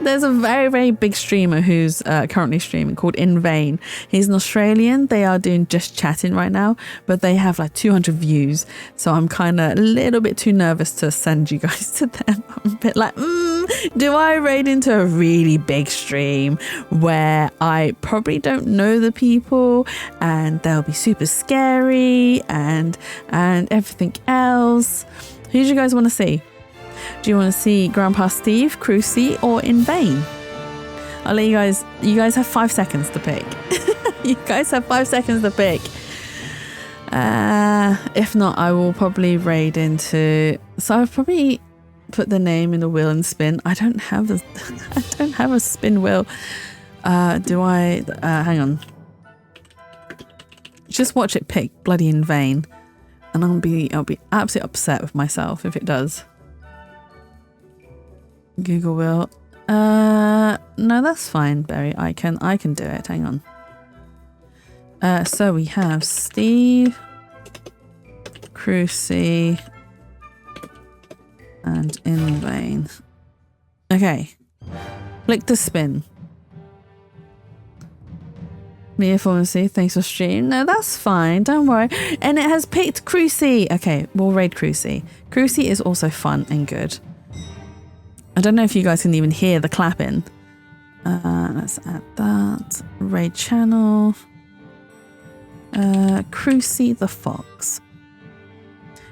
there's a very, very big streamer who's currently streaming called In Vain. He's an Australian. They are doing just chatting right now, but they have like 200 views. So I'm kind of a little bit too nervous to send you guys to them. I'm a bit like, do I raid into a really big stream where I probably don't know the people and they'll be super scary and everything else? Who do you guys want to see? Do you want to see Grandpa Steve, Crucy, or In Vain? I'll let you guys have 5 seconds to pick. You guys have 5 seconds to pick. If not, I will probably raid into, so I've probably put the name in the wheel and spin. I don't have a spin wheel. Do I, hang on. Just watch it pick bloody In Vain. And I'll be absolutely upset with myself if it does. Google will. No, that's fine, Barry. I can do it. Hang on. So we have Steve, Crucy, and In Vain. Okay. Click to spin. Mia Pharmacy, thanks for stream. No, that's fine. Don't worry. And it has picked Crucy. Okay, we'll raid Crucy. Crucy is also fun and good. I don't know if you guys can even hear the clapping. Let's add that. Raid channel. Crucy the Fox.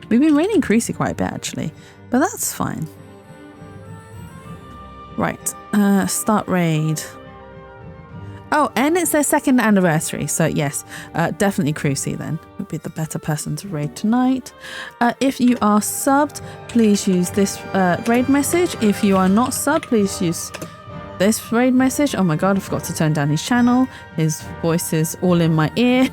We've been raiding Crucy quite a bit actually, but that's fine. Right. Start raid. Oh, and it's their 2nd anniversary. So yes, definitely Crucy then would be the better person to raid tonight. If you are subbed, please use this raid message. If you are not subbed, please use this raid message. Oh my god, I forgot to turn down his channel. His voice is all in my ear.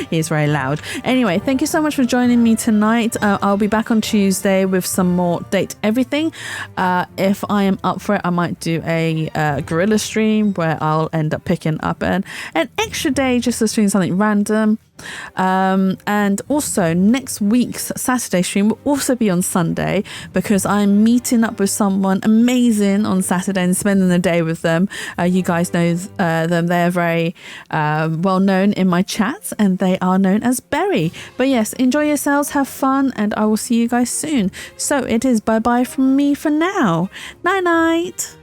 He is very loud. Anyway, thank you so much for joining me tonight. I'll be back on Tuesday with some more Date Everything. If I am up for it, I might do a guerrilla stream where I'll end up picking up an extra day just to stream something random. And also next week's Saturday stream will also be on Sunday because I'm meeting up with someone amazing on Saturday and spending the day with them. You guys know them. They're very well known in my chats and they are known as Berry. But yes, enjoy yourselves, have fun, and I will see you guys soon. So it is bye bye from me for now. Night night.